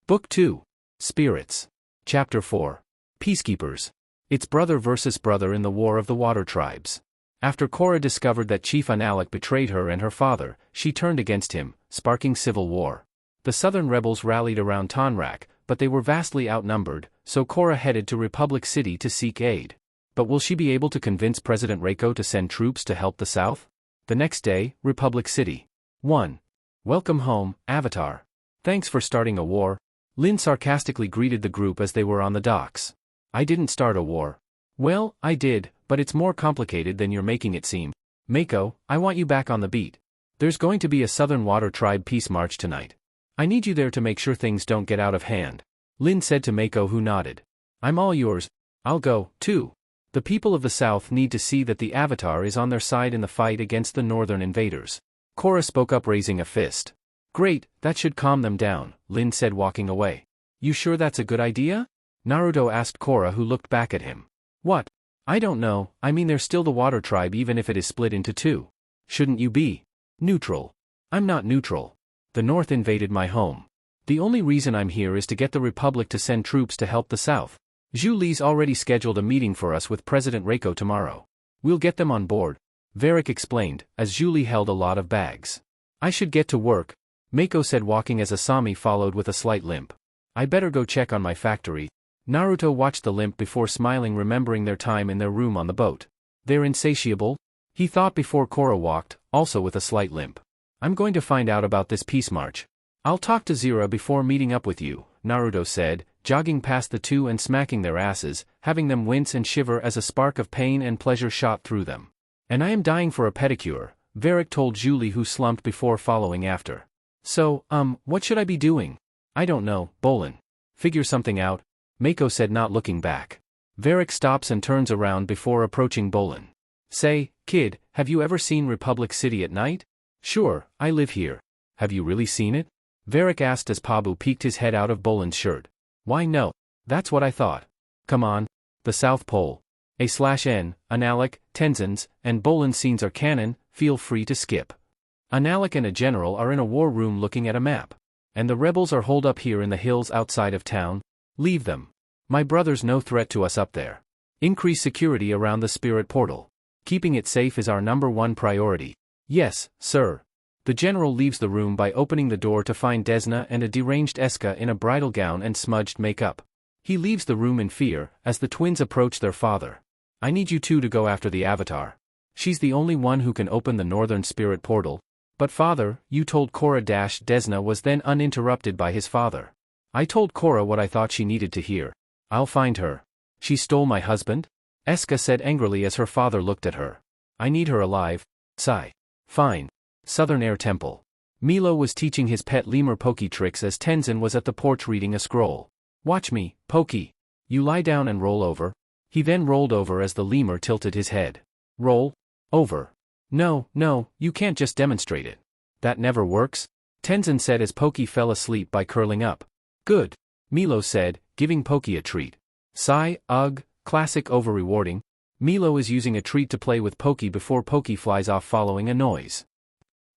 Book 2. Spirits. Chapter 4. Peacekeepers. It's brother versus brother in the War of the Water Tribes. After Korra discovered that Chief Harmonic betrayed her and her father, she turned against him, sparking civil war. The southern rebels rallied around Tonrak, but they were vastly outnumbered, so Korra headed to Republic City to seek aid. But will she be able to convince President Reiko to send troops to help the South? The next day, Republic City. 1. Welcome home, Avatar. Thanks for starting a war. Lin sarcastically greeted the group as they were on the docks. I didn't start a war. Well, I did, but it's more complicated than you're making it seem. Mako, I want you back on the beat. There's going to be a Southern Water Tribe peace march tonight. I need you there to make sure things don't get out of hand. Lin said to Mako, who nodded. I'm all yours. I'll go, too. The people of the South need to see that the Avatar is on their side in the fight against the Northern invaders. Korra spoke up, raising a fist. Great, that should calm them down, Lin said, walking away. You sure that's a good idea? Naruto asked Korra, who looked back at him. What? I don't know, I mean they're still the Water Tribe even if it is split into two. Shouldn't you be neutral? I'm not neutral. The North invaded my home. The only reason I'm here is to get the Republic to send troops to help the South. Zhu Li's already scheduled a meeting for us with President Reiko tomorrow. We'll get them on board, Veric explained, as Zhu Li held a lot of bags. I should get to work, Mako said, walking as Asami followed with a slight limp. I better go check on my factory. Naruto watched the limp before smiling, remembering their time in their room on the boat. They're insatiable, he thought before Korra walked, also with a slight limp. I'm going to find out about this peace march. I'll talk to Zira before meeting up with you, Naruto said, jogging past the two and smacking their asses, having them wince and shiver as a spark of pain and pleasure shot through them. And I am dying for a pedicure, Veric told Zhu Li, who slumped before following after. So, what should I be doing? I don't know, Bolin. Figure something out, Mako said, not looking back. Veric stops and turns around before approaching Bolin. Say, kid, have you ever seen Republic City at night? Sure, I live here. Have you really seen it? Veric asked as Pabu peeked his head out of Bolin's shirt. Why no, that's what I thought. Come on, the South Pole. A/N, Analik, Tenzin's, and Bolin's scenes are canon, feel free to skip. Analik and a general are in a war room looking at a map. And the rebels are holed up here in the hills outside of town. Leave them. My brother's no threat to us up there. Increase security around the spirit portal. Keeping it safe is our #1 priority. Yes, sir. The general leaves the room by opening the door to find Desna and a deranged Eska in a bridal gown and smudged makeup. He leaves the room in fear as the twins approach their father. I need you two to go after the Avatar. She's the only one who can open the northern spirit portal. But father, you told Korra. Desna was then uninterrupted by his father. I told Korra what I thought she needed to hear. I'll find her. She stole my husband? Eska said angrily as her father looked at her. I need her alive. Sigh. Fine. Southern Air Temple. Milo was teaching his pet lemur Poki tricks as Tenzin was at the porch reading a scroll. Watch me, Poki. You lie down and roll over. He then rolled over as the lemur tilted his head. Roll over. No, you can't just demonstrate it. That never works, Tenzin said as Poki fell asleep by curling up. Good, Milo said, giving Poki a treat. Sigh, ugh, classic over-rewarding. Milo is using a treat to play with Poki before Poki flies off following a noise.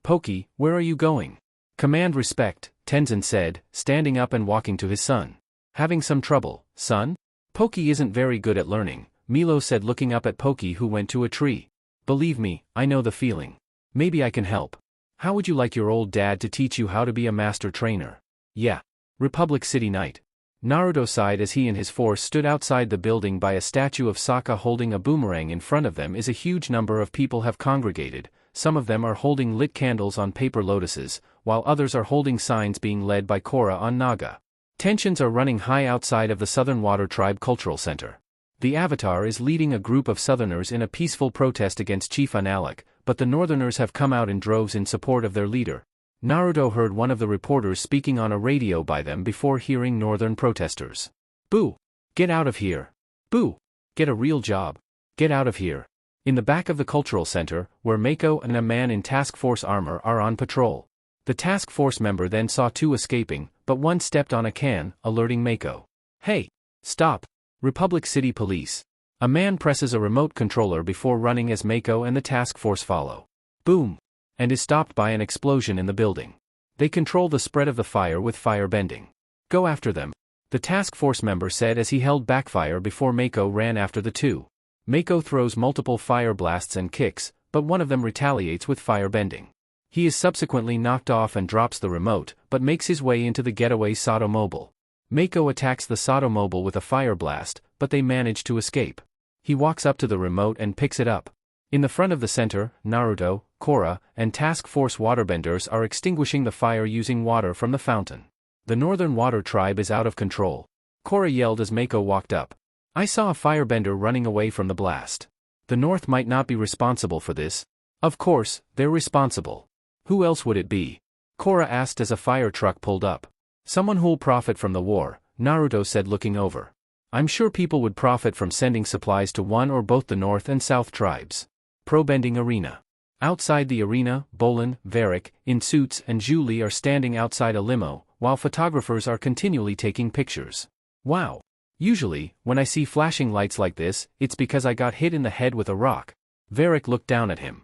Poki, where are you going? Command respect, Tenzin said, standing up and walking to his son. Having some trouble, son? Poki isn't very good at learning, Milo said, looking up at Poki, who went to a tree. Believe me, I know the feeling. Maybe I can help. How would you like your old dad to teach you how to be a master trainer? Yeah. Republic City night. Naruto sighed as he and his force stood outside the building by a statue of Sokka holding a boomerang. In front of them is a huge number of people have congregated. Some of them are holding lit candles on paper lotuses, while others are holding signs, being led by Korra on Naga. Tensions are running high outside of the Southern Water Tribe Cultural Center. The Avatar is leading a group of Southerners in a peaceful protest against Chief Harmonic, but the Northerners have come out in droves in support of their leader. Naruto heard one of the reporters speaking on a radio by them before hearing Northern protesters. Boo! Get out of here! Boo! Get a real job! Get out of here! In the back of the cultural center, where Mako and a man in task force armor are on patrol. The task force member then saw two escaping, but one stepped on a can, alerting Mako. Hey! Stop! Republic City Police. A man presses a remote controller before running as Mako and the task force follow. Boom! And is stopped by an explosion in the building. They control the spread of the fire with fire bending. Go after them, the task force member said as he held backfire before Mako ran after the two. Mako throws multiple fire blasts and kicks, but one of them retaliates with fire bending. He is subsequently knocked off and drops the remote, but makes his way into the getaway Satomobile. Mako attacks the Satomobile with a fire blast, but they manage to escape. He walks up to the remote and picks it up. In the front of the center, Naruto, Korra, and Task Force waterbenders are extinguishing the fire using water from the fountain. The Northern Water Tribe is out of control. Korra yelled as Mako walked up. I saw a firebender running away from the blast. The North might not be responsible for this. Of course, they're responsible. Who else would it be? Korra asked as a fire truck pulled up. Someone who'll profit from the war, Naruto said looking over. I'm sure people would profit from sending supplies to one or both the North and South tribes. Pro-bending arena. Outside the arena, Bolin, Veric, in suits and Julie are standing outside a limo, while photographers are continually taking pictures. Wow. Usually, when I see flashing lights like this, it's because I got hit in the head with a rock. Veric looked down at him.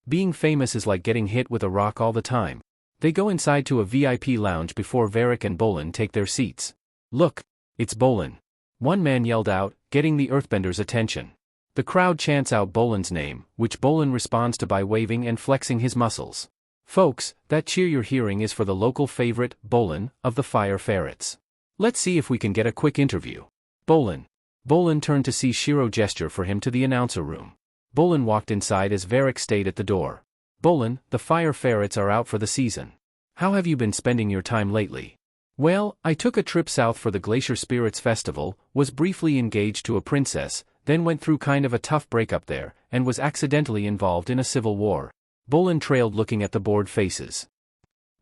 Being famous is like getting hit with a rock all the time. They go inside to a VIP lounge before Veric and Bolin take their seats. Look, it's Bolin. One man yelled out, getting the Earthbender's attention. The crowd chants out Bolin's name, which Bolin responds to by waving and flexing his muscles. Folks, that cheer you're hearing is for the local favorite, Bolin, of the Fire Ferrets. Let's see if we can get a quick interview. Bolin. Bolin turned to see Shiro gesture for him to the announcer room. Bolin walked inside as Veric stayed at the door. Bolin, the Fire Ferrets are out for the season. How have you been spending your time lately? Well, I took a trip south for the Glacier Spirits Festival, was briefly engaged to a princess, then went through kind of a tough breakup there, and was accidentally involved in a civil war. Bolin trailed looking at the bored faces.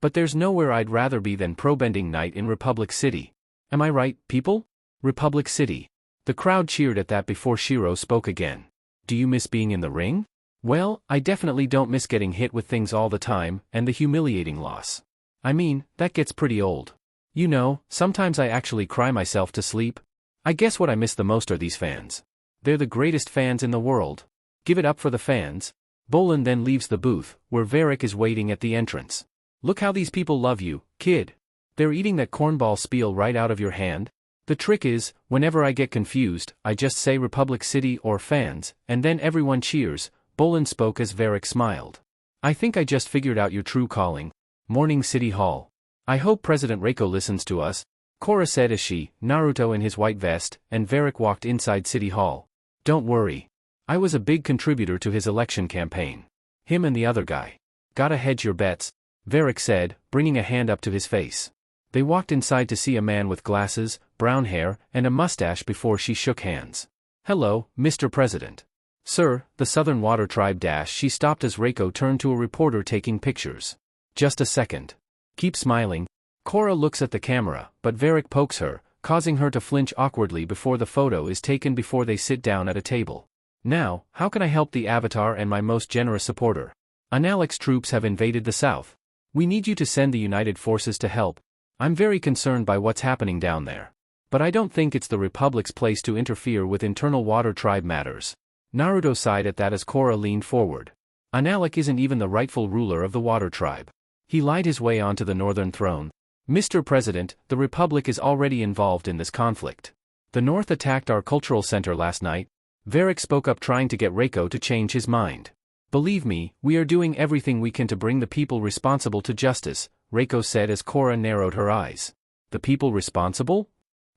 But there's nowhere I'd rather be than pro-bending night in Republic City. Am I right, people? Republic City. The crowd cheered at that before Shiro spoke again. Do you miss being in the ring? Well, I definitely don't miss getting hit with things all the time, and the humiliating loss. I mean, that gets pretty old. You know, sometimes I actually cry myself to sleep. I guess what I miss the most are these fans. They're the greatest fans in the world. Give it up for the fans. Bolin then leaves the booth, where Veric is waiting at the entrance. Look how these people love you, kid. They're eating that cornball spiel right out of your hand. The trick is, whenever I get confused, I just say Republic City or fans, and then everyone cheers. Bolin spoke as Veric smiled. I think I just figured out your true calling. Morning City Hall. I hope President Reiko listens to us, Korra said as she, Naruto in his white vest, and Veric walked inside City Hall. Don't worry. I was a big contributor to his election campaign. Him and the other guy. Gotta hedge your bets, Veric said, bringing a hand up to his face. They walked inside to see a man with glasses, brown hair, and a mustache before she shook hands. Hello, Mr. President. Sir, the Southern Water Tribe dash. She stopped as Reiko turned to a reporter taking pictures. Just a second. Keep smiling. Korra looks at the camera, but Veric pokes her, causing her to flinch awkwardly before the photo is taken before they sit down at a table. Now, how can I help the Avatar and my most generous supporter? Analec's troops have invaded the South. We need you to send the United Forces to help. I'm very concerned by what's happening down there. But I don't think it's the Republic's place to interfere with internal Water Tribe matters. Naruto sighed at that as Korra leaned forward. Analec isn't even the rightful ruler of the Water Tribe. He lied his way onto the Northern throne. Mr. President, the Republic is already involved in this conflict. The North attacked our cultural center last night. Veric spoke up trying to get Reiko to change his mind. Believe me, we are doing everything we can to bring the people responsible to justice, Reiko said as Korra narrowed her eyes. The people responsible?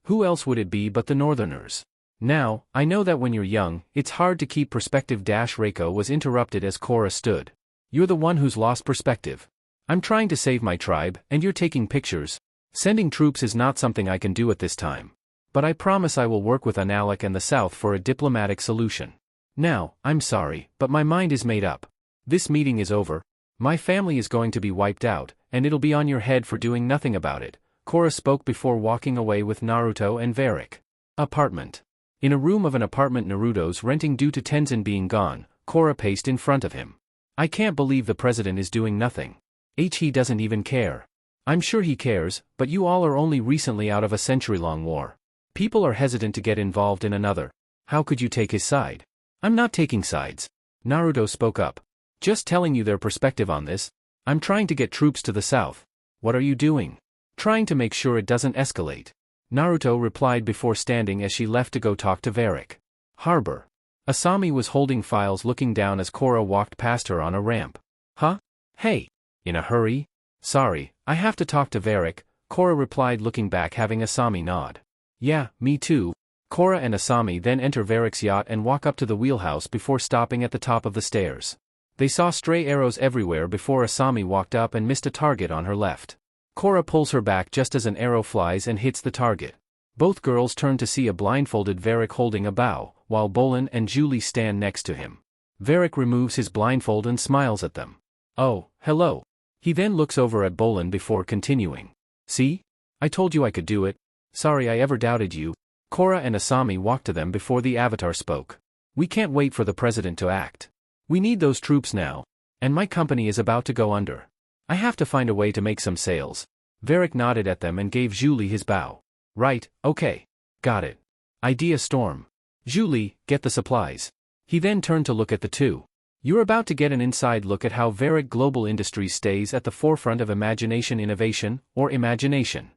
Who else would it be but the Northerners? Now, I know that when you're young, it's hard to keep perspective. Reiko was interrupted as Korra stood. You're the one who's lost perspective. I'm trying to save my tribe, and you're taking pictures. Sending troops is not something I can do at this time. But I promise I will work with Analec and the South for a diplomatic solution. Now, I'm sorry, but my mind is made up. This meeting is over. My family is going to be wiped out, and it'll be on your head for doing nothing about it, Korra spoke before walking away with Naruto and Veric. Apartment. In a room of an apartment Naruto's renting due to Tenzin being gone, Korra paced in front of him. I can't believe the president is doing nothing. He doesn't even care. I'm sure he cares, but you all are only recently out of a century-long war. People are hesitant to get involved in another. How could you take his side? I'm not taking sides. Naruto spoke up. Just telling you their perspective on this. I'm trying to get troops to the south. What are you doing? Trying to make sure it doesn't escalate. Naruto replied before standing as she left to go talk to Veric. Harbor. Asami was holding files looking down as Korra walked past her on a ramp. Huh? Hey. In a hurry? Sorry, I have to talk to Veric, Korra replied looking back having Asami nod. Yeah, me too. Korra and Asami then enter Veric's yacht and walk up to the wheelhouse before stopping at the top of the stairs. They saw stray arrows everywhere before Asami walked up and missed a target on her left. Korra pulls her back just as an arrow flies and hits the target. Both girls turn to see a blindfolded Veric holding a bow, while Bolin and Julie stand next to him. Veric removes his blindfold and smiles at them. Oh, hello. He then looks over at Bolin before continuing. See? I told you I could do it. Sorry I ever doubted you. Korra and Asami walked to them before the Avatar spoke. We can't wait for the president to act. We need those troops now. And my company is about to go under. I have to find a way to make some sales. Veric nodded at them and gave Julie his bow. Right, okay. Got it. Idea storm. Julie, get the supplies. He then turned to look at the two. You're about to get an inside look at how Veric Global Industries stays at the forefront of imagination innovation, or imagination.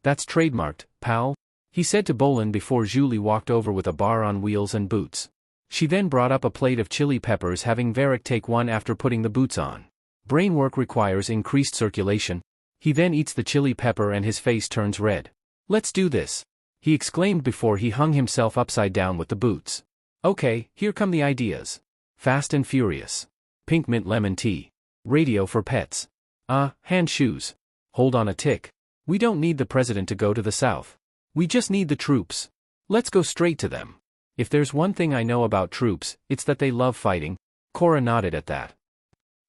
That's trademarked, pal, he said to Bolin before Julie walked over with a bar on wheels and boots. She then brought up a plate of chili peppers having Veric take one after putting the boots on. Brain work requires increased circulation. He then eats the chili pepper and his face turns red. Let's do this, he exclaimed before he hung himself upside down with the boots. Okay, here come the ideas. Fast and Furious. Pink mint lemon tea. Radio for pets. Hand shoes. Hold on a tick. We don't need the president to go to the south. We just need the troops. Let's go straight to them. If there's one thing I know about troops, it's that they love fighting. Korra nodded at that.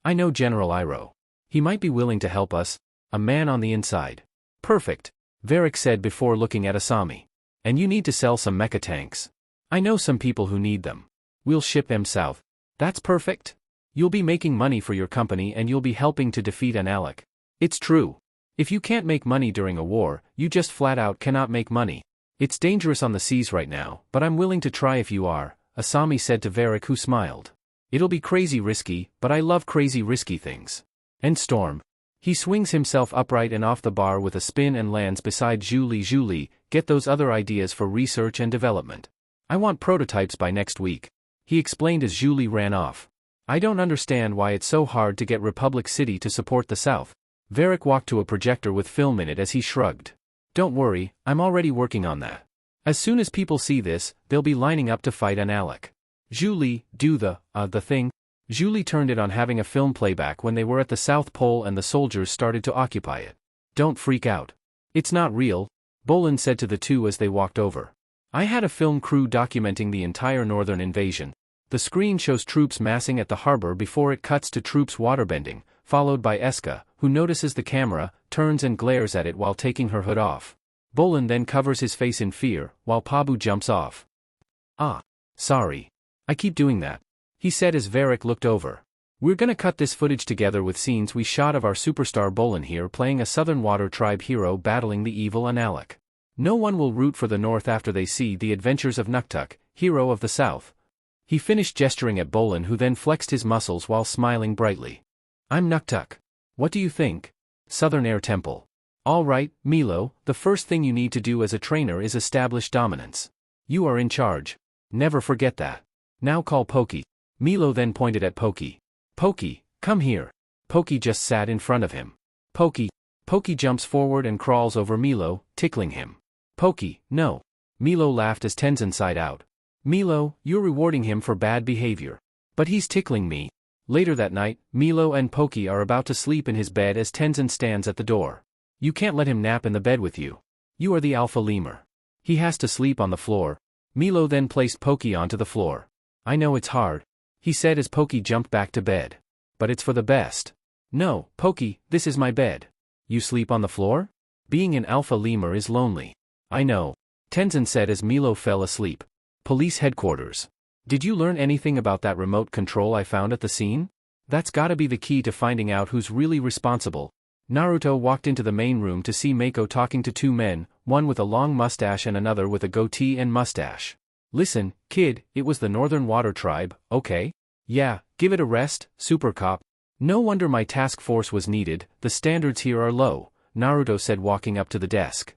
I know General Iroh. He might be willing to help us. A man on the inside. Perfect, Veric said before looking at Asami. And you need to sell some mecha tanks. I know some people who need them. We'll ship them south. That's perfect. You'll be making money for your company and you'll be helping to defeat Analek. It's true. If you can't make money during a war, you just flat out cannot make money. It's dangerous on the seas right now, but I'm willing to try if you are, Asami said to Veric who smiled. It'll be crazy risky, but I love crazy risky things. And Storm. He swings himself upright and off the bar with a spin and lands beside Julie. Julie, get those other ideas for research and development. I want prototypes by next week, he explained as Julie ran off. I don't understand why it's so hard to get Republic City to support the South. Veric walked to a projector with film in it as he shrugged. Don't worry, I'm already working on that. As soon as people see this, they'll be lining up to fight Analek. Julie, do the thing. Julie turned it on having a film playback when they were at the South Pole and the soldiers started to occupy it. Don't freak out. It's not real, Bolin said to the two as they walked over. I had a film crew documenting the entire northern invasion. The screen shows troops massing at the harbor before it cuts to troops waterbending, followed by Eska, who notices the camera, turns and glares at it while taking her hood off. Bolin then covers his face in fear, while Pabu jumps off. Sorry. I keep doing that, he said as Veric looked over. We're gonna cut this footage together with scenes we shot of our superstar Bolin here playing a Southern Water Tribe hero battling the evil Analek. No one will root for the North after they see the adventures of Nuktuk, hero of the South. He finished gesturing at Bolin who then flexed his muscles while smiling brightly. I'm Nuktuk. What do you think? Southern Air Temple. Alright, Milo, the first thing you need to do as a trainer is establish dominance. You are in charge. Never forget that. Now call Pokey. Milo then pointed at Pokey. Pokey, come here. Pokey just sat in front of him. Pokey jumps forward and crawls over Milo, tickling him. Pokey, no. Milo laughed as Tenzin sighed out. Milo, you're rewarding him for bad behavior. But he's tickling me. Later that night, Milo and Pokey are about to sleep in his bed as Tenzin stands at the door. You can't let him nap in the bed with you. You are the alpha lemur. He has to sleep on the floor. Milo then placed Pokey onto the floor. I know it's hard, he said as Pokey jumped back to bed. But it's for the best. No, Pokey, this is my bed. You sleep on the floor? Being an alpha lemur is lonely. I know, Tenzin said as Milo fell asleep. Police headquarters. Did you learn anything about that remote control I found at the scene? That's gotta be the key to finding out who's really responsible. Naruto walked into the main room to see Mako talking to two men, one with a long mustache and another with a goatee and mustache. Listen, kid, it was the Northern Water Tribe, okay? Yeah, give it a rest, Super Cop. No wonder my task force was needed, the standards here are low. Naruto said walking up to the desk.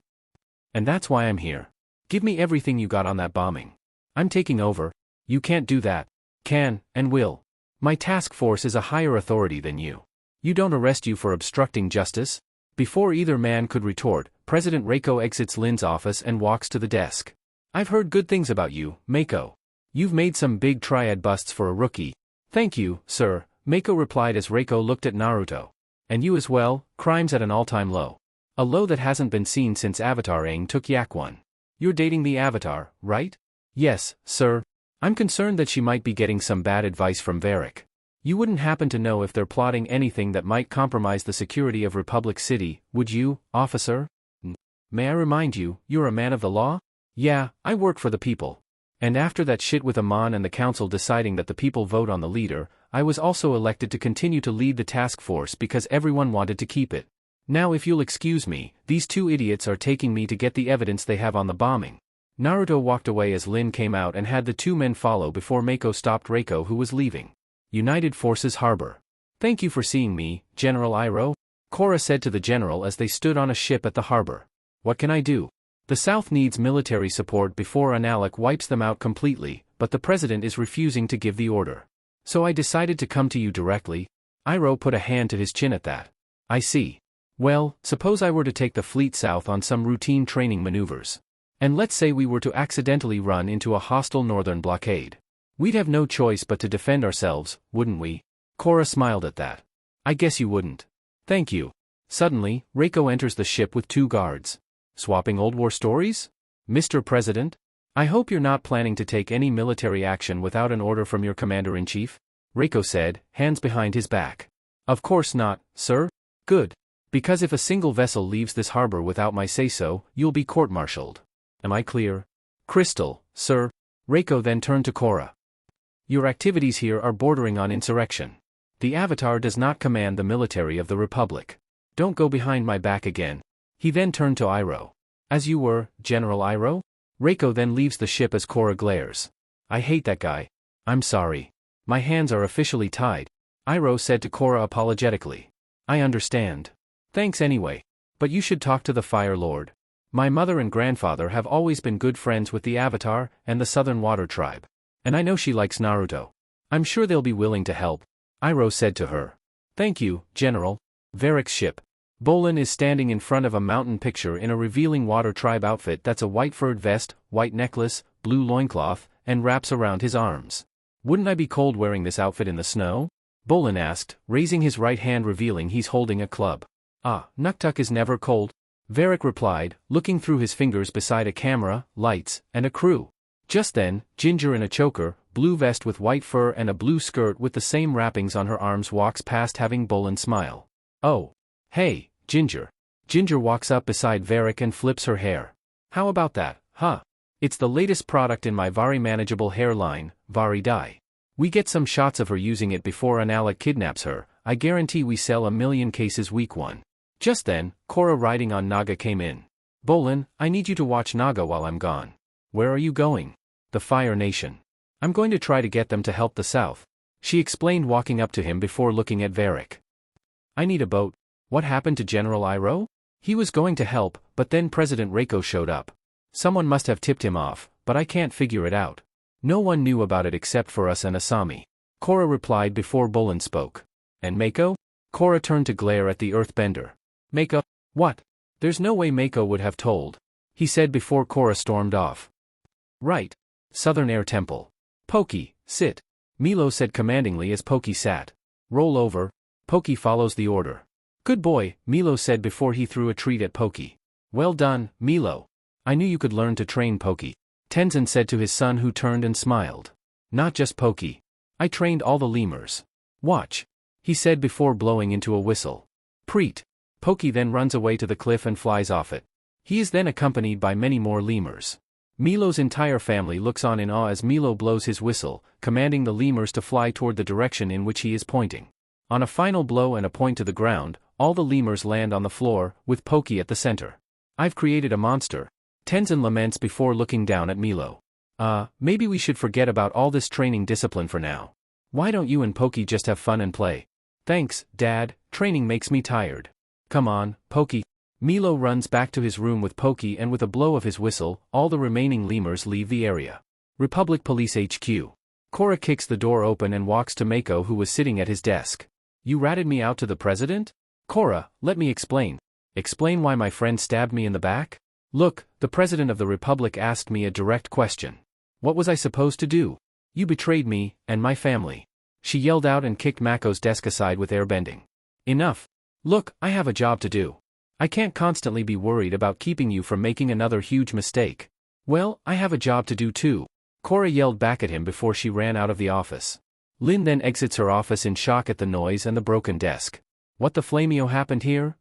And that's why I'm here. Give me everything you got on that bombing. I'm taking over. You can't do that. Can, and will. My task force is a higher authority than you. You don't arrest you for obstructing justice? Before either man could retort, President Reiko exits Lin's office and walks to the desk. I've heard good things about you, Mako. You've made some big triad busts for a rookie. Thank you, sir, Mako replied as Reiko looked at Naruto. And you as well, crimes at an all-time low. A low that hasn't been seen since Avatar Aang took Yak 1. You're dating the Avatar, right? Yes, sir. I'm concerned that she might be getting some bad advice from Veric. You wouldn't happen to know if they're plotting anything that might compromise the security of Republic City, would you, officer? May I remind you, you're a man of the law? Yeah, I work for the people. And after that shit with Amon and the council deciding that the people vote on the leader, I was also elected to continue to lead the task force because everyone wanted to keep it. Now if you'll excuse me, these two idiots are taking me to get the evidence they have on the bombing. Naruto walked away as Lin came out and had the two men follow before Mako stopped Reiko who was leaving. United Forces Harbor. Thank you for seeing me, General Iroh, Korra said to the general as they stood on a ship at the harbor. What can I do? The South needs military support before Analek wipes them out completely, but the president is refusing to give the order. So I decided to come to you directly. Iroh put a hand to his chin at that. I see. Well, suppose I were to take the fleet south on some routine training maneuvers. And let's say we were to accidentally run into a hostile northern blockade. We'd have no choice but to defend ourselves, wouldn't we? Korra smiled at that. I guess you wouldn't. Thank you. Suddenly, Reiko enters the ship with two guards. Swapping old war stories? Mr. President? I hope you're not planning to take any military action without an order from your commander-in-chief? Reiko said, hands behind his back. Of course not, sir. Good. Because if a single vessel leaves this harbor without my say-so, you'll be court-martialed. Am I clear? Crystal, sir. Reiko then turned to Korra. Your activities here are bordering on insurrection. The Avatar does not command the military of the Republic. Don't go behind my back again. He then turned to Iroh. As you were, General Iroh? Reiko then leaves the ship as Korra glares. I hate that guy. I'm sorry. My hands are officially tied. Iroh said to Korra apologetically. I understand. Thanks anyway. But you should talk to the Fire Lord. My mother and grandfather have always been good friends with the Avatar and the Southern Water Tribe. And I know she likes Naruto. I'm sure they'll be willing to help. Iroh said to her. Thank you, General. Veric's ship. Bolin is standing in front of a mountain picture in a revealing Water Tribe outfit that's a white furred vest, white necklace, blue loincloth, and wraps around his arms. Wouldn't I be cold wearing this outfit in the snow? Bolin asked, raising his right hand revealing he's holding a club. Ah, Nuktuk is never cold. Veric replied, looking through his fingers beside a camera, lights, and a crew. Just then, Ginger in a choker, blue vest with white fur and a blue skirt with the same wrappings on her arms walks past having Bolin smile. Oh. Hey, Ginger. Ginger walks up beside Veric and flips her hair. How about that, huh? It's the latest product in my Vari manageable hairline, Vari Dye. We get some shots of her using it before Analek kidnaps her. I guarantee we sell 1 million cases week 1. Just then, Korra riding on Naga came in. Bolin, I need you to watch Naga while I'm gone. Where are you going? The Fire Nation. I'm going to try to get them to help the South. She explained walking up to him before looking at Veric. I need a boat. What happened to General Iroh? He was going to help, but then President Reiko showed up. Someone must have tipped him off, but I can't figure it out. No one knew about it except for us and Asami. Korra replied before Bolin spoke. And Mako? Korra turned to glare at the earthbender. Mako? What? There's no way Mako would have told. He said before Korra stormed off. Right. Southern Air Temple. Poki, sit. Milo said commandingly as Poki sat. Roll over. Poki follows the order. Good boy, Milo said before he threw a treat at Poki. Well done, Milo. I knew you could learn to train Poki. Tenzin said to his son who turned and smiled. Not just Poki. I trained all the lemurs. Watch. He said before blowing into a whistle. Preet. Poki then runs away to the cliff and flies off it. He is then accompanied by many more lemurs. Milo's entire family looks on in awe as Milo blows his whistle, commanding the lemurs to fly toward the direction in which he is pointing. On a final blow and a point to the ground, all the lemurs land on the floor, with Poki at the center. I've created a monster. Tenzin laments before looking down at Milo. Maybe we should forget about all this training discipline for now. Why don't you and Poki just have fun and play? Thanks, Dad, training makes me tired. Come on, Poki. Milo runs back to his room with Pokey, and with a blow of his whistle, all the remaining lemurs leave the area. Republic Police HQ. Korra kicks the door open and walks to Mako, who was sitting at his desk. You ratted me out to the president? Korra, let me explain. Explain why my friend stabbed me in the back? Look, the president of the Republic asked me a direct question. What was I supposed to do? You betrayed me, and my family. She yelled out and kicked Mako's desk aside with airbending. Enough. Look, I have a job to do. I can't constantly be worried about keeping you from making another huge mistake. Well, I have a job to do too. Korra yelled back at him before she ran out of the office. Lin then exits her office in shock at the noise and the broken desk. What the flameo happened here?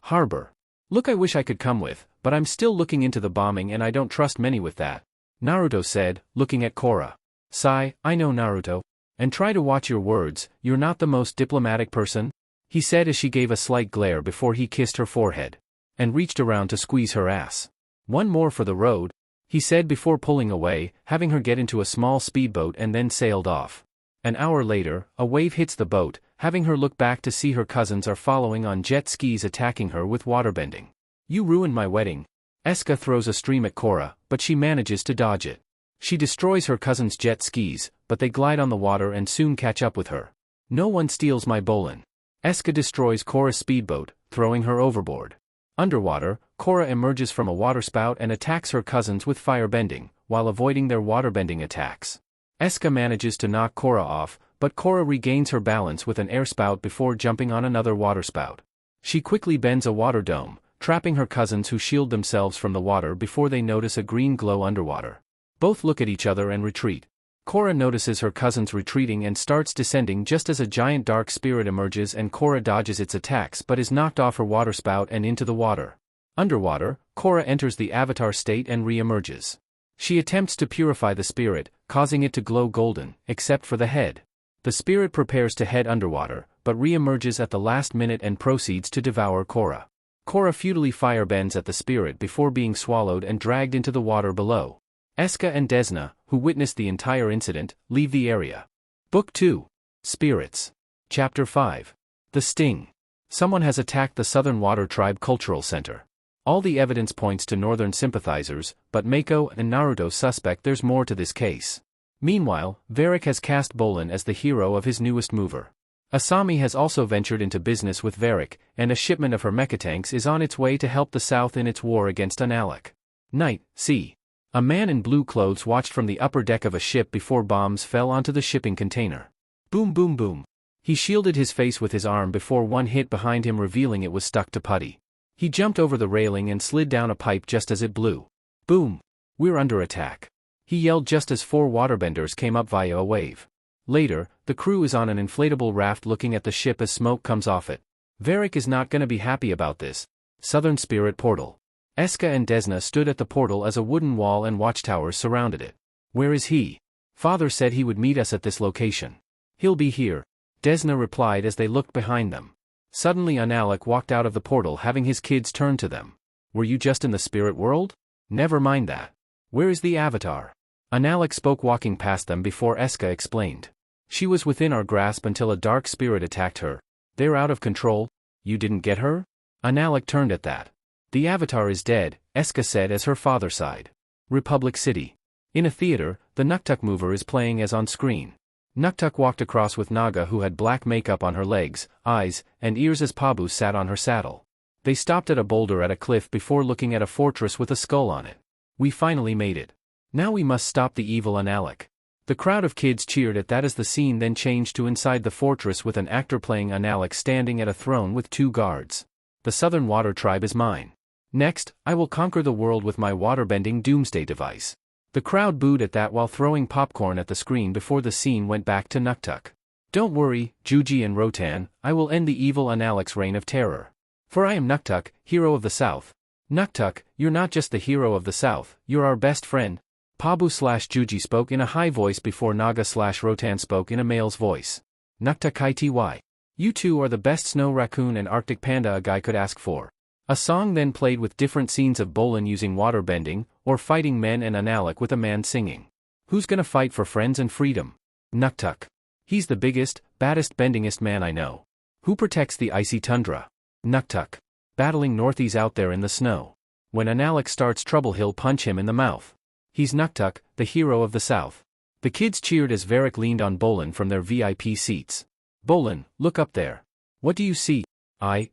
Harbor. Look, I wish I could come with, but I'm still looking into the bombing and I don't trust many with that. Naruto said, looking at Korra. Sigh, I know, Naruto. And try to watch your words, you're not the most diplomatic person, he said as she gave a slight glare before he kissed her forehead. And reached around to squeeze her ass. One more for the road, he said before pulling away, having her get into a small speedboat and then sailed off. An hour later, a wave hits the boat, having her look back to see her cousins are following on jet skis, attacking her with waterbending. You ruined my wedding. Eska throws a stream at Korra, but she manages to dodge it. She destroys her cousin's jet skis, but they glide on the water and soon catch up with her. No one steals my bowlin. Eska destroys Korra's speedboat, throwing her overboard. Underwater, Korra emerges from a waterspout and attacks her cousins with firebending, while avoiding their waterbending attacks. Eska manages to knock Korra off, but Korra regains her balance with an air spout before jumping on another waterspout. She quickly bends a water dome, trapping her cousins, who shield themselves from the water before they notice a green glow underwater. Both look at each other and retreat. Korra notices her cousins retreating and starts descending just as a giant dark spirit emerges, and Korra dodges its attacks but is knocked off her waterspout and into the water. Underwater, Korra enters the avatar state and re-emerges. She attempts to purify the spirit, causing it to glow golden, except for the head. The spirit prepares to head underwater, but re-emerges at the last minute and proceeds to devour Korra. Korra futilely firebends at the spirit before being swallowed and dragged into the water below. Eska and Desna, who witnessed the entire incident, leave the area. Book 2. Spirits. Chapter 5. The Sting. Someone has attacked the Southern Water Tribe Cultural Center. All the evidence points to Northern sympathizers, but Mako and Naruto suspect there's more to this case. Meanwhile, Veric has cast Bolin as the hero of his newest mover. Asami has also ventured into business with Veric, and a shipment of her mechatanks is on its way to help the South in its war against Unalaq. Night, C. A man in blue clothes watched from the upper deck of a ship before bombs fell onto the shipping container. Boom boom boom. He shielded his face with his arm before one hit behind him, revealing it was stuck to putty. He jumped over the railing and slid down a pipe just as it blew. Boom. We're under attack. He yelled just as 4 waterbenders came up via a wave. Later, the crew is on an inflatable raft looking at the ship as smoke comes off it. Veric is not gonna be happy about this. Southern Spirit Portal. Eska and Desna stood at the portal as a wooden wall and watchtowers surrounded it. Where is he? Father said he would meet us at this location. He'll be here, Desna replied as they looked behind them. Suddenly Unalaq walked out of the portal, having his kids turn to them. Were you just in the spirit world? Never mind that. Where is the avatar? Unalaq spoke, walking past them before Eska explained. She was within our grasp until a dark spirit attacked her. They're out of control. You didn't get her? Unalaq turned at that. The avatar is dead, Eska said as her father sighed. Republic City. In a theater, the Nuktuk mover is playing as on screen. Nuktuk walked across with Naga, who had black makeup on her legs, eyes, and ears, as Pabu sat on her saddle. They stopped at a boulder at a cliff before looking at a fortress with a skull on it. We finally made it. Now we must stop the evil Unalaq. The crowd of kids cheered at that as the scene then changed to inside the fortress with an actor playing Unalaq standing at a throne with 2 guards. The Southern Water Tribe is mine. Next, I will conquer the world with my waterbending doomsday device. The crowd booed at that while throwing popcorn at the screen before the scene went back to Nuktuk. Don't worry, Juji and Rotan, I will end the evil Unalaq's reign of terror. For I am Nuktuk, hero of the South. Nuktuk, you're not just the hero of the South, you're our best friend. Pabu/Juji spoke in a high voice before Naga/Rotan spoke in a male's voice. Nuktuk ity. You two are the best snow raccoon and Arctic panda a guy could ask for. A song then played with different scenes of Bolin using waterbending, or fighting men, and Unalaq with a man singing. Who's gonna fight for friends and freedom? Nuktuk. He's the biggest, baddest, bendingest man I know. Who protects the icy tundra? Nuktuk. battling Northies out there in the snow. When Analik starts trouble he'll punch him in the mouth. He's Nuktuk, the hero of the South. The kids cheered as Veric leaned on Bolin from their VIP seats. Bolin, look up there. What do you see?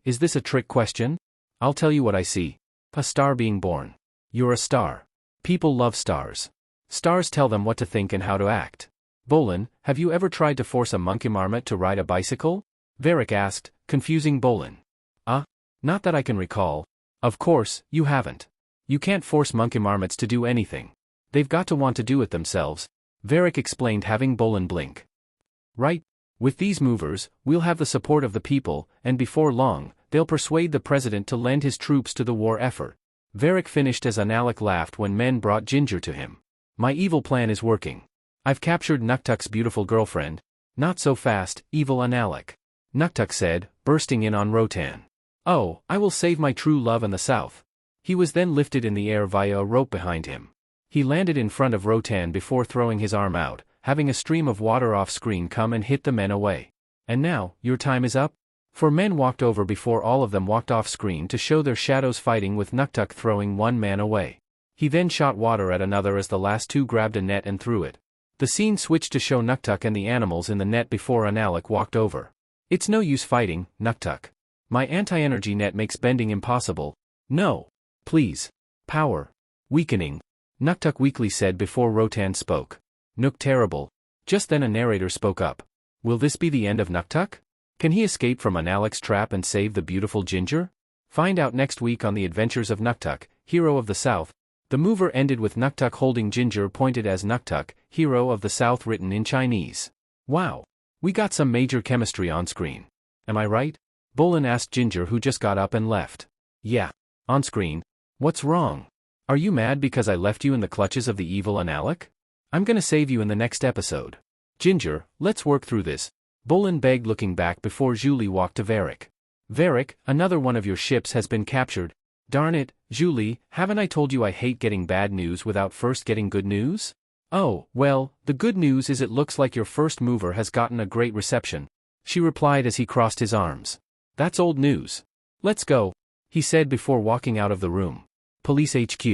Is this a trick question? I'll tell you what I see. A star being born. You're a star. People love stars. Stars tell them what to think and how to act. Bolin, have you ever tried to force a monkey marmot to ride a bicycle? Veric asked, confusing Bolin. Not that I can recall. Of course, you haven't. You can't force monkey marmots to do anything. They've got to want to do it themselves, Veric explained, having Bolin blink. Right. With these movers, we'll have the support of the people, and before long, they'll persuade the president to lend his troops to the war effort. Veric finished as Analik laughed when men brought Ginger to him. My evil plan is working. I've captured Nuktuk's beautiful girlfriend. Not so fast, evil Analik. Nuktuk said, bursting in on Rotan. Oh, I will save my true love in the South. He was then lifted in the air via a rope behind him. He landed in front of Rotan before throwing his arm out, having a stream of water off screen come and hit the men away. And now, your time is up? 4 men walked over before all of them walked off screen to show their shadows fighting with Nuktuk throwing one man away. He then shot water at another as the last 2 grabbed a net and threw it. The scene switched to show Nuktuk and the animals in the net before Analik walked over. It's no use fighting, Nuktuk. My anti-energy net makes bending impossible. No. Please. Power. Weakening. Nuktuk weakly said before Rotan spoke. Nook terrible. Just then a narrator spoke up. Will this be the end of Nuktuk? Can he escape from Analik's trap and save the beautiful Ginger? Find out next week on the adventures of Nuktuk, hero of the South. The mover ended with Nuktuk holding Ginger pointed as Nuktuk, hero of the South written in Chinese. Wow. We got some major chemistry on screen. Am I right? Bolin asked Ginger, who just got up and left. Yeah. On screen. What's wrong? Are you mad because I left you in the clutches of the evil Analik? I'm gonna save you in the next episode. Ginger, let's work through this. Bolin begged, looking back before Julie walked to Veric. Veric, another one of your ships has been captured. Darn it, Julie, haven't I told you I hate getting bad news without first getting good news? Oh, well, the good news is it looks like your first mover has gotten a great reception, she replied as he crossed his arms. That's old news. Let's go, he said before walking out of the room. Police HQ.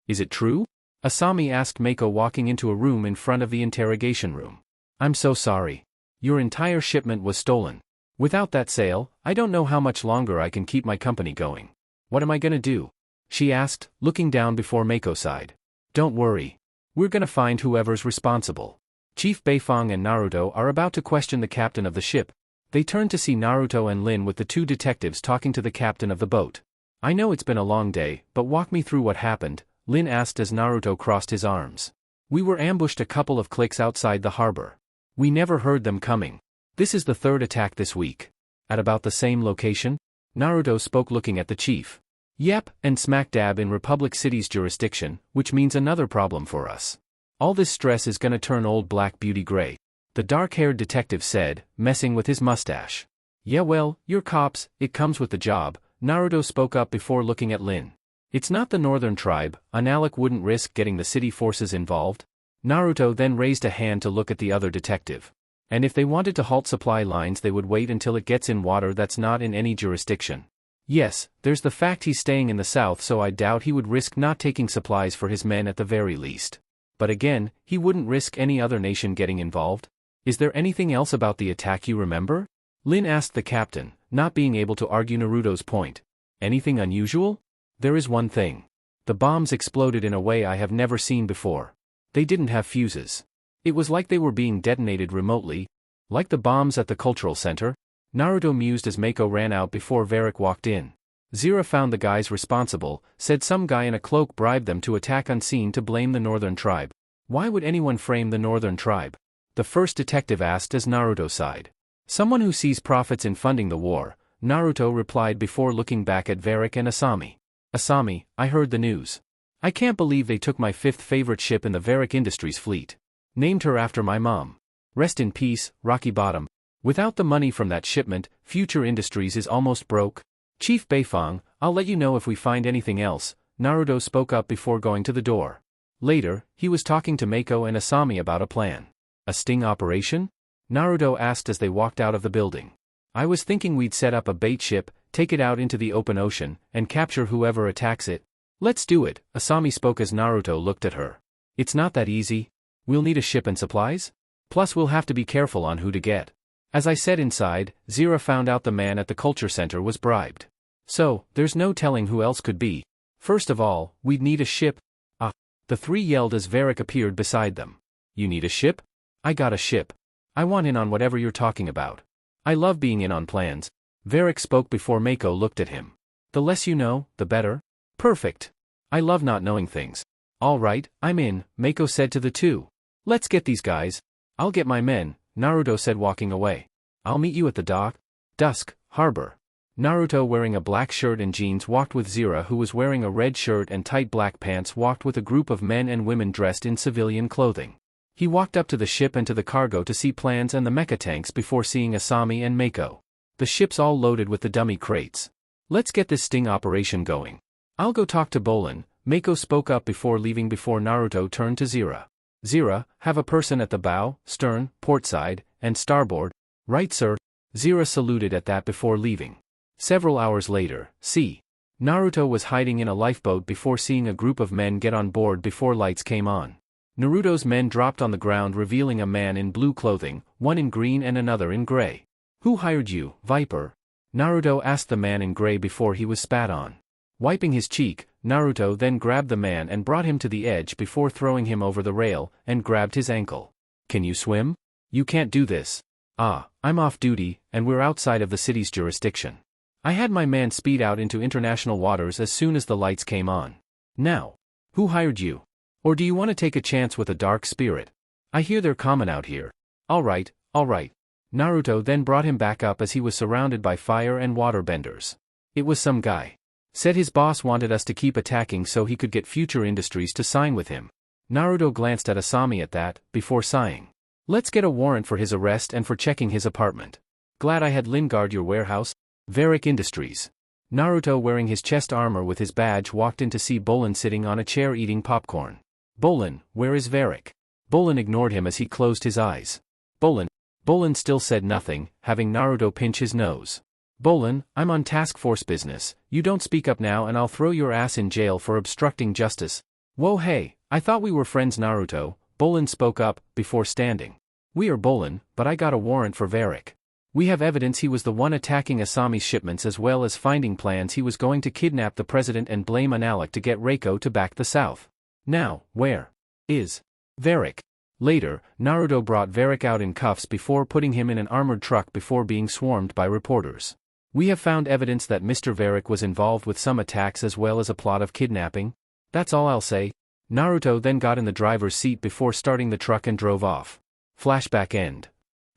Is it true? Asami asked Mako, walking into a room in front of the interrogation room. I'm so sorry. Your entire shipment was stolen. Without that sale, I don't know how much longer I can keep my company going. What am I gonna do? She asked, looking down before Mako sighed. Don't worry. We're gonna find whoever's responsible. Chief Beifong and Naruto are about to question the captain of the ship. They turn to see Naruto and Lin with the 2 detectives talking to the captain of the boat. I know it's been a long day, but walk me through what happened, Lin asked as Naruto crossed his arms. We were ambushed a couple of clicks outside the harbor. We never heard them coming. This is the 3rd attack this week. At about the same location? Naruto spoke, looking at the chief. Yep, and smack dab in Republic City's jurisdiction, which means another problem for us. All this stress is gonna turn old Black Beauty gray, the dark-haired detective said, messing with his mustache. Yeah, well, you're cops, it comes with the job, Naruto spoke up before looking at Lin. It's not the northern tribe, Analik wouldn't risk getting the city forces involved. Naruto then raised a hand to look at the other detective. And if they wanted to halt supply lines, they would wait until it gets in water that's not in any jurisdiction. Yes, there's the fact he's staying in the south, so I doubt he would risk not taking supplies for his men at the very least. But again, he wouldn't risk any other nation getting involved. Is there anything else about the attack you remember? Lin asked the captain, not being able to argue Naruto's point. Anything unusual? There is one thing. The bombs exploded in a way I have never seen before. They didn't have fuses. It was like they were being detonated remotely, like the bombs at the cultural center. Naruto mused as Mako ran out before Veric walked in. Zira found the guys responsible, said some guy in a cloak bribed them to attack unseen to blame the northern tribe. Why would anyone frame the northern tribe? The first detective asked as Naruto sighed. Someone who sees profits in funding the war, Naruto replied before looking back at Veric and Asami. Asami, I heard the news. I can't believe they took my 5th favorite ship in the Veric Industries fleet. Named her after my mom. Rest in peace, Rocky Bottom. Without the money from that shipment, Future Industries is almost broke. Chief Beifong, I'll let you know if we find anything else, Naruto spoke up before going to the door. Later, he was talking to Mako and Asami about a plan. A sting operation? Naruto asked as they walked out of the building. I was thinking we'd set up a bait ship, take it out into the open ocean, and capture whoever attacks it. Let's do it, Asami spoke as Naruto looked at her. It's not that easy. We'll need a ship and supplies? Plus we'll have to be careful on who to get. As I said inside, Zira found out the man at the culture center was bribed. So, there's no telling who else could be. First of all, we'd need a ship. Ah. The three yelled as Veric appeared beside them. You need a ship? I got a ship. I want in on whatever you're talking about. I love being in on plans. Veric spoke before Mako looked at him. The less you know, the better? Perfect. I love not knowing things. All right, I'm in, Mako said to the two. Let's get these guys. I'll get my men, Naruto said walking away. I'll meet you at the dock. Dusk, harbor. Naruto wearing a black shirt and jeans walked with Zira who was wearing a red shirt and tight black pants walked with a group of men and women dressed in civilian clothing. He walked up to the ship and to the cargo to see plans and the mecha tanks before seeing Asami and Mako. The ship's all loaded with the dummy crates. Let's get this sting operation going. I'll go talk to Bolin, Mako spoke up before leaving before Naruto turned to Zira. Zira, have a person at the bow, stern, portside, and starboard. Right sir. Zira saluted at that before leaving. Several hours later, Naruto was hiding in a lifeboat before seeing a group of men get on board before lights came on. Naruto's men dropped on the ground revealing a man in blue clothing, one in green and another in gray. Who hired you, Viper? Naruto asked the man in gray before he was spat on. Wiping his cheek, Naruto then grabbed the man and brought him to the edge before throwing him over the rail, and grabbed his ankle. Can you swim? You can't do this. Ah, I'm off duty, and we're outside of the city's jurisdiction. I had my man speed out into international waters as soon as the lights came on. Now, who hired you? Or do you want to take a chance with a dark spirit? I hear they're common out here. Alright. Naruto then brought him back up as he was surrounded by fire and water benders. It was some guy. Said his boss wanted us to keep attacking so he could get Future Industries to sign with him. Naruto glanced at Asami at that, before sighing. Let's get a warrant for his arrest and for checking his apartment. Glad I had Lin guard your warehouse. Veric Industries. Naruto wearing his chest armor with his badge walked in to see Bolin sitting on a chair eating popcorn. Bolin, where is Veric? Bolin ignored him as he closed his eyes. Bolin still said nothing, having Naruto pinch his nose. Bolin, I'm on task force business, you don't speak up now and I'll throw your ass in jail for obstructing justice. Whoa hey, I thought we were friends Naruto, Bolin spoke up, before standing. We are Bolin, but I got a warrant for Veric. We have evidence he was the one attacking Asami's shipments as well as finding plans he was going to kidnap the president and blame Analik to get Reiko to back the south. Now, where is Veric? Later, Naruto brought Veric out in cuffs before putting him in an armored truck before being swarmed by reporters. We have found evidence that Mr. Veric was involved with some attacks as well as a plot of kidnapping. That's all I'll say. Naruto then got in the driver's seat before starting the truck and drove off. Flashback end.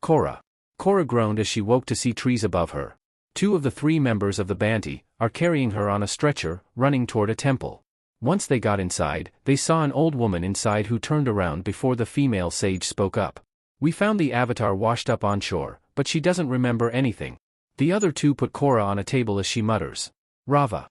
Korra groaned as she woke to see trees above her. Two of the three members of the Banty are carrying her on a stretcher, running toward a temple. Once they got inside, they saw an old woman inside who turned around before the female sage spoke up. We found the avatar washed up on shore, but she doesn't remember anything. The other two put Korra on a table as she mutters. Rava.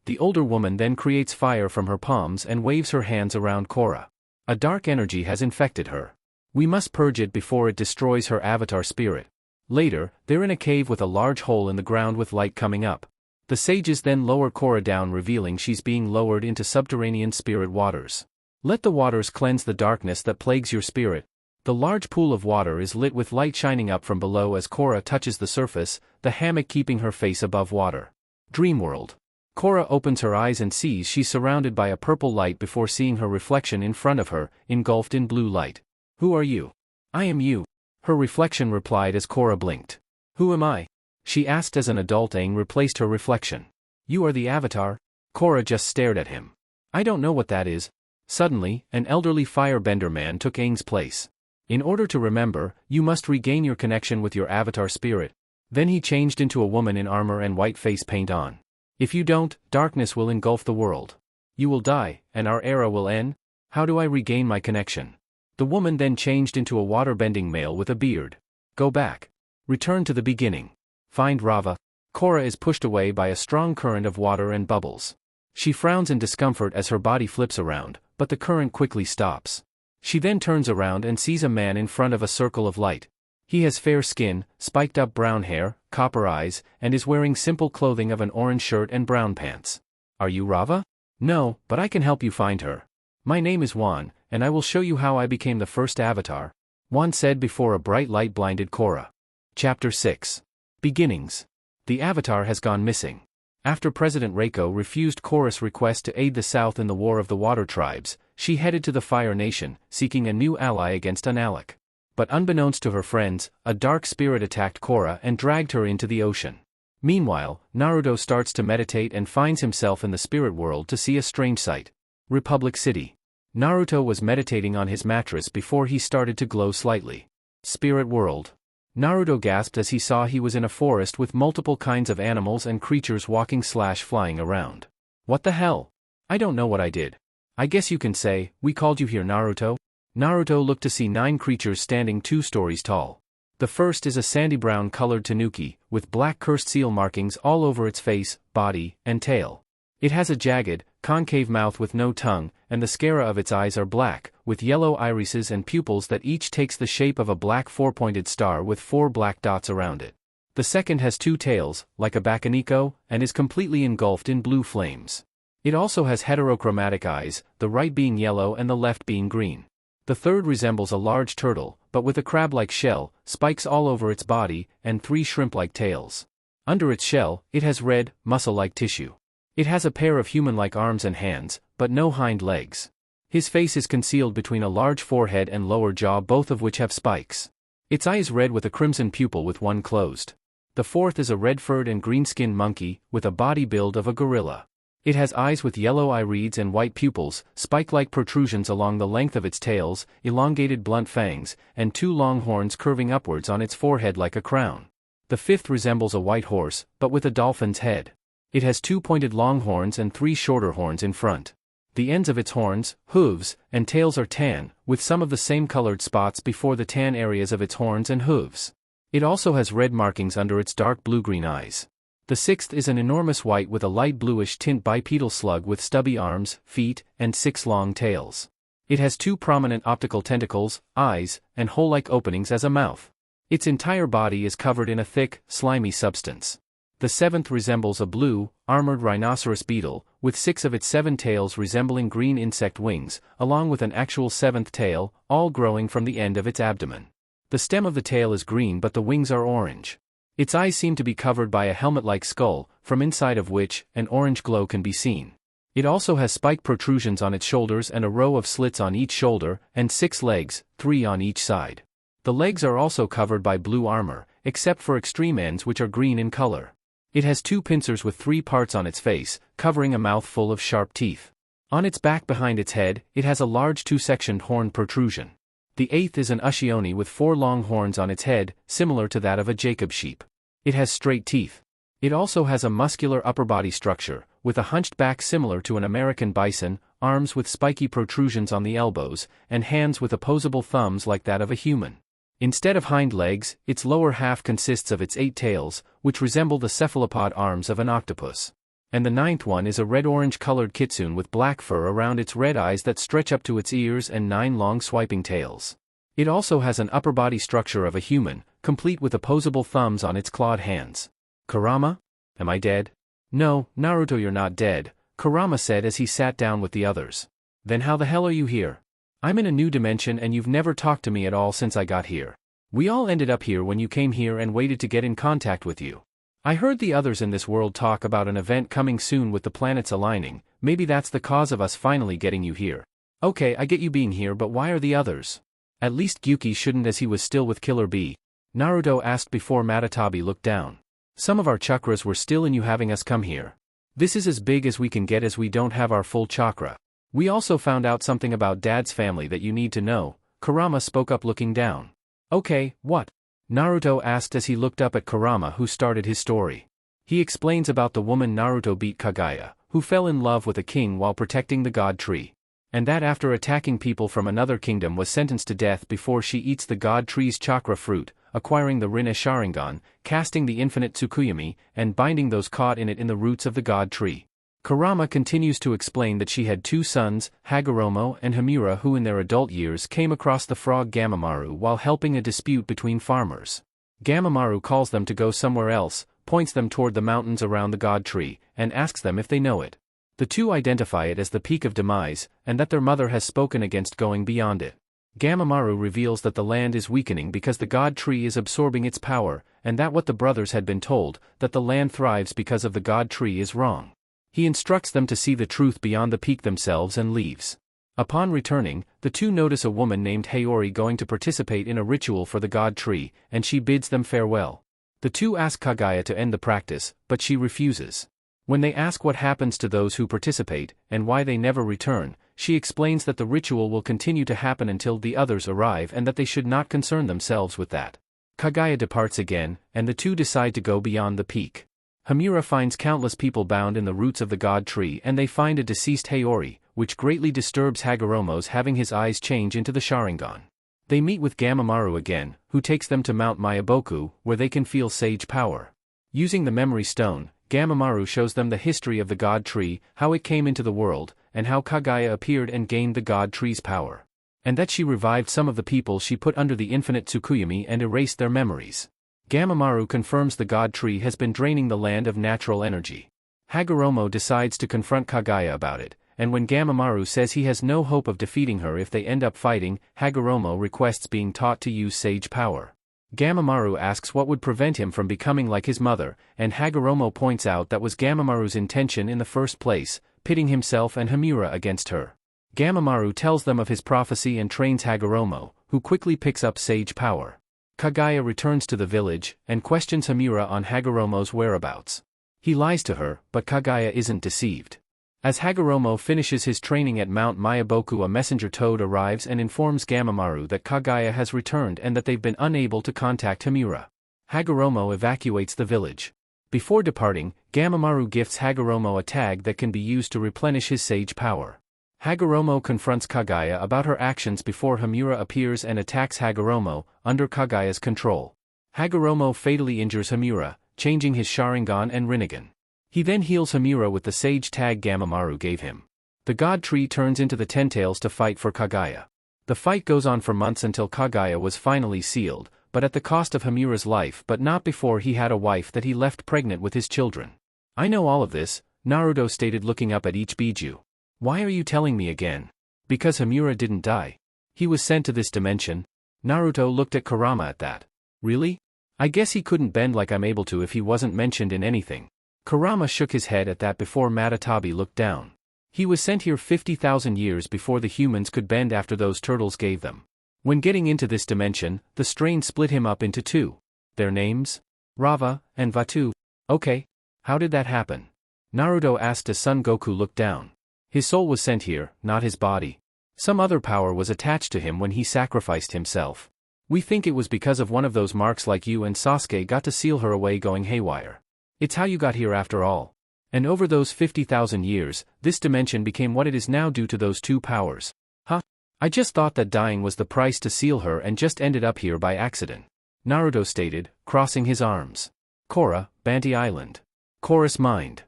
The older woman then creates fire from her palms and waves her hands around Korra. A dark energy has infected her. We must purge it before it destroys her avatar spirit. Later, they're in a cave with a large hole in the ground with light coming up. The sages then lower Korra down revealing she's being lowered into subterranean spirit waters. Let the waters cleanse the darkness that plagues your spirit. The large pool of water is lit with light shining up from below as Korra touches the surface, the hammock keeping her face above water. Dreamworld. Korra opens her eyes and sees she's surrounded by a purple light before seeing her reflection in front of her, engulfed in blue light. Who are you? I am you. Her reflection replied as Korra blinked. Who am I? She asked as an adult Aang replaced her reflection. You are the avatar? Korra just stared at him. I don't know what that is. Suddenly, an elderly firebender man took Aang's place. In order to remember, you must regain your connection with your avatar spirit. Then he changed into a woman in armor and white face paint on. If you don't, darkness will engulf the world. You will die, and our era will end. How do I regain my connection? The woman then changed into a waterbending male with a beard. Go back. Return to the beginning. Find Rava. Korra is pushed away by a strong current of water and bubbles. She frowns in discomfort as her body flips around, but the current quickly stops. She then turns around and sees a man in front of a circle of light. He has fair skin, spiked-up brown hair, copper eyes, and is wearing simple clothing of an orange shirt and brown pants. Are you Rava? No, but I can help you find her. My name is Juan, and I will show you how I became the first avatar, Juan said before a bright light blinded Korra. Chapter 6. Beginnings. The avatar has gone missing. After President Reiko refused Korra's request to aid the South in the War of the Water Tribes, she headed to the Fire Nation, seeking a new ally against Unalaq. But unbeknownst to her friends, a dark spirit attacked Korra and dragged her into the ocean. Meanwhile, Naruto starts to meditate and finds himself in the spirit world to see a strange sight. Republic City. Naruto was meditating on his mattress before he started to glow slightly. Spirit world. Naruto gasped as he saw he was in a forest with multiple kinds of animals and creatures walking/flying around. What the hell? I don't know what I did. I guess you can say, we called you here, Naruto? Naruto looked to see 9 creatures standing 2 stories tall. The first is a sandy brown colored tanuki, with black cursed seal markings all over its face, body, and tail. It has a jagged, concave mouth with no tongue, and the sclera of its eyes are black, with yellow irises and pupils that each takes the shape of a black 4-pointed star with 4 black dots around it. The second has 2 tails, like a bakaniko, and is completely engulfed in blue flames. It also has heterochromatic eyes, the right being yellow and the left being green. The third resembles a large turtle, but with a crab-like shell, spikes all over its body, and 3 shrimp-like tails. Under its shell, it has red, muscle-like tissue. It has a pair of human-like arms and hands, but no hind legs. His face is concealed between a large forehead and lower jaw, both of which have spikes. Its eye is red with a crimson pupil with one closed. The fourth is a red-furred and green-skinned monkey, with a body build of a gorilla. It has eyes with yellow irides and white pupils, spike-like protrusions along the length of its tails, elongated blunt fangs, and 2 long horns curving upwards on its forehead like a crown. The fifth resembles a white horse, but with a dolphin's head. It has 2 pointed long horns and 3 shorter horns in front. The ends of its horns, hooves, and tails are tan, with some of the same colored spots before the tan areas of its horns and hooves. It also has red markings under its dark blue-green eyes. The sixth is an enormous white with a light bluish tint bipedal slug with stubby arms, feet, and 6 long tails. It has 2 prominent optical tentacles, eyes, and hole-like openings as a mouth. Its entire body is covered in a thick, slimy substance. The seventh resembles a blue, armored rhinoceros beetle, with 6 of its 7 tails resembling green insect wings, along with an actual 7th tail, all growing from the end of its abdomen. The stem of the tail is green but the wings are orange. Its eyes seem to be covered by a helmet-like skull, from inside of which, an orange glow can be seen. It also has spike protrusions on its shoulders and a row of slits on each shoulder, and 6 legs, 3 on each side. The legs are also covered by blue armor, except for extreme ends which are green in color. It has 2 pincers with 3 parts on its face, covering a mouth full of sharp teeth. On its back behind its head, it has a large 2-sectioned horn protrusion. The 8th is an Ushioni with 4 long horns on its head, similar to that of a Jacob sheep. It has straight teeth. It also has a muscular upper body structure, with a hunched back similar to an American bison, arms with spiky protrusions on the elbows, and hands with opposable thumbs like that of a human. Instead of hind legs, its lower half consists of its 8 tails, which resemble the cephalopod arms of an octopus. And the 9th one is a red-orange colored kitsune with black fur around its red eyes that stretch up to its ears and 9 long swiping tails. It also has an upper body structure of a human, complete with opposable thumbs on its clawed hands. Kurama? Am I dead? No, Naruto, you're not dead, Kurama said as he sat down with the others. Then how the hell are you here? I'm in a new dimension and you've never talked to me at all since I got here. We all ended up here when you came here and waited to get in contact with you. I heard the others in this world talk about an event coming soon with the planets aligning, maybe that's the cause of us finally getting you here. Okay, I get you being here, but why are the others? At least Gyuki shouldn't, as he was still with Killer Bee, Naruto asked before Matatabi looked down. Some of our chakras were still in you having us come here. This is as big as we can get as we don't have our full chakra. We also found out something about Dad's family that you need to know, Kurama spoke up looking down. Okay, what? Naruto asked as he looked up at Kurama, who started his story. He explains about the woman Naruto beat Kagaya, who fell in love with a king while protecting the god tree. And that after attacking people from another kingdom was sentenced to death before she eats the god tree's chakra fruit, acquiring the Rinne Sharingan, casting the infinite Tsukuyomi, and binding those caught in it in the roots of the god tree. Kurama continues to explain that she had two sons, Hagoromo and Hamura, who in their adult years came across the frog Gamamaru while helping a dispute between farmers. Gamamaru calls them to go somewhere else, points them toward the mountains around the god tree, and asks them if they know it. The two identify it as the Peak of Demise, and that their mother has spoken against going beyond it. Gamamaru reveals that the land is weakening because the god tree is absorbing its power, and that what the brothers had been told, that the land thrives because of the god tree, is wrong. He instructs them to see the truth beyond the peak themselves and leaves. Upon returning, the two notice a woman named Hayori going to participate in a ritual for the god tree, and she bids them farewell. The two ask Kagaya to end the practice, but she refuses. When they ask what happens to those who participate, and why they never return, she explains that the ritual will continue to happen until the others arrive and that they should not concern themselves with that. Kagaya departs again, and the two decide to go beyond the peak. Hamura finds countless people bound in the roots of the god tree, and they find a deceased Hayori, which greatly disturbs Hagoromo's having his eyes change into the Sharingan. They meet with Gamamaru again, who takes them to Mount Mayaboku, where they can feel sage power. Using the memory stone, Gamamaru shows them the history of the god tree, how it came into the world, and how Kagaya appeared and gained the god tree's power. And that she revived some of the people she put under the infinite Tsukuyami and erased their memories. Gamamaru confirms the god tree has been draining the land of natural energy. Hagoromo decides to confront Kagaya about it, and when Gamamaru says he has no hope of defeating her if they end up fighting, Hagoromo requests being taught to use sage power. Gamamaru asks what would prevent him from becoming like his mother, and Hagoromo points out that was Gamamaru's intention in the first place, pitting himself and Hamura against her. Gamamaru tells them of his prophecy and trains Hagoromo, who quickly picks up sage power. Kagaya returns to the village, and questions Hamura on Hagoromo's whereabouts. He lies to her, but Kagaya isn't deceived. As Hagoromo finishes his training at Mount Mayaboku, a messenger toad arrives and informs Gamamaru that Kagaya has returned and that they've been unable to contact Hamura. Hagoromo evacuates the village. Before departing, Gamamaru gifts Hagoromo a tag that can be used to replenish his sage power. Hagoromo confronts Kagaya about her actions before Hamura appears and attacks Hagoromo, under Kagaya's control. Hagoromo fatally injures Hamura, changing his Sharingan and Rinnegan. He then heals Hamura with the sage tag Gamamaru gave him. The god tree turns into the Ten-Tails to fight for Kagaya. The fight goes on for months until Kagaya was finally sealed, but at the cost of Hamura's life, but not before he had a wife that he left pregnant with his children. "I know all of this," Naruto stated, looking up at each Biju. "Why are you telling me again?" "Because Hamura didn't die. He was sent to this dimension." Naruto looked at Kurama at that. "Really? I guess he couldn't bend like I'm able to if he wasn't mentioned in anything." Kurama shook his head at that before Matatabi looked down. "He was sent here 50,000 years before the humans could bend after those turtles gave them. When getting into this dimension, the strain split him up into two. Their names? Rava and Vatu." "Okay. How did that happen?" Naruto asked as Son Goku looked down. "His soul was sent here, not his body. Some other power was attached to him when he sacrificed himself. We think it was because of one of those marks like you and Sasuke got to seal her away going haywire. It's how you got here after all. And over those 50,000 years, this dimension became what it is now due to those two powers." "Huh? I just thought that dying was the price to seal her and just ended up here by accident," Naruto stated, crossing his arms. Korra, Banti Island. Chorus Mind.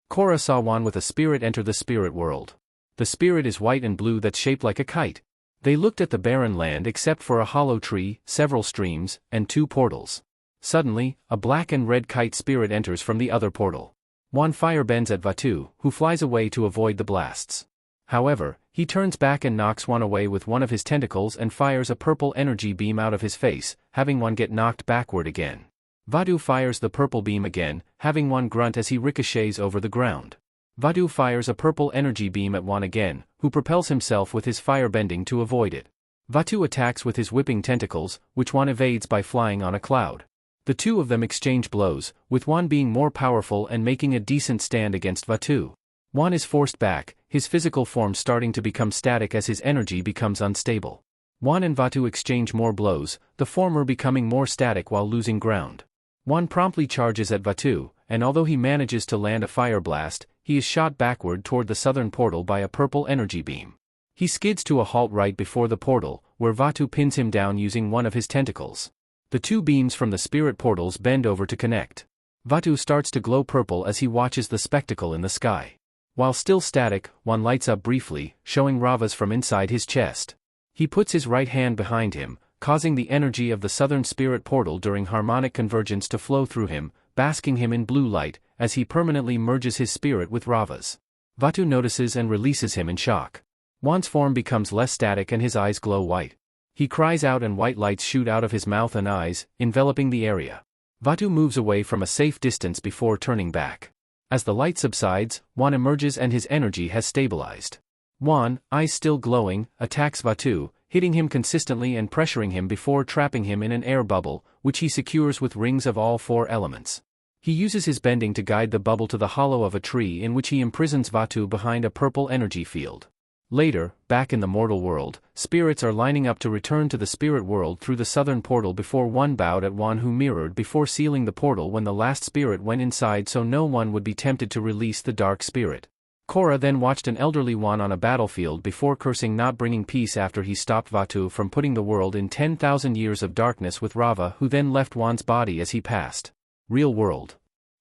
Korra saw one with a spirit enter the spirit world. The spirit is white and blue that's shaped like a kite. They looked at the barren land except for a hollow tree, several streams, and two portals. Suddenly, a black and red kite spirit enters from the other portal. One fire bends at Vatu, who flies away to avoid the blasts. However, he turns back and knocks one away with one of his tentacles and fires a purple energy beam out of his face, having one get knocked backward again. Vatu fires the purple beam again, having one grunt as he ricochets over the ground. Vatu fires a purple energy beam at one again, who propels himself with his firebending to avoid it. Vatu attacks with his whipping tentacles, which one evades by flying on a cloud. The two of them exchange blows, with one being more powerful and making a decent stand against Vatu. One is forced back, his physical form starting to become static as his energy becomes unstable. One and Vatu exchange more blows, the former becoming more static while losing ground. One promptly charges at Vatu, and although he manages to land a fire blast, he is shot backward toward the southern portal by a purple energy beam. He skids to a halt right before the portal, where Vatu pins him down using one of his tentacles. The two beams from the spirit portals bend over to connect. Vatu starts to glow purple as he watches the spectacle in the sky. While still static, one lights up briefly, showing Rava's from inside his chest. He puts his right hand behind him, causing the energy of the southern spirit portal during harmonic convergence to flow through him, basking him in blue light, as he permanently merges his spirit with Rava's. Vaatu notices and releases him in shock. Juan's form becomes less static and his eyes glow white. He cries out and white lights shoot out of his mouth and eyes, enveloping the area. Vaatu moves away from a safe distance before turning back. As the light subsides, Juan emerges and his energy has stabilized. Juan, eyes still glowing, attacks Vaatu, hitting him consistently and pressuring him before trapping him in an air bubble, which he secures with rings of all 4 elements. He uses his bending to guide the bubble to the hollow of a tree in which he imprisons Vaatu behind a purple energy field. Later, back in the mortal world, spirits are lining up to return to the spirit world through the southern portal before one bowed at one who mirrored before sealing the portal when the last spirit went inside so no one would be tempted to release the dark spirit. Korra then watched an elderly one on a battlefield before cursing not bringing peace after he stopped Vaatu from putting the world in 10,000 years of darkness with Rava who then left Juan's body as he passed. Real world.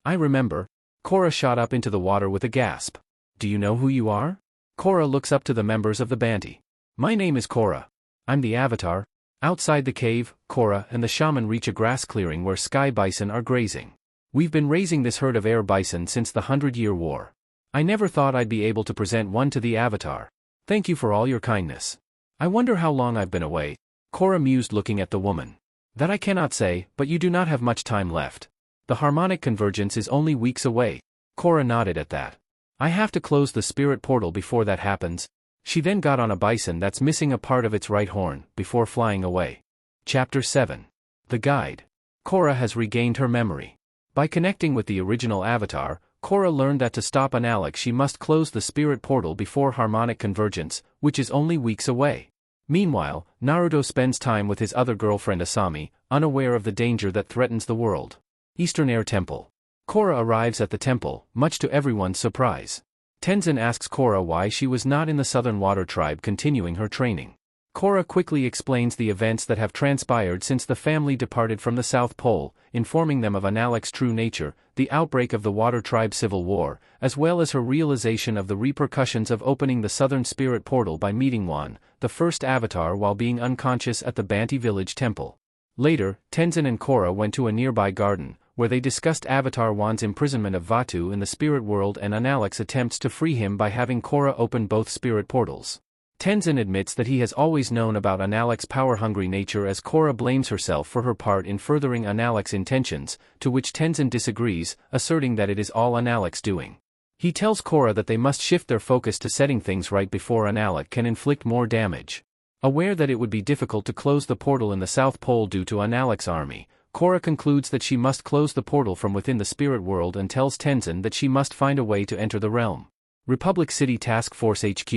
I remember. Korra shot up into the water with a gasp. Do you know who you are? Korra looks up to the members of the Banty. My name is Korra. I'm the Avatar. Outside the cave, Korra and the shaman reach a grass clearing where sky bison are grazing. We've been raising this herd of air bison since the 100-Year War. I never thought I'd be able to present one to the Avatar. Thank you for all your kindness. I wonder how long I've been away. Korra mused looking at the woman. That I cannot say, but you do not have much time left. The harmonic convergence is only weeks away. Korra nodded at that. I have to close the spirit portal before that happens. She then got on a bison that's missing a part of its right horn, before flying away. Chapter 7. The Guide. Korra has regained her memory. By connecting with the original Avatar, Korra learned that to stop Analec she must close the spirit portal before harmonic convergence, which is only weeks away. Meanwhile, Naruto spends time with his other girlfriend Asami, unaware of the danger that threatens the world. Eastern Air Temple. Korra arrives at the temple, much to everyone's surprise. Tenzin asks Korra why she was not in the Southern Water Tribe continuing her training. Korra quickly explains the events that have transpired since the family departed from the South Pole, informing them of Analec's true nature, the outbreak of the Water Tribe Civil War, as well as her realization of the repercussions of opening the Southern Spirit Portal by meeting Juan, the first Avatar, while being unconscious at the Banty Village Temple. Later, Tenzin and Korra went to a nearby garden, where they discussed Avatar Juan's imprisonment of Vaatu in the spirit world and Analec's attempts to free him by having Korra open both spirit portals. Tenzin admits that he has always known about Analec's power-hungry nature as Korra blames herself for her part in furthering Analec's intentions, to which Tenzin disagrees, asserting that it is all Analec's doing. He tells Korra that they must shift their focus to setting things right before Analec can inflict more damage. Aware that it would be difficult to close the portal in the South Pole due to Analec's army, Korra concludes that she must close the portal from within the spirit world and tells Tenzin that she must find a way to enter the realm. Republic City Task Force HQ.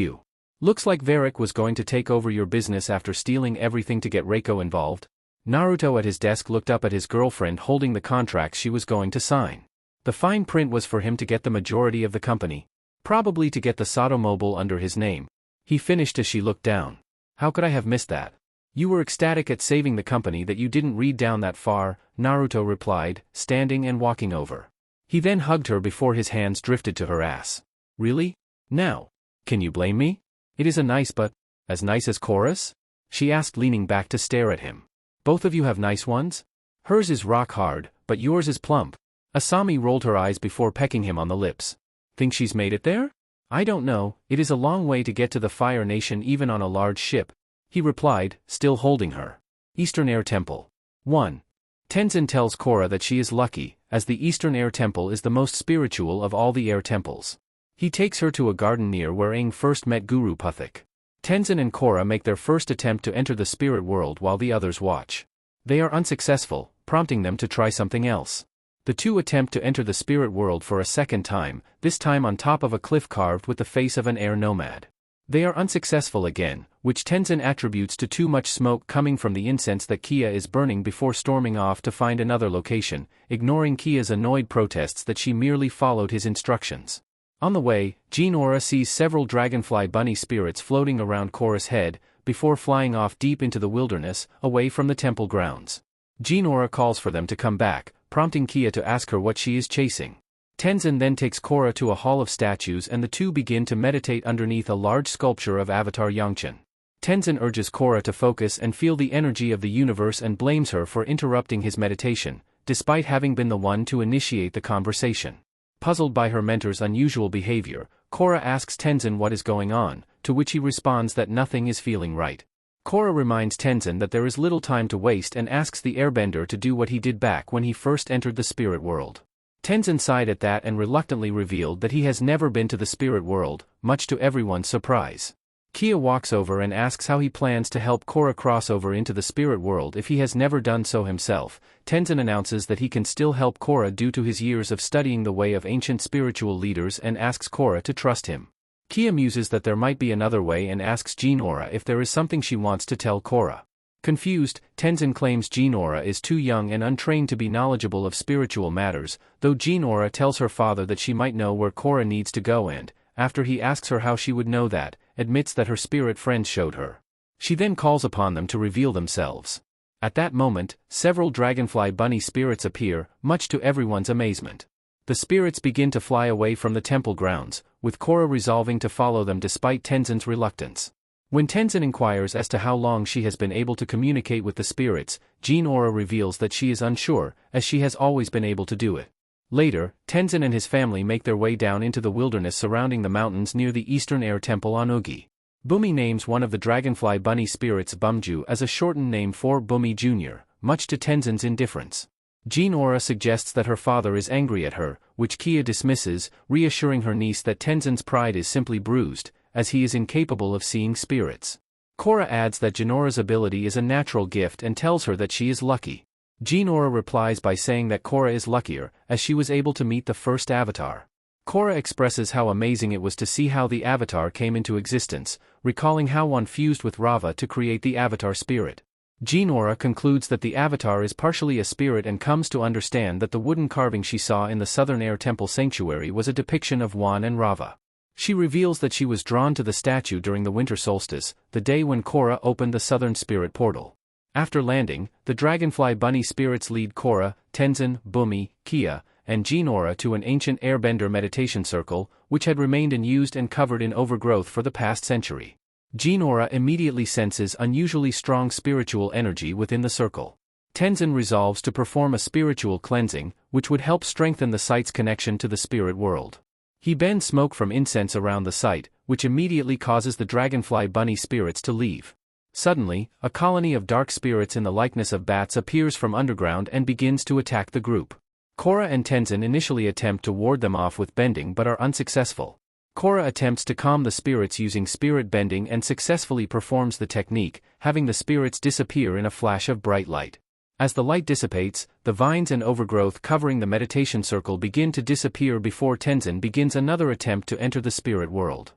Looks like Veric was going to take over your business after stealing everything to get Reiko involved. Naruto at his desk looked up at his girlfriend holding the contracts she was going to sign. The fine print was for him to get the majority of the company. Probably to get the Sato Mobile under his name. He finished as she looked down. How could I have missed that? You were ecstatic at saving the company that you didn't read down that far, Naruto replied, standing and walking over. He then hugged her before his hands drifted to her ass. Really? Now? Can you blame me? It is a nice but, as nice as Korra's? She asked leaning back to stare at him. Both of you have nice ones? Hers is rock hard, but yours is plump. Asami rolled her eyes before pecking him on the lips. Think she's made it there? I don't know, it is a long way to get to the Fire Nation even on a large ship. He replied, still holding her. Eastern Air Temple. 1. Tenzin tells Korra that she is lucky, as the Eastern Air Temple is the most spiritual of all the air temples. He takes her to a garden near where Aang first met Guru Puthik. Tenzin and Korra make their first attempt to enter the spirit world while the others watch. They are unsuccessful, prompting them to try something else. The two attempt to enter the spirit world for a second time, this time on top of a cliff carved with the face of an air nomad. They are unsuccessful again, which Tenzin attributes to too much smoke coming from the incense that Kia is burning before storming off to find another location, ignoring Kia's annoyed protests that she merely followed his instructions. On the way, Jinora sees several dragonfly bunny spirits floating around Korra's head, before flying off deep into the wilderness, away from the temple grounds. Jinora calls for them to come back, prompting Kia to ask her what she is chasing. Tenzin then takes Korra to a hall of statues and the two begin to meditate underneath a large sculpture of Avatar Yangchen. Tenzin urges Korra to focus and feel the energy of the universe and blames her for interrupting his meditation, despite having been the one to initiate the conversation. Puzzled by her mentor's unusual behavior, Korra asks Tenzin what is going on, to which he responds that nothing is feeling right. Korra reminds Tenzin that there is little time to waste and asks the airbender to do what he did back when he first entered the spirit world. Tenzin sighed at that and reluctantly revealed that he has never been to the spirit world, much to everyone's surprise. Kia walks over and asks how he plans to help Korra cross over into the spirit world if he has never done so himself. Tenzin announces that he can still help Korra due to his years of studying the way of ancient spiritual leaders and asks Korra to trust him. Kia muses that there might be another way and asks Jinora if there is something she wants to tell Korra. Confused, Tenzin claims Jinora is too young and untrained to be knowledgeable of spiritual matters, though Jinora tells her father that she might know where Korra needs to go and, after he asks her how she would know that, admits that her spirit friends showed her. She then calls upon them to reveal themselves. At that moment, several dragonfly bunny spirits appear, much to everyone's amazement. The spirits begin to fly away from the temple grounds, with Korra resolving to follow them despite Tenzin's reluctance. When Tenzin inquires as to how long she has been able to communicate with the spirits, Jinora reveals that she is unsure, as she has always been able to do it. Later, Tenzin and his family make their way down into the wilderness surrounding the mountains near the Eastern Air Temple on Ogi. Bumi names one of the dragonfly bunny spirits Bumju as a shortened name for Bumi Jr., much to Tenzin's indifference. Jinora suggests that her father is angry at her, which Kia dismisses, reassuring her niece that Tenzin's pride is simply bruised, as he is incapable of seeing spirits. Korra adds that Jinora's ability is a natural gift and tells her that she is lucky. Jinora replies by saying that Korra is luckier, as she was able to meet the first avatar. Korra expresses how amazing it was to see how the avatar came into existence, recalling how one fused with Rava to create the avatar spirit. Jinora concludes that the avatar is partially a spirit and comes to understand that the wooden carving she saw in the Southern Air Temple Sanctuary was a depiction of Wan and Rava. She reveals that she was drawn to the statue during the winter solstice, the day when Korra opened the Southern Spirit Portal. After landing, the dragonfly bunny spirits lead Korra, Tenzin, Bumi, Kia, and Jinora to an ancient airbender meditation circle, which had remained unused and covered in overgrowth for the past century. Jinora immediately senses unusually strong spiritual energy within the circle. Tenzin resolves to perform a spiritual cleansing, which would help strengthen the site's connection to the spirit world. He bends smoke from incense around the site, which immediately causes the dragonfly bunny spirits to leave. Suddenly, a colony of dark spirits in the likeness of bats appears from underground and begins to attack the group. Korra and Tenzin initially attempt to ward them off with bending but are unsuccessful. Korra attempts to calm the spirits using spirit bending and successfully performs the technique, having the spirits disappear in a flash of bright light. As the light dissipates, the vines and overgrowth covering the meditation circle begin to disappear before Tenzin begins another attempt to enter the spirit world.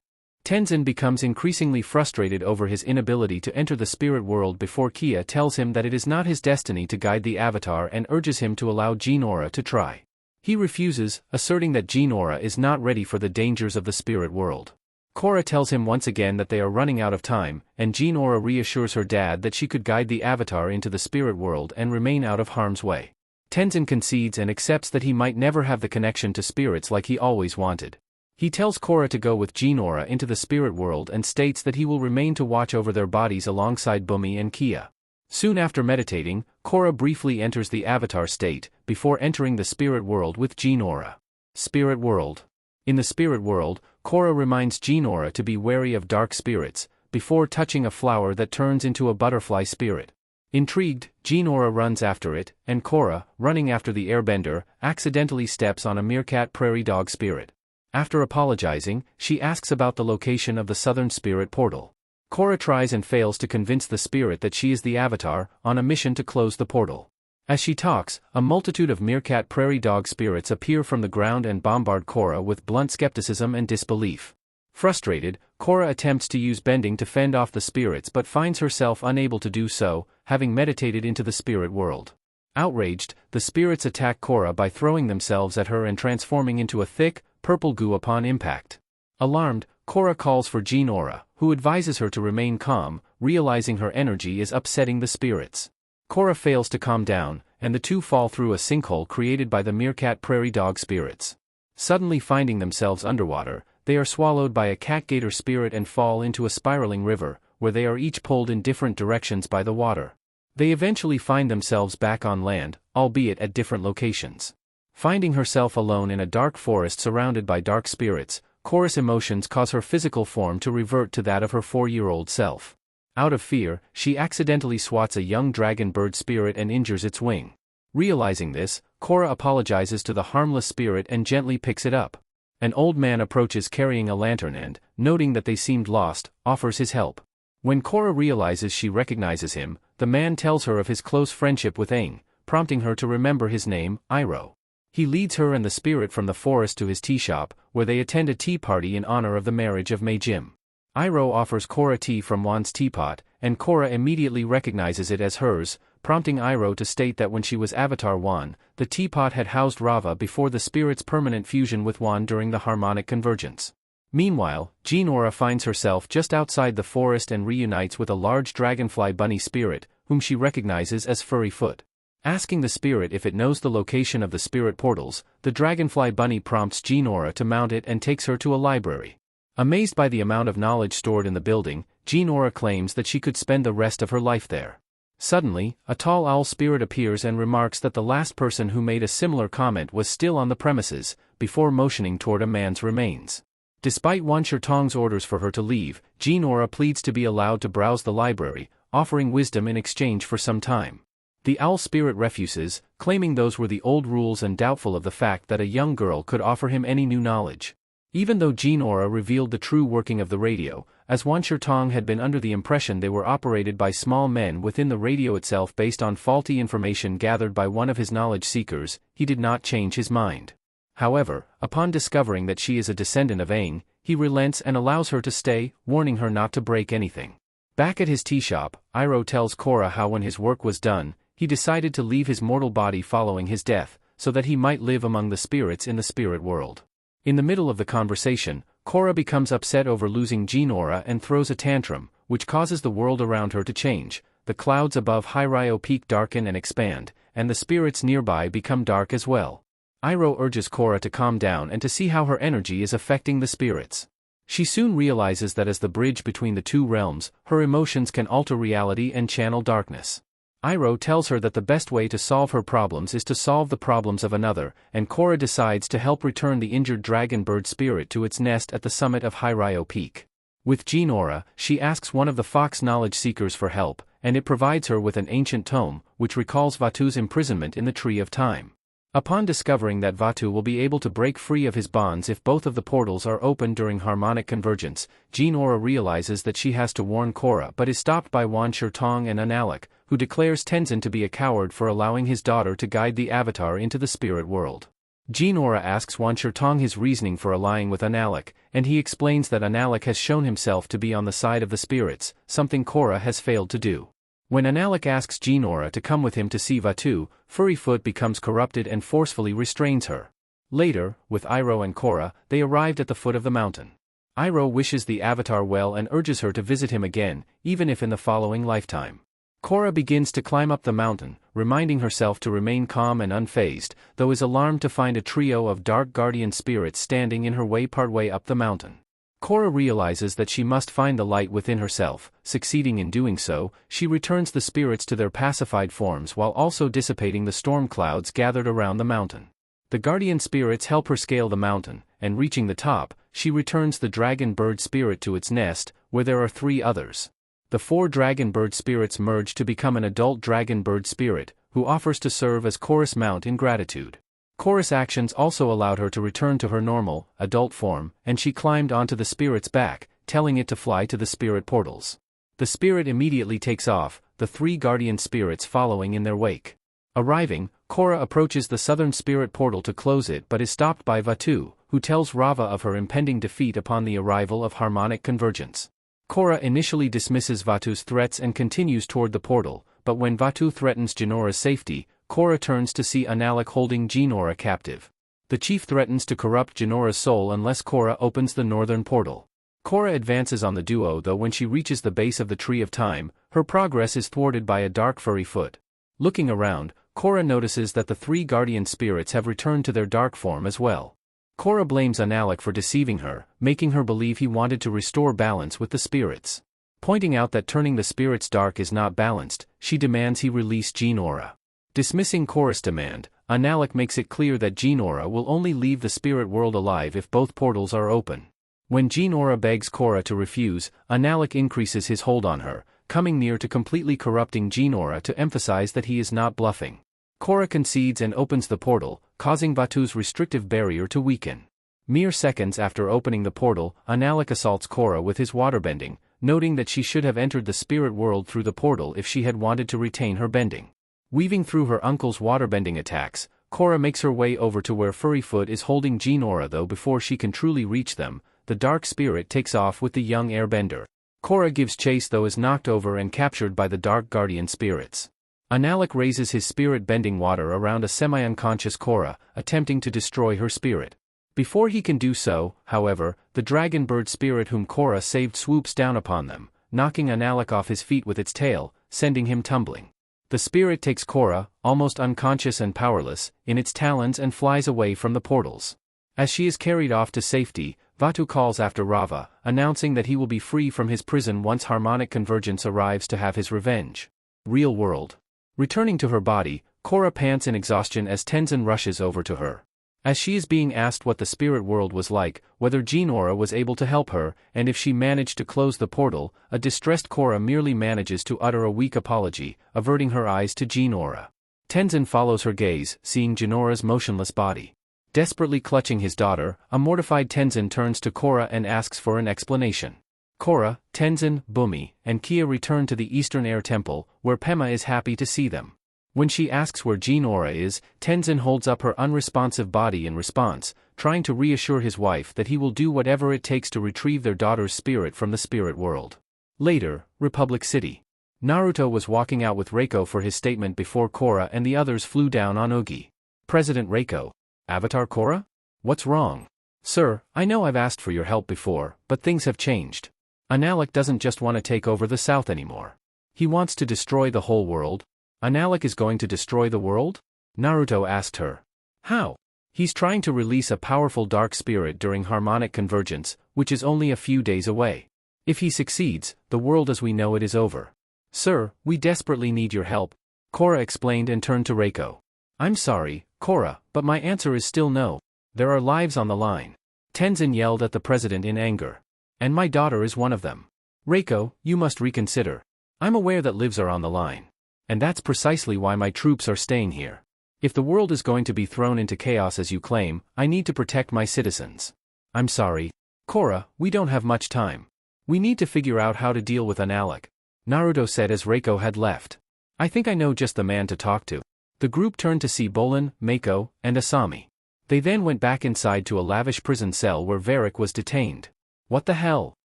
Tenzin becomes increasingly frustrated over his inability to enter the spirit world before Kia tells him that it is not his destiny to guide the avatar and urges him to allow Jinora to try. He refuses, asserting that Jinora is not ready for the dangers of the spirit world. Korra tells him once again that they are running out of time, and Jinora reassures her dad that she could guide the avatar into the spirit world and remain out of harm's way. Tenzin concedes and accepts that he might never have the connection to spirits like he always wanted. He tells Korra to go with Jinora into the spirit world and states that he will remain to watch over their bodies alongside Bumi and Kia. Soon after meditating, Korra briefly enters the avatar state, before entering the spirit world with Jinora. Spirit world. In the spirit world, Korra reminds Jinora to be wary of dark spirits, before touching a flower that turns into a butterfly spirit. Intrigued, Jinora runs after it, and Korra, running after the airbender, accidentally steps on a meerkat prairie dog spirit. After apologizing, she asks about the location of the Southern Spirit Portal. Korra tries and fails to convince the spirit that she is the avatar, on a mission to close the portal. As she talks, a multitude of meerkat prairie dog spirits appear from the ground and bombard Korra with blunt skepticism and disbelief. Frustrated, Korra attempts to use bending to fend off the spirits but finds herself unable to do so, having meditated into the spirit world. Outraged, the spirits attack Korra by throwing themselves at her and transforming into a thick, purple goo upon impact. Alarmed, Korra calls for Jinora, who advises her to remain calm, realizing her energy is upsetting the spirits. Korra fails to calm down, and the two fall through a sinkhole created by the meerkat prairie dog spirits. Suddenly finding themselves underwater, they are swallowed by a cat-gator spirit and fall into a spiraling river, where they are each pulled in different directions by the water. They eventually find themselves back on land, albeit at different locations. Finding herself alone in a dark forest surrounded by dark spirits, Korra's emotions cause her physical form to revert to that of her 4-year-old self. Out of fear, she accidentally swats a young dragon bird spirit and injures its wing. Realizing this, Korra apologizes to the harmless spirit and gently picks it up. An old man approaches carrying a lantern and, noting that they seemed lost, offers his help. When Korra realizes she recognizes him, the man tells her of his close friendship with Aang, prompting her to remember his name, Iroh. He leads her and the spirit from the forest to his tea shop, where they attend a tea party in honor of the marriage of Mei Jim. Iroh offers Korra tea from Wan's teapot, and Korra immediately recognizes it as hers, prompting Iroh to state that when she was Avatar Wan, the teapot had housed Rava before the spirit's permanent fusion with Wan during the harmonic convergence. Meanwhile, Jinora finds herself just outside the forest and reunites with a large dragonfly bunny spirit, whom she recognizes as Furryfoot. Asking the spirit if it knows the location of the spirit portals, the dragonfly bunny prompts Jinora to mount it and takes her to a library. Amazed by the amount of knowledge stored in the building, Jinora claims that she could spend the rest of her life there. Suddenly, a tall owl spirit appears and remarks that the last person who made a similar comment was still on the premises, before motioning toward a man's remains. Despite Wan Shirtong's orders for her to leave, Jinora pleads to be allowed to browse the library, offering wisdom in exchange for some time. The owl spirit refuses, claiming those were the old rules and doubtful of the fact that a young girl could offer him any new knowledge. Even though Jinora revealed the true working of the radio, as Wan Shirtong had been under the impression they were operated by small men within the radio itself based on faulty information gathered by one of his knowledge seekers, he did not change his mind. However, upon discovering that she is a descendant of Aang, he relents and allows her to stay, warning her not to break anything. Back at his tea shop, Iroh tells Korra how when his work was done, he decided to leave his mortal body following his death, so that he might live among the spirits in the spirit world. In the middle of the conversation, Korra becomes upset over losing Jinora and throws a tantrum, which causes the world around her to change. The clouds above Hiryo Peak darken and expand, and the spirits nearby become dark as well. Iroh urges Korra to calm down and to see how her energy is affecting the spirits. She soon realizes that as the bridge between the two realms, her emotions can alter reality and channel darkness. Iroh tells her that the best way to solve her problems is to solve the problems of another, and Korra decides to help return the injured dragon bird spirit to its nest at the summit of Hiryo Peak. With Jinora, she asks one of the fox knowledge seekers for help, and it provides her with an ancient tome, which recalls Vatu's imprisonment in the Tree of Time. Upon discovering that Vatu will be able to break free of his bonds if both of the portals are open during harmonic convergence, Jinora realizes that she has to warn Korra but is stopped by Wan Shirtong and Unalaq, who declares Tenzin to be a coward for allowing his daughter to guide the Avatar into the spirit world. Jinora asks Wan Shirtong his reasoning for allying with Unalaq, and he explains that Unalaq has shown himself to be on the side of the spirits, something Korra has failed to do. When Unalaq asks Jinora to come with him to see Vatu, Furryfoot becomes corrupted and forcefully restrains her. Later, with Iroh and Korra, they arrived at the foot of the mountain. Iroh wishes the Avatar well and urges her to visit him again, even if in the following lifetime. Korra begins to climb up the mountain, reminding herself to remain calm and unfazed, though is alarmed to find a trio of dark guardian spirits standing in her way partway up the mountain. Korra realizes that she must find the light within herself. Succeeding in doing so, she returns the spirits to their pacified forms while also dissipating the storm clouds gathered around the mountain. The guardian spirits help her scale the mountain, and reaching the top, she returns the dragon bird spirit to its nest, where there are 3 others. The 4 dragon bird spirits merge to become an adult dragon bird spirit, who offers to serve as Korra's mount in gratitude. Korra's actions also allowed her to return to her normal, adult form, and she climbed onto the spirit's back, telling it to fly to the spirit portals. The spirit immediately takes off, the 3 guardian spirits following in their wake. Arriving, Korra approaches the southern spirit portal to close it but is stopped by Vatu, who tells Rava of her impending defeat upon the arrival of harmonic convergence. Korra initially dismisses Vatu's threats and continues toward the portal, but when Vatu threatens Jinora's safety, Korra turns to see Unalaq holding Jinora captive. The chief threatens to corrupt Jinora's soul unless Korra opens the northern portal. Korra advances on the duo, though when she reaches the base of the Tree of Time, her progress is thwarted by a dark furry foot. Looking around, Korra notices that the 3 guardian spirits have returned to their dark form as well. Korra blames Analik for deceiving her, making her believe he wanted to restore balance with the spirits. Pointing out that turning the spirits dark is not balanced, she demands he release Jinora. Dismissing Korra's demand, Analik makes it clear that Jinora will only leave the spirit world alive if both portals are open. When Jinora begs Korra to refuse, Analik increases his hold on her, coming near to completely corrupting Jinora to emphasize that he is not bluffing. Korra concedes and opens the portal, causing Vatu's restrictive barrier to weaken. Mere seconds after opening the portal, Analik assaults Korra with his waterbending, noting that she should have entered the spirit world through the portal if she had wanted to retain her bending. Weaving through her uncle's waterbending attacks, Korra makes her way over to where Furryfoot is holding Jinora, though before she can truly reach them, the dark spirit takes off with the young airbender. Korra gives chase though is knocked over and captured by the dark guardian spirits. Analik raises his spirit-bending water around a semi-unconscious Korra, attempting to destroy her spirit. Before he can do so, however, the dragon bird spirit whom Korra saved swoops down upon them, knocking Analik off his feet with its tail, sending him tumbling. The spirit takes Korra, almost unconscious and powerless, in its talons and flies away from the portals. As she is carried off to safety, Vatu calls after Rava, announcing that he will be free from his prison once Harmonic convergence arrives to have his revenge. Real world. Returning to her body, Korra pants in exhaustion as Tenzin rushes over to her. As she is being asked what the spirit world was like, whether Jinora was able to help her, and if she managed to close the portal, a distressed Korra merely manages to utter a weak apology, averting her eyes to Jinora. Tenzin follows her gaze, seeing Jinora's motionless body. Desperately clutching his daughter, a mortified Tenzin turns to Korra and asks for an explanation. Korra, Tenzin, Bumi, and Kia return to the Eastern Air Temple, where Pema is happy to see them. When she asks where Jinora is, Tenzin holds up her unresponsive body in response, trying to reassure his wife that he will do whatever it takes to retrieve their daughter's spirit from the spirit world. Later, Republic City. Naruto was walking out with Reiko for his statement before Korra and the others flew down on Ogi. President Reiko. Avatar Korra? What's wrong? Sir, I know I've asked for your help before, but things have changed. Analik doesn't just want to take over the South anymore. He wants to destroy the whole world. Analik is going to destroy the world? Naruto asked her. How? He's trying to release a powerful dark spirit during Harmonic convergence, which is only a few days away. If he succeeds, the world as we know it is over. Sir, we desperately need your help, Korra explained and turned to Reiko. I'm sorry, Korra, but my answer is still no. There are lives on the line. Tenzin yelled at the president in anger. And my daughter is one of them. Reiko, you must reconsider. I'm aware that lives are on the line. And that's precisely why my troops are staying here. If the world is going to be thrown into chaos as you claim, I need to protect my citizens. I'm sorry. Korra, we don't have much time. We need to figure out how to deal with Analik, Naruto said as Reiko had left. I think I know just the man to talk to. The group turned to see Bolin, Mako, and Asami. They then went back inside to a lavish prison cell where Veric was detained. What the hell?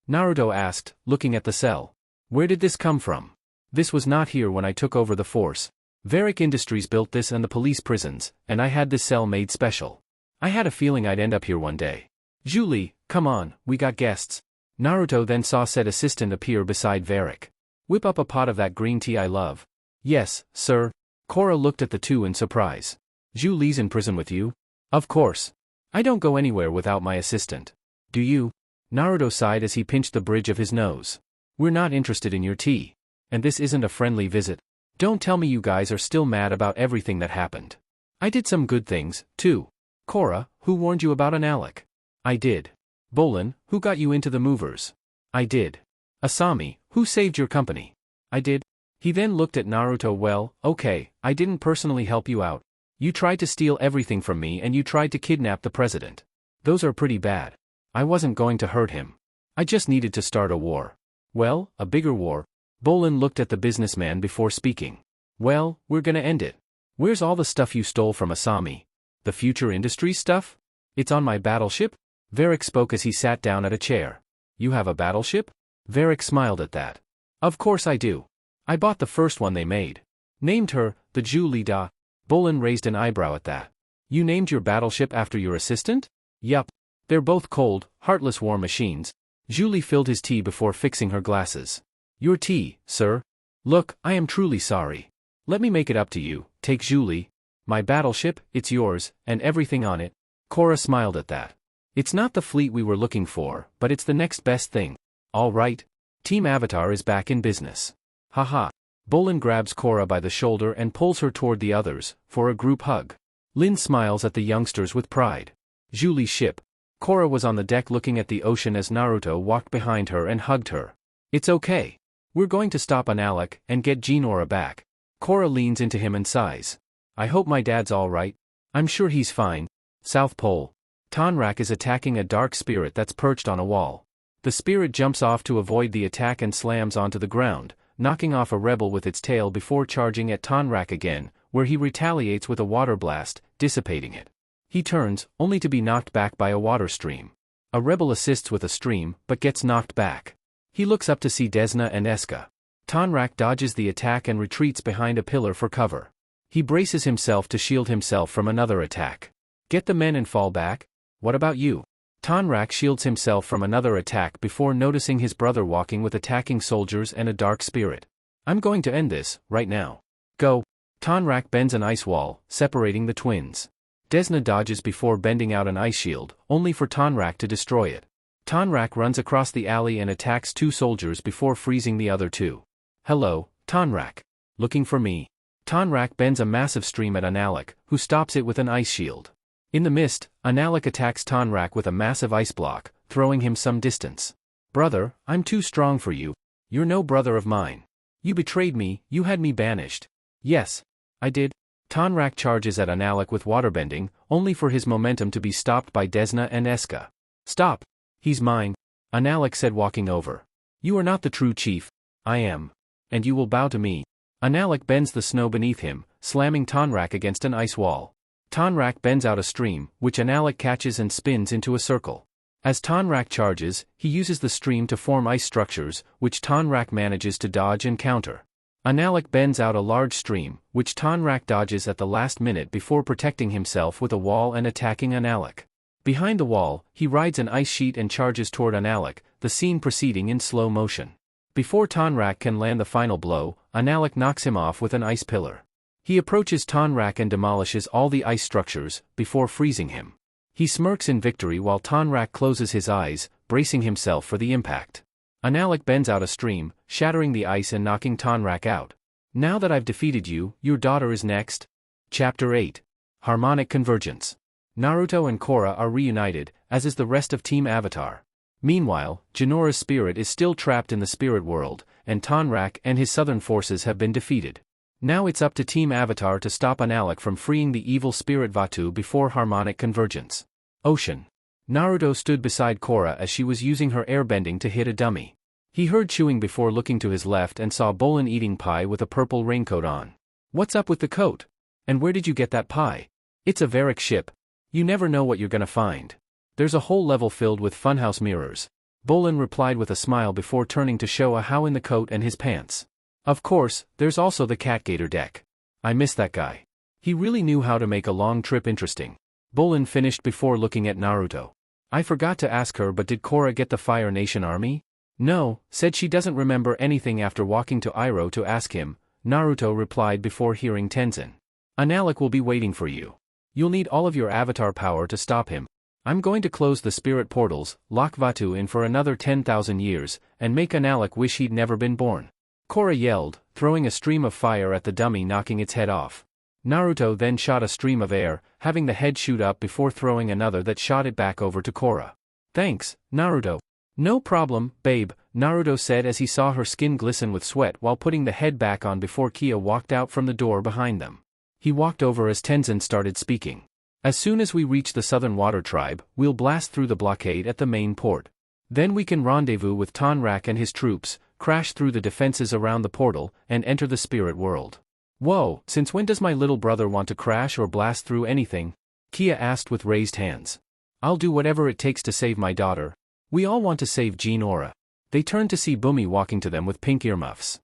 Naruto asked, looking at the cell. Where did this come from? This was not here when I took over the force. Veric Industries built this and the police prisons, and I had this cell made special. I had a feeling I'd end up here one day. Julie, come on, we got guests. Naruto then saw said assistant appear beside Veric. Whip up a pot of that green tea I love. Yes, sir. Korra looked at the two in surprise. Julie's in prison with you? Of course. I don't go anywhere without my assistant. Do you? Naruto sighed as he pinched the bridge of his nose. We're not interested in your tea. And this isn't a friendly visit. Don't tell me you guys are still mad about everything that happened. I did some good things, too. Korra, who warned you about Analik? I did. Bolin, who got you into the movers? I did. Asami, who saved your company? I did. He then looked at Naruto. Well, okay, I didn't personally help you out. You tried to steal everything from me and you tried to kidnap the president. Those are pretty bad. I wasn't going to hurt him. I just needed to start a war. Well, a bigger war. Bolin looked at the businessman before speaking. Well, we're gonna end it. Where's all the stuff you stole from Asami? The future industries stuff? It's on my battleship? Veric spoke as he sat down at a chair. You have a battleship? Veric smiled at that. Of course I do. I bought the first one they made. Named her, the Julie Da. Bolin raised an eyebrow at that. You named your battleship after your assistant? Yup. They're both cold, heartless war machines. Julie filled his tea before fixing her glasses. Your tea, sir? Look, I am truly sorry. Let me make it up to you. Take Julie. My battleship, it's yours, and everything on it. Korra smiled at that. It's not the fleet we were looking for, but it's the next best thing. All right. Team Avatar is back in business. Haha. Bolin grabs Korra by the shoulder and pulls her toward the others, for a group hug. Lin smiles at the youngsters with pride. Julie's ship. Korra was on the deck looking at the ocean as Naruto walked behind her and hugged her. It's okay. We're going to stop Analec and get Jinora back. Korra leans into him and sighs. I hope my dad's alright. I'm sure he's fine. South Pole. Tonrak is attacking a dark spirit that's perched on a wall. The spirit jumps off to avoid the attack and slams onto the ground, knocking off a rebel with its tail before charging at Tonrak again, where he retaliates with a water blast, dissipating it. He turns, only to be knocked back by a water stream. A rebel assists with a stream, but gets knocked back. He looks up to see Desna and Eska. Tonrak dodges the attack and retreats behind a pillar for cover. He braces himself to shield himself from another attack. Get the men and fall back? What about you? Tonrak shields himself from another attack before noticing his brother walking with attacking soldiers and a dark spirit. I'm going to end this, right now. Go. Tonrak bends an ice wall, separating the twins. Desna dodges before bending out an ice shield, only for Tonrak to destroy it. Tonrak runs across the alley and attacks two soldiers before freezing the other two. Hello, Tonrak. Looking for me? Tonrak bends a massive stream at Analec, who stops it with an ice shield. In the mist, Analec attacks Tonrak with a massive ice block, throwing him some distance. Brother, I'm too strong for you. You're no brother of mine. You betrayed me, you had me banished. Yes. I did. Tonrak charges at Analec with waterbending, only for his momentum to be stopped by Desna and Eska. Stop. He's mine. Analec said walking over. You are not the true chief. I am. And you will bow to me. Analec bends the snow beneath him, slamming Tonrak against an ice wall. Tonrak bends out a stream, which Analec catches and spins into a circle. As Tonrak charges, he uses the stream to form ice structures, which Tonrak manages to dodge and counter. Analec bends out a large stream, which Tonrak dodges at the last minute before protecting himself with a wall and attacking Analec. Behind the wall, he rides an ice sheet and charges toward Analec, the scene proceeding in slow motion. Before Tonrak can land the final blow, Analec knocks him off with an ice pillar. He approaches Tonrak and demolishes all the ice structures, before freezing him. He smirks in victory while Tonrak closes his eyes, bracing himself for the impact. Analec bends out a stream, shattering the ice and knocking Tonrak out. Now that I've defeated you, your daughter is next. Chapter 8. Harmonic Convergence. Naruto and Korra are reunited, as is the rest of Team Avatar. Meanwhile, Jinora's spirit is still trapped in the spirit world, and Tonrak and his southern forces have been defeated. Now it's up to Team Avatar to stop Analec from freeing the evil spirit Vaatu before harmonic convergence. Ocean. Naruto stood beside Korra as she was using her airbending to hit a dummy. He heard chewing before looking to his left and saw Bolin eating pie with a purple raincoat on. What's up with the coat? And where did you get that pie? It's a Veric ship. You never know what you're gonna find. There's a whole level filled with funhouse mirrors. Bolin replied with a smile before turning to show a how in the coat and his pants. Of course, there's also the Catgator deck. I miss that guy. He really knew how to make a long trip interesting. Bolin finished before looking at Naruto. I forgot to ask her, but did Korra get the Fire Nation army? No, said she doesn't remember anything after walking to Iroh to ask him, Naruto replied before hearing Tenzin. Analec will be waiting for you. You'll need all of your avatar power to stop him. I'm going to close the spirit portals, lock Vaatu in for another 10,000 years, and make Analec wish he'd never been born. Korra yelled, throwing a stream of fire at the dummy, knocking its head off. Naruto then shot a stream of air, having the head shoot up before throwing another that shot it back over to Korra. Thanks, Naruto. No problem, babe, Naruto said as he saw her skin glisten with sweat while putting the head back on before Kia walked out from the door behind them. He walked over as Tenzin started speaking. As soon as we reach the Southern Water Tribe, we'll blast through the blockade at the main port. Then we can rendezvous with Tonrak and his troops, crash through the defenses around the portal, and enter the spirit world. Whoa, since when does my little brother want to crash or blast through anything? Kia asked with raised hands. I'll do whatever it takes to save my daughter. We all want to save Jinora. They turned to see Bumi walking to them with pink earmuffs.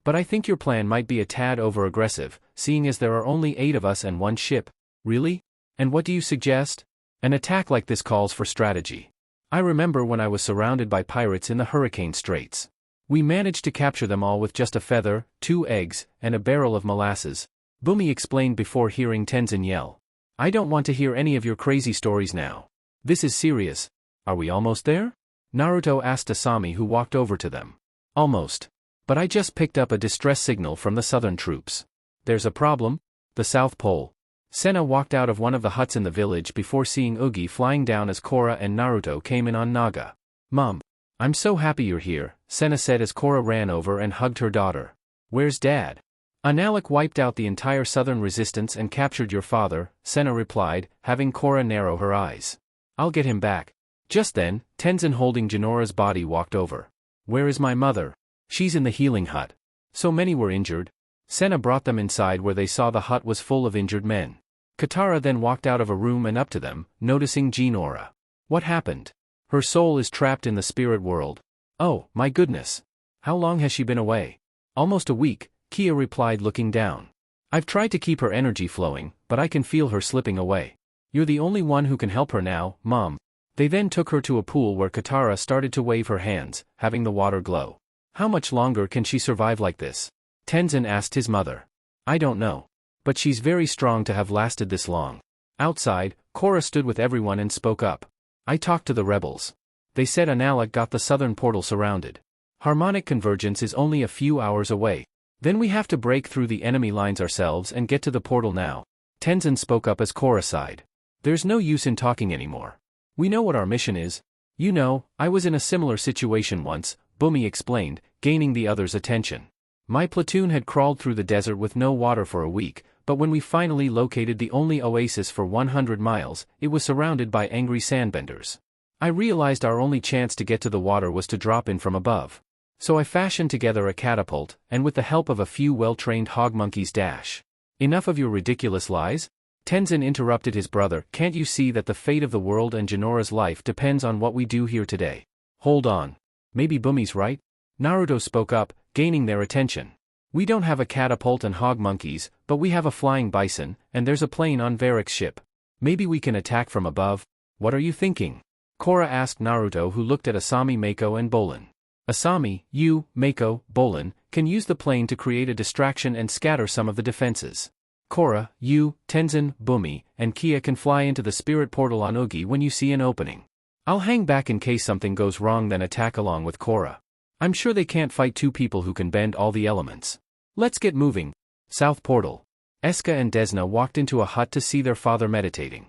But I think your plan might be a tad over-aggressive, seeing as there are only 8 of us and 1 ship. Really? And what do you suggest? An attack like this calls for strategy. I remember when I was surrounded by pirates in the Hurricane Straits. We managed to capture them all with just a feather, 2 eggs, and a barrel of molasses. Bumi explained before hearing Tenzin yell. I don't want to hear any of your crazy stories now. This is serious. Are we almost there? Naruto asked Asami, who walked over to them. Almost. But I just picked up a distress signal from the southern troops. There's a problem? The South Pole. Senna walked out of one of the huts in the village before seeing Ugi flying down as Korra and Naruto came in on Naga. Mom. I'm so happy you're here, Senna said as Korra ran over and hugged her daughter. Where's Dad? Analik wiped out the entire southern resistance and captured your father, Senna replied, having Korra narrow her eyes. I'll get him back. Just then, Tenzin holding Jinora's body walked over. Where is my mother? She's in the healing hut. So many were injured. Senna brought them inside where they saw the hut was full of injured men. Katara then walked out of a room and up to them, noticing Jinora. What happened? Her soul is trapped in the spirit world. Oh, my goodness. How long has she been away? Almost a week, Kia replied looking down. I've tried to keep her energy flowing, but I can feel her slipping away. You're the only one who can help her now, Mom. They then took her to a pool where Katara started to wave her hands, having the water glow. How much longer can she survive like this? Tenzin asked his mother. I don't know. But she's very strong to have lasted this long. Outside, Korra stood with everyone and spoke up. I talked to the rebels. They said Analik got the southern portal surrounded. Harmonic convergence is only a few hours away. Then we have to break through the enemy lines ourselves and get to the portal now. Tenzin spoke up as Korra sighed. There's no use in talking anymore. We know what our mission is. You know, I was in a similar situation once, Bumi explained, gaining the others' attention. My platoon had crawled through the desert with no water for a week, but when we finally located the only oasis for 100 miles, it was surrounded by angry sandbenders. I realized our only chance to get to the water was to drop in from above. So I fashioned together a catapult, and with the help of a few well-trained hog monkeys dash. Enough of your ridiculous lies? Tenzin interrupted his brother. Can't you see that the fate of the world and Jinora's life depends on what we do here today? Hold on. Maybe Bumi's right? Naruto spoke up, gaining their attention. We don't have a catapult and hog monkeys, but we have a flying bison, and there's a plane on Veric's ship. Maybe we can attack from above? What are you thinking? Korra asked Naruto, who looked at Asami, Mako and Bolin. Asami, you, Mako, Bolin, can use the plane to create a distraction and scatter some of the defenses. Korra, you, Tenzin, Bumi, and Kia can fly into the spirit portal on Ugi when you see an opening. I'll hang back in case something goes wrong, then attack along with Korra. I'm sure they can't fight two people who can bend all the elements. Let's get moving. South Portal. Eska and Desna walked into a hut to see their father meditating.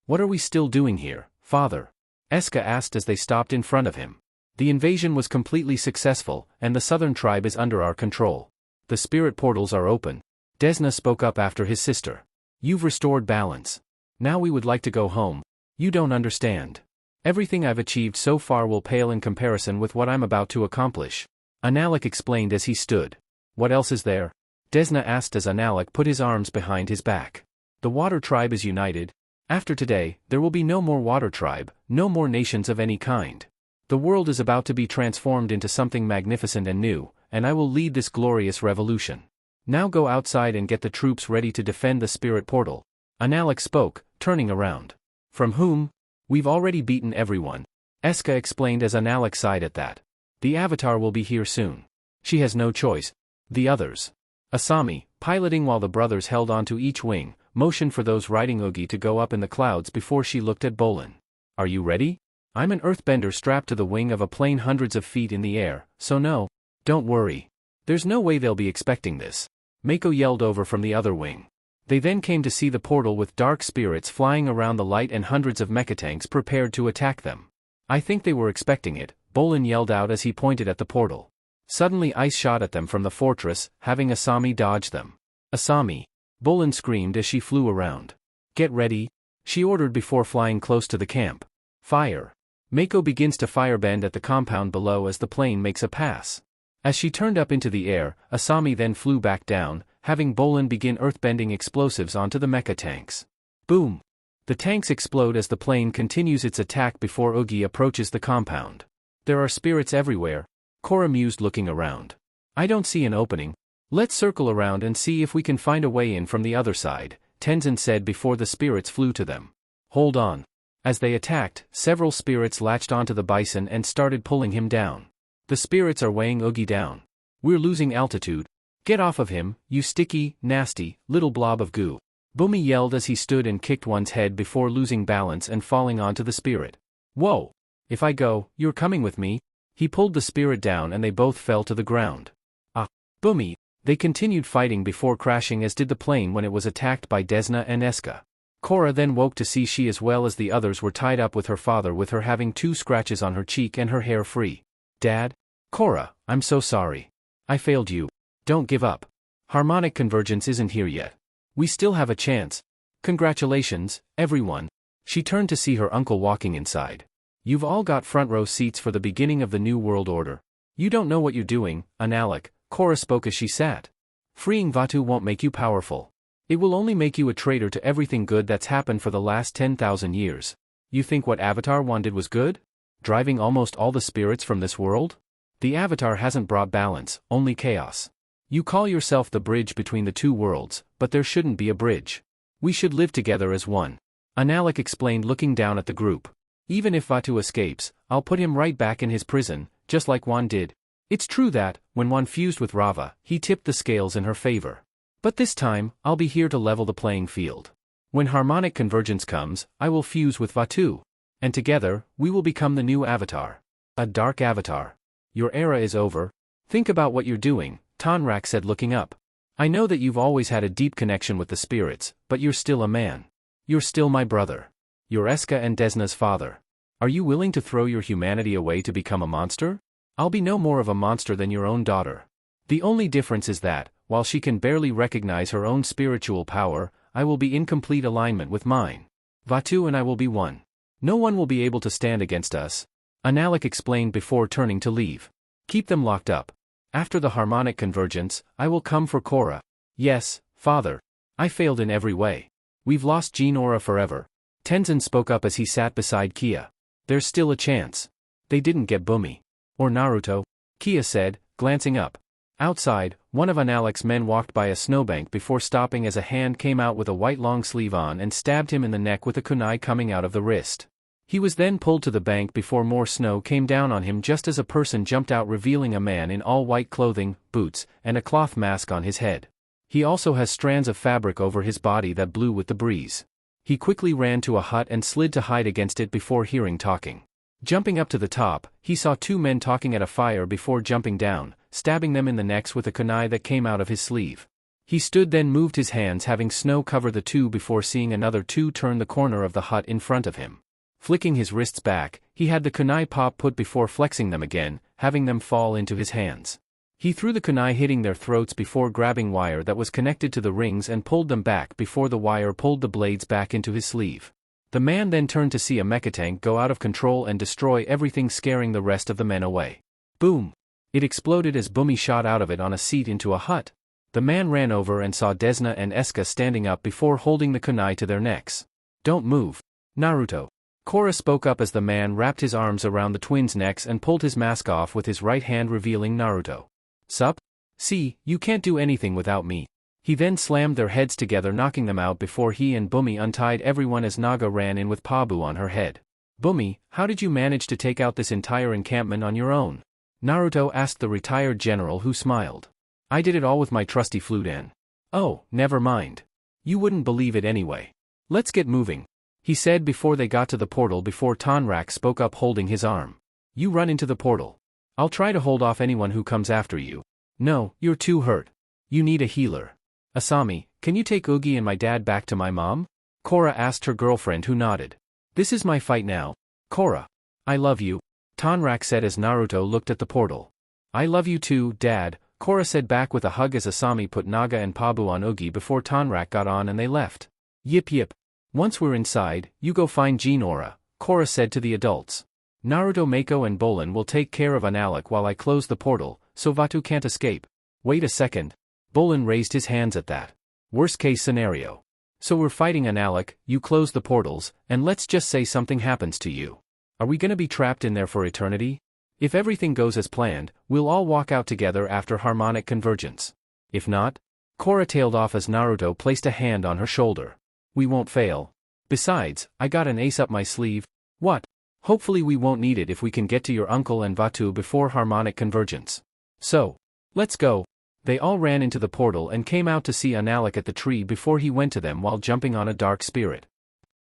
What are we still doing here, father? Eska asked as they stopped in front of him. The invasion was completely successful, and the southern tribe is under our control. The spirit portals are open. Desna spoke up after his sister. You've restored balance. Now we would like to go home. You don't understand. Everything I've achieved so far will pale in comparison with what I'm about to accomplish. Analik explained as he stood. What else is there? Desna asked as Analik put his arms behind his back. The water tribe is united. After today, there will be no more water tribe, no more nations of any kind. The world is about to be transformed into something magnificent and new, and I will lead this glorious revolution. Now go outside and get the troops ready to defend the spirit portal. Analik spoke, turning around. From whom? We've already beaten everyone. Eska explained as Analik sighed at that. The Avatar will be here soon. She has no choice. The others. Asami, piloting while the brothers held onto each wing, motioned for those riding Ugi to go up in the clouds before she looked at Bolin. Are you ready? I'm an earthbender strapped to the wing of a plane hundreds of feet in the air, so no. Don't worry. There's no way they'll be expecting this. Mako yelled over from the other wing. They then came to see the portal with dark spirits flying around the light and hundreds of mechatanks prepared to attack them. I think they were expecting it, Bolin yelled out as he pointed at the portal. Suddenly ice shot at them from the fortress, having Asami dodge them. Asami! Bolin screamed as she flew around. Get ready, she ordered before flying close to the camp. Fire! Mako begins to firebend at the compound below as the plane makes a pass. As she turned up into the air, Asami then flew back down, having Bolin begin earthbending explosives onto the mecha tanks. Boom! The tanks explode as the plane continues its attack before Ugi approaches the compound. There are spirits everywhere. Korra mused looking around. I don't see an opening. Let's circle around and see if we can find a way in from the other side, Tenzin said before the spirits flew to them. Hold on. As they attacked, several spirits latched onto the bison and started pulling him down. The spirits are weighing Ugi down. We're losing altitude. Get off of him, you sticky, nasty, little blob of goo. Bumi yelled as he stood and kicked one's head before losing balance and falling onto the spirit. Whoa! If I go, you're coming with me? He pulled the spirit down and they both fell to the ground. Ah! Bumi! They continued fighting before crashing, as did the plane when it was attacked by Desna and Eska. Korra then woke to see she as well as the others were tied up with her father, with her having 2 scratches on her cheek and her hair free. Dad? Korra, I'm so sorry. I failed you. Don't give up. Harmonic convergence isn't here yet. We still have a chance. Congratulations, everyone. She turned to see her uncle walking inside. You've all got front row seats for the beginning of the New World Order. You don't know what you're doing, Analek, Korra spoke as she sat. Freeing Vaatu won't make you powerful. It will only make you a traitor to everything good that's happened for the last 10,000 years. You think what Avatar 1 did was good? Driving almost all the spirits from this world? The Avatar hasn't brought balance, only chaos. You call yourself the bridge between the 2 worlds, but there shouldn't be a bridge. We should live together as one. Analek explained, looking down at the group. Even if Vaatu escapes, I'll put him right back in his prison, just like Wan did. It's true that, when Wan fused with Rava, he tipped the scales in her favor. But this time, I'll be here to level the playing field. When harmonic convergence comes, I will fuse with Vaatu. And together, we will become the new Avatar. A dark Avatar. Your era is over. Think about what you're doing, Tonrak said, looking up. I know that you've always had a deep connection with the spirits, but you're still a man. You're still my brother. You're Eska and Desna's father. Are you willing to throw your humanity away to become a monster? I'll be no more of a monster than your own daughter. The only difference is that, while she can barely recognize her own spiritual power, I will be in complete alignment with mine. Vaatu and I will be one. No one will be able to stand against us. Analek explained before turning to leave. Keep them locked up. After the harmonic convergence, I will come for Korra. Yes, father. I failed in every way. We've lost Jean Aura forever. Tenzin spoke up as he sat beside Kia. There's still a chance. They didn't get Bumi. Or Naruto, Kia said, glancing up. Outside, one of Analek's men walked by a snowbank before stopping as a hand came out with a white long sleeve on and stabbed him in the neck with a kunai coming out of the wrist. He was then pulled to the bank before more snow came down on him just as a person jumped out, revealing a man in all white clothing, boots, and a cloth mask on his head. He also has strands of fabric over his body that blew with the breeze. He quickly ran to a hut and slid to hide against it before hearing talking. Jumping up to the top, he saw 2 men talking at a fire before jumping down, stabbing them in the necks with a kunai that came out of his sleeve. He stood, then moved his hands, having snow cover the 2 before seeing another 2 turn the corner of the hut in front of him. Flicking his wrists back, he had the kunai pop put before flexing them again, having them fall into his hands. He threw the kunai, hitting their throats before grabbing wire that was connected to the rings and pulled them back before the wire pulled the blades back into his sleeve. The man then turned to see a mecha tank go out of control and destroy everything, scaring the rest of the men away. Boom! It exploded as Bumi shot out of it on a seat into a hut. The man ran over and saw Desna and Eska standing up before holding the kunai to their necks. Don't move. Naruto. Korra spoke up as the man wrapped his arms around the twins' necks and pulled his mask off with his right hand, revealing Naruto. Sup? See, you can't do anything without me. He then slammed their heads together, knocking them out before he and Bumi untied everyone as Naga ran in with Pabu on her head. Bumi, how did you manage to take out this entire encampment on your own? Naruto asked the retired general, who smiled. I did it all with my trusty flute. Oh, never mind. You wouldn't believe it anyway. Let's get moving, he said before they got to the portal before Tonrak spoke up, holding his arm. You run into the portal. I'll try to hold off anyone who comes after you. No, you're too hurt. You need a healer. Asami, can you take Oogie and my dad back to my mom? Korra asked her girlfriend, who nodded. This is my fight now. Korra. I love you, Tonrak said as Naruto looked at the portal. I love you too, Dad, Korra said back with a hug as Asami put Naga and Pabu on Oogie before Tonrak got on and they left. Yip yip. Once we're inside, you go find Jean Aura, Korra said to the adults. Naruto, Mako and Bolin will take care of Analek while I close the portal, so Vaatu can't escape. Wait a second. Bolin raised his hands at that. Worst case scenario. So we're fighting Analek, you close the portals, and let's just say something happens to you. Are we gonna be trapped in there for eternity? If everything goes as planned, we'll all walk out together after harmonic convergence. If not? Korra tailed off as Naruto placed a hand on her shoulder. We won't fail. Besides, I got an ace up my sleeve. What? Hopefully we won't need it if we can get to your uncle and Vaatu before harmonic convergence. So, let's go. They all ran into the portal and came out to see Analik at the tree before he went to them while jumping on a dark spirit.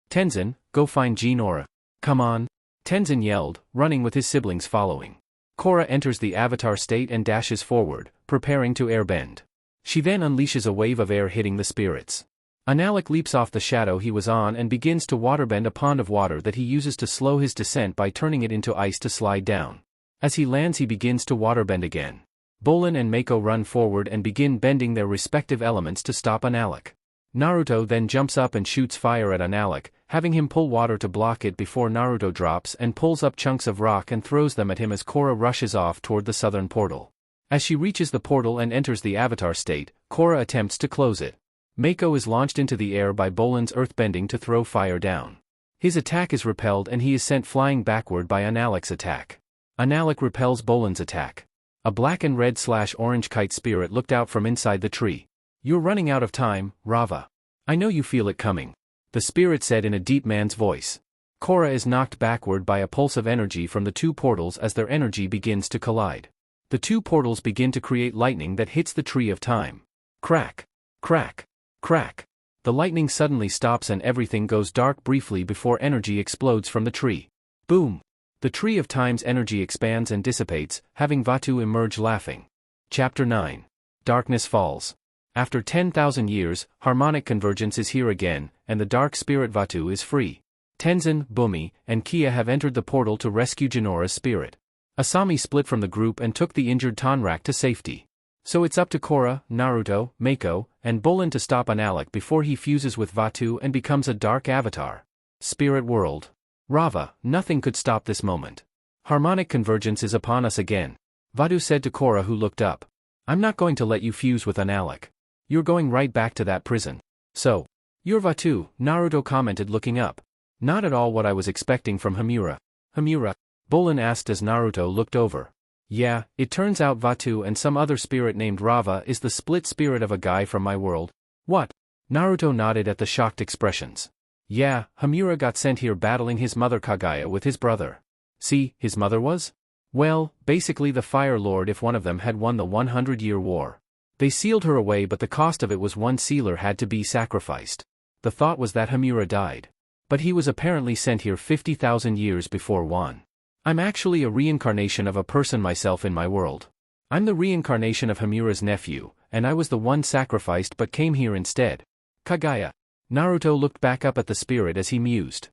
Tenzin, go find Jinora. Come on. Tenzin yelled, running with his siblings following. Korra enters the avatar state and dashes forward, preparing to airbend. She then unleashes a wave of air hitting the spirits. Analik leaps off the shadow he was on and begins to waterbend a pond of water that he uses to slow his descent by turning it into ice to slide down. As he lands he begins to waterbend again. Bolin and Mako run forward and begin bending their respective elements to stop Analik. Naruto then jumps up and shoots fire at Analik, having him pull water to block it before Naruto drops and pulls up chunks of rock and throws them at him as Korra rushes off toward the southern portal. As she reaches the portal and enters the avatar state, Korra attempts to close it. Mako is launched into the air by Bolin's earthbending to throw fire down. His attack is repelled and he is sent flying backward by Analik's attack. Analik repels Bolin's attack. A black and red/orange kite spirit looked out from inside the tree. You're running out of time, Rava. I know you feel it coming. The spirit said in a deep man's voice. Korra is knocked backward by a pulse of energy from the two portals as their energy begins to collide. The two portals begin to create lightning that hits the tree of time. Crack. Crack. Crack. The lightning suddenly stops and everything goes dark briefly before energy explodes from the tree. Boom. The tree of time's energy expands and dissipates, having Vaatu emerge laughing. Chapter 9. Darkness falls. After 10,000 years, harmonic convergence is here again, and the dark spirit Vaatu is free. Tenzin, Bumi, and Kia have entered the portal to rescue Jinora's spirit. Asami split from the group and took the injured Tonrak to safety. So it's up to Korra, Naruto, Mako, and Bolin to stop Analik before he fuses with Vaatu and becomes a dark avatar. Spirit world. Rava, nothing could stop this moment. Harmonic convergence is upon us again. Vaatu said to Korra, who looked up. I'm not going to let you fuse with Analik. You're going right back to that prison. So, you're Vaatu, Naruto commented looking up. Not at all what I was expecting from Hamura. Hamura? Bolin asked as Naruto looked over. Yeah, it turns out Vaatu and some other spirit named Rava is the split spirit of a guy from my world. What? Naruto nodded at the shocked expressions. Yeah, Hamura got sent here battling his mother Kaguya with his brother. See, his mother was? Well, basically the Fire Lord if one of them had won the 100-year war. They sealed her away but the cost of it was one sealer had to be sacrificed. The thought was that Hamura died. But he was apparently sent here 50,000 years before one. I'm actually a reincarnation of a person myself in my world. I'm the reincarnation of Hamura's nephew, and I was the one sacrificed but came here instead. Kaguya. Naruto looked back up at the spirit as he mused.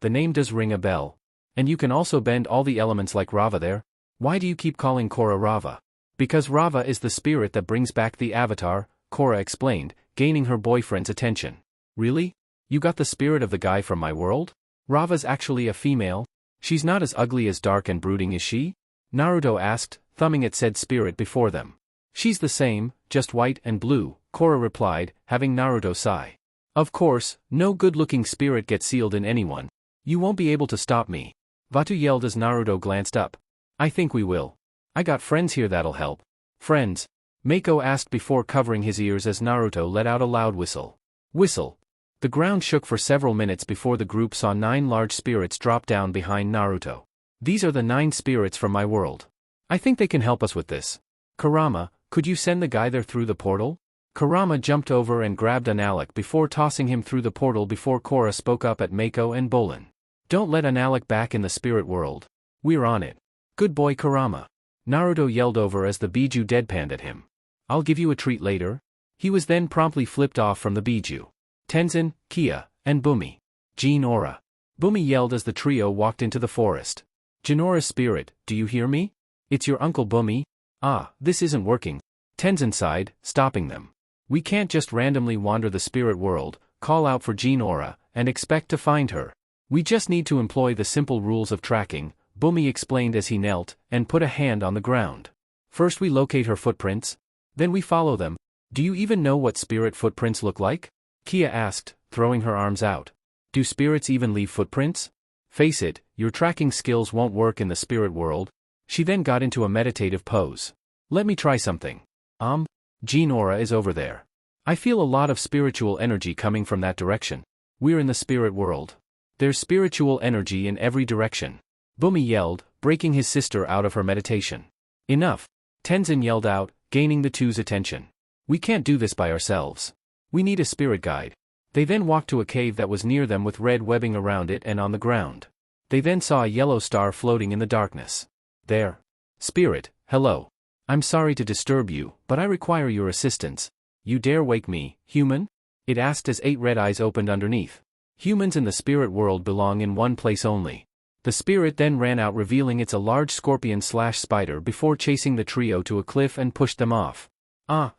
The name does ring a bell. And you can also bend all the elements like Rava there? Why do you keep calling Korra Rava? Because Rava is the spirit that brings back the avatar, Korra explained, gaining her boyfriend's attention. Really? You got the spirit of the guy from my world? Rava's actually a female? She's not as ugly as dark and brooding, is she? Naruto asked, thumbing at said spirit before them. She's the same, just white and blue, Korra replied, having Naruto sigh. Of course, no good-looking spirit gets sealed in anyone. You won't be able to stop me. Vaatu yelled as Naruto glanced up. I think we will. I got friends here that'll help. Friends? Mako asked before covering his ears as Naruto let out a loud whistle. Whistle. The ground shook for several minutes before the group saw 9 large spirits drop down behind Naruto. These are the 9 spirits from my world. I think they can help us with this. Kurama, could you send the guy there through the portal? Kurama jumped over and grabbed Analik before tossing him through the portal before Korra spoke up at Mako and Bolin. Don't let Analik back in the spirit world. We're on it. Good boy Kurama. Naruto yelled over as the Biju deadpanned at him. I'll give you a treat later. He was then promptly flipped off from the Biju. Tenzin, Kia, and Bumi. Jinora. Bumi yelled as the trio walked into the forest. Jinora's spirit, do you hear me? It's your uncle Bumi? Ah, this isn't working. Tenzin sighed, stopping them. We can't just randomly wander the spirit world, call out for Jinora, and expect to find her. We just need to employ the simple rules of tracking, Bumi explained as he knelt, and put a hand on the ground. First we locate her footprints. Then we follow them. Do you even know what spirit footprints look like? Kia asked, throwing her arms out. Do spirits even leave footprints? Face it, your tracking skills won't work in the spirit world. She then got into a meditative pose. Let me try something. Jinora is over there. I feel a lot of spiritual energy coming from that direction. We're in the spirit world. There's spiritual energy in every direction. Bumi yelled, breaking his sister out of her meditation. Enough. Tenzin yelled out, gaining the two's attention. We can't do this by ourselves. We need a spirit guide. They then walked to a cave that was near them with red webbing around it and on the ground. They then saw a yellow star floating in the darkness. There. Spirit, hello. I'm sorry to disturb you, but I require your assistance. You dare wake me, human? It asked as 8 red eyes opened underneath. Humans in the spirit world belong in one place only. The spirit then ran out, revealing it's a large scorpion/spider before chasing the trio to a cliff and pushed them off. Whoa.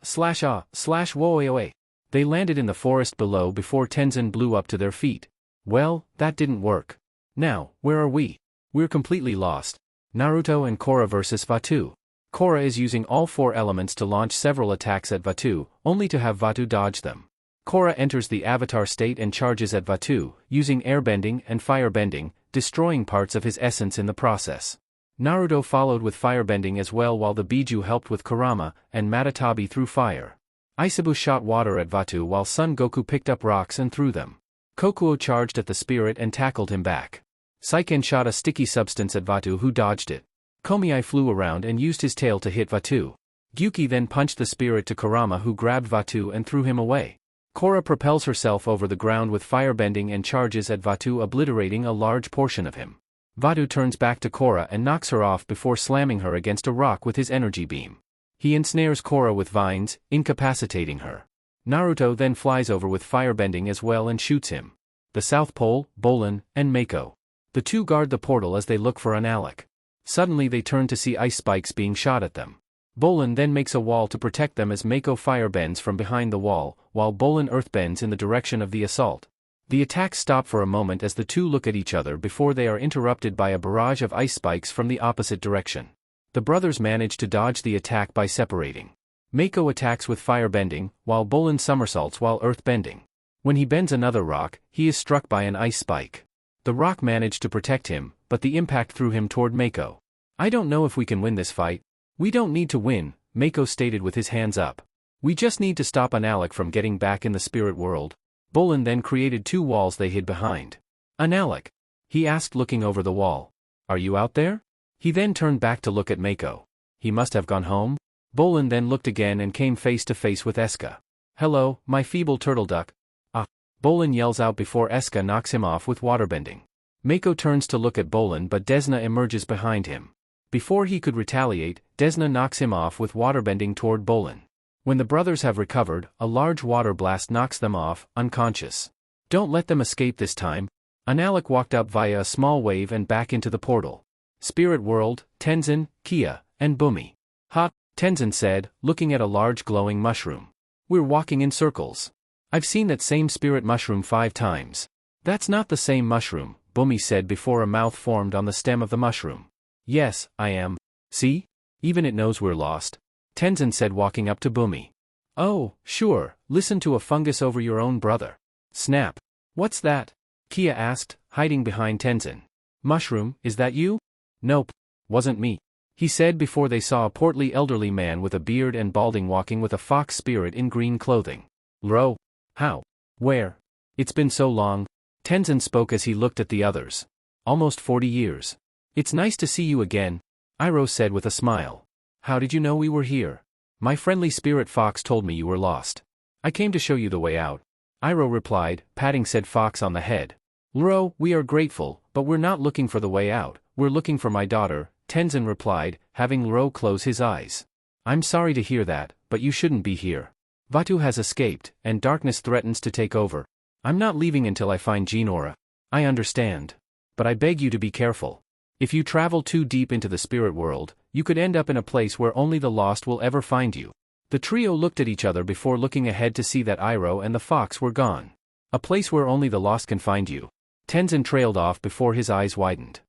They landed in the forest below before Tenzin blew up to their feet. Well, that didn't work. Now, where are we? We're completely lost. Naruto and Korra versus Vaatu. Korra is using all 4 elements to launch several attacks at Vaatu, only to have Vaatu dodge them. Korra enters the avatar state and charges at Vaatu, using airbending and firebending, destroying parts of his essence in the process. Naruto followed with firebending as well, while the Biju helped with Kurama, and Matatabi threw fire. Isabu shot water at Vaatu while Son Goku picked up rocks and threw them. Kokuo charged at the spirit and tackled him back. Saiken shot a sticky substance at Vaatu, who dodged it. Komiai flew around and used his tail to hit Vaatu. Gyuki then punched the spirit to Kurama, who grabbed Vaatu and threw him away. Korra propels herself over the ground with firebending and charges at Vaatu, obliterating a large portion of him. Vaatu turns back to Korra and knocks her off before slamming her against a rock with his energy beam. He ensnares Korra with vines, incapacitating her. Naruto then flies over with firebending as well and shoots him. The South Pole, Bolin, and Mako. The two guard the portal as they look for Alec. Suddenly they turn to see ice spikes being shot at them. Bolin then makes a wall to protect them as Mako firebends from behind the wall, while Bolin earthbends in the direction of the assault. The attacks stop for a moment as the two look at each other before they are interrupted by a barrage of ice spikes from the opposite direction. The brothers manage to dodge the attack by separating. Mako attacks with firebending, while Bolin somersaults while earthbending. When he bends another rock, he is struck by an ice spike. The rock managed to protect him, but the impact threw him toward Mako. I don't know if we can win this fight. We don't need to win, Mako stated with his hands up. We just need to stop Alec from getting back in the spirit world. Bolin then created 2 walls they hid behind. Alec? He asked, looking over the wall. Are you out there? He then turned back to look at Mako. He must have gone home. Bolin then looked again and came face to face with Eska. Hello, my feeble turtle duck. Bolin yells out before Eska knocks him off with waterbending. Mako turns to look at Bolin, but Desna emerges behind him. Before he could retaliate, Desna knocks him off with waterbending toward Bolin. When the brothers have recovered, a large water blast knocks them off, unconscious. Don't let them escape this time. Alec walked up via a small wave and back into the portal. Spirit World, Tenzin, Kia, and Bumi. Ha, Tenzin said, looking at a large glowing mushroom. We're walking in circles. I've seen that same spirit mushroom 5 times. That's not the same mushroom, Bumi said before a mouth formed on the stem of the mushroom. Yes, I am. See? Even it knows we're lost. Tenzin said, walking up to Bumi. Oh, sure, listen to a fungus over your own brother. Snap. What's that? Kia asked, hiding behind Tenzin. Mushroom, is that you? Nope. Wasn't me. He said before they saw a portly elderly man with a beard and balding walking with a fox spirit in green clothing. Ro. How? Where? It's been so long. Tenzin spoke as he looked at the others. Almost 40 years. It's nice to see you again, Iroh said with a smile. How did you know we were here? My friendly spirit fox told me you were lost. I came to show you the way out. Iroh replied, patting said fox on the head. Ro, we are grateful, but we're not looking for the way out, we're looking for my daughter, Tenzin replied, having Ro close his eyes. I'm sorry to hear that, but you shouldn't be here. Vaatu has escaped, and darkness threatens to take over. I'm not leaving until I find Jinora. I understand. But I beg you to be careful. If you travel too deep into the spirit world, you could end up in a place where only the lost will ever find you. The trio looked at each other before looking ahead to see that Iroh and the fox were gone. A place where only the lost can find you. Tenzin trailed off before his eyes widened.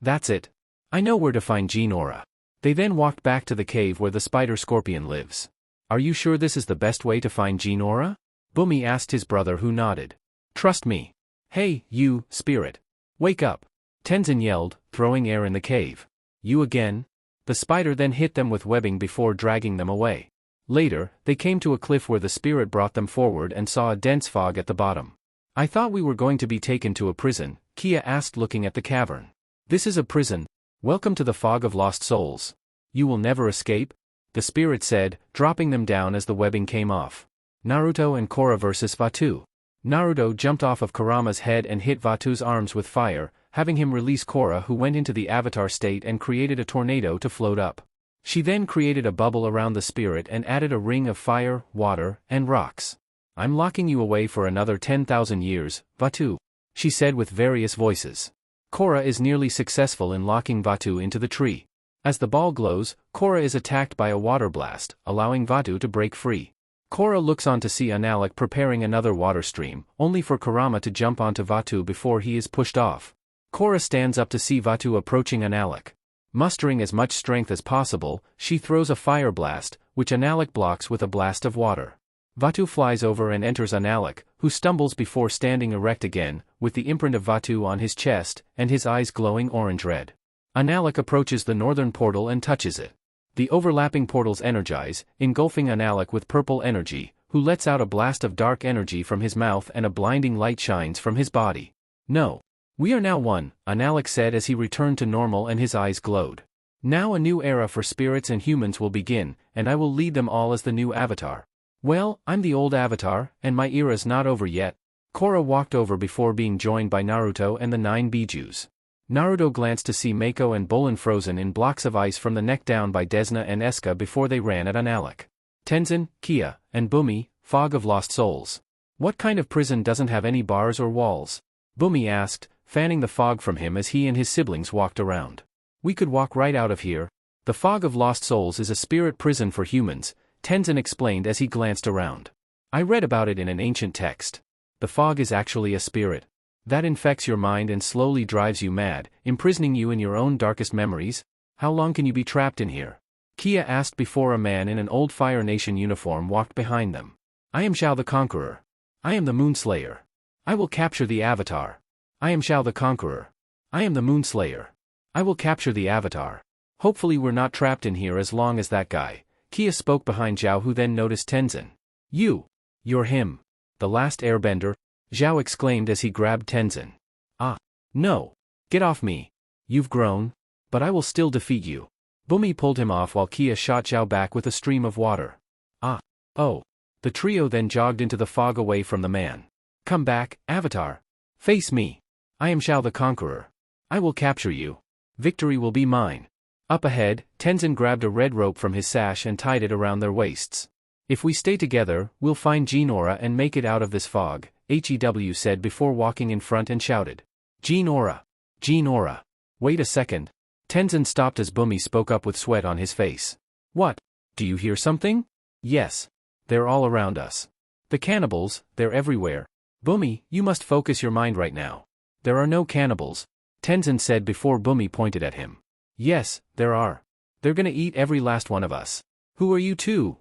That's it. I know where to find Jinora. They then walked back to the cave where the spider scorpion lives. Are you sure this is the best way to find Jinora? Bumi asked his brother, who nodded. Trust me. Hey, you, spirit. Wake up. Tenzin yelled, throwing air in the cave. You again? The spider then hit them with webbing before dragging them away. Later, they came to a cliff where the spirit brought them forward and saw a dense fog at the bottom. I thought we were going to be taken to a prison, Kia asked, looking at the cavern. This is a prison. Welcome to the fog of lost souls. You will never escape? the spirit said, dropping them down as the webbing came off. Naruto and Korra vs. Vaatu. Naruto jumped off of Kurama's head and hit Vatu's arms with fire, having him release Korra, who went into the avatar state and created a tornado to float up. She then created a bubble around the spirit and added a ring of fire, water, and rocks. "I'm locking you away for another 10,000 years, Vaatu," she said with various voices. Korra is nearly successful in locking Vaatu into the tree. As the ball glows, Korra is attacked by a water blast, allowing Vaatu to break free. Korra looks on to see Analik preparing another water stream, only for Kurama to jump onto Vaatu before he is pushed off. Korra stands up to see Vaatu approaching Analik. Mustering as much strength as possible, she throws a fire blast, which Analik blocks with a blast of water. Vaatu flies over and enters Analik, who stumbles before standing erect again, with the imprint of Vaatu on his chest, and his eyes glowing orange-red. Analik approaches the northern portal and touches it. The overlapping portals energize, engulfing Analik with purple energy, who lets out a blast of dark energy from his mouth and a blinding light shines from his body. "No. We are now one," Analik said as he returned to normal and his eyes glowed. "Now a new era for spirits and humans will begin, and I will lead them all as the new avatar." "Well, I'm the old avatar, and my era's not over yet." Korra walked over before being joined by Naruto and the 9 Bijus. Naruto glanced to see Mako and Bolin frozen in blocks of ice from the neck down by Desna and Eska before they ran at Analik. Tenzin, Kia, and Bumi, fog of lost souls. "What kind of prison doesn't have any bars or walls?" Bumi asked, fanning the fog from him as he and his siblings walked around. "We could walk right out of here." "The fog of lost souls is a spirit prison for humans," Tenzin explained as he glanced around. "I read about it in an ancient text. The fog is actually a spirit that infects your mind and slowly drives you mad, imprisoning you in your own darkest memories. How long can you be trapped in here?" Kia asked before a man in an old Fire Nation uniform walked behind them. "I am Zhao the Conqueror. I am the Moonslayer. I will capture the Avatar. I am Zhao the Conqueror. I am the Moonslayer. I will capture the Avatar. Hopefully we're not trapped in here as long as that guy." Kia spoke behind Zhao, who then noticed Tenzin. You're him. The last airbender?" Zhao exclaimed as he grabbed Tenzin. "Ah. No. Get off me. You've grown. But I will still defeat you." Bumi pulled him off while Kia shot Zhao back with a stream of water. "Ah. Oh." The trio then jogged into the fog away from the man. "Come back, Avatar. Face me. I am Zhao the Conqueror. I will capture you. Victory will be mine." Up ahead, Tenzin grabbed a red rope from his sash and tied it around their waists. "If we stay together, we'll find Jinora and make it out of this fog," HEW said before walking in front and shouted. "Jinora! Jinora! Wait a second." Tenzin stopped as Bumi spoke up with sweat on his face. "What? Do you hear something?" "Yes. They're all around us. The cannibals, they're everywhere." "Bumi, you must focus your mind right now. There are no cannibals," Tenzin said before Bumi pointed at him. "Yes, there are. They're gonna eat every last one of us." "Who are you two?"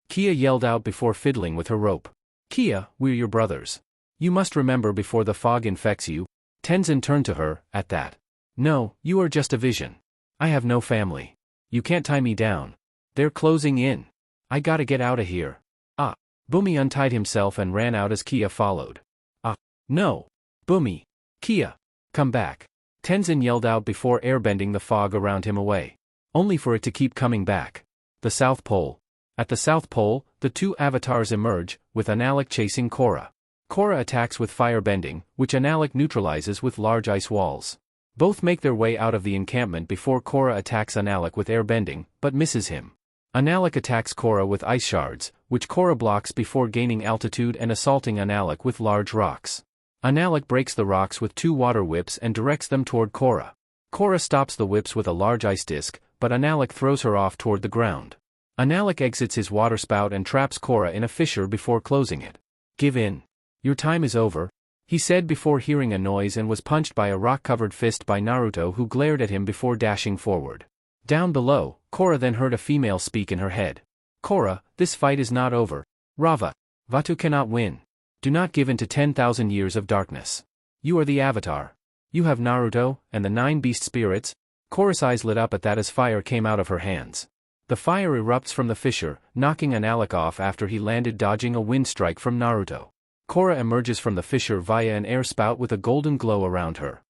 Kia yelled out before fiddling with her rope. "Kia, we're your brothers. You must remember before the fog infects you." Tenzin turned to her, at that. "No, you are just a vision. I have no family. You can't tie me down. They're closing in. I gotta get out of here." "Ah." Bumi untied himself and ran out as Kia followed. "Ah. No. Bumi. Kia. Come back." Tenzin yelled out before airbending the fog around him away. Only for it to keep coming back. The South Pole. At the South Pole, the two avatars emerge, with Analik chasing Korra. Korra attacks with firebending, which Analik neutralizes with large ice walls. Both make their way out of the encampment before Korra attacks Analik with airbending, but misses him. Analik attacks Korra with ice shards, which Korra blocks before gaining altitude and assaulting Analik with large rocks. Analik breaks the rocks with 2 water whips and directs them toward Korra. Korra stops the whips with a large ice disc, but Analik throws her off toward the ground. Analik exits his water spout and traps Korra in a fissure before closing it. "Give in. Your time is over," he said before hearing a noise and was punched by a rock-covered fist by Naruto, who glared at him before dashing forward. Down below, Korra then heard a female speak in her head. "Korra, this fight is not over. Rava. Vaatu cannot win. Do not give in to 10,000 years of darkness. You are the Avatar. You have Naruto, and the 9 beast spirits." Korra's eyes lit up at that as fire came out of her hands. The fire erupts from the fissure, knocking Analik off after he landed dodging a wind strike from Naruto. Korra emerges from the fissure via an air spout with a golden glow around her.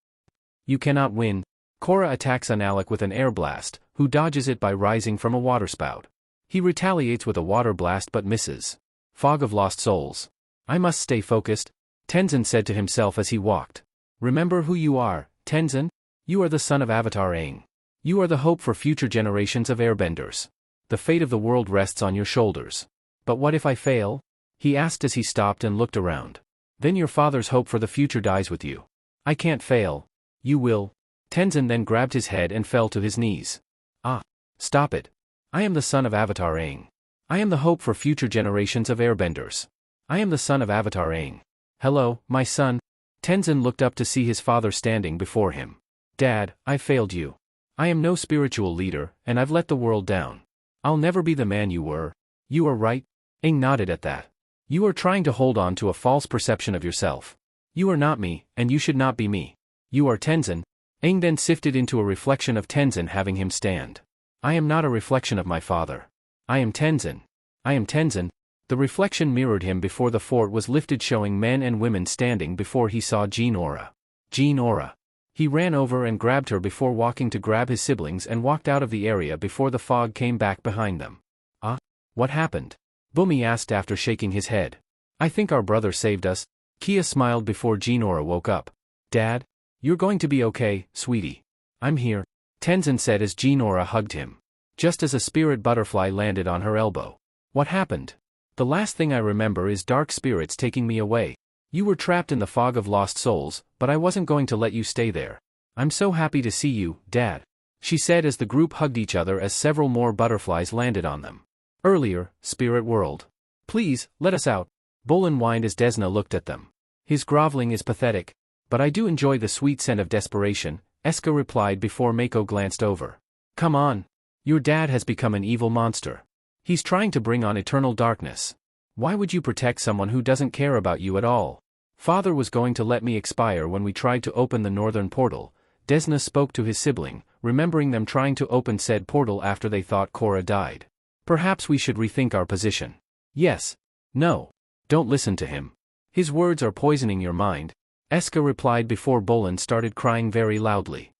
"You cannot win." Korra attacks Analik with an air blast, who dodges it by rising from a water spout. He retaliates with a water blast but misses. Fog of lost souls. I must stay focused, Tenzin said to himself as he walked. Remember who you are, Tenzin? You are the son of Avatar Aang. You are the hope for future generations of airbenders. The fate of the world rests on your shoulders. But what if I fail? He asked as he stopped and looked around. Then your father's hope for the future dies with you. I can't fail. You will. Tenzin then grabbed his head and fell to his knees. Ah. Stop it. I am the son of Avatar Aang. I am the hope for future generations of airbenders. I am the son of Avatar Aang. Hello, my son. Tenzin looked up to see his father standing before him. Dad, I failed you. I am no spiritual leader, and I've let the world down. I'll never be the man you were. You are right. Aang nodded at that. You are trying to hold on to a false perception of yourself. You are not me, and you should not be me. You are Tenzin. Aang then sifted into a reflection of Tenzin having him stand. I am not a reflection of my father. I am Tenzin. I am Tenzin. The reflection mirrored him before the fort was lifted, showing men and women standing before he saw Jean Aura. Jean Aura. He ran over and grabbed her before walking to grab his siblings and walked out of the area before the fog came back behind them. Ah? What happened? Bumi asked after shaking his head. I think our brother saved us. Kia smiled before Jean Aura woke up. Dad? You're going to be okay, sweetie. I'm here, Tenzin said as Jean Aura hugged him. Just as a spirit butterfly landed on her elbow. What happened? The last thing I remember is dark spirits taking me away. You were trapped in the fog of lost souls, but I wasn't going to let you stay there. I'm so happy to see you, Dad, she said as the group hugged each other as several more butterflies landed on them. Earlier, spirit world. Please, let us out. Bolin whined as Desna looked at them. His groveling is pathetic, but I do enjoy the sweet scent of desperation, Eska replied before Mako glanced over. Come on. Your dad has become an evil monster. He's trying to bring on eternal darkness. Why would you protect someone who doesn't care about you at all? Father was going to let me expire when we tried to open the northern portal. Desna spoke to his sibling, remembering them trying to open said portal after they thought Korra died. Perhaps we should rethink our position. Yes. No. Don't listen to him. His words are poisoning your mind, Eska replied before Bolin started crying very loudly.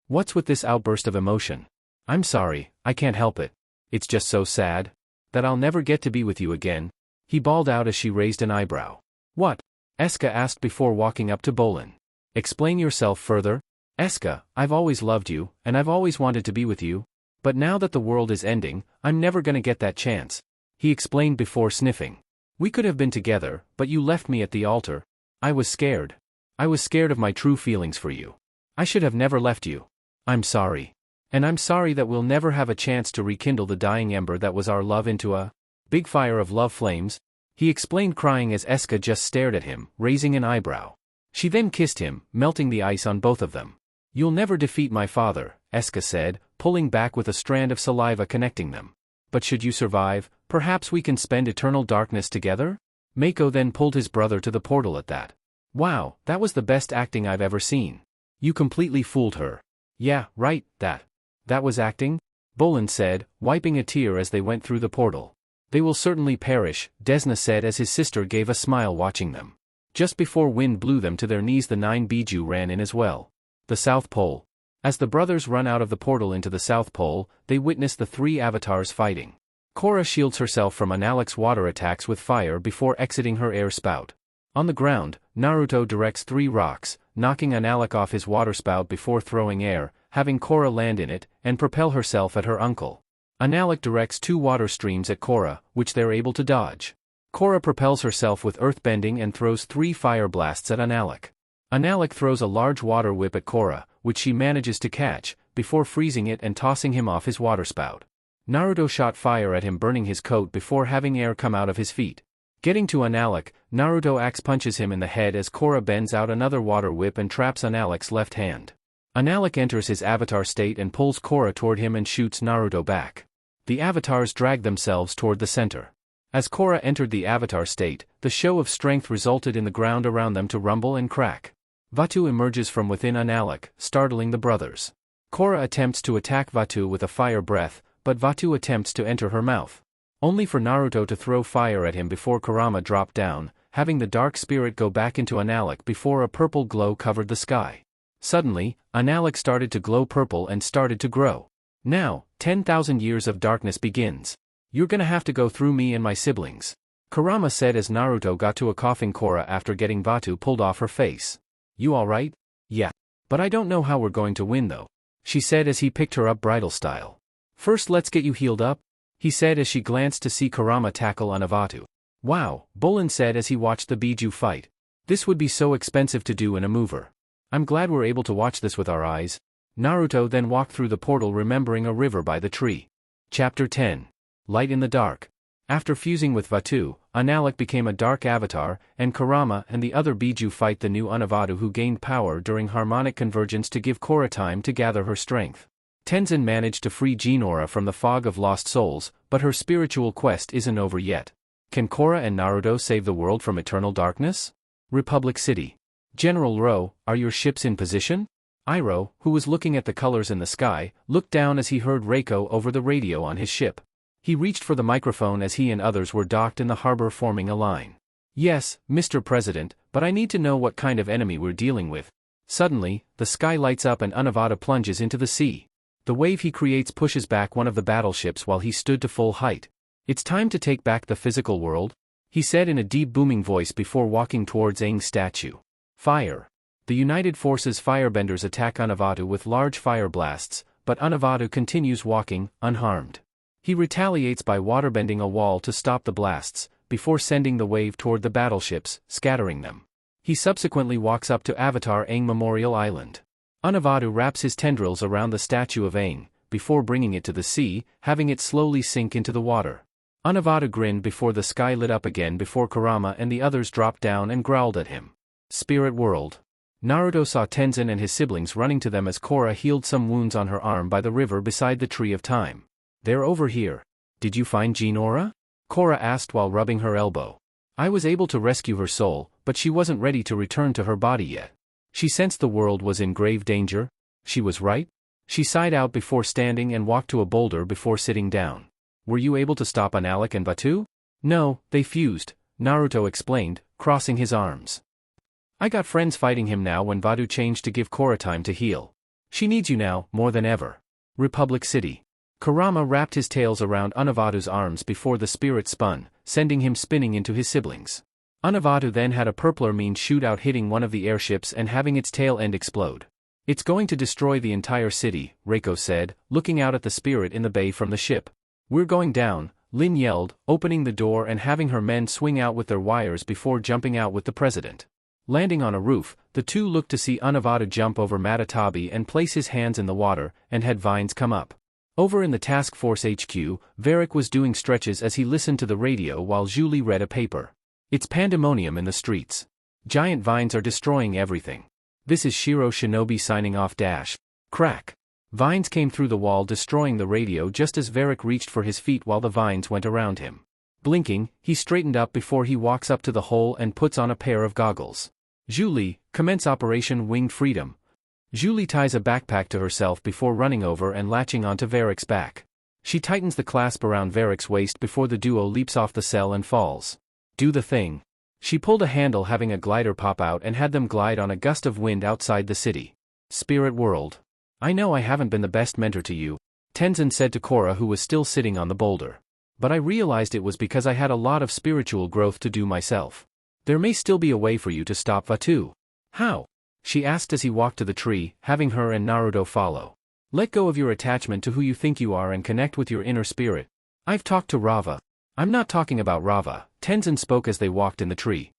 What's with this outburst of emotion? I'm sorry, I can't help it. It's just so sad. That I'll never get to be with you again. He bawled out as she raised an eyebrow. What? Eska asked before walking up to Bolin. Explain yourself further. Eska, I've always loved you, and I've always wanted to be with you. But now that the world is ending, I'm never gonna get that chance. He explained before sniffing. We could have been together, but you left me at the altar. I was scared. I was scared of my true feelings for you. I should have never left you. I'm sorry. And I'm sorry that we'll never have a chance to rekindle the dying ember that was our love into a big fire of love flames, he explained crying as Eska just stared at him, raising an eyebrow. She then kissed him, melting the ice on both of them. You'll never defeat my father, Eska said, pulling back with a strand of saliva connecting them. But should you survive, perhaps we can spend eternal darkness together? Mako then pulled his brother to the portal at that. Wow, that was the best acting I've ever seen. You completely fooled her. Yeah, right, that was acting? Bolin said, wiping a tear as they went through the portal. They will certainly perish, Desna said as his sister gave a smile watching them. Just before wind blew them to their knees, the 9 Biju ran in as well. The South Pole. As the brothers run out of the portal into the South Pole, they witness the 3 avatars fighting. Korra shields herself from Analic's water attacks with fire before exiting her air spout. On the ground, Naruto directs 3 rocks, knocking Analic off his water spout before throwing air, having Korra land in it, and propel herself at her uncle. Analic directs 2 water streams at Korra, which they're able to dodge. Korra propels herself with earthbending and throws 3 fire blasts at Analic. Analic throws a large water whip at Korra, which she manages to catch, before freezing it and tossing him off his water spout. Naruto shot fire at him, burning his coat before having air come out of his feet. Getting to Analic, Naruto axe punches him in the head as Korra bends out another water whip and traps Analic's left hand. Analic enters his avatar state and pulls Korra toward him and shoots Naruto back. The avatars drag themselves toward the center. As Korra entered the avatar state, the show of strength resulted in the ground around them to rumble and crack. Vaatu emerges from within Analic, startling the brothers. Korra attempts to attack Vaatu with a fire breath, but Vaatu attempts to enter her mouth. Only for Naruto to throw fire at him before Kurama dropped down, having the dark spirit go back into Analic before a purple glow covered the sky. Suddenly, Analic started to glow purple and started to grow. Now, 10,000 years of darkness begins. You're gonna have to go through me and my siblings. Kurama said as Naruto got to a coughing Korra after getting Vaatu pulled off her face. You alright? Yeah. But I don't know how we're going to win though, she said as he picked her up bridal style. First let's get you healed up, he said as she glanced to see Kurama tackle Vaatu. Wow, Bolin said as he watched the Biju fight. This would be so expensive to do in a mover. I'm glad we're able to watch this with our eyes. Naruto then walked through the portal remembering a river by the tree. Chapter 10. Light in the Dark. After fusing with Vaatu, Unalak became a dark avatar, and Kurama and the other Biju fight the new Unavaatu who gained power during harmonic convergence to give Korra time to gather her strength. Tenzin managed to free Jinora from the fog of lost souls, but her spiritual quest isn't over yet. Can Korra and Naruto save the world from eternal darkness? Republic City. General Ro, are your ships in position? Iroh, who was looking at the colors in the sky, looked down as he heard Reiko over the radio on his ship. He reached for the microphone as he and others were docked in the harbor forming a line. Yes, Mr. President, but I need to know what kind of enemy we're dealing with. Suddenly, the sky lights up and Unavaatu plunges into the sea. The wave he creates pushes back one of the battleships while he stood to full height. It's time to take back the physical world, he said in a deep booming voice before walking towards Aang's statue. Fire. The United Forces firebenders attack Unavaatu with large fire blasts, but Unavaatu continues walking, unharmed. He retaliates by waterbending a wall to stop the blasts, before sending the wave toward the battleships, scattering them. He subsequently walks up to Avatar Aang Memorial Island. Unavaatu wraps his tendrils around the statue of Aang, before bringing it to the sea, having it slowly sink into the water. Unavaatu grinned before the sky lit up again before Kurama and the others dropped down and growled at him. Spirit World. Naruto saw Tenzin and his siblings running to them as Korra healed some wounds on her arm by the river beside the Tree of Time. They're over here. Did you find Jinora? Korra asked while rubbing her elbow. I was able to rescue her soul, but she wasn't ready to return to her body yet. She sensed the world was in grave danger. She was right? She sighed out before standing and walked to a boulder before sitting down. Were you able to stop Unalak and Vaatu? No, they fused, Naruto explained, crossing his arms. I got friends fighting him now when Vaatu changed to give Korra time to heal. She needs you now, more than ever. Republic City. Kurama wrapped his tails around Unavaatu's arms before the spirit spun, sending him spinning into his siblings. Unavaatu then had a purpler mean shoot out hitting one of the airships and having its tail end explode. It's going to destroy the entire city, Reiko said, looking out at the spirit in the bay from the ship. We're going down, Lin yelled, opening the door and having her men swing out with their wires before jumping out with the president. Landing on a roof, the two looked to see Unavaatu jump over Matatabi and place his hands in the water, and had vines come up. Over in the Task Force HQ, Veric was doing stretches as he listened to the radio while Julie read a paper. It's pandemonium in the streets. Giant vines are destroying everything. This is Shiro Shinobi signing off. Crack. Vines came through the wall destroying the radio just as Veric reached for his feet while the vines went around him. Blinking, he straightened up before he walks up to the hole and puts on a pair of goggles. Julie, commence Operation Winged Freedom. Julie ties a backpack to herself before running over and latching onto Veric's back. She tightens the clasp around Veric's waist before the duo leaps off the cell and falls. Do the thing. She pulled a handle having a glider pop out and had them glide on a gust of wind outside the city. Spirit World. I know I haven't been the best mentor to you, Tenzin said to Korra who was still sitting on the boulder. But I realized it was because I had a lot of spiritual growth to do myself. There may still be a way for you to stop Vaatu. How? She asked as he walked to the tree, having her and Naruto follow. Let go of your attachment to who you think you are and connect with your inner spirit. I've talked to Rava. I'm not talking about Rava, Tenzin spoke as they walked in the tree.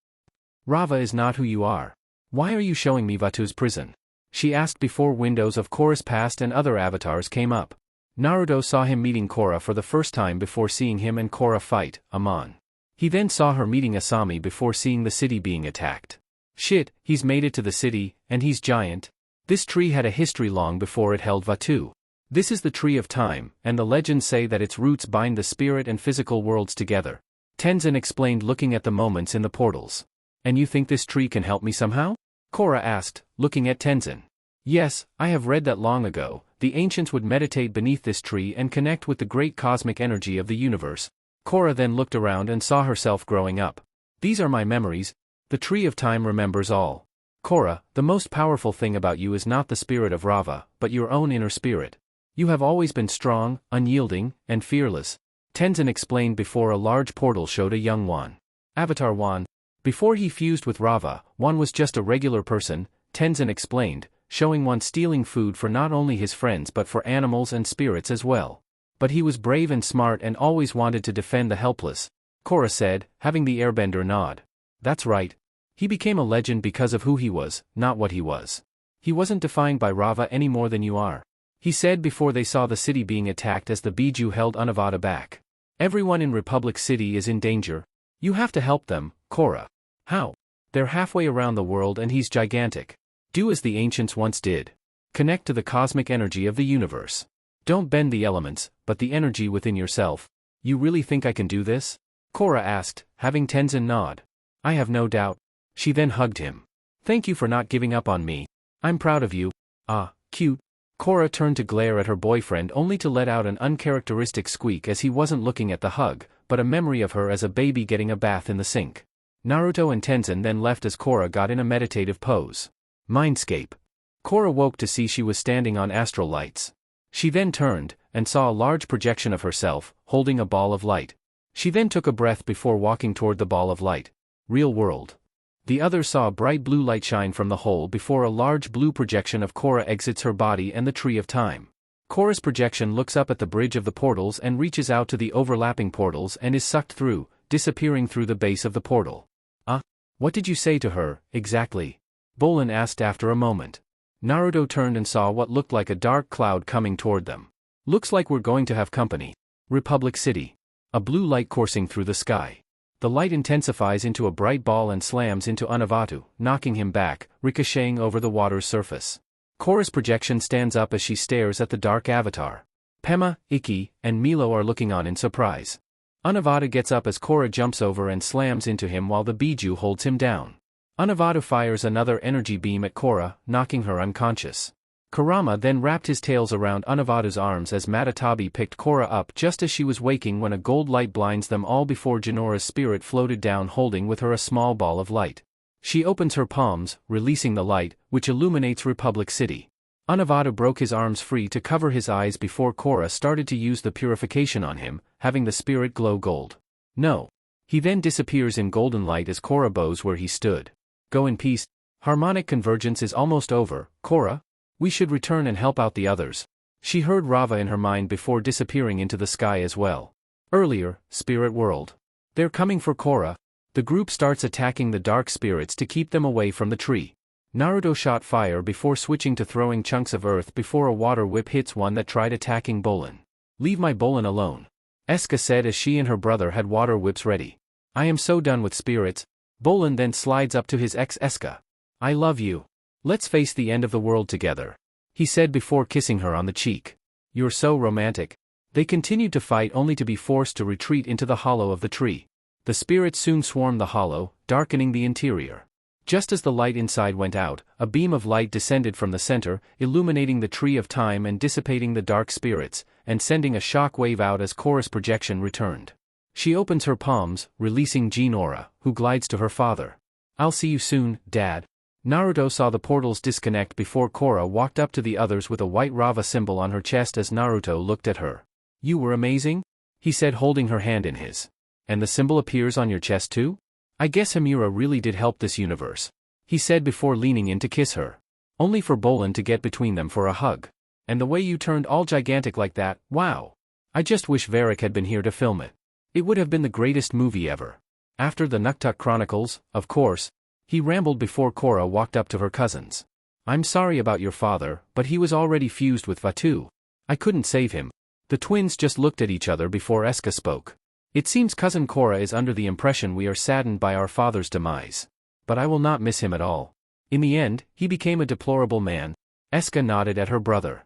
Rava is not who you are. Why are you showing me Vaatu's prison? She asked before windows of Korra's past and other avatars came up. Naruto saw him meeting Korra for the first time before seeing him and Korra fight, Amon. He then saw her meeting Asami before seeing the city being attacked. Shit, he's made it to the city, and he's giant. This tree had a history long before it held Vaatu. This is the Tree of Time, and the legends say that its roots bind the spirit and physical worlds together. Tenzin explained looking at the moments in the portals. And you think this tree can help me somehow? Korra asked, looking at Tenzin. Yes, I have read that long ago, the ancients would meditate beneath this tree and connect with the great cosmic energy of the universe. Korra then looked around and saw herself growing up. These are my memories. The Tree of Time remembers all. Korra, the most powerful thing about you is not the spirit of Rava, but your own inner spirit. You have always been strong, unyielding, and fearless. Tenzin explained before a large portal showed a young Wan. Avatar Wan. Before he fused with Rava, Wan was just a regular person, Tenzin explained, showing Wan stealing food for not only his friends but for animals and spirits as well. But he was brave and smart and always wanted to defend the helpless, Korra said, having the airbender nod. That's right. He became a legend because of who he was, not what he was. He wasn't defined by Rava any more than you are. He said before they saw the city being attacked as the Biju held Unavada back. Everyone in Republic City is in danger. You have to help them, Korra. How? They're halfway around the world and he's gigantic. Do as the ancients once did. Connect to the cosmic energy of the universe. Don't bend the elements, but the energy within yourself. You really think I can do this? Korra asked, having Tenzin nod. I have no doubt. She then hugged him. Thank you for not giving up on me. I'm proud of you. Ah, cute. Korra turned to glare at her boyfriend only to let out an uncharacteristic squeak as he wasn't looking at the hug, but a memory of her as a baby getting a bath in the sink. Naruto and Tenzin then left as Korra got in a meditative pose. Mindscape. Korra woke to see she was standing on astral lights. She then turned, and saw a large projection of herself, holding a ball of light. She then took a breath before walking toward the ball of light. Real world. The others saw a bright blue light shine from the hole before a large blue projection of Korra exits her body and the tree of time. Korra's projection looks up at the bridge of the portals and reaches out to the overlapping portals and is sucked through, disappearing through the base of the portal. What did you say to her, exactly? Bolin asked after a moment. Naruto turned and saw what looked like a dark cloud coming toward them. Looks like we're going to have company. Republic City. A blue light coursing through the sky. The light intensifies into a bright ball and slams into Unavatu, knocking him back, ricocheting over the water's surface. Korra's projection stands up as she stares at the dark avatar. Pema, Ikki, and Milo are looking on in surprise. Unavatu gets up as Korra jumps over and slams into him while the Biju holds him down. Unavatu fires another energy beam at Korra, knocking her unconscious. Kurama then wrapped his tails around Unavatu's arms as Matatabi picked Korra up just as she was waking when a gold light blinds them all before Jinora's spirit floated down holding with her a small ball of light. She opens her palms, releasing the light, which illuminates Republic City. Unavatu broke his arms free to cover his eyes before Korra started to use the purification on him, having the spirit glow gold. No. He then disappears in golden light as Korra bows where he stood. Go in peace. Harmonic convergence is almost over, Korra. We should return and help out the others. She heard Rava in her mind before disappearing into the sky as well. Earlier, spirit world. They're coming for Korra. The group starts attacking the dark spirits to keep them away from the tree. Naruto shot fire before switching to throwing chunks of earth before a water whip hits one that tried attacking Bolin. Leave my Bolin alone. Eska said as she and her brother had water whips ready. I am so done with spirits. Bolin then slides up to his ex Eska. I love you. Let's face the end of the world together. He said before kissing her on the cheek. You're so romantic. They continued to fight only to be forced to retreat into the hollow of the tree. The spirits soon swarmed the hollow, darkening the interior. Just as the light inside went out, a beam of light descended from the center, illuminating the tree of time and dissipating the dark spirits, and sending a shock wave out as Korra's projection returned. She opens her palms, releasing Jinora, who glides to her father. I'll see you soon, Dad. Naruto saw the portals disconnect before Korra walked up to the others with a white Rava symbol on her chest as Naruto looked at her. You were amazing? He said holding her hand in his. And the symbol appears on your chest too? I guess Hamura really did help this universe. He said before leaning in to kiss her. Only for Bolin to get between them for a hug. And the way you turned all gigantic like that, wow. I just wish Veric had been here to film it. It would have been the greatest movie ever. After the Naruto Chronicles, of course. He rambled before Korra walked up to her cousins. I'm sorry about your father, but he was already fused with Vatu. I couldn't save him. The twins just looked at each other before Eska spoke. It seems cousin Korra is under the impression we are saddened by our father's demise. But I will not miss him at all. In the end, he became a deplorable man. Eska nodded at her brother.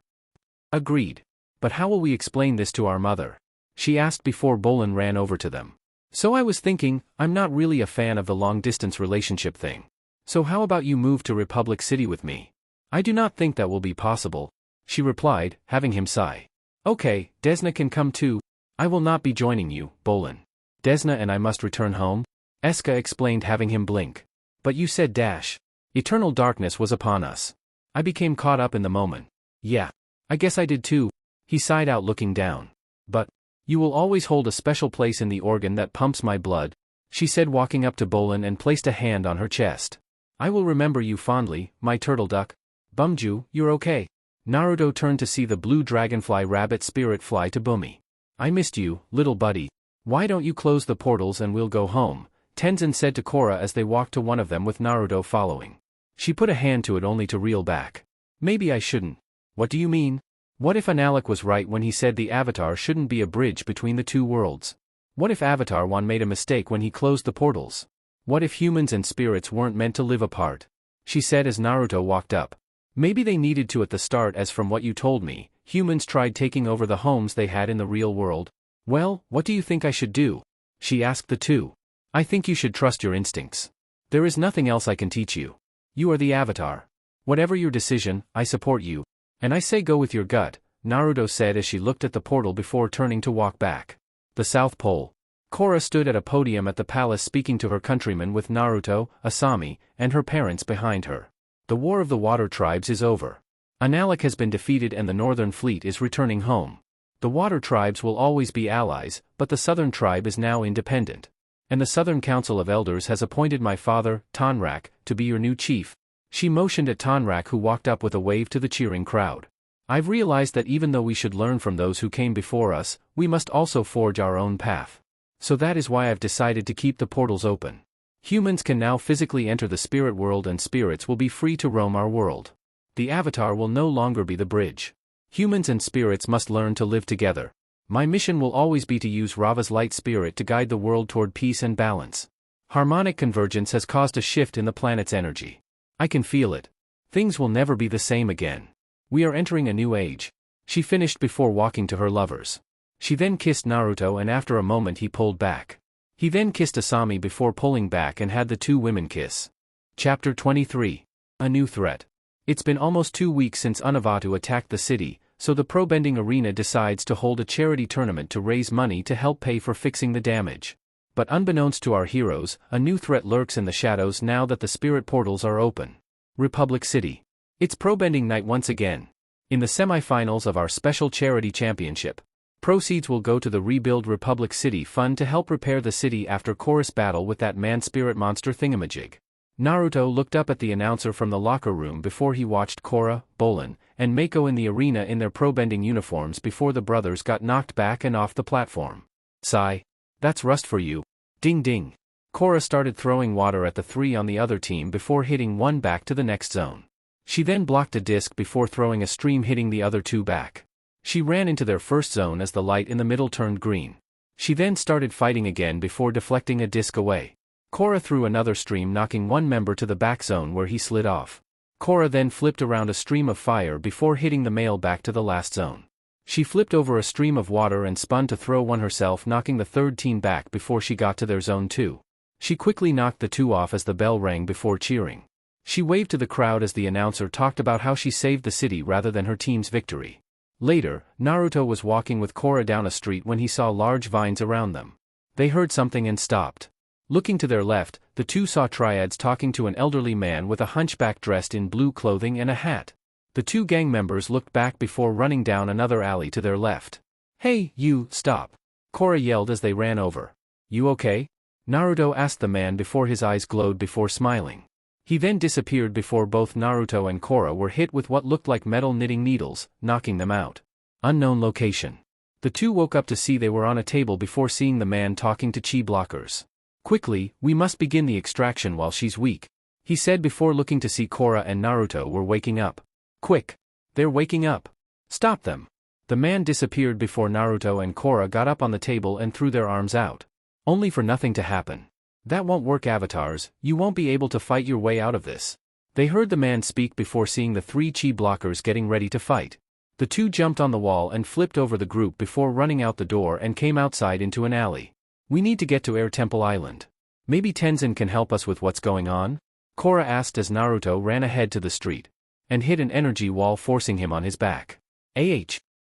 Agreed. But how will we explain this to our mother? She asked before Bolin ran over to them. So I was thinking, I'm not really a fan of the long-distance relationship thing. So how about you move to Republic City with me? I do not think that will be possible, she replied, having him sigh. Okay, Desna can come too. I will not be joining you, Bolin. Desna and I must return home? Eska explained having him blink. But you said dash. Eternal darkness was upon us. I became caught up in the moment. Yeah. I guess I did too. He sighed out looking down. But You will always hold a special place in the organ that pumps my blood, she said, walking up to Bolin and placed a hand on her chest. I will remember you fondly, my turtle duck. Bumju, you're okay. Naruto turned to see the blue dragonfly rabbit spirit fly to Bumi. I missed you, little buddy. Why don't you close the portals and we'll go home, Tenzin said to Korra as they walked to one of them with Naruto following. She put a hand to it only to reel back. Maybe I shouldn't. What do you mean? What if Analek was right when he said the Avatar shouldn't be a bridge between the two worlds? What if Avatar 1 made a mistake when he closed the portals? What if humans and spirits weren't meant to live apart? She said as Naruto walked up. Maybe they needed to at the start, as from what you told me, humans tried taking over the homes they had in the real world. Well, what do you think I should do? She asked the two. I think you should trust your instincts. There is nothing else I can teach you. You are the Avatar. Whatever your decision, I support you. And I say go with your gut, Naruto said as she looked at the portal before turning to walk back. The South Pole. Korra stood at a podium at the palace speaking to her countrymen with Naruto, Asami, and her parents behind her. The War of the Water Tribes is over. Analek has been defeated and the Northern Fleet is returning home. The Water Tribes will always be allies, but the Southern Tribe is now independent. And the Southern Council of Elders has appointed my father, Tonrak, to be your new chief. She motioned at Tonrak, who walked up with a wave to the cheering crowd. I've realized that even though we should learn from those who came before us, we must also forge our own path. So that is why I've decided to keep the portals open. Humans can now physically enter the spirit world and spirits will be free to roam our world. The Avatar will no longer be the bridge. Humans and spirits must learn to live together. My mission will always be to use Rava's light spirit to guide the world toward peace and balance. Harmonic convergence has caused a shift in the planet's energy. I can feel it. Things will never be the same again. We are entering a new age. She finished before walking to her lovers. She then kissed Naruto and after a moment he pulled back. He then kissed Asami before pulling back and had the two women kiss. Chapter 23. A new threat. It's been almost 2 weeks since Unavatu attacked the city, so the Pro-Bending Arena decides to hold a charity tournament to raise money to help pay for fixing the damage. But unbeknownst to our heroes, a new threat lurks in the shadows now that the spirit portals are open. Republic City. It's Pro-Bending night once again. In the semi-finals of our special charity championship, proceeds will go to the Rebuild Republic City Fund to help repair the city after Chorus battle with that man-spirit monster thingamajig. Naruto looked up at the announcer from the locker room before he watched Korra, Bolin, and Mako in the arena in their pro-bending uniforms before the brothers got knocked back and off the platform. Sigh. That's rust for you. Ding ding. Korra started throwing water at the three on the other team before hitting one back to the next zone. She then blocked a disc before throwing a stream hitting the other two back. She ran into their first zone as the light in the middle turned green. She then started fighting again before deflecting a disc away. Korra threw another stream knocking one member to the back zone where he slid off. Korra then flipped around a stream of fire before hitting the male back to the last zone. She flipped over a stream of water and spun to throw one herself, knocking the third team back before she got to their zone 2. She quickly knocked the two off as the bell rang before cheering. She waved to the crowd as the announcer talked about how she saved the city rather than her team's victory. Later, Naruto was walking with Korra down a street when he saw large vines around them. They heard something and stopped. Looking to their left, the two saw triads talking to an elderly man with a hunchback dressed in blue clothing and a hat. The two gang members looked back before running down another alley to their left. Hey, you, stop! Korra yelled as they ran over. You okay? Naruto asked the man before his eyes glowed before smiling. He then disappeared before both Naruto and Korra were hit with what looked like metal knitting needles, knocking them out. Unknown location. The two woke up to see they were on a table before seeing the man talking to chi blockers. Quickly, we must begin the extraction while she's weak, he said before looking to see Korra and Naruto were waking up. Quick! They're waking up! Stop them! The man disappeared before Naruto and Korra got up on the table and threw their arms out. Only for nothing to happen. That won't work, avatars, you won't be able to fight your way out of this. They heard the man speak before seeing the three chi blockers getting ready to fight. The two jumped on the wall and flipped over the group before running out the door and came outside into an alley. We need to get to Air Temple Island. Maybe Tenzin can help us with what's going on? Korra asked as Naruto ran ahead to the street and hit an energy wall forcing him on his back.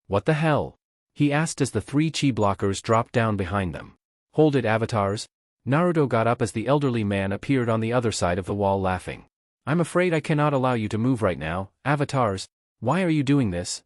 What the hell? He asked as the three chi blockers dropped down behind them. Hold it, avatars. Naruto got up as the elderly man appeared on the other side of the wall laughing. I'm afraid I cannot allow you to move right now, avatars. Why are you doing this?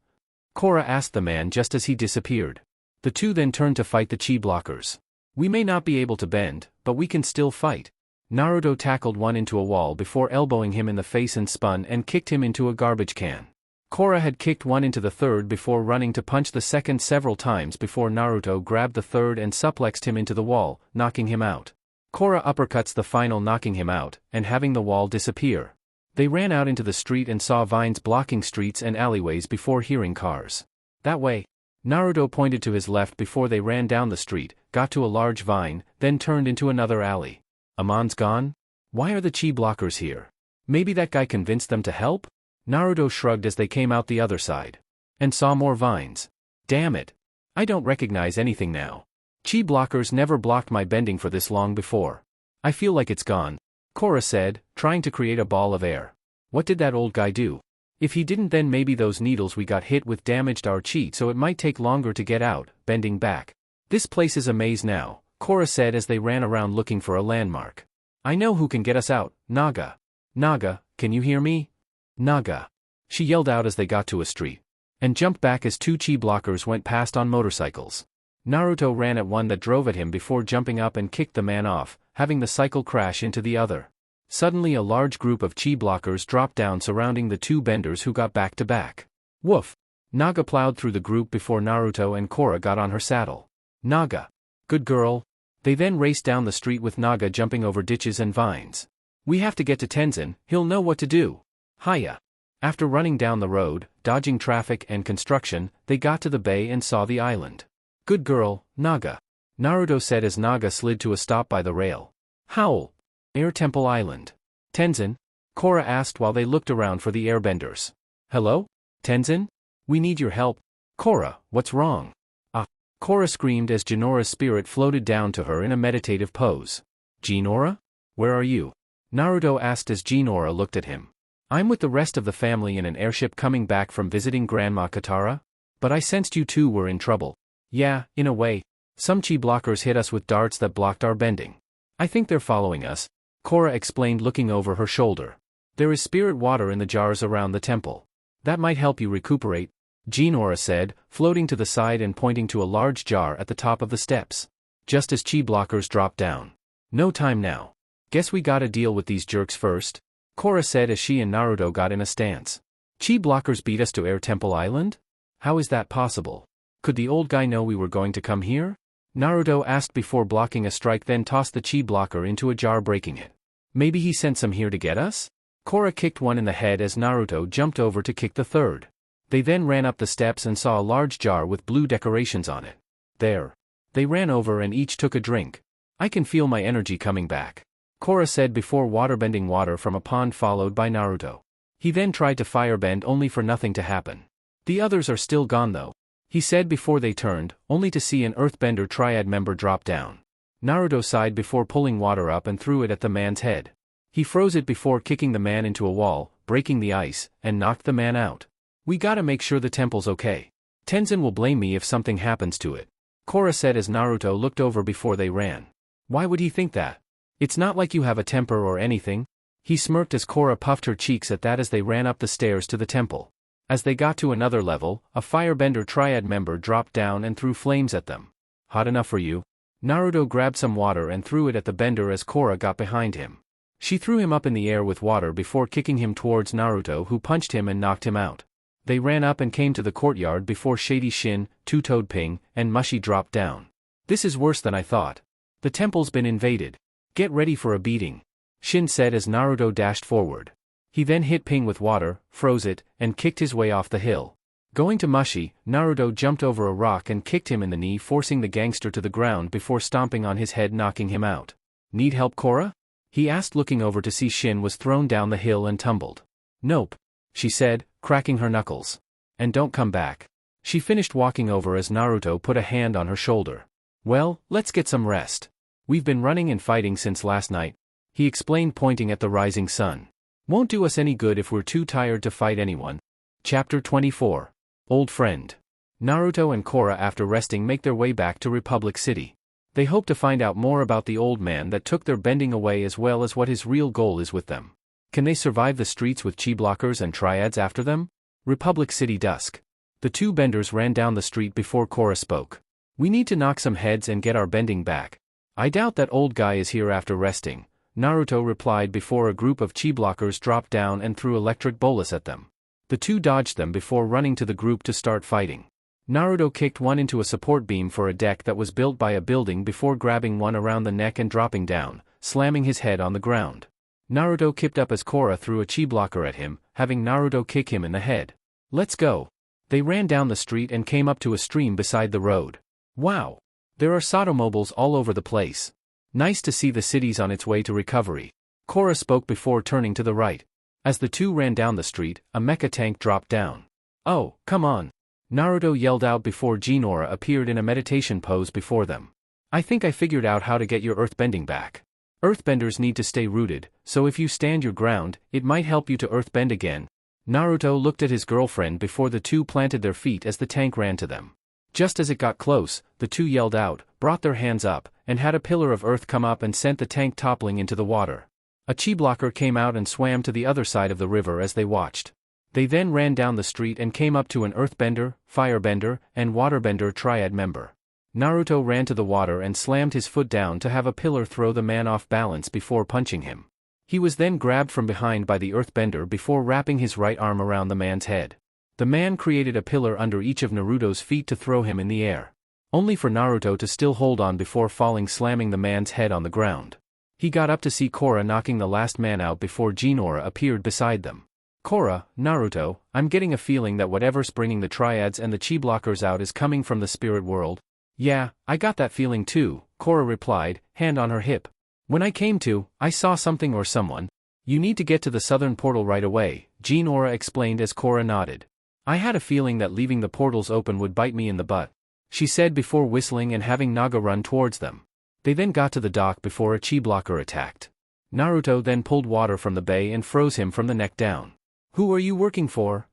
Korra asked the man just as he disappeared. The two then turned to fight the chi blockers. We may not be able to bend, but we can still fight. Naruto tackled one into a wall before elbowing him in the face and spun and kicked him into a garbage can. Korra had kicked one into the third before running to punch the second several times before Naruto grabbed the third and suplexed him into the wall, knocking him out. Korra uppercuts the final, knocking him out, and having the wall disappear. They ran out into the street and saw vines blocking streets and alleyways before hearing cars. That way. Naruto pointed to his left before they ran down the street, got to a large vine, then turned into another alley. Amon's gone? Why are the chi blockers here? Maybe that guy convinced them to help? Naruto shrugged as they came out the other side. And saw more vines. Damn it. I don't recognize anything now. Chi blockers never blocked my bending for this long before. I feel like it's gone, Korra said, trying to create a ball of air. What did that old guy do? If he didn't, then maybe those needles we got hit with damaged our chi, so it might take longer to get out, bending back. This place is a maze now, Korra said as they ran around looking for a landmark. I know who can get us out, Naga. Naga, can you hear me? Naga. She yelled out as they got to a street. And jumped back as two chi blockers went past on motorcycles. Naruto ran at one that drove at him before jumping up and kicked the man off, having the cycle crash into the other. Suddenly a large group of chi blockers dropped down surrounding the two benders who got back to back. Woof! Naga plowed through the group before Naruto and Korra got on her saddle. Naga. Good girl. They then raced down the street with Naga jumping over ditches and vines. We have to get to Tenzin, he'll know what to do. Hiya. After running down the road, dodging traffic and construction, they got to the bay and saw the island. Good girl, Naga. Naruto said as Naga slid to a stop by the rail. Howl. Air Temple Island. Tenzin? Korra asked while they looked around for the airbenders. Hello? Tenzin? We need your help. Korra, what's wrong? Ah! Korra screamed as Genora's spirit floated down to her in a meditative pose. Genora? Where are you? Naruto asked as Genora looked at him. I'm with the rest of the family in an airship coming back from visiting Grandma Katara? But I sensed you two were in trouble. Yeah, in a way. Some chi blockers hit us with darts that blocked our bending. I think they're following us, Korra explained looking over her shoulder. There is spirit water in the jars around the temple. That might help you recuperate, Genora said, floating to the side and pointing to a large jar at the top of the steps. Just as chi blockers dropped down. No time now. Guess we gotta deal with these jerks first, Korra said as she and Naruto got in a stance. Chi blockers beat us to Air Temple Island? How is that possible? Could the old guy know we were going to come here? Naruto asked before blocking a strike, then tossed the chi blocker into a jar, breaking it. Maybe he sent some here to get us? Korra kicked one in the head as Naruto jumped over to kick the third. They then ran up the steps and saw a large jar with blue decorations on it. There. They ran over and each took a drink. I can feel my energy coming back, Korra said before waterbending water from a pond followed by Naruto. He then tried to firebend only for nothing to happen. The others are still gone though, he said before they turned, only to see an earthbender triad member drop down. Naruto sighed before pulling water up and threw it at the man's head. He froze it before kicking the man into a wall, breaking the ice, and knocked the man out. We gotta make sure the temple's okay. Tenzin will blame me if something happens to it, Korra said as Naruto looked over before they ran. Why would he think that? It's not like you have a temper or anything. He smirked as Korra puffed her cheeks at that as they ran up the stairs to the temple. As they got to another level, a firebender triad member dropped down and threw flames at them. Hot enough for you? Naruto grabbed some water and threw it at the bender as Korra got behind him. She threw him up in the air with water before kicking him towards Naruto, who punched him and knocked him out. They ran up and came to the courtyard before Shady Shin, Two-Toed Ping, and Mushy dropped down. This is worse than I thought. The temple's been invaded. Get ready for a beating, Shin said as Naruto dashed forward. He then hit Ping with water, froze it, and kicked his way off the hill. Going to Mushy, Naruto jumped over a rock and kicked him in the knee, forcing the gangster to the ground before stomping on his head, knocking him out. Need help, Korra? He asked, looking over to see Shin was thrown down the hill and tumbled. Nope, she said, cracking her knuckles. And don't come back. She finished walking over as Naruto put a hand on her shoulder. Well, let's get some rest. We've been running and fighting since last night, he explained, pointing at the rising sun. Won't do us any good if we're too tired to fight anyone. Chapter 24. Old Friend. Naruto and Korra, after resting, make their way back to Republic City. They hope to find out more about the old man that took their bending away, as well as what his real goal is with them. Can they survive the streets with chi blockers and triads after them? Republic City dusk. The two benders ran down the street before Korra spoke. We need to knock some heads and get our bending back. I doubt that old guy is here after resting, Naruto replied before a group of chi blockers dropped down and threw electric bolus at them. The two dodged them before running to the group to start fighting. Naruto kicked one into a support beam for a deck that was built by a building before grabbing one around the neck and dropping down, slamming his head on the ground. Naruto kicked up as Korra threw a chi blocker at him, having Naruto kick him in the head. Let's go. They ran down the street and came up to a stream beside the road. Wow! There are Sotomobiles all over the place. Nice to see the city's on its way to recovery. Korra spoke before turning to the right. As the two ran down the street, a mecha tank dropped down. Oh, come on! Naruto yelled out before Jinora appeared in a meditation pose before them. I think I figured out how to get your earthbending back. Earthbenders need to stay rooted, so if you stand your ground, it might help you to earthbend again. Naruto looked at his girlfriend before the two planted their feet as the tank ran to them. Just as it got close, the two yelled out, brought their hands up, and had a pillar of earth come up and sent the tank toppling into the water. A chi blocker came out and swam to the other side of the river as they watched. They then ran down the street and came up to an earthbender, firebender, and waterbender triad member. Naruto ran to the water and slammed his foot down to have a pillar throw the man off balance before punching him. He was then grabbed from behind by the earthbender before wrapping his right arm around the man's head. The man created a pillar under each of Naruto's feet to throw him in the air. Only for Naruto to still hold on before falling, slamming the man's head on the ground. He got up to see Korra knocking the last man out before Jinora appeared beside them. Korra, Naruto, I'm getting a feeling that whatever's bringing the triads and the chi blockers out is coming from the spirit world. Yeah, I got that feeling too, Korra replied, hand on her hip. When I came to, I saw something or someone. You need to get to the southern portal right away, Jinora explained as Korra nodded. I had a feeling that leaving the portals open would bite me in the butt, she said before whistling and having Naga run towards them. They then got to the dock before a chi blocker attacked. Naruto then pulled water from the bay and froze him from the neck down. Who are you working for?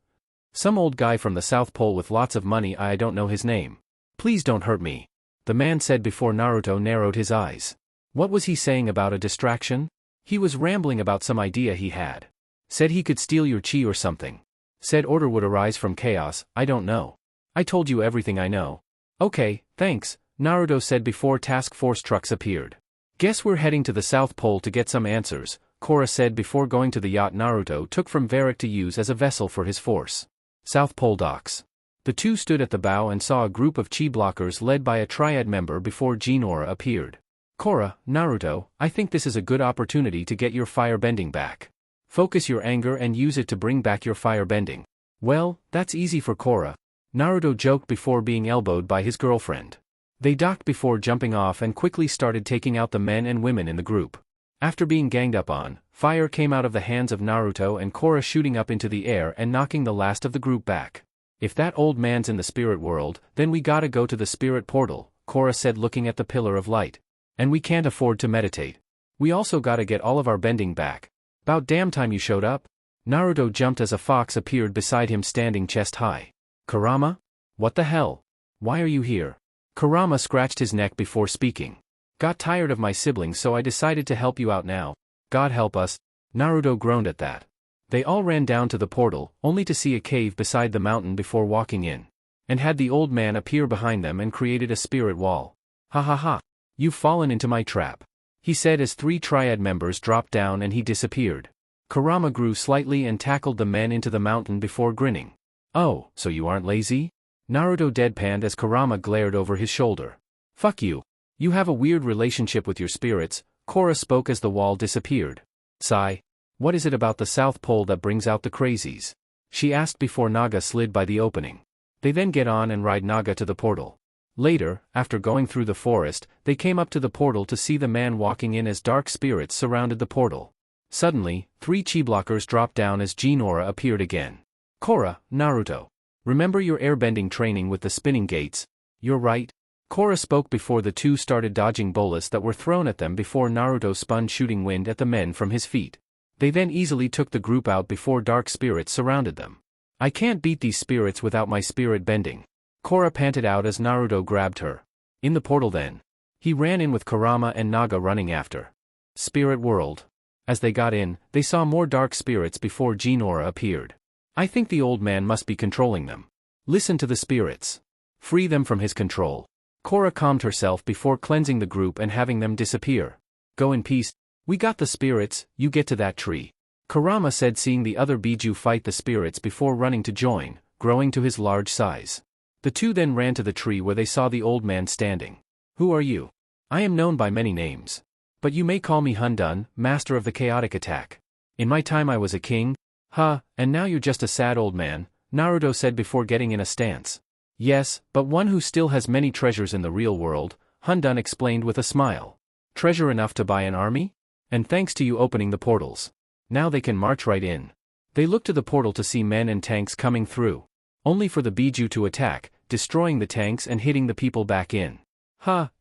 Some old guy from the South Pole with lots of money. I don't know his name. Please don't hurt me, the man said before Naruto narrowed his eyes. What was he saying about a distraction? He was rambling about some idea he had. Said he could steal your chi or something. Said order would arise from chaos. I don't know. I told you everything I know. Okay, thanks, Naruto said before task force trucks appeared. Guess we're heading to the South Pole to get some answers, Korra said before going to the yacht Naruto took from Veric to use as a vessel for his force. South Pole docks. The two stood at the bow and saw a group of chi blockers led by a triad member before Jinora appeared. Korra, Naruto, I think this is a good opportunity to get your firebending back. Focus your anger and use it to bring back your firebending. Well, that's easy for Korra, Naruto joked before being elbowed by his girlfriend. They docked before jumping off and quickly started taking out the men and women in the group. After being ganged up on, fire came out of the hands of Naruto and Korra shooting up into the air and knocking the last of the group back. If that old man's in the spirit world, then we gotta go to the spirit portal, Korra said looking at the pillar of light. And we can't afford to meditate. We also gotta get all of our bending back. About damn time you showed up. Naruto jumped as a fox appeared beside him standing chest high. Kurama? What the hell? Why are you here? Kurama scratched his neck before speaking. Got tired of my siblings so I decided to help you out now. God help us. Naruto groaned at that. They all ran down to the portal, only to see a cave beside the mountain before walking in. And had the old man appear behind them and created a spirit wall. Ha ha ha. You've fallen into my trap, he said as three triad members dropped down and he disappeared. Kurama grew slightly and tackled the men into the mountain before grinning. Oh, so you aren't lazy? Naruto deadpanned as Kurama glared over his shoulder. Fuck you. You have a weird relationship with your spirits, Korra spoke as the wall disappeared. Sigh. What is it about the South Pole that brings out the crazies? She asked before Naga slid by the opening. They then get on and ride Naga to the portal. Later, after going through the forest, they came up to the portal to see the man walking in as dark spirits surrounded the portal. Suddenly, three chi blockers dropped down as Jinora appeared again. Korra, Naruto. Remember your airbending training with the spinning gates? You're right. Korra spoke before the two started dodging bolus that were thrown at them before Naruto spun shooting wind at the men from his feet. They then easily took the group out before dark spirits surrounded them. I can't beat these spirits without my spirit bending, Korra panted out as Naruto grabbed her. In the portal then. He ran in with Kurama and Naga running after. Spirit world. As they got in, they saw more dark spirits before Jinora appeared. I think the old man must be controlling them. Listen to the spirits. Free them from his control. Korra calmed herself before cleansing the group and having them disappear. Go in peace. We got the spirits, you get to that tree. Kurama said, seeing the other Biju fight the spirits before running to join, growing to his large size. The two then ran to the tree where they saw the old man standing. Who are you? I am known by many names. But you may call me Hundun, master of the chaotic attack. In my time I was a king. And now you're just a sad old man, Naruto said before getting in a stance. Yes, but one who still has many treasures in the real world, Hundun explained with a smile. Treasure enough to buy an army? And thanks to you opening the portals. Now they can march right in. They looked to the portal to see men and tanks coming through. Only for the Biju to attack, destroying the tanks and hitting the people back in.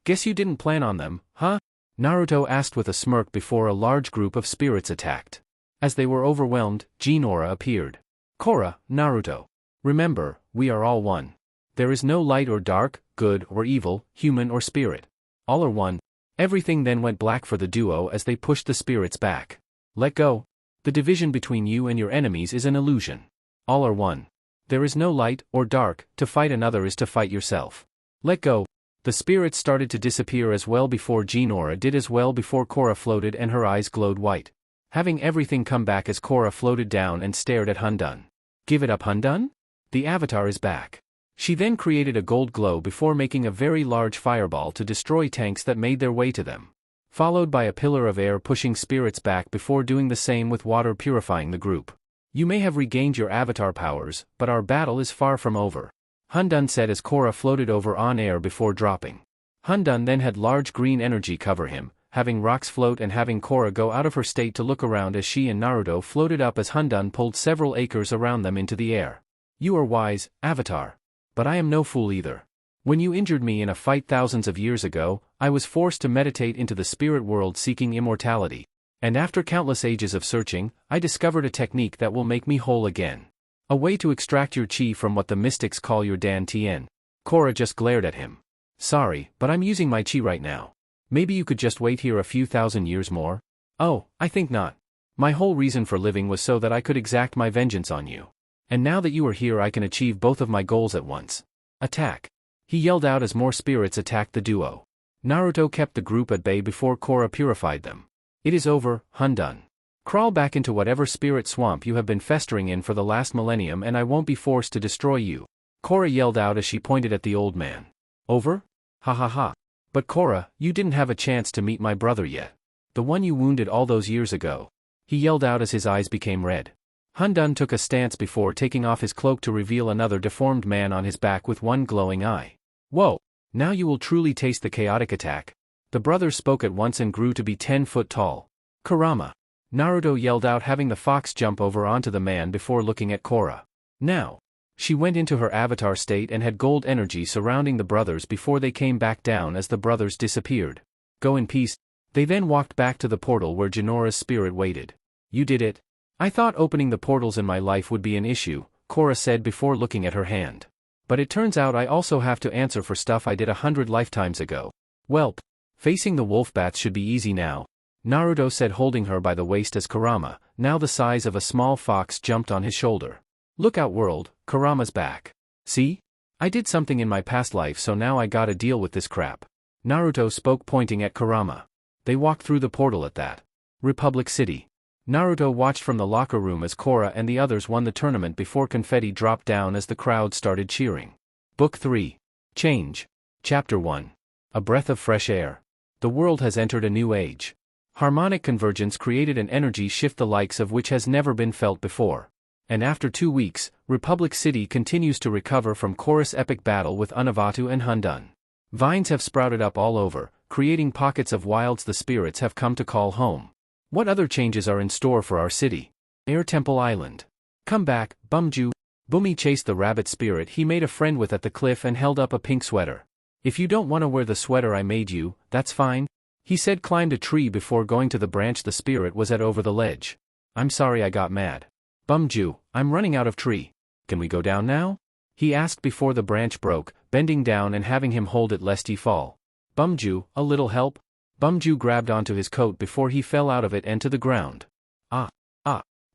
Guess you didn't plan on them, huh? Naruto asked with a smirk before a large group of spirits attacked. As they were overwhelmed, Jinora appeared. Korra, Naruto. Remember, we are all one. There is no light or dark, good or evil, human or spirit. All are one. Everything then went black for the duo as they pushed the spirits back. Let go. The division between you and your enemies is an illusion. All are one. There is no light or dark, to fight another is to fight yourself. Let go. The spirits started to disappear as well before Jinora did as well before Korra floated and her eyes glowed white. Having everything come back as Korra floated down and stared at Hundun. Give it up, Hundun? The avatar is back. She then created a gold glow before making a very large fireball to destroy tanks that made their way to them. Followed by a pillar of air pushing spirits back before doing the same with water purifying the group. You may have regained your avatar powers, but our battle is far from over. Hundun said as Korra floated over on air before dropping. Hundun then had large green energy cover him, having rocks float and having Korra go out of her state to look around as she and Naruto floated up as Hundun pulled several acres around them into the air. You are wise, Avatar. But I am no fool either. When you injured me in a fight thousands of years ago, I was forced to meditate into the spirit world seeking immortality. And after countless ages of searching, I discovered a technique that will make me whole again. A way to extract your chi from what the mystics call your Dan Tien. Korra just glared at him. Sorry, but I'm using my chi right now. Maybe you could just wait here a few thousand years more? Oh, I think not. My whole reason for living was so that I could exact my vengeance on you. And now that you are here I can achieve both of my goals at once. Attack. He yelled out as more spirits attacked the duo. Naruto kept the group at bay before Korra purified them. It is over, Hundun. Crawl back into whatever spirit swamp you have been festering in for the last millennium and I won't be forced to destroy you. Korra yelled out as she pointed at the old man. Over? Ha ha ha. But Korra, you didn't have a chance to meet my brother yet. The one you wounded all those years ago. He yelled out as his eyes became red. Hundun took a stance before taking off his cloak to reveal another deformed man on his back with one glowing eye. Whoa! Now you will truly taste the chaotic attack. The brothers spoke at once and grew to be 10 foot tall. Kurama. Naruto yelled out having the fox jump over onto the man before looking at Korra. Now. She went into her avatar state and had gold energy surrounding the brothers before they came back down as the brothers disappeared. Go in peace. They then walked back to the portal where Jinora's spirit waited. You did it. I thought opening the portals in my life would be an issue, Korra said before looking at her hand. But it turns out I also have to answer for stuff I did 100 lifetimes ago. Welp. Facing the wolf bats should be easy now. Naruto said holding her by the waist as Kurama, now the size of a small fox, jumped on his shoulder. Look out world, Kurama's back. See? I did something in my past life so now I gotta deal with this crap. Naruto spoke pointing at Kurama. They walked through the portal at that. Republic City. Naruto watched from the locker room as Korra and the others won the tournament before confetti dropped down as the crowd started cheering. Book 3. Change. Chapter 1. A breath of fresh air. The world has entered a new age. Harmonic convergence created an energy shift the likes of which has never been felt before. And after 2 weeks, Republic City continues to recover from Korra's epic battle with Unavatu and Hundun. Vines have sprouted up all over, creating pockets of wilds the spirits have come to call home. What other changes are in store for our city? Air Temple Island. Come back, Bumju. Bumi chased the rabbit spirit he made a friend with at the cliff and held up a pink sweater. If you don't want to wear the sweater I made you, that's fine. He said climbed a tree before going to the branch the spirit was at over the ledge. I'm sorry I got mad. Bumju, I'm running out of tree. Can we go down now? He asked before the branch broke, bending down and having him hold it lest he fall. Bumju, a little help? Bumju grabbed onto his coat before he fell out of it and to the ground. Ah!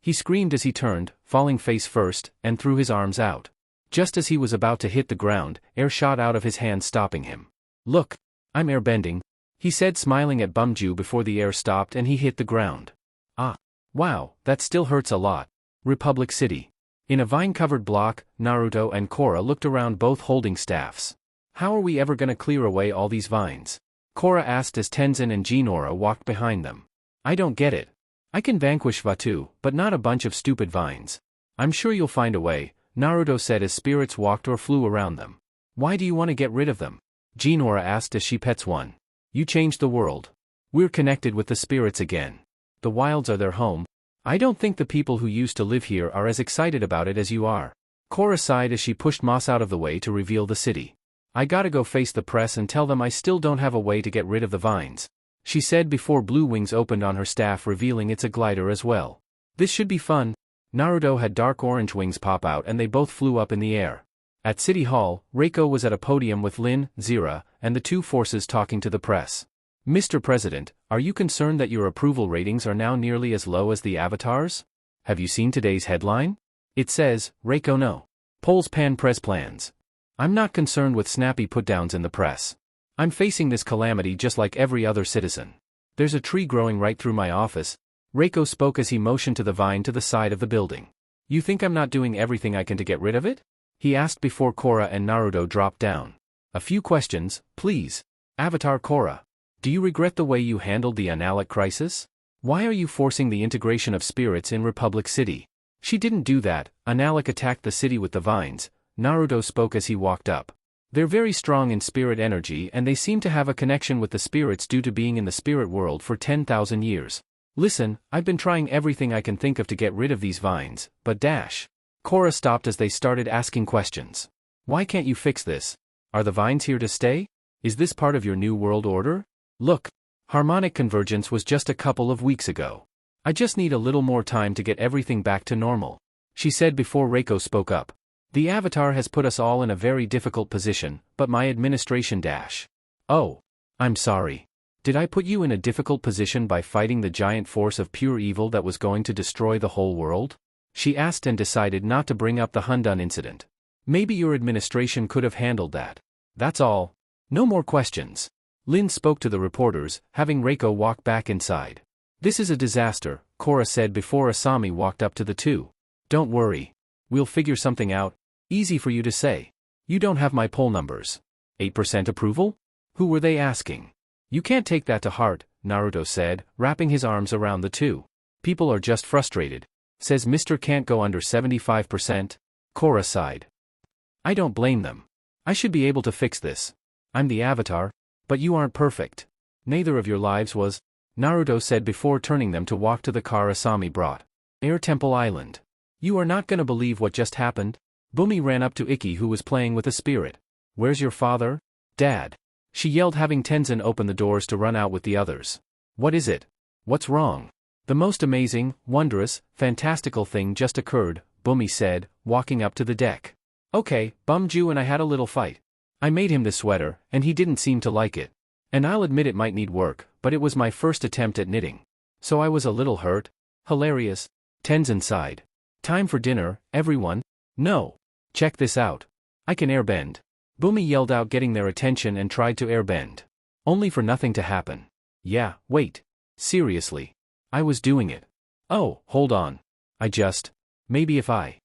He screamed as he turned, falling face first, and threw his arms out. Just as he was about to hit the ground, air shot out of his hand stopping him. Look, I'm airbending, he said, smiling at Bumju before the air stopped and he hit the ground. Ah. Wow, that still hurts a lot. Republic City. In a vine-covered block, Naruto and Korra looked around, both holding staffs. How are we ever gonna clear away all these vines? Korra asked as Tenzin and Jinora walked behind them. I don't get it. I can vanquish Vatu, but not a bunch of stupid vines. I'm sure you'll find a way, Naruto said as spirits walked or flew around them. Why do you want to get rid of them? Jinora asked as she pets one. You changed the world. We're connected with the spirits again. The wilds are their home. I don't think the people who used to live here are as excited about it as you are. Korra sighed as she pushed Moss out of the way to reveal the city. I gotta go face the press and tell them I still don't have a way to get rid of the vines, she said before blue wings opened on her staff, revealing it's a glider as well. This should be fun. Naruto had dark orange wings pop out and they both flew up in the air. At City Hall, Reiko was at a podium with Lin, Zira, and the two forces talking to the press. Mr. President, are you concerned that your approval ratings are now nearly as low as the avatars? Have you seen today's headline? It says, Reiko no. Polls pan press plans. I'm not concerned with snappy put-downs in the press. I'm facing this calamity just like every other citizen. There's a tree growing right through my office. Reiko spoke as he motioned to the vine to the side of the building. You think I'm not doing everything I can to get rid of it? He asked before Korra and Naruto dropped down. A few questions, please. Avatar Korra. Do you regret the way you handled the Analic crisis? Why are you forcing the integration of spirits in Republic City? She didn't do that. Analic attacked the city with the vines, Naruto spoke as he walked up. They're very strong in spirit energy and they seem to have a connection with the spirits due to being in the spirit world for 10,000 years. Listen, I've been trying everything I can think of to get rid of these vines, but dash. Korra stopped as they started asking questions. Why can't you fix this? Are the vines here to stay? Is this part of your new world order? Look, harmonic convergence was just a couple of weeks ago. I just need a little more time to get everything back to normal, she said before Reiko spoke up. The Avatar has put us all in a very difficult position, but my administration dash. Oh. I'm sorry. Did I put you in a difficult position by fighting the giant force of pure evil that was going to destroy the whole world? She asked and decided not to bring up the Hundun incident. Maybe your administration could have handled that. That's all. No more questions. Lin spoke to the reporters, having Reiko walk back inside. This is a disaster, Korra said before Asami walked up to the two. Don't worry. We'll figure something out. Easy for you to say. You don't have my poll numbers. 8% approval? Who were they asking? You can't take that to heart, Naruto said, wrapping his arms around the two. People are just frustrated. Says Mr. Can't go under 75%. Korra sighed. I don't blame them. I should be able to fix this. I'm the Avatar. But you aren't perfect. Neither of your lives was, Naruto said before turning them to walk to the car Asami brought. Air Temple Island. You are not gonna believe what just happened? Bumi ran up to Ikki who was playing with a spirit. Where's your father? Dad. She yelled, having Tenzin open the doors to run out with the others. What is it? What's wrong? The most amazing, wondrous, fantastical thing just occurred, Bumi said, walking up to the deck. Okay, Bumju and I had a little fight. I made him this sweater, and he didn't seem to like it. And I'll admit it might need work, but it was my first attempt at knitting. So I was a little hurt. Hilarious. Tenzin sighed. Time for dinner, everyone. No. Check this out. I can airbend. Bumi yelled out, getting their attention, and tried to airbend. Only for nothing to happen. Yeah, wait. Seriously. I was doing it. Oh, hold on. Maybe if I.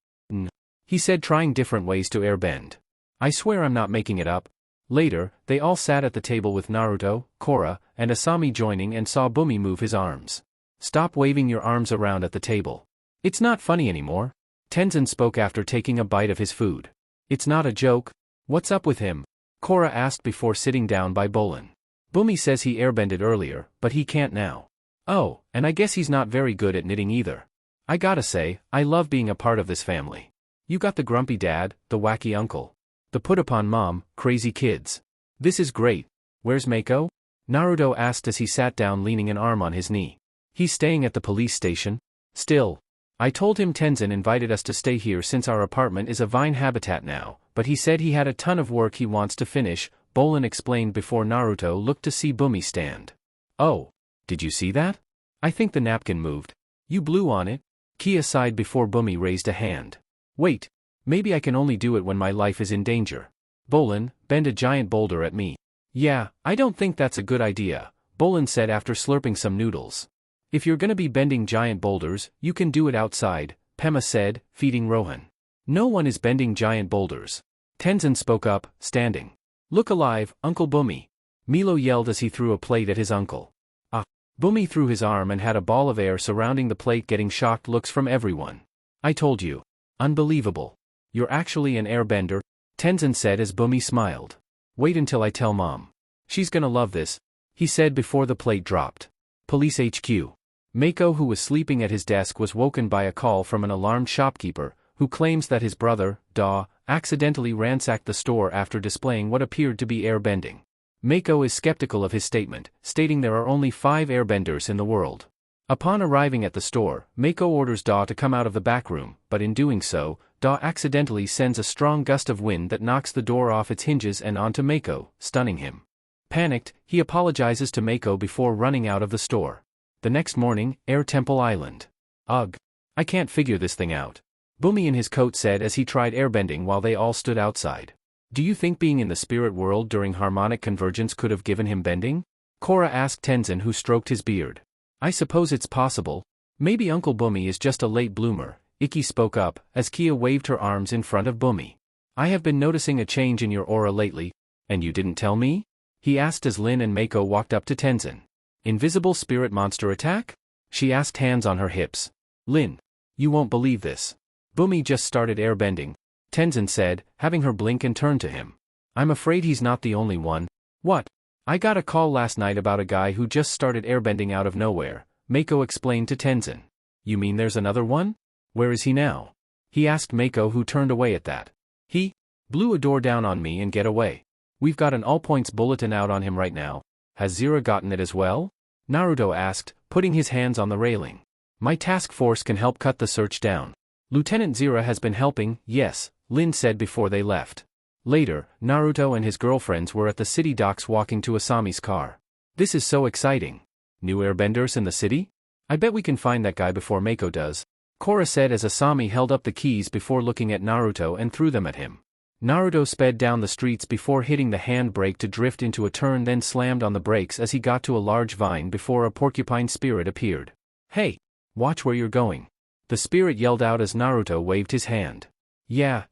He said, trying different ways to airbend. I swear I'm not making it up. Later, they all sat at the table with Naruto, Korra, and Asami joining and saw Bumi move his arms. Stop waving your arms around at the table. It's not funny anymore. Tenzin spoke after taking a bite of his food. It's not a joke. What's up with him? Korra asked before sitting down by Bolin. Bumi says he airbended earlier, but he can't now. Oh, and I guess he's not very good at knitting either. I gotta say, I love being a part of this family. You got the grumpy dad, the wacky uncle. The put-upon mom, crazy kids. This is great. Where's Mako? Naruto asked as he sat down, leaning an arm on his knee. He's staying at the police station. Still. I told him Tenzin invited us to stay here since our apartment is a vine habitat now, but he said he had a ton of work he wants to finish, Bolin explained before Naruto looked to see Bumi stand. Oh. Did you see that? I think the napkin moved. You blew on it? Kia sighed before Bumi raised a hand. Wait. Maybe I can only do it when my life is in danger. Bolin, bend a giant boulder at me. Yeah, I don't think that's a good idea, Bolin said after slurping some noodles. If you're gonna be bending giant boulders, you can do it outside, Pema said, feeding Rohan. No one is bending giant boulders. Tenzin spoke up, standing. Look alive, Uncle Bumi. Milo yelled as he threw a plate at his uncle. Ah! Bumi threw his arm and had a ball of air surrounding the plate, getting shocked looks from everyone. I told you. Unbelievable. You're actually an airbender, Tenzin said as Bumi smiled. Wait until I tell Mom. She's gonna love this, he said before the plate dropped. Police HQ. Mako, who was sleeping at his desk, was woken by a call from an alarmed shopkeeper, who claims that his brother, Da, accidentally ransacked the store after displaying what appeared to be airbending. Mako is skeptical of his statement, stating there are only 5 airbenders in the world. Upon arriving at the store, Mako orders Da to come out of the back room, but in doing so, Da accidentally sends a strong gust of wind that knocks the door off its hinges and onto Mako, stunning him. Panicked, he apologizes to Mako before running out of the store. The next morning, Air Temple Island. Ugh. I can't figure this thing out. Bumi in his coat said as he tried airbending while they all stood outside. Do you think being in the spirit world during harmonic convergence could have given him bending? Korra asked Tenzin, who stroked his beard. I suppose it's possible. Maybe Uncle Bumi is just a late bloomer, Ikki spoke up, as Kia waved her arms in front of Bumi. I have been noticing a change in your aura lately. And you didn't tell me? He asked as Lin and Mako walked up to Tenzin. Invisible spirit monster attack? She asked, hands on her hips. Lin. You won't believe this. Bumi just started airbending, Tenzin said, having her blink and turn to him. I'm afraid he's not the only one. What? I got a call last night about a guy who just started airbending out of nowhere, Mako explained to Tenzin. You mean there's another one? Where is he now? He asked Mako, who turned away at that. He blew a door down on me and get away. We've got an all-points bulletin out on him right now. Has Zira gotten it as well? Naruto asked, putting his hands on the railing. My task force can help cut the search down. Lieutenant Zira has been helping, yes, Lin said before they left. Later, Naruto and his girlfriends were at the city docks walking to Asami's car. This is so exciting. New airbenders in the city? I bet we can find that guy before Mako does, Korra said as Asami held up the keys before looking at Naruto and threw them at him. Naruto sped down the streets before hitting the handbrake to drift into a turn, then slammed on the brakes as he got to a large vine before a porcupine spirit appeared. Hey! Watch where you're going. The spirit yelled out as Naruto waved his hand. Yeah,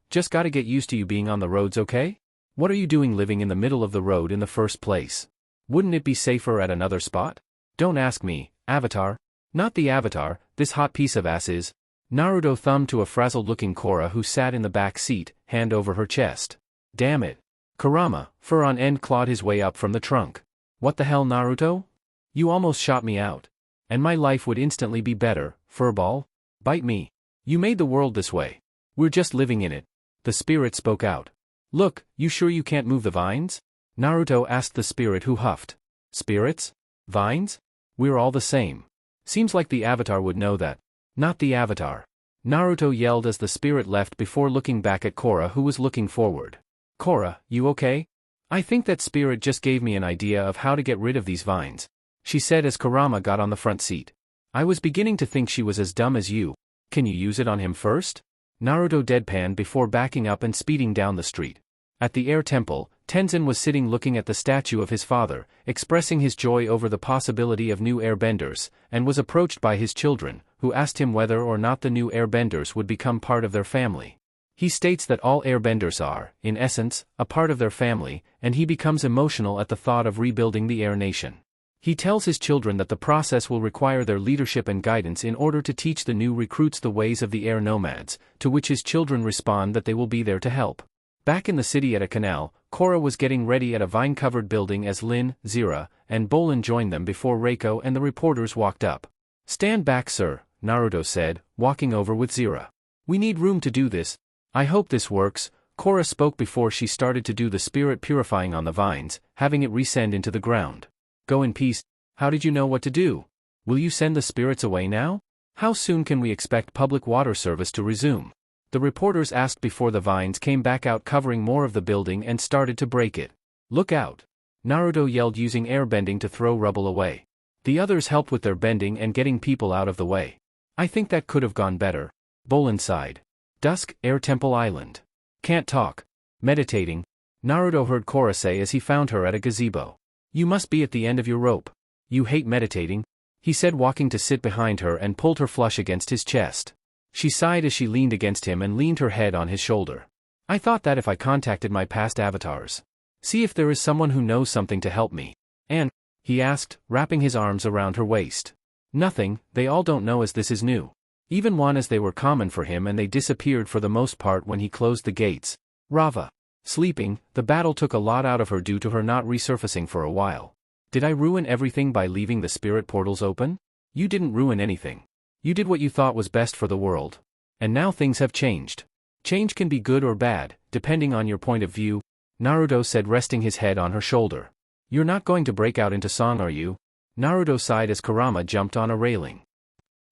just gotta get used to you being on the roads, okay? What are you doing living in the middle of the road in the first place? Wouldn't it be safer at another spot? Don't ask me, Avatar. Not the Avatar, this hot piece of ass is. Naruto thumbed to a frazzled-looking Korra who sat in the back seat, hand over her chest. Damn it. Kurama, fur on end, clawed his way up from the trunk. What the hell, Naruto? You almost shot me out. And my life would instantly be better, furball. Bite me. You made the world this way. We're just living in it. The spirit spoke out. Look, you sure you can't move the vines? Naruto asked the spirit, who huffed. Spirits? Vines? We're all the same. Seems like the Avatar would know that. Not the Avatar. Naruto yelled as the spirit left before looking back at Korra, who was looking forward. Korra, you okay? I think that spirit just gave me an idea of how to get rid of these vines, she said as Kurama got on the front seat. I was beginning to think she was as dumb as you. Can you use it on him first? Naruto deadpanned before backing up and speeding down the street. At the air temple, Tenzin was sitting looking at the statue of his father, expressing his joy over the possibility of new airbenders, and was approached by his children, who asked him whether or not the new airbenders would become part of their family. He states that all airbenders are, in essence, a part of their family, and he becomes emotional at the thought of rebuilding the Air Nation. He tells his children that the process will require their leadership and guidance in order to teach the new recruits the ways of the air nomads, to which his children respond that they will be there to help. Back in the city at a canal, Korra was getting ready at a vine-covered building as Lin, Zira, and Bolin joined them before Reiko and the reporters walked up. Stand back, sir, Naruto said, walking over with Zira. We need room to do this. I hope this works, Korra spoke before she started to do the spirit purifying on the vines, having it resend into the ground. Go in peace. How did you know what to do? Will you send the spirits away now? How soon can we expect public water service to resume? The reporters asked before the vines came back out, covering more of the building and started to break it. Look out! Naruto yelled, using airbending to throw rubble away. The others helped with their bending and getting people out of the way. I think that could have gone better. Bolin sighed. Dusk, Air Temple Island. Can't talk. Meditating. Naruto heard Korra say as he found her at a gazebo. You must be at the end of your rope. You hate meditating? He said, walking to sit behind her and pulled her flush against his chest. She sighed as she leaned against him and leaned her head on his shoulder. I thought that if I contacted my past avatars, see if there is someone who knows something to help me. And, he asked, wrapping his arms around her waist. Nothing, they all don't know as this is new. Even one as they were common for him and they disappeared for the most part when he closed the gates. Rava. Sleeping, the battle took a lot out of her due to her not resurfacing for a while. Did I ruin everything by leaving the spirit portals open? You didn't ruin anything. You did what you thought was best for the world. And now things have changed. Change can be good or bad, depending on your point of view, Naruto said, resting his head on her shoulder. You're not going to break out into song, are you? Naruto sighed as Kurama jumped on a railing.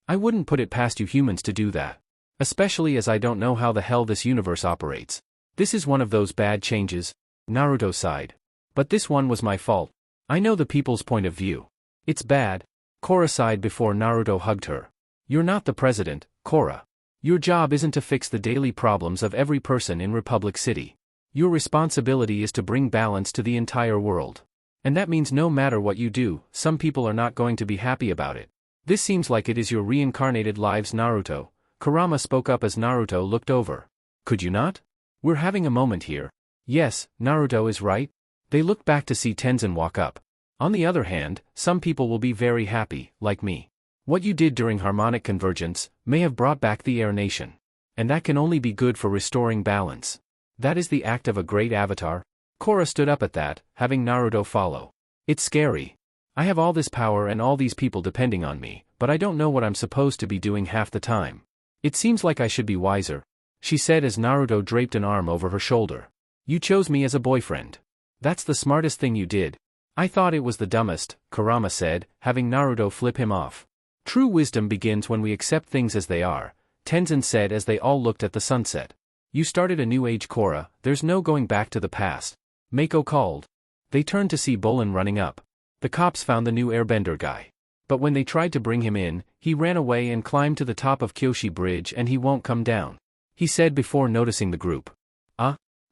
I wouldn't put it past you humans to do that. Especially as I don't know how the hell this universe operates. This is one of those bad changes, Naruto sighed. But this one was my fault. I know the people's point of view. It's bad. Korra sighed before Naruto hugged her. You're not the president, Korra. Your job isn't to fix the daily problems of every person in Republic City. Your responsibility is to bring balance to the entire world. And that means no matter what you do, some people are not going to be happy about it. This seems like it is your reincarnated lives, Naruto. Kurama spoke up as Naruto looked over. Could you not? We're having a moment here. Yes, Naruto is right. They looked back to see Tenzin walk up. On the other hand, some people will be very happy, like me. What you did during harmonic convergence may have brought back the Air Nation. And that can only be good for restoring balance. That is the act of a great avatar. Korra stood up at that, having Naruto follow. It's scary. I have all this power and all these people depending on me, but I don't know what I'm supposed to be doing half the time. It seems like I should be wiser, she said as Naruto draped an arm over her shoulder. You chose me as a boyfriend. That's the smartest thing you did. I thought it was the dumbest, Kurama said, having Naruto flip him off. True wisdom begins when we accept things as they are, Tenzin said as they all looked at the sunset. You started a new age, Korra, there's no going back to the past. Mako called. They turned to see Bolin running up. The cops found the new airbender guy. But when they tried to bring him in, he ran away and climbed to the top of Kyoshi Bridge and he won't come down. He said before noticing the group.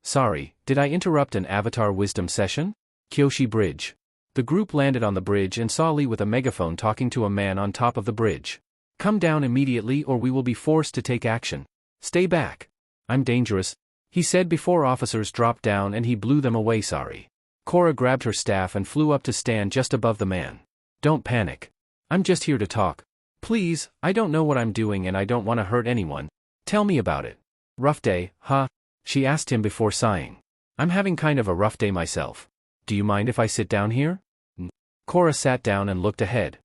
Sorry, did I interrupt an avatar wisdom session? Kyoshi Bridge. The group landed on the bridge and saw Lee with a megaphone talking to a man on top of the bridge. Come down immediately or we will be forced to take action. Stay back. I'm dangerous, he said before officers dropped down and he blew them away. Sorry. Korra grabbed her staff and flew up to stand just above the man. Don't panic. I'm just here to talk. Please, I don't know what I'm doing and I don't want to hurt anyone. Tell me about it. Rough day, huh? She asked him before sighing. I'm having kind of a rough day myself. Do you mind if I sit down here? Korra sat down and looked ahead.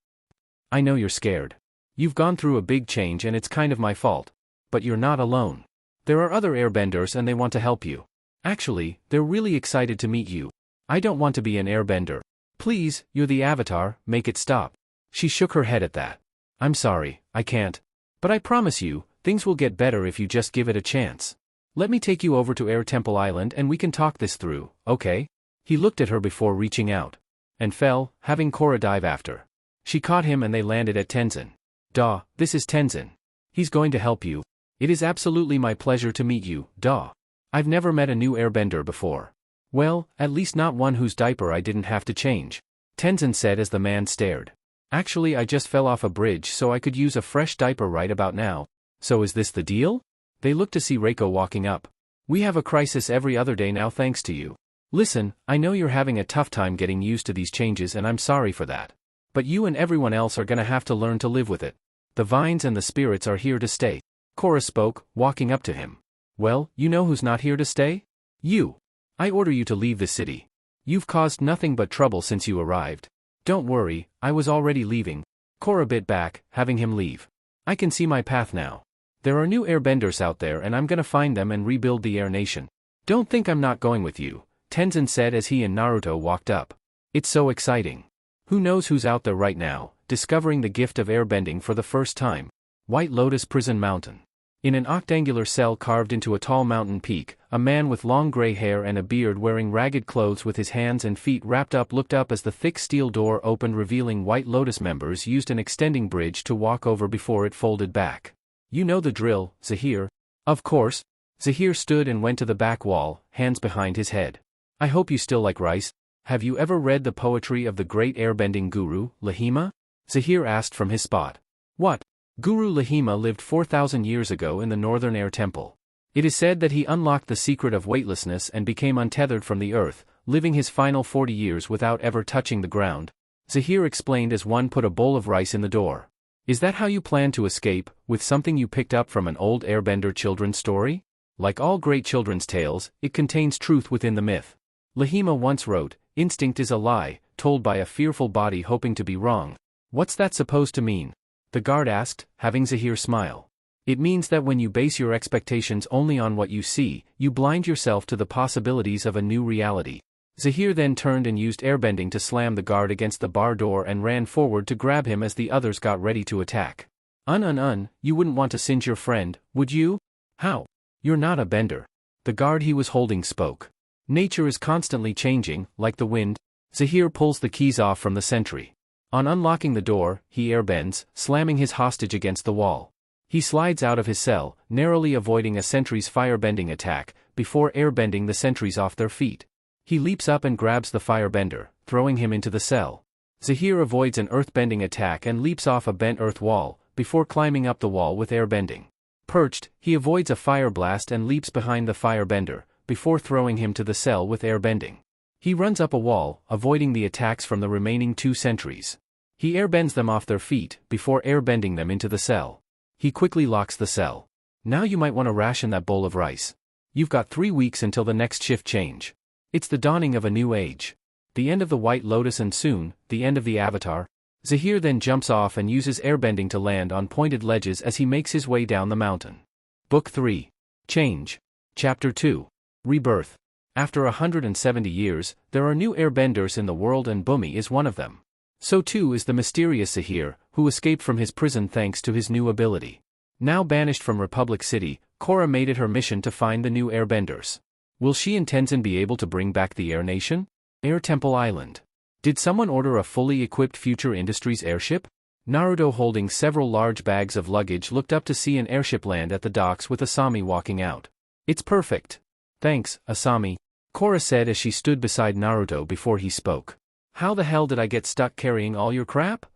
I know you're scared. You've gone through a big change and it's kind of my fault. But you're not alone. There are other airbenders and they want to help you. Actually, they're really excited to meet you. I don't want to be an airbender. Please, you're the avatar, make it stop. She shook her head at that. I'm sorry, I can't. But I promise you, things will get better if you just give it a chance. Let me take you over to Air Temple Island and we can talk this through, okay? He looked at her before reaching out. And fell, having Korra dive after. She caught him and they landed at Tenzin. Duh, this is Tenzin. He's going to help you. It is absolutely my pleasure to meet you, duh. I've never met a new airbender before. Well, at least not one whose diaper I didn't have to change. Tenzin said as the man stared. Actually, I just fell off a bridge so I could use a fresh diaper right about now. So is this the deal? They looked to see Reiko walking up. We have a crisis every other day now thanks to you. Listen, I know you're having a tough time getting used to these changes and I'm sorry for that. But you and everyone else are gonna have to learn to live with it. The vines and the spirits are here to stay. Korra spoke, walking up to him. Well, you know who's not here to stay? You. I order you to leave the city. You've caused nothing but trouble since you arrived. Don't worry, I was already leaving. Korra bit back, having him leave. I can see my path now. There are new airbenders out there and I'm gonna find them and rebuild the Air Nation. Don't think I'm not going with you, Tenzin said as he and Naruto walked up. It's so exciting. Who knows who's out there right now, discovering the gift of airbending for the first time. White Lotus Prison Mountain. In an octangular cell carved into a tall mountain peak, a man with long gray hair and a beard wearing ragged clothes with his hands and feet wrapped up looked up as the thick steel door opened, revealing White Lotus members used an extending bridge to walk over before it folded back. You know the drill, Zahir. Of course. Zahir stood and went to the back wall, hands behind his head. I hope you still like rice. Have you ever read the poetry of the great airbending guru, Lahima? Zahir asked from his spot. What? Guru Lahima lived 4,000 years ago in the Northern Air Temple. It is said that he unlocked the secret of weightlessness and became untethered from the earth, living his final 40 years without ever touching the ground. Zahir explained as one put a bowl of rice in the door. Is that how you plan to escape, with something you picked up from an old airbender children's story? Like all great children's tales, it contains truth within the myth. Lahima once wrote, "Instinct is a lie, told by a fearful body hoping to be wrong." What's that supposed to mean? The guard asked, having Zahir smile. It means that when you base your expectations only on what you see, you blind yourself to the possibilities of a new reality. Zahir then turned and used airbending to slam the guard against the bar door and ran forward to grab him as the others got ready to attack. You wouldn't want to singe your friend, would you? How? You're not a bender. The guard he was holding spoke. Nature is constantly changing, like the wind. Zahir pulls the keys off from the sentry. On unlocking the door, he airbends, slamming his hostage against the wall. He slides out of his cell, narrowly avoiding a sentry's firebending attack, before airbending the sentries off their feet. He leaps up and grabs the firebender, throwing him into the cell. Zahir avoids an earthbending attack and leaps off a bent earth wall, before climbing up the wall with airbending. Perched, he avoids a fire blast and leaps behind the firebender, before throwing him to the cell with airbending. He runs up a wall, avoiding the attacks from the remaining 2 sentries. He airbends them off their feet, before airbending them into the cell. He quickly locks the cell. Now you might want to ration that bowl of rice. You've got 3 weeks until the next shift change. It's the dawning of a new age. The end of the White Lotus and soon, the end of the Avatar. Zahir then jumps off and uses airbending to land on pointed ledges as he makes his way down the mountain. Book 3. Change. Chapter 2. Rebirth. After 170 years, there are new airbenders in the world and Bumi is one of them. So too is the mysterious Zahir, who escaped from his prison thanks to his new ability. Now banished from Republic City, Korra made it her mission to find the new airbenders. Will she and Tenzin be able to bring back the Air Nation? Air Temple Island. Did someone order a fully equipped Future Industries airship? Naruto, holding several large bags of luggage, looked up to see an airship land at the docks with Asami walking out. It's perfect. Thanks, Asami, Korra said as she stood beside Naruto before he spoke. How the hell did I get stuck carrying all your crap?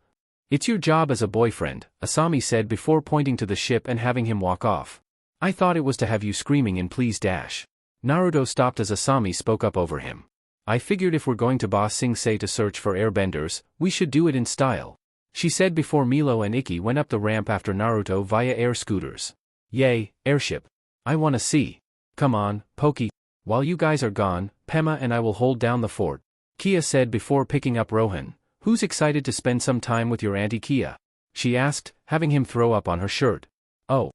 It's your job as a boyfriend, Asami said before pointing to the ship and having him walk off. I thought it was to have you screaming in please dash. Naruto stopped as Asami spoke up over him. I figured if we're going to boss Sing Se to search for airbenders, we should do it in style. She said before Milo and Ikki went up the ramp after Naruto via air scooters. Yay, airship. I wanna see. Come on, Poki. While you guys are gone, Pema and I will hold down the fort. Kia said before picking up Rohan. Who's excited to spend some time with your Auntie Kia? She asked, having him throw up on her shirt. Oh.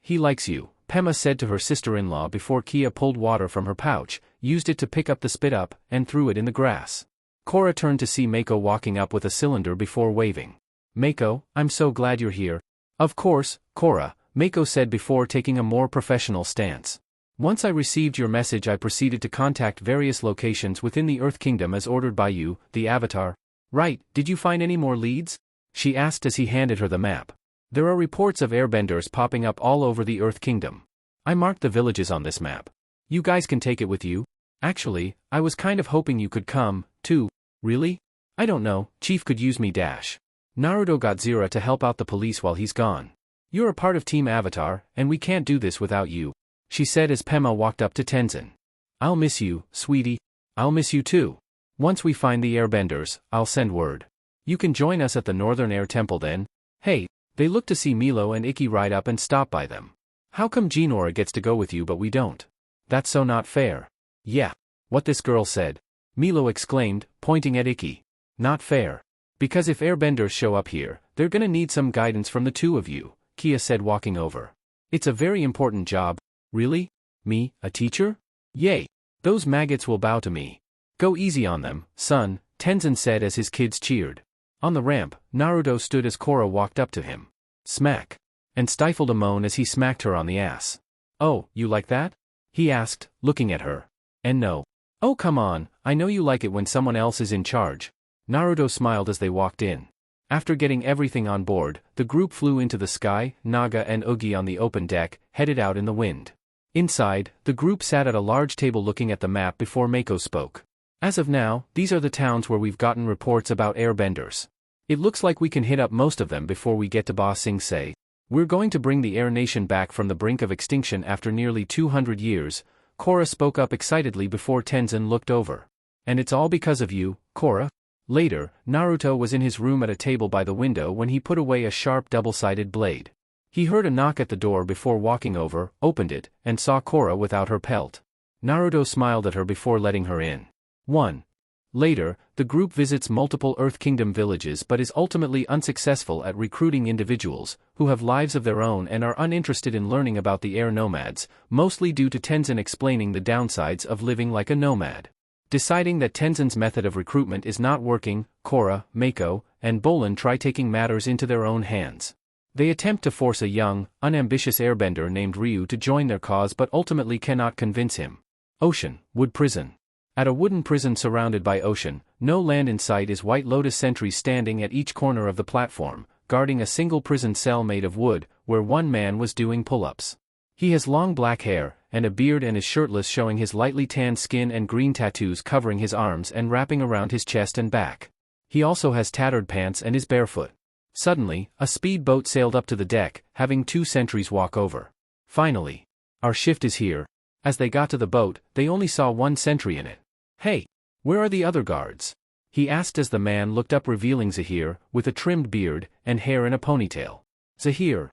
He likes you, Pema said to her sister-in-law before Kia pulled water from her pouch, used it to pick up the spit up, and threw it in the grass. Korra turned to see Mako walking up with a cylinder before waving. Mako, I'm so glad you're here. Of course, Korra, Mako said before taking a more professional stance. Once I received your message, I proceeded to contact various locations within the Earth Kingdom as ordered by you, the Avatar. Right, did you find any more leads? She asked as he handed her the map. There are reports of airbenders popping up all over the Earth Kingdom. I marked the villages on this map. You guys can take it with you. Actually, I was kind of hoping you could come, too. Really? I don't know, Chief could use me dash. Naruto got Zira to help out the police while he's gone. You're a part of Team Avatar, and we can't do this without you, she said as Pema walked up to Tenzin. I'll miss you, sweetie. I'll miss you too. Once we find the airbenders, I'll send word. You can join us at the Northern Air Temple then. Hey, they look to see Milo and Ikki ride up and stop by them. How come Jinora gets to go with you but we don't? That's so not fair. Yeah. What this girl said. Milo exclaimed, pointing at Ikki. Not fair. Because if airbenders show up here, they're gonna need some guidance from the two of you, Kia said walking over. It's a very important job. Really? Me, a teacher? Yay. Those maggots will bow to me. Go easy on them, son, Tenzin said as his kids cheered. On the ramp, Naruto stood as Korra walked up to him. Smack. And stifled a moan as he smacked her on the ass. Oh, you like that? He asked, looking at her. And no. Oh come on, I know you like it when someone else is in charge. Naruto smiled as they walked in. After getting everything on board, the group flew into the sky, Naga and Oogie on the open deck, headed out in the wind. Inside, the group sat at a large table looking at the map before Mako spoke. As of now, these are the towns where we've gotten reports about airbenders. It looks like we can hit up most of them before we get to Ba Sing Se. We're going to bring the Air Nation back from the brink of extinction after nearly 200 years, Korra spoke up excitedly before Tenzin looked over. And it's all because of you, Korra? Later, Naruto was in his room at a table by the window when he put away a sharp double-sided blade. He heard a knock at the door before walking over, opened it, and saw Korra without her pelt. Naruto smiled at her before letting her in. 1. Later, the group visits multiple Earth Kingdom villages but is ultimately unsuccessful at recruiting individuals who have lives of their own and are uninterested in learning about the air nomads, mostly due to Tenzin explaining the downsides of living like a nomad. Deciding that Tenzin's method of recruitment is not working, Korra, Mako, and Bolin try taking matters into their own hands. They attempt to force a young, unambitious airbender named Ryu to join their cause but ultimately cannot convince him. Ocean, Wood Prison. At a wooden prison surrounded by ocean, no land in sight is White Lotus sentries standing at each corner of the platform, guarding a single prison cell made of wood, where one man was doing pull-ups. He has long black hair, and a beard and is shirtless showing his lightly tanned skin and green tattoos covering his arms and wrapping around his chest and back. He also has tattered pants and is barefoot. Suddenly, a speedboat sailed up to the deck, having 2 sentries walk over. Finally. Our shift is here. As they got to the boat, they only saw 1 sentry in it. Hey! Where are the other guards? He asked as the man looked up revealing Zahir, with a trimmed beard, and hair in a ponytail. Zahir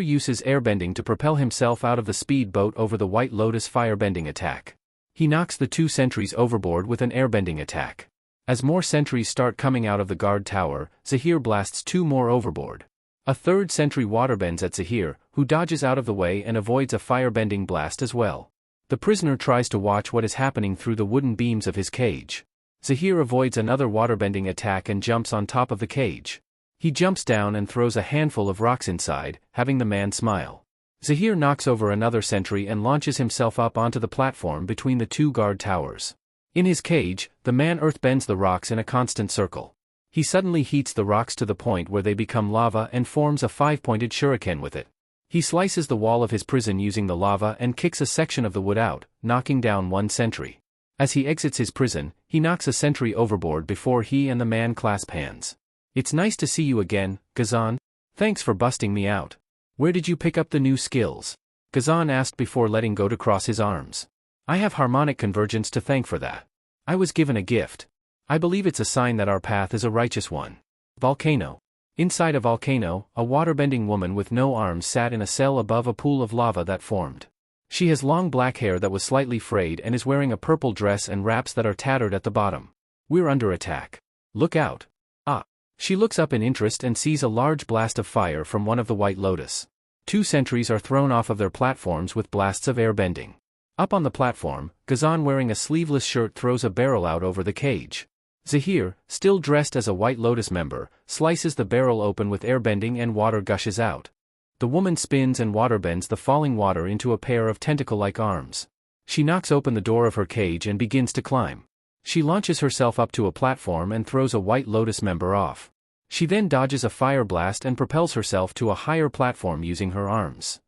uses airbending to propel himself out of the speedboat over the White Lotus firebending attack. He knocks the 2 sentries overboard with an airbending attack. As more sentries start coming out of the guard tower, Zahir blasts 2 more overboard. A 3rd sentry waterbends at Zahir, who dodges out of the way and avoids a firebending blast as well. The prisoner tries to watch what is happening through the wooden beams of his cage. Zahir avoids another waterbending attack and jumps on top of the cage. He jumps down and throws a handful of rocks inside, having the man smile. Zahir knocks over another sentry and launches himself up onto the platform between the 2 guard towers. In his cage, the man earthbends the rocks in a constant circle. He suddenly heats the rocks to the point where they become lava and forms a 5-pointed shuriken with it. He slices the wall of his prison using the lava and kicks a section of the wood out, knocking down 1 sentry. As he exits his prison, he knocks a sentry overboard before he and the man clasp hands. It's nice to see you again, Gazan. Thanks for busting me out. Where did you pick up the new skills? Gazan asked before letting go to cross his arms. I have harmonic convergence to thank for that. I was given a gift. I believe it's a sign that our path is a righteous one. Volcano. Inside a volcano, a waterbending woman with no arms sat in a cell above a pool of lava that formed. She has long black hair that was slightly frayed and is wearing a purple dress and wraps that are tattered at the bottom. We're under attack. Look out. Ah. She looks up in interest and sees a large blast of fire from one of the White Lotus. 2 sentries are thrown off of their platforms with blasts of airbending. Up on the platform, Gazan wearing a sleeveless shirt throws a barrel out over the cage. Zahir, still dressed as a White Lotus member, slices the barrel open with airbending and water gushes out. The woman spins and waterbends the falling water into a pair of tentacle-like arms. She knocks open the door of her cage and begins to climb. She launches herself up to a platform and throws a White Lotus member off. She then dodges a fire blast and propels herself to a higher platform using her arms.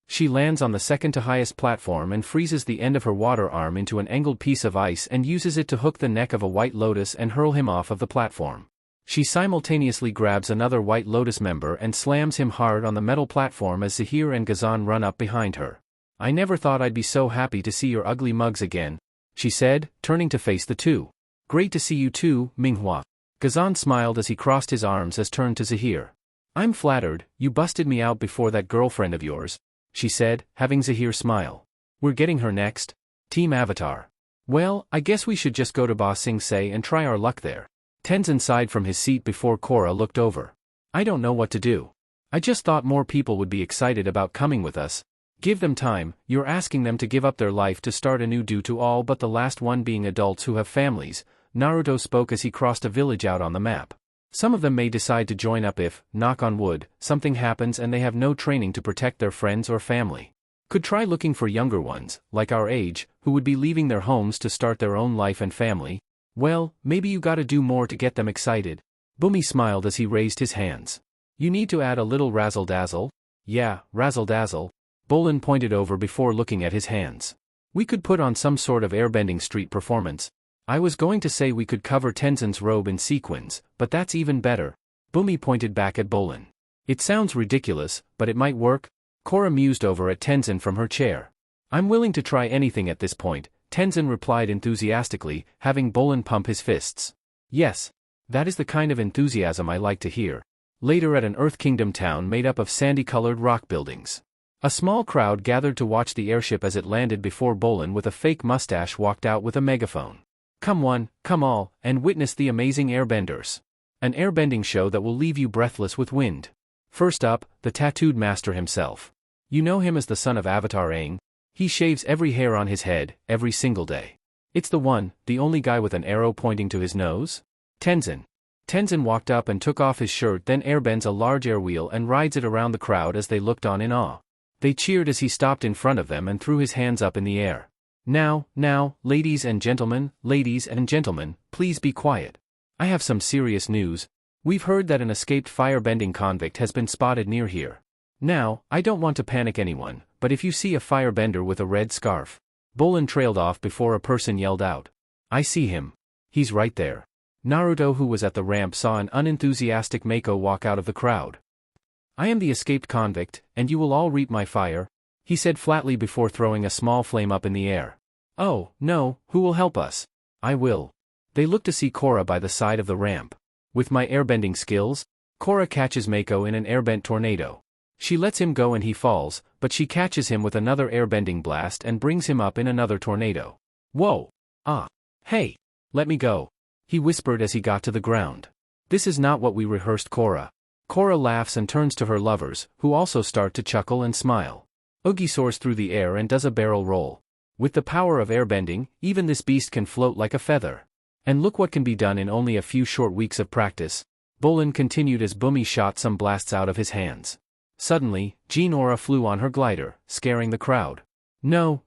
She lands on the second to highest platform and freezes the end of her water arm into an angled piece of ice and uses it to hook the neck of a White Lotus and hurl him off of the platform. She simultaneously grabs another White Lotus member and slams him hard on the metal platform as Zahir and Gazan run up behind her. I never thought I'd be so happy to see your ugly mugs again, she said, turning to face the 2. Great to see you too, Minghua. Gazan smiled as he crossed his arms as turned to Zahir. I'm flattered, you busted me out before that girlfriend of yours, she said, having Zahir smile. We're getting her next. Team Avatar. Well, I guess we should just go to Ba Sing Se and try our luck there. Tenzin sighed from his seat before Korra looked over. I don't know what to do. I just thought more people would be excited about coming with us. Give them time, you're asking them to give up their life to start anew due to all but the last one being adults who have families, Naruto spoke as he crossed a village out on the map. Some of them may decide to join up if, knock on wood, something happens and they have no training to protect their friends or family. Could try looking for younger ones, like our age, who would be leaving their homes to start their own life and family. Well, maybe you gotta do more to get them excited. Bumi smiled as he raised his hands. You need to add a little razzle-dazzle? Yeah, razzle-dazzle. Bolin pointed over before looking at his hands. We could put on some sort of airbending street performance. I was going to say we could cover Tenzin's robe in sequins, but that's even better. Bumi pointed back at Bolin. It sounds ridiculous, but it might work. Korra mused over at Tenzin from her chair. I'm willing to try anything at this point, Tenzin replied enthusiastically, having Bolin pump his fists. Yes. That is the kind of enthusiasm I like to hear. Later at an Earth Kingdom town made up of sandy-colored rock buildings. A small crowd gathered to watch the airship as it landed before Bolin with a fake mustache walked out with a megaphone. Come one, come all, and witness the amazing airbenders. An airbending show that will leave you breathless with wind. First up, the tattooed master himself. You know him as the son of Avatar Aang? He shaves every hair on his head, every single day. It's the one, the only guy with an arrow pointing to his nose? Tenzin. Tenzin walked up and took off his shirt, then airbends a large air wheel and rides it around the crowd as they looked on in awe. They cheered as he stopped in front of them and threw his hands up in the air. Now, ladies and gentlemen, please be quiet. I have some serious news. We've heard that an escaped firebending convict has been spotted near here. Now, I don't want to panic anyone, but if you see a firebender with a red scarf. Bolin trailed off before a person yelled out. I see him. He's right there. Naruto, who was at the ramp, saw an unenthusiastic Mako walk out of the crowd. I am the escaped convict, and you will all reap my fire, he said flatly before throwing a small flame up in the air. Oh, no, who will help us? I will. They looked to see Korra by the side of the ramp. With my airbending skills, Korra catches Mako in an airbent tornado. She lets him go and he falls, but she catches him with another airbending blast and brings him up in another tornado. Whoa! Ah! Hey! Let me go! He whispered as he got to the ground. This is not what we rehearsed, Korra. Korra laughs and turns to her lovers, who also start to chuckle and smile. Oogie soars through the air and does a barrel roll. With the power of airbending, even this beast can float like a feather. And look what can be done in only a few short weeks of practice. Bolin continued as Bumi shot some blasts out of his hands. Suddenly, Jinora flew on her glider, scaring the crowd. No,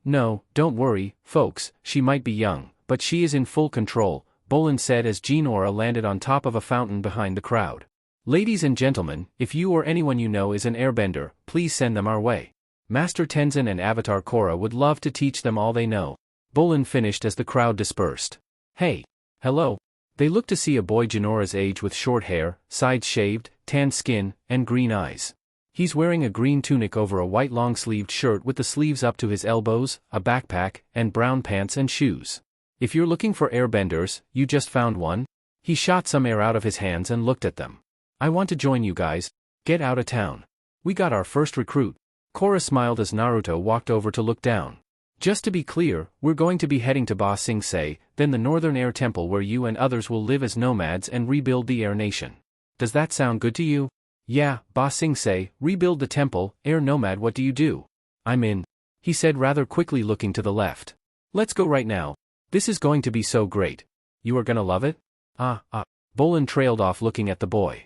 don't worry, folks, she might be young, but she is in full control, Bolin said as Jinora landed on top of a fountain behind the crowd. Ladies and gentlemen, if you or anyone you know is an airbender, please send them our way. Master Tenzin and Avatar Korra would love to teach them all they know. Bolin finished as the crowd dispersed. Hey. Hello. They looked to see a boy Jinora's age with short hair, sides shaved, tan skin, and green eyes. He's wearing a green tunic over a white long-sleeved shirt with the sleeves up to his elbows, a backpack, and brown pants and shoes. If you're looking for airbenders, you just found one? He shot some air out of his hands and looked at them. I want to join you guys. Get out of town. We got our first recruit. Korra smiled as Naruto walked over to look down. Just to be clear, we're going to be heading to Ba Sing Se, then the Northern Air Temple where you and others will live as nomads and rebuild the Air Nation. Does that sound good to you? Yeah, Ba Sing Se, rebuild the temple, Air Nomad, what do you do? I'm in. He said rather quickly looking to the left. Let's go right now. This is going to be so great. You are gonna love it? Bolin trailed off looking at the boy.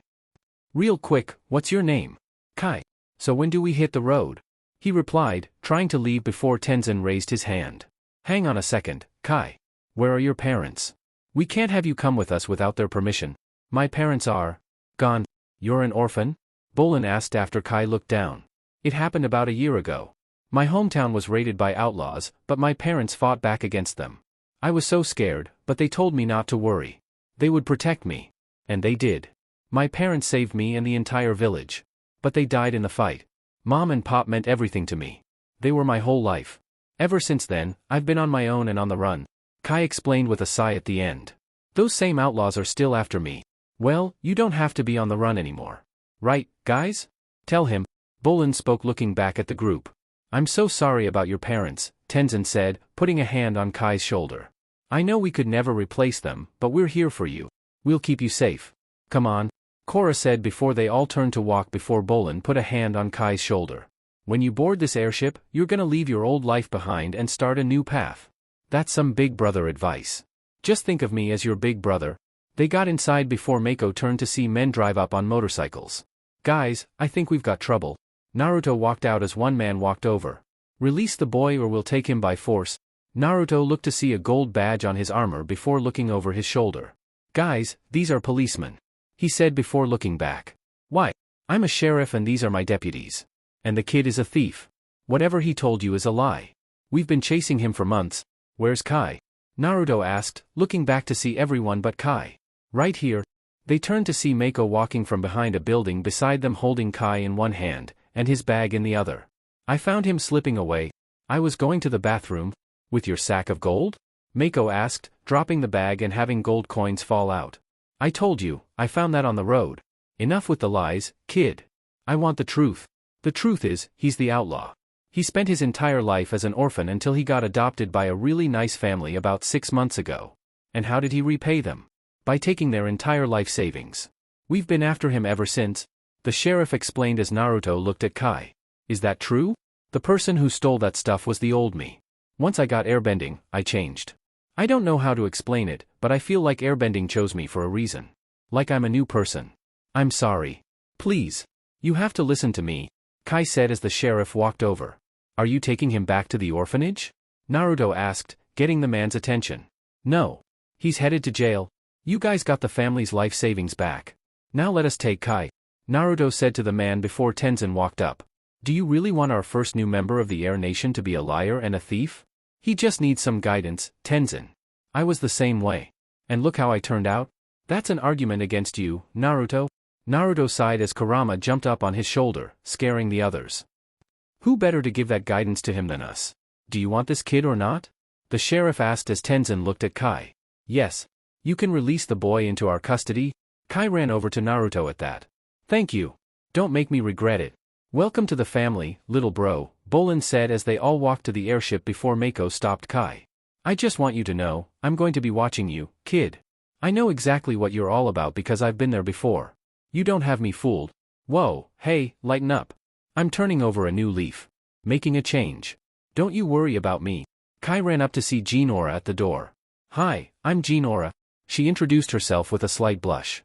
Real quick, what's your name? Kai. So when do we hit the road? He replied, trying to leave before Tenzin raised his hand. Hang on a second, Kai. Where are your parents? We can't have you come with us without their permission. My parents are gone. You're an orphan? Bolin asked after Kai looked down. It happened about a year ago. My hometown was raided by outlaws, but my parents fought back against them. I was so scared, but they told me not to worry. They would protect me. And they did. My parents saved me and the entire village. But they died in the fight. Mom and Pop meant everything to me. They were my whole life. Ever since then, I've been on my own and on the run. Kai explained with a sigh at the end. Those same outlaws are still after me. Well, you don't have to be on the run anymore. Right, guys? Tell him. Bolin spoke looking back at the group. I'm so sorry about your parents, Tenzin said, putting a hand on Kai's shoulder. I know we could never replace them, but we're here for you. We'll keep you safe. Come on. Korra said before they all turned to walk before Bolin put a hand on Kai's shoulder. When you board this airship, you're gonna leave your old life behind and start a new path. That's some big brother advice. Just think of me as your big brother. They got inside before Mako turned to see men drive up on motorcycles. Guys, I think we've got trouble. Naruto walked out as one man walked over. Release the boy or we'll take him by force. Naruto looked to see a gold badge on his armor before looking over his shoulder. Guys, these are policemen. He said before looking back. Why? I'm a sheriff and these are my deputies. And the kid is a thief. Whatever he told you is a lie. We've been chasing him for months. Where's Kai? Naruto asked, looking back to see everyone but Kai. Right here. They turned to see Mako walking from behind a building beside them holding Kai in one hand, and his bag in the other. I found him slipping away. I was going to the bathroom. With your sack of gold? Mako asked, dropping the bag and having gold coins fall out. I told you, I found that on the road. Enough with the lies, kid. I want the truth. The truth is, he's the outlaw. He spent his entire life as an orphan until he got adopted by a really nice family about 6 months ago. And how did he repay them? By taking their entire life savings. We've been after him ever since, the sheriff explained as Naruto looked at Kai. Is that true? The person who stole that stuff was the old me. Once I got airbending, I changed. I don't know how to explain it, but I feel like airbending chose me for a reason. Like I'm a new person. I'm sorry. Please. You have to listen to me, Kai said as the sheriff walked over. Are you taking him back to the orphanage? Naruto asked, getting the man's attention. No. He's headed to jail. You guys got the family's life savings back. Now let us take Kai, Naruto said to the man before Tenzin walked up. Do you really want our first new member of the Air Nation to be a liar and a thief? He just needs some guidance, Tenzin. I was the same way. And look how I turned out? That's an argument against you, Naruto. Naruto sighed as Kurama jumped up on his shoulder, scaring the others. Who better to give that guidance to him than us? Do you want this kid or not? The sheriff asked as Tenzin looked at Kai. Yes. You can release the boy into our custody? Kai ran over to Naruto at that. Thank you. Don't make me regret it. Welcome to the family, little bro, Bolin said as they all walked to the airship before Mako stopped Kai. I just want you to know, I'm going to be watching you, kid. I know exactly what you're all about because I've been there before. You don't have me fooled. Whoa, hey, lighten up. I'm turning over a new leaf. Making a change. Don't you worry about me. Kai ran up to see Jinora at the door. Hi, I'm Jinora. She introduced herself with a slight blush.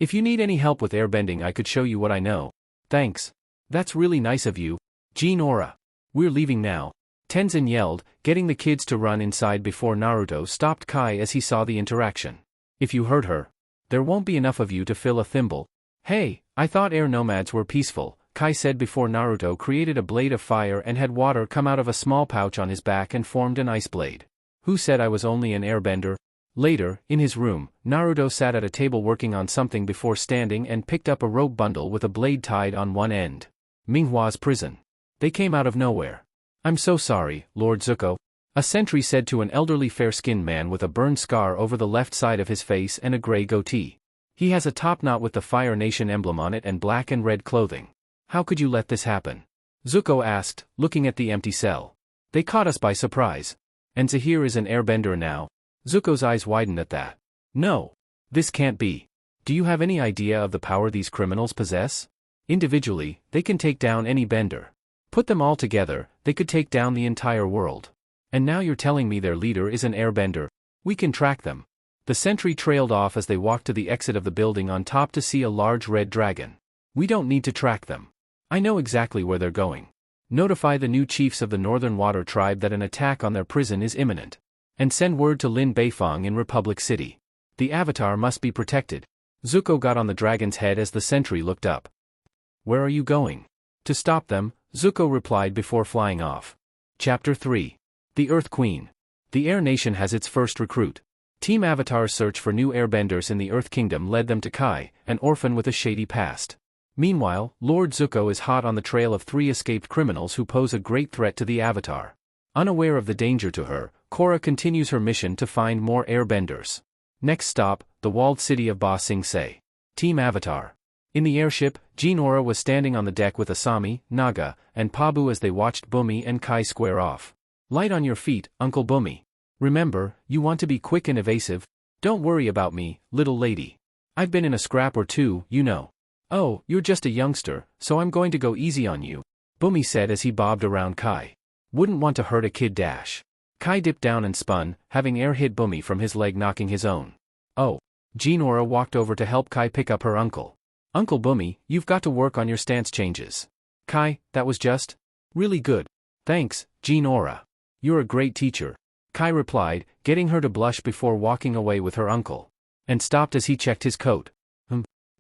If you need any help with airbending I could show you what I know. Thanks. That's really nice of you, Jinora. We're leaving now. Tenzin yelled, getting the kids to run inside before Naruto stopped Kai as he saw the interaction. If you hurt her, there won't be enough of you to fill a thimble. Hey, I thought air nomads were peaceful, Kai said before Naruto created a blade of fire and had water come out of a small pouch on his back and formed an ice blade. Who said I was only an airbender? Later, in his room, Naruto sat at a table working on something before standing and picked up a rope bundle with a blade tied on one end. Minghua's prison. They came out of nowhere. I'm so sorry, Lord Zuko. A sentry said to an elderly fair-skinned man with a burned scar over the left side of his face and a gray goatee. He has a top knot with the Fire Nation emblem on it and black and red clothing. How could you let this happen? Zuko asked, looking at the empty cell. They caught us by surprise. And Zahir is an airbender now. Zuko's eyes widened at that. No. This can't be. Do you have any idea of the power these criminals possess? Individually, they can take down any bender. Put them all together, they could take down the entire world. And now you're telling me their leader is an airbender. We can track them. The sentry trailed off as they walked to the exit of the building on top to see a large red dragon. We don't need to track them. I know exactly where they're going. Notify the new chiefs of the Northern Water Tribe that an attack on their prison is imminent. And send word to Lin Beifong in Republic City. The Avatar must be protected. Zuko got on the dragon's head as the sentry looked up. Where are you going? To stop them, Zuko replied before flying off. Chapter 3. The Earth Queen. The Air Nation has its first recruit. Team Avatar's search for new airbenders in the Earth Kingdom led them to Kai, an orphan with a shady past. Meanwhile, Lord Zuko is hot on the trail of 3 escaped criminals who pose a great threat to the Avatar. Unaware of the danger to her, Korra continues her mission to find more airbenders. Next stop, the walled city of Ba Sing Se. Team Avatar. In the airship, Jinora was standing on the deck with Asami, Naga, and Pabu as they watched Bumi and Kai square off. Light on your feet, Uncle Bumi. Remember, you want to be quick and evasive. Don't worry about me, little lady. I've been in a scrap or two, you know. Oh, you're just a youngster, so I'm going to go easy on you, Bumi said as he bobbed around Kai. Wouldn't want to hurt a kid dash. Kai dipped down and spun, having air hit Bumi from his leg knocking his own. Oh. Jinora walked over to help Kai pick up her uncle. Uncle Bumi, you've got to work on your stance changes. Kai, that was just really good. Thanks, Jinora. You're a great teacher, Kai replied, getting her to blush before walking away with her uncle. And stopped as he checked his coat.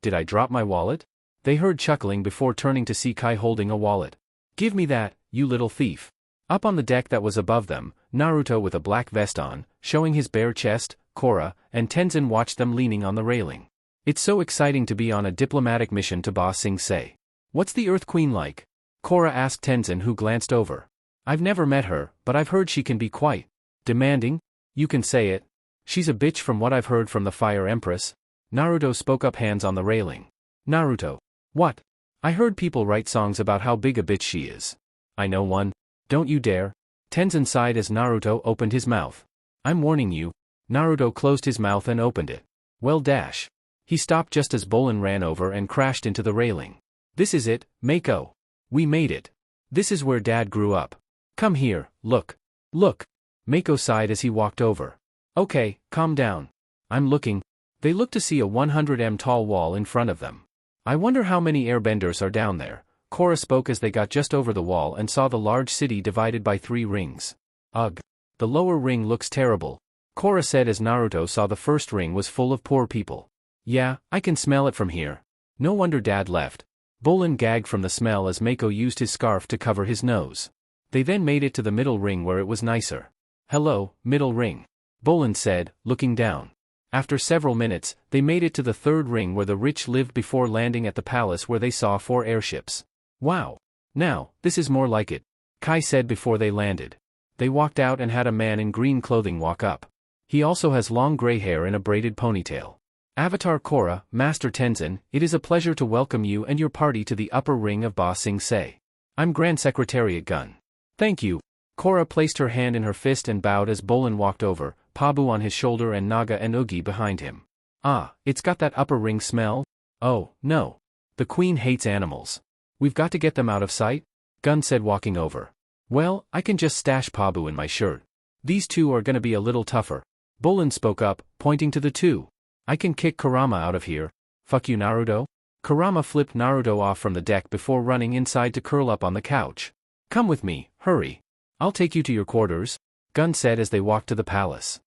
Did I drop my wallet? They heard chuckling before turning to see Kai holding a wallet. Give me that, you little thief. Up on the deck that was above them, Naruto with a black vest on, showing his bare chest, Korra, and Tenzin watched them leaning on the railing. It's so exciting to be on a diplomatic mission to Ba Sing Se. What's the Earth Queen like? Korra asked Tenzin, who glanced over. I've never met her, but I've heard she can be quite demanding. You can say it. She's a bitch from what I've heard from the Fire Empress. Naruto spoke up, hands on the railing. Naruto. What? I heard people write songs about how big a bitch she is. I know one. Don't you dare. Tenzin sighed as Naruto opened his mouth. I'm warning you. Naruto closed his mouth and opened it. Well dash. He stopped just as Bolin ran over and crashed into the railing. This is it, Mako. We made it. This is where Dad grew up. Come here, look. Look. Mako sighed as he walked over. Okay, calm down. I'm looking. They looked to see a 100 m tall wall in front of them. I wonder how many airbenders are down there. Korra spoke as they got just over the wall and saw the large city divided by 3 rings. Ugh. The lower ring looks terrible. Korra said as Naruto saw the first ring was full of poor people. Yeah, I can smell it from here. No wonder Dad left. Bolin gagged from the smell as Mako used his scarf to cover his nose. They then made it to the middle ring where it was nicer. Hello, middle ring. Bolin said, looking down. After several minutes, they made it to the third ring where the rich lived before landing at the palace where they saw 4 airships. Wow. Now, this is more like it, Kai said before they landed. They walked out and had a man in green clothing walk up. He also has long gray hair and a braided ponytail. Avatar Korra, Master Tenzin, it is a pleasure to welcome you and your party to the upper ring of Ba Sing Se. I'm Grand Secretariat Gun. Thank you. Korra placed her hand in her fist and bowed as Bolin walked over, Pabu on his shoulder and Naga and Oogie behind him. Ah, it's got that upper ring smell? Oh, no. The queen hates animals. We've got to get them out of sight? Gun said walking over. Well, I can just stash Pabu in my shirt. These 2 are gonna be a little tougher. Bolin spoke up, pointing to the 2. I can kick Kurama out of here. Fuck you, Naruto. Kurama flipped Naruto off from the deck before running inside to curl up on the couch. Come with me, hurry. I'll take you to your quarters, Gun said as they walked to the palace.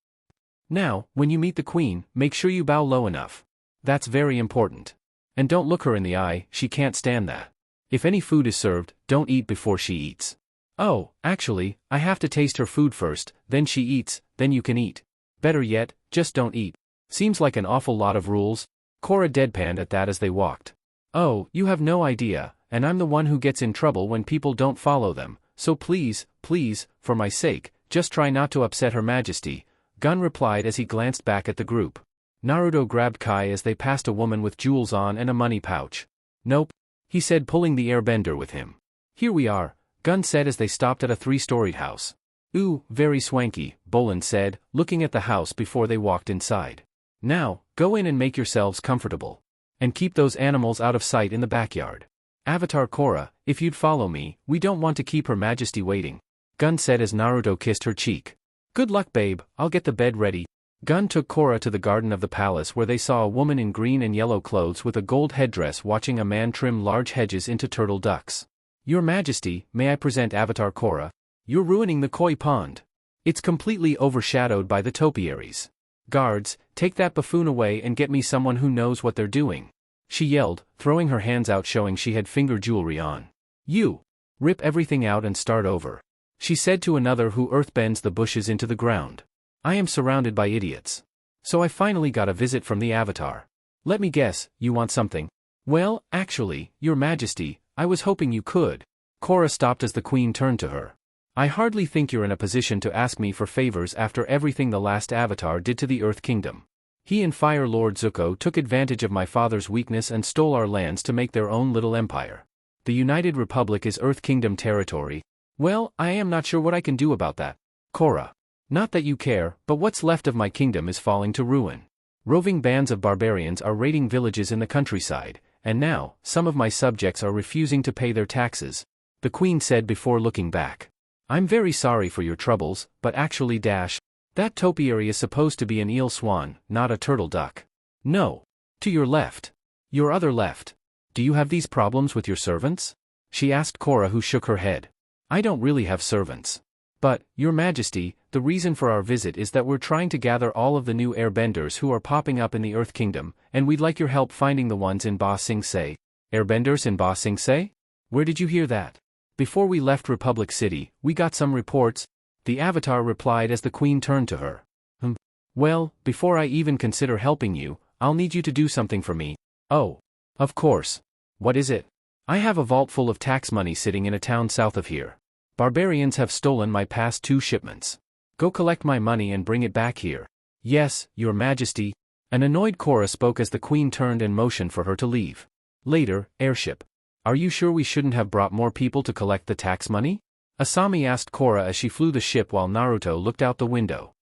Now, when you meet the queen, make sure you bow low enough. That's very important. And don't look her in the eye, she can't stand that. If any food is served, don't eat before she eats. Oh, actually, I have to taste her food first, then she eats, then you can eat. Better yet, just don't eat. Seems like an awful lot of rules. Korra deadpanned at that as they walked. Oh, you have no idea, and I'm the one who gets in trouble when people don't follow them, so please, please, for my sake, just try not to upset Her Majesty, Gun replied as he glanced back at the group. Naruto grabbed Kai as they passed a woman with jewels on and a money pouch. Nope, he said, pulling the airbender with him. Here we are, Gun said as they stopped at a 3-storied house. Ooh, very swanky, Bolin said, looking at the house before they walked inside. Now, go in and make yourselves comfortable. And keep those animals out of sight in the backyard. Avatar Korra, if you'd follow me, we don't want to keep Her Majesty waiting, Gun said as Naruto kissed her cheek. Good luck, babe, I'll get the bed ready. Gun took Korra to the garden of the palace where they saw a woman in green and yellow clothes with a gold headdress watching a man trim large hedges into turtle ducks. Your Majesty, may I present Avatar Korra? You're ruining the koi pond. It's completely overshadowed by the topiaries. Guards, take that buffoon away and get me someone who knows what they're doing, she yelled, throwing her hands out showing she had finger jewelry on. You! Rip everything out and start over, she said to another who earthbends the bushes into the ground. I am surrounded by idiots. So I finally got a visit from the Avatar. Let me guess, you want something? Well, actually, Your Majesty, I was hoping you could. Korra stopped as the Queen turned to her. I hardly think you're in a position to ask me for favors after everything the last Avatar did to the Earth Kingdom. He and Fire Lord Zuko took advantage of my father's weakness and stole our lands to make their own little empire. The United Republic is Earth Kingdom territory. Well, I am not sure what I can do about that. Korra. Not that you care, but what's left of my kingdom is falling to ruin. Roving bands of barbarians are raiding villages in the countryside, and now, some of my subjects are refusing to pay their taxes, the Queen said before looking back. I'm very sorry for your troubles, but actually that topiary is supposed to be an eel swan, not a turtle duck. No. To your left. Your other left. Do you have these problems with your servants? She asked Korra, who shook her head. I don't really have servants. But, Your Majesty, the reason for our visit is that we're trying to gather all of the new airbenders who are popping up in the Earth Kingdom, and we'd like your help finding the ones in Ba Sing Se. Airbenders in Ba Sing Se? Where did you hear that? Before we left Republic City, we got some reports, the Avatar replied as the Queen turned to her. Well, before I even consider helping you, I'll need you to do something for me. Oh. Of course. What is it? I have a vault full of tax money sitting in a town south of here. Barbarians have stolen my past 2 shipments. Go collect my money and bring it back here. Yes, Your Majesty. An annoyed Korra spoke as the Queen turned and motioned for her to leave. Later, airship. Are you sure we shouldn't have brought more people to collect the tax money? Asami asked Korra as she flew the ship while Naruto looked out the window.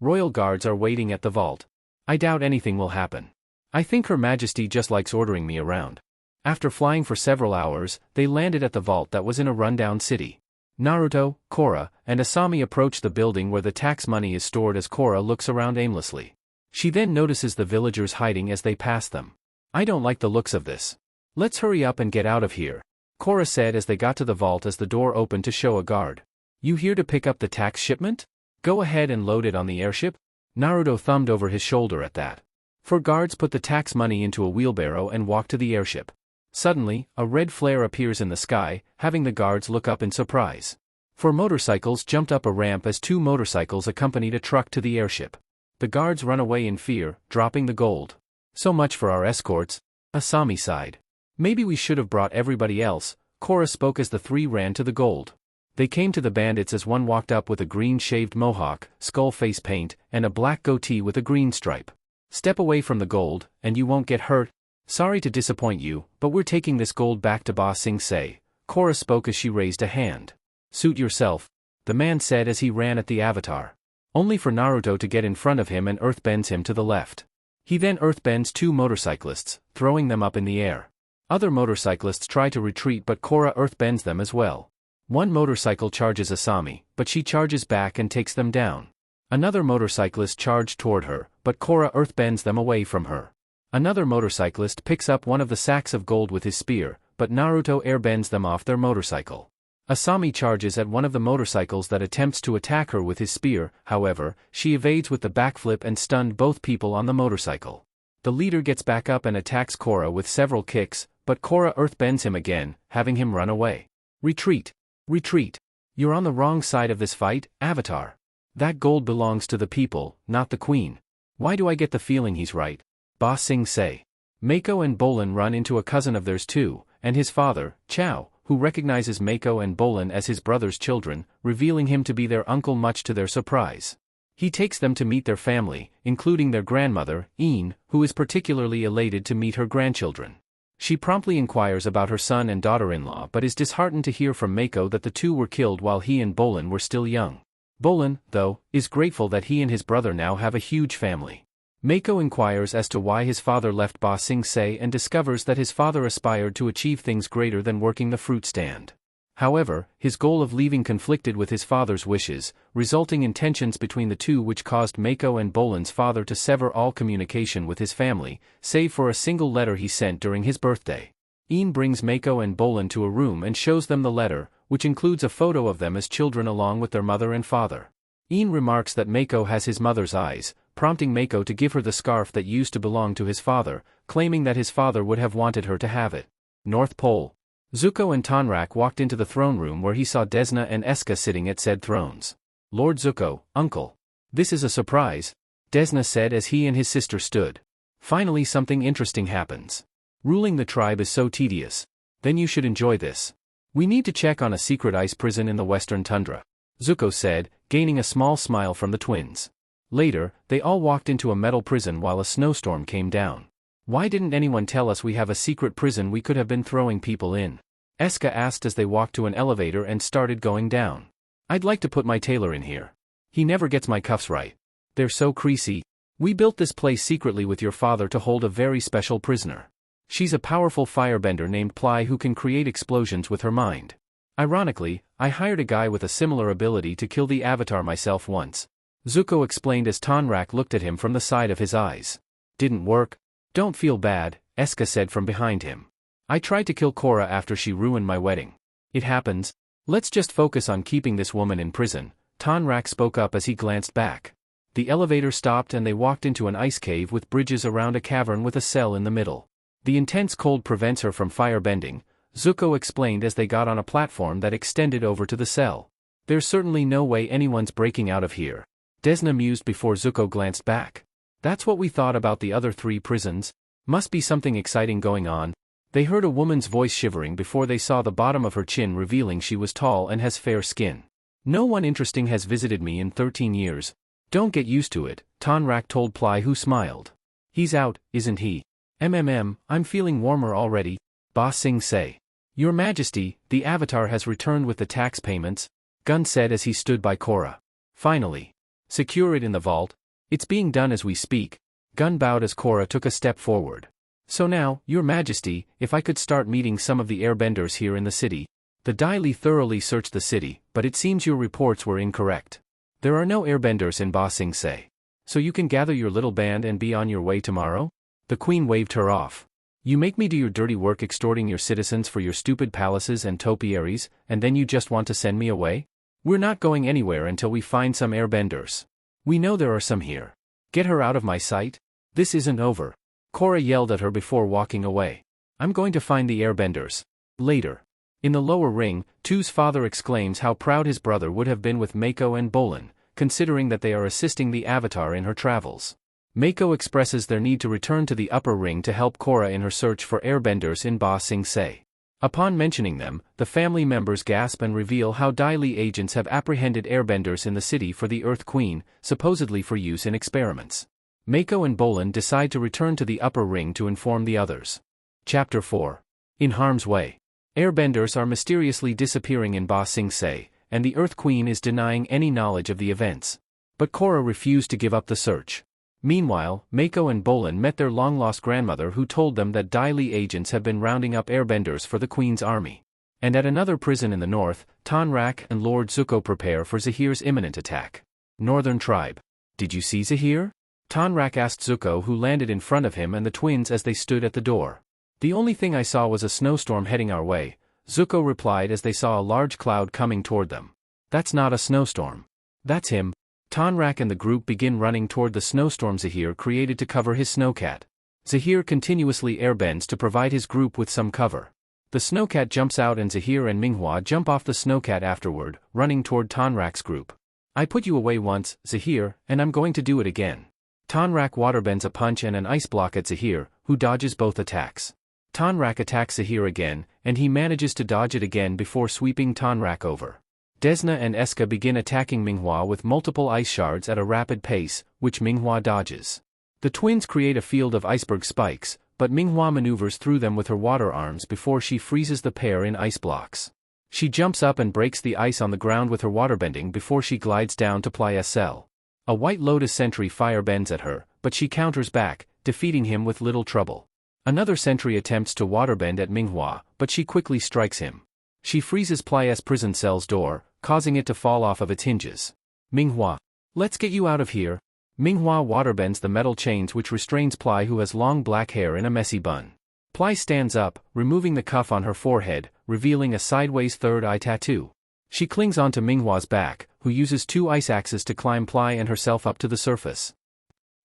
Royal guards are waiting at the vault. I doubt anything will happen. I think Her Majesty just likes ordering me around. After flying for several hours, they landed at the vault that was in a rundown city. Naruto, Korra, and Asami approach the building where the tax money is stored as Korra looks around aimlessly. She then notices the villagers hiding as they pass them. I don't like the looks of this. Let's hurry up and get out of here, Korra said as they got to the vault as the door opened to show a guard. You here to pick up the tax shipment? Go ahead and load it on the airship? Naruto thumbed over his shoulder at that. 4 guards put the tax money into a wheelbarrow and walked to the airship. Suddenly, a red flare appears in the sky, having the guards look up in surprise. 4 motorcycles jumped up a ramp as 2 motorcycles accompanied a truck to the airship. The guards run away in fear, dropping the gold. So much for our escorts, Asami sighed. Maybe we should have brought everybody else, Korra spoke as the 3 ran to the gold. They came to the bandits as one walked up with a green-shaved mohawk, skull face paint, and a black goatee with a green stripe. Step away from the gold, and you won't get hurt. Sorry to disappoint you, but we're taking this gold back to Ba Sing Se, Korra spoke as she raised a hand. Suit yourself, the man said as he ran at the Avatar. Only for Naruto to get in front of him and earthbends him to the left. He then earthbends 2 motorcyclists, throwing them up in the air. Other motorcyclists try to retreat but Korra earthbends them as well. One motorcycle charges Asami, but she charges back and takes them down. Another motorcyclist charged toward her, but Korra earthbends them away from her. Another motorcyclist picks up one of the sacks of gold with his spear, but Naruto airbends them off their motorcycle. Asami charges at one of the motorcycles that attempts to attack her with his spear, however, she evades with the backflip and stunned both people on the motorcycle. The leader gets back up and attacks Korra with several kicks, but Korra earthbends him again, having him run away. Retreat. Retreat. You're on the wrong side of this fight, Avatar. That gold belongs to the people, not the Queen. Why do I get the feeling he's right? Ba Sing Se. Mako and Bolin run into a cousin of theirs too, and his father, Chow, who recognizes Mako and Bolin as his brother's children, revealing him to be their uncle much to their surprise. He takes them to meet their family, including their grandmother, Een, who is particularly elated to meet her grandchildren. She promptly inquires about her son and daughter-in-law but is disheartened to hear from Mako that the 2 were killed while he and Bolin were still young. Bolin, though, is grateful that he and his brother now have a huge family. Mako inquires as to why his father left Ba Sing Se and discovers that his father aspired to achieve things greater than working the fruit stand. However, his goal of leaving conflicted with his father's wishes, resulting in tensions between the 2 which caused Mako and Bolin's father to sever all communication with his family, save for a single letter he sent during his birthday. Een brings Mako and Bolin to a room and shows them the letter, which includes a photo of them as children along with their mother and father. Een remarks that Mako has his mother's eyes, prompting Mako to give her the scarf that used to belong to his father, claiming that his father would have wanted her to have it. North Pole. Zuko and Tonrak walked into the throne room where he saw Desna and Eska sitting at said thrones. Lord Zuko, uncle. This is a surprise, Desna said as he and his sister stood. Finally something interesting happens. Ruling the tribe is so tedious. Then you should enjoy this. We need to check on a secret ice prison in the western tundra, Zuko said, gaining a small smile from the twins. Later, they all walked into a metal prison while a snowstorm came down. Why didn't anyone tell us we have a secret prison we could have been throwing people in? Eska asked as they walked to an elevator and started going down. I'd like to put my tailor in here. He never gets my cuffs right. They're so creasy. We built this place secretly with your father to hold a very special prisoner. She's a powerful firebender named Ply who can create explosions with her mind. Ironically, I hired a guy with a similar ability to kill the Avatar myself once. Zuko explained as Tonrak looked at him from the side of his eyes. Didn't work? Don't feel bad, Eska said from behind him. I tried to kill Korra after she ruined my wedding. It happens. Let's just focus on keeping this woman in prison, Tonrak spoke up as he glanced back. The elevator stopped and they walked into an ice cave with bridges around a cavern with a cell in the middle. The intense cold prevents her from firebending. Zuko explained as they got on a platform that extended over to the cell. There's certainly no way anyone's breaking out of here. Desna mused before Zuko glanced back. That's what we thought about the other 3 prisons. Must be something exciting going on. They heard a woman's voice shivering before they saw the bottom of her chin revealing she was tall and has fair skin. No one interesting has visited me in 13 years. Don't get used to it, Tonrak told Ply, who smiled. He's out, isn't he? I'm feeling warmer already, Ba Sing Se. Your Majesty, the Avatar has returned with the tax payments, Gun said as he stood by Korra. Finally. Secure it in the vault. It's being done as we speak. Gun bowed as Korra took a step forward. So now, Your Majesty, if I could start meeting some of the airbenders here in the city. The Dai Li thoroughly searched the city, but it seems your reports were incorrect. There are no airbenders in Ba Sing Se. So you can gather your little band and be on your way tomorrow? The Queen waved her off. You make me do your dirty work extorting your citizens for your stupid palaces and topiaries, and then you just want to send me away? We're not going anywhere until we find some airbenders. We know there are some here. Get her out of my sight? This isn't over. Korra yelled at her before walking away. I'm going to find the airbenders. Later. In the lower ring, Tu's father exclaims how proud his brother would have been with Mako and Bolin, considering that they are assisting the Avatar in her travels. Mako expresses their need to return to the upper ring to help Korra in her search for airbenders in Ba Sing Se. Upon mentioning them, the family members gasp and reveal how Dai Li agents have apprehended airbenders in the city for the Earth Queen, supposedly for use in experiments. Mako and Bolin decide to return to the upper ring to inform the others. Chapter 4. In harm's way. Airbenders are mysteriously disappearing in Ba Sing Se, and the Earth Queen is denying any knowledge of the events. But Korra refused to give up the search. Meanwhile, Mako and Bolin met their long-lost grandmother, who told them that Dai Li agents have been rounding up airbenders for the Queen's army. And at another prison in the north, Tonrak and Lord Zuko prepare for Zahir's imminent attack. Northern Tribe. Did you see Zahir? Tonrak asked Zuko, who landed in front of him and the twins as they stood at the door. The only thing I saw was a snowstorm heading our way, Zuko replied as they saw a large cloud coming toward them. That's not a snowstorm. That's him. Tonrak and the group begin running toward the snowstorm Zahir created to cover his snowcat. Zahir continuously airbends to provide his group with some cover. The snowcat jumps out and Zahir and Minghua jump off the snowcat afterward, running toward Tonrak's group. I put you away once, Zahir, and I'm going to do it again. Tonrak waterbends a punch and an ice block at Zahir, who dodges both attacks. Tonrak attacks Zahir again, and he manages to dodge it again before sweeping Tonrak over. Desna and Eska begin attacking Minghua with multiple ice shards at a rapid pace, which Minghua dodges. The twins create a field of iceberg spikes, but Minghua maneuvers through them with her water arms before she freezes the pair in ice blocks. She jumps up and breaks the ice on the ground with her waterbending before she glides down to Playa's cell. A White Lotus sentry firebends at her, but she counters back, defeating him with little trouble. Another sentry attempts to waterbend at Minghua, but she quickly strikes him. She freezes Playa's prison cell's door, causing it to fall off of its hinges. Minghua. Let's get you out of here. Minghua waterbends the metal chains which restrains Ply, who has long black hair in a messy bun. Ply stands up, removing the cuff on her forehead, revealing a sideways third eye tattoo. She clings onto Minghua's back, who uses 2 ice axes to climb Ply and herself up to the surface.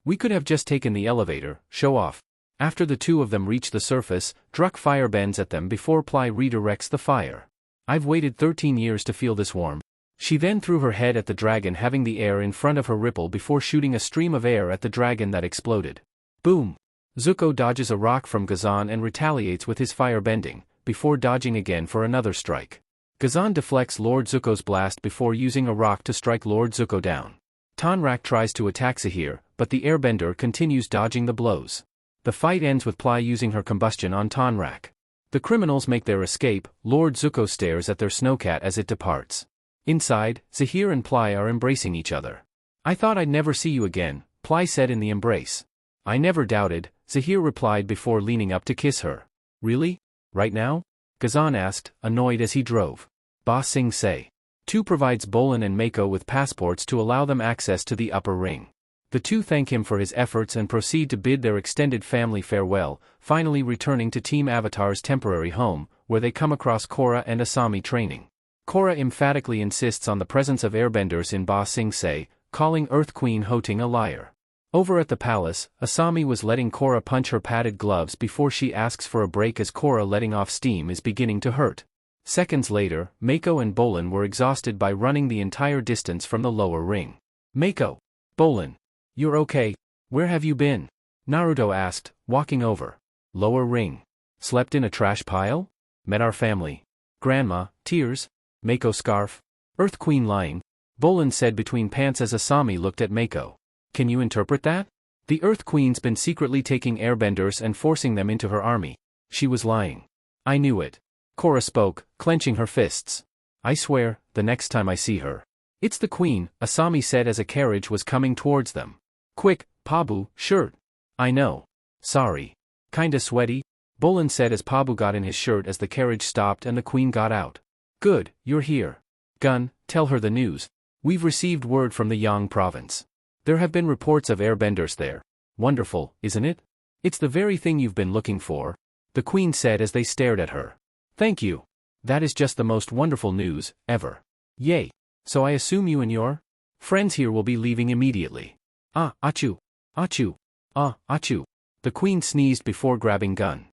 We could have just taken the elevator, show off. After the two of them reach the surface, Druk firebends at them before Ply redirects the fire. I've waited 13 years to feel this warm. She then threw her head at the dragon, having the air in front of her ripple before shooting a stream of air at the dragon that exploded. Boom! Zuko dodges a rock from Ghazan and retaliates with his firebending, before dodging again for another strike. Ghazan deflects Lord Zuko's blast before using a rock to strike Lord Zuko down. Tonrak tries to attack Zahir, but the airbender continues dodging the blows. The fight ends with Ply using her combustion on Tonrak. The criminals make their escape. Lord Zuko stares at their snowcat as it departs. Inside, Zahir and Ply are embracing each other. I thought I'd never see you again, Ply said in the embrace. I never doubted, Zahir replied before leaning up to kiss her. Really? Right now? Ghazan asked, annoyed as he drove. Ba Sing Se. Tu provides Bolin and Mako with passports to allow them access to the upper ring. The two thank him for his efforts and proceed to bid their extended family farewell, finally returning to Team Avatar's temporary home, where they come across Korra and Asami training. Korra emphatically insists on the presence of airbenders in Ba Sing Se, calling Earth Queen Ho Ting a liar. Over at the palace, Asami was letting Korra punch her padded gloves before she asks for a break as Korra letting off steam is beginning to hurt. Seconds later, Mako and Bolin were exhausted by running the entire distance from the lower ring. Mako. Bolin. You're okay? Where have you been? Naruto asked, walking over. Lower ring. Slept in a trash pile? Met our family. Grandma, tears. Mako scarf. Earth Queen lying. Bolin said between pants as Asami looked at Mako. Can you interpret that? The Earth Queen's been secretly taking airbenders and forcing them into her army. She was lying. I knew it. Korra spoke, clenching her fists. I swear, the next time I see her. It's the Queen, Asami said as a carriage was coming towards them. Quick, Pabu, shirt. I know. Sorry. Kinda sweaty? Bolin said as Pabu got in his shirt as the carriage stopped and the Queen got out. Good, you're here. Gun, tell her the news. We've received word from the Yang province. There have been reports of airbenders there. Wonderful, isn't it? It's the very thing you've been looking for, the Queen said as they stared at her. Thank you. That is just the most wonderful news, ever. Yay. So I assume you and your friends here will be leaving immediately. Ah, achoo. Achoo. Ah, achoo. The Queen sneezed before grabbing gun.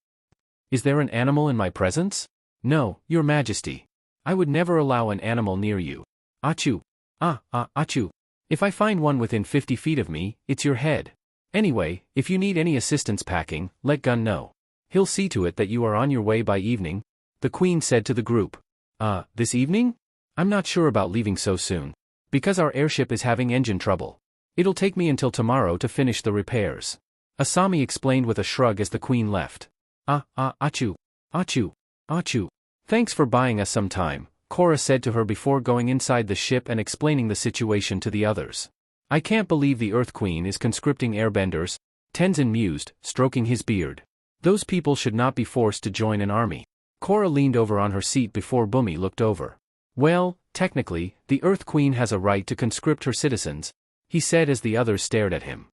Is there an animal in my presence? No, Your Majesty. I would never allow an animal near you. Achoo. Ah, achoo. If I find one within 50 feet of me, it's your head. Anyway, if you need any assistance packing, let Gun know. He'll see to it that you are on your way by evening, the Queen said to the group. This evening? I'm not sure about leaving so soon. Because our airship is having engine trouble. It'll take me until tomorrow to finish the repairs. Asami explained with a shrug as the Queen left. Achoo. Achoo. Achoo. Thanks for buying us some time, Korra said to her before going inside the ship and explaining the situation to the others. I can't believe the Earth Queen is conscripting airbenders, Tenzin mused, stroking his beard. Those people should not be forced to join an army. Korra leaned over on her seat before Bumi looked over. Well, technically, the Earth Queen has a right to conscript her citizens, he said as the others stared at him.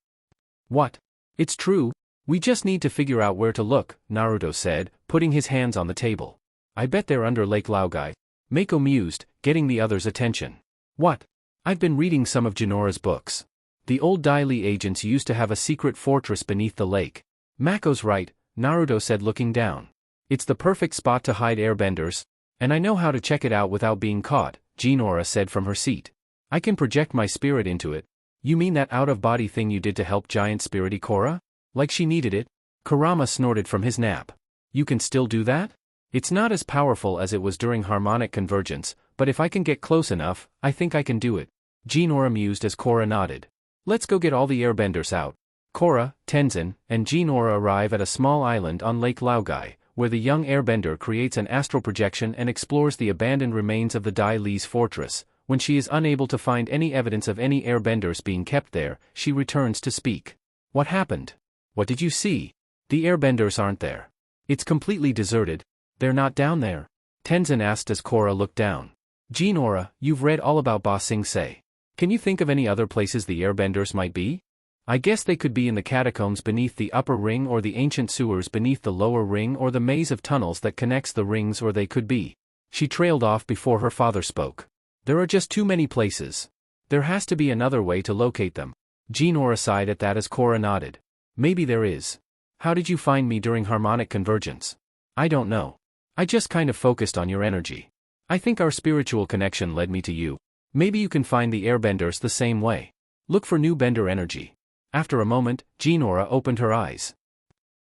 What? It's true. We just need to figure out where to look, Naruto said, putting his hands on the table. I bet they're under Lake Laogai. Mako mused, getting the others' attention. What? I've been reading some of Jinora's books. The old Dai Li agents used to have a secret fortress beneath the lake. Mako's right, Naruto said looking down. It's the perfect spot to hide airbenders, and I know how to check it out without being caught, Jinora said from her seat. I can project my spirit into it. You mean that out-of-body thing you did to help giant spirity Korra? Like she needed it? Kurama snorted from his nap. You can still do that? It's not as powerful as it was during harmonic convergence, but if I can get close enough, I think I can do it. Jinora mused as Korra nodded. Let's go get all the airbenders out. Korra, Tenzin, and Jinora arrive at a small island on Lake Laogai, where the young airbender creates an astral projection and explores the abandoned remains of the Dai Li's fortress. When she is unable to find any evidence of any airbenders being kept there, she returns to speak. What happened? What did you see? The airbenders aren't there. It's completely deserted. They're not down there? Tenzin asked as Korra looked down. Jinora, you've read all about Ba Sing Se. Can you think of any other places the airbenders might be? I guess they could be in the catacombs beneath the upper ring or the ancient sewers beneath the lower ring or the maze of tunnels that connects the rings, or they could be. She trailed off before her father spoke. There are just too many places. There has to be another way to locate them. Jinora sighed at that as Korra nodded. Maybe there is. How did you find me during harmonic convergence? I don't know. I just kind of focused on your energy. I think our spiritual connection led me to you. Maybe you can find the airbenders the same way. Look for new bender energy. After a moment, Jinora opened her eyes.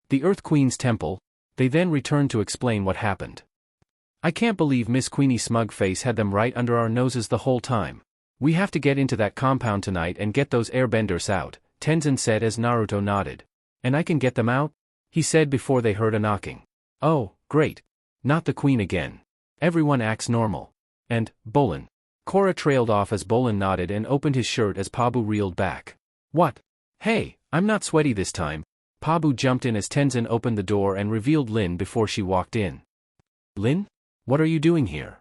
The Earth Queen's temple. They then returned to explain what happened. I can't believe Miss Queenie Smugface had them right under our noses the whole time. We have to get into that compound tonight and get those airbenders out, Tenzin said as Naruto nodded. And I can get them out? He said before they heard a knocking. Oh, great. Not the Queen again. Everyone acts normal. And, Bolin. Korra trailed off as Bolin nodded and opened his shirt as Pabu reeled back. What? Hey, I'm not sweaty this time. Pabu jumped in as Tenzin opened the door and revealed Lin before she walked in. Lin? What are you doing here?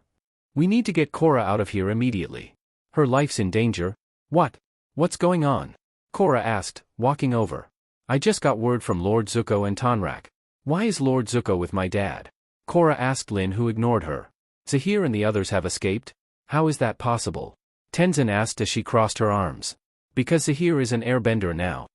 We need to get Korra out of here immediately. Her life's in danger. What? What's going on? Korra asked, walking over. I just got word from Lord Zuko and Tonrak. Why is Lord Zuko with my dad? Korra asked Lin, who ignored her. Zahir and the others have escaped? How is that possible? Tenzin asked as she crossed her arms. Because Zahir is an airbender now.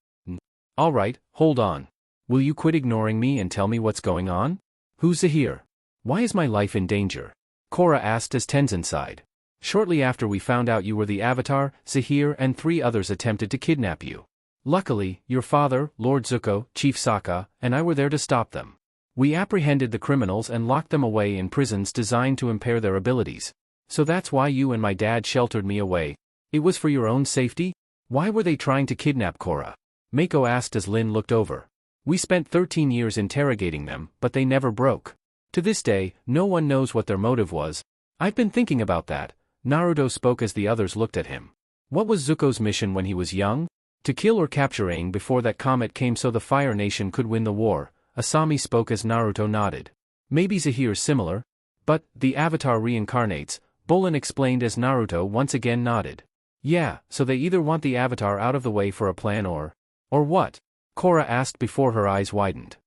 Alright, hold on. Will you quit ignoring me and tell me what's going on? Who's Zahir? Why is my life in danger? Korra asked as Tenzin sighed. Shortly after we found out you were the Avatar, Zahir and 3 others attempted to kidnap you. Luckily, your father, Lord Zuko, Chief Sokka, and I were there to stop them. We apprehended the criminals and locked them away in prisons designed to impair their abilities. So that's why you and my dad sheltered me away. It was for your own safety? Why were they trying to kidnap Korra? Mako asked as Lin looked over. We spent 13 years interrogating them, but they never broke. To this day, no one knows what their motive was. I've been thinking about that. Naruto spoke as the others looked at him. What was Zuko's mission when he was young? To kill or capture Aang before that comet came so the Fire Nation could win the war. Asami spoke as Naruto nodded. Maybe Zahir's similar? But, the Avatar reincarnates, Bolin explained as Naruto once again nodded. Yeah, so they either want the Avatar out of the way for a plan or what? Korra asked before her eyes widened.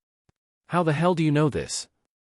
How the hell do you know this?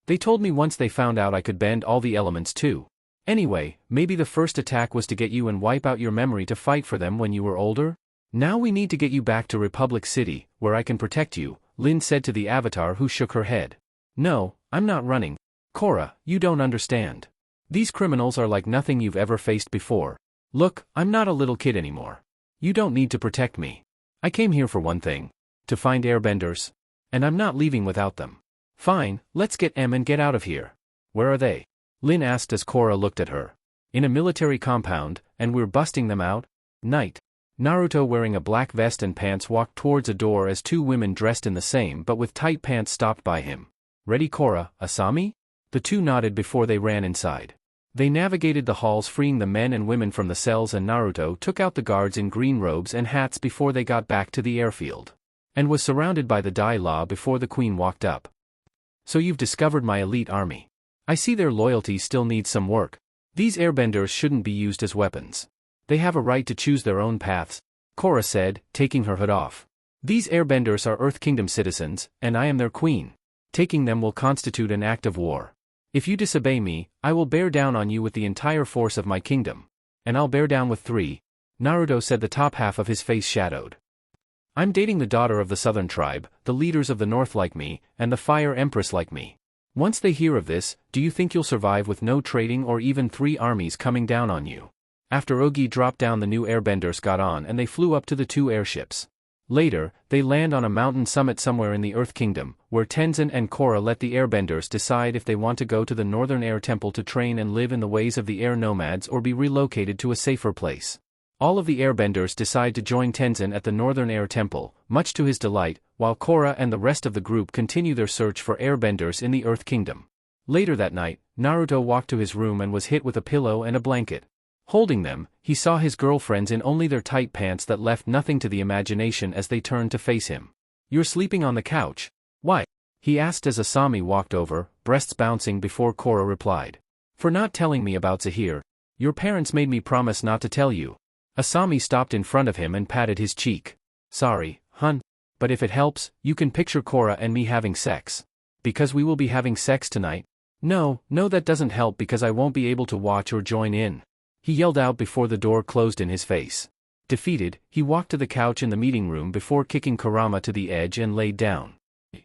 They told me once they found out I could bend all the elements too. Anyway, maybe the first attack was to get you and wipe out your memory to fight for them when you were older? Now we need to get you back to Republic City, where I can protect you, Lin said to the Avatar who shook her head. No, I'm not running. Korra, you don't understand. These criminals are like nothing you've ever faced before. Look, I'm not a little kid anymore. You don't need to protect me. I came here for one thing. To find airbenders. And I'm not leaving without them. Fine, let's get M and get out of here. Where are they? Lin asked as Korra looked at her. In a military compound, and we're busting them out? Night. Naruto wearing a black vest and pants walked towards a door as 2 women dressed in the same but with tight pants stopped by him. Ready Korra, Asami? The 2 nodded before they ran inside. They navigated the halls freeing the men and women from the cells and Naruto took out the guards in green robes and hats before they got back to the airfield. And was surrounded by the Dai Law before the Queen walked up. So you've discovered my elite army. I see their loyalty still needs some work. These airbenders shouldn't be used as weapons. They have a right to choose their own paths, Korra said, taking her hood off. These airbenders are Earth Kingdom citizens, and I am their queen. Taking them will constitute an act of war. If you disobey me, I will bear down on you with the entire force of my kingdom. And I'll bear down with 3. Naruto said, the top half of his face shadowed. I'm dating the daughter of the southern tribe, the leaders of the north like me, and the Fire Empress like me. Once they hear of this, do you think you'll survive with no trading or even 3 armies coming down on you? After Ogi dropped down, the new airbenders got on and they flew up to the 2 airships. Later, they land on a mountain summit somewhere in the Earth Kingdom, where Tenzin and Korra let the airbenders decide if they want to go to the Northern Air Temple to train and live in the ways of the air nomads or be relocated to a safer place. All of the airbenders decide to join Tenzin at the Northern Air Temple, much to his delight, while Korra and the rest of the group continue their search for airbenders in the Earth Kingdom. Later that night, Naruto walked to his room and was hit with a pillow and a blanket. Holding them, he saw his girlfriends in only their tight pants that left nothing to the imagination as they turned to face him. You're sleeping on the couch? Why? He asked as Asami walked over, breasts bouncing before Korra replied. For not telling me about Zahir. Your parents made me promise not to tell you. Asami stopped in front of him and patted his cheek. Sorry, hun. But if it helps, you can picture Korra and me having sex. Because we will be having sex tonight? No, that doesn't help because I won't be able to watch or join in. He yelled out before the door closed in his face. Defeated, he walked to the couch in the meeting room before kicking Kurama to the edge and laid down.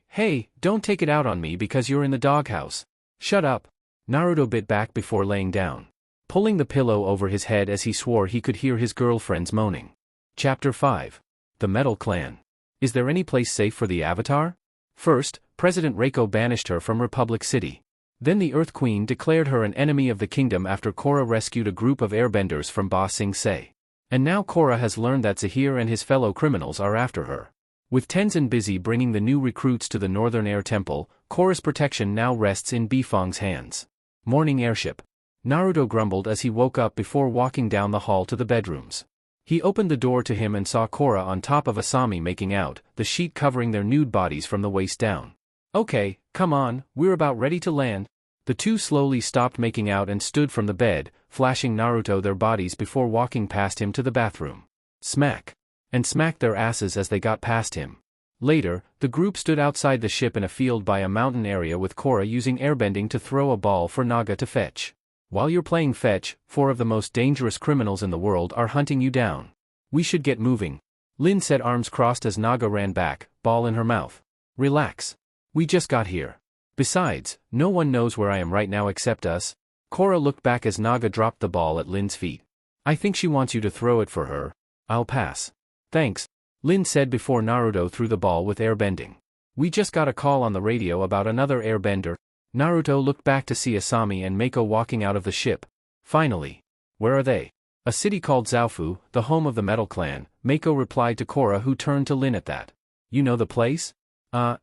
Hey, don't take it out on me because you're in the doghouse. Shut up. Naruto bit back before laying down, pulling the pillow over his head as he swore he could hear his girlfriends moaning. Chapter 5. The Metal Clan. Is there any place safe for the Avatar? First, President Reiko banished her from Republic City. Then the Earth Queen declared her an enemy of the kingdom after Korra rescued a group of airbenders from Ba Sing Se. And now Korra has learned that Zahir and his fellow criminals are after her. With Tenzin busy bringing the new recruits to the Northern Air Temple, Korra's protection now rests in Bifong's hands. Morning airship. Naruto grumbled as he woke up before walking down the hall to the bedrooms. He opened the door to him and saw Korra on top of Asami making out, the sheet covering their nude bodies from the waist down. Okay, come on, we're about ready to land. The 2 slowly stopped making out and stood from the bed, flashing Naruto their bodies before walking past him to the bathroom. Smack. And smacked their asses as they got past him. Later, the group stood outside the ship in a field by a mountain area with Korra using airbending to throw a ball for Naga to fetch. While you're playing fetch, 4 of the most dangerous criminals in the world are hunting you down. We should get moving. Lin said, arms crossed as Naga ran back, ball in her mouth. Relax. We just got here. Besides, no one knows where I am right now except us. Korra looked back as Naga dropped the ball at Lin's feet. I think she wants you to throw it for her. I'll pass. Thanks, Lin said before Naruto threw the ball with airbending. We just got a call on the radio about another airbender. Naruto looked back to see Asami and Mako walking out of the ship. Finally. Where are they? A city called Zaofu, the home of the Metal Clan, Mako replied to Korra, who turned to Lin at that. You know the place?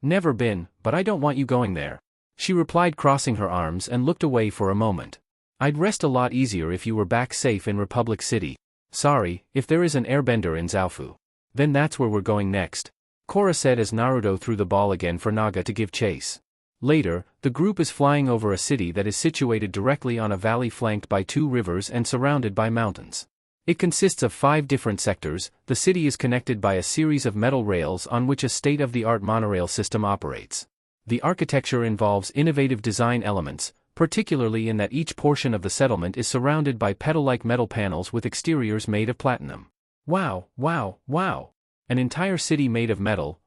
Never been, but I don't want you going there. She replied, crossing her arms, and looked away for a moment. I'd rest a lot easier if you were back safe in Republic City. Sorry, if there is an airbender in Zaofu. Then that's where we're going next, Korra said as Naruto threw the ball again for Naga to give chase. Later, the group is flying over a city that is situated directly on a valley flanked by 2 rivers and surrounded by mountains. It consists of 5 different sectors. The city is connected by a series of metal rails on which a state-of-the-art monorail system operates. The architecture involves innovative design elements, particularly in that each portion of the settlement is surrounded by petal-like metal panels with exteriors made of platinum. Wow, wow, wow! An entire city made of metal,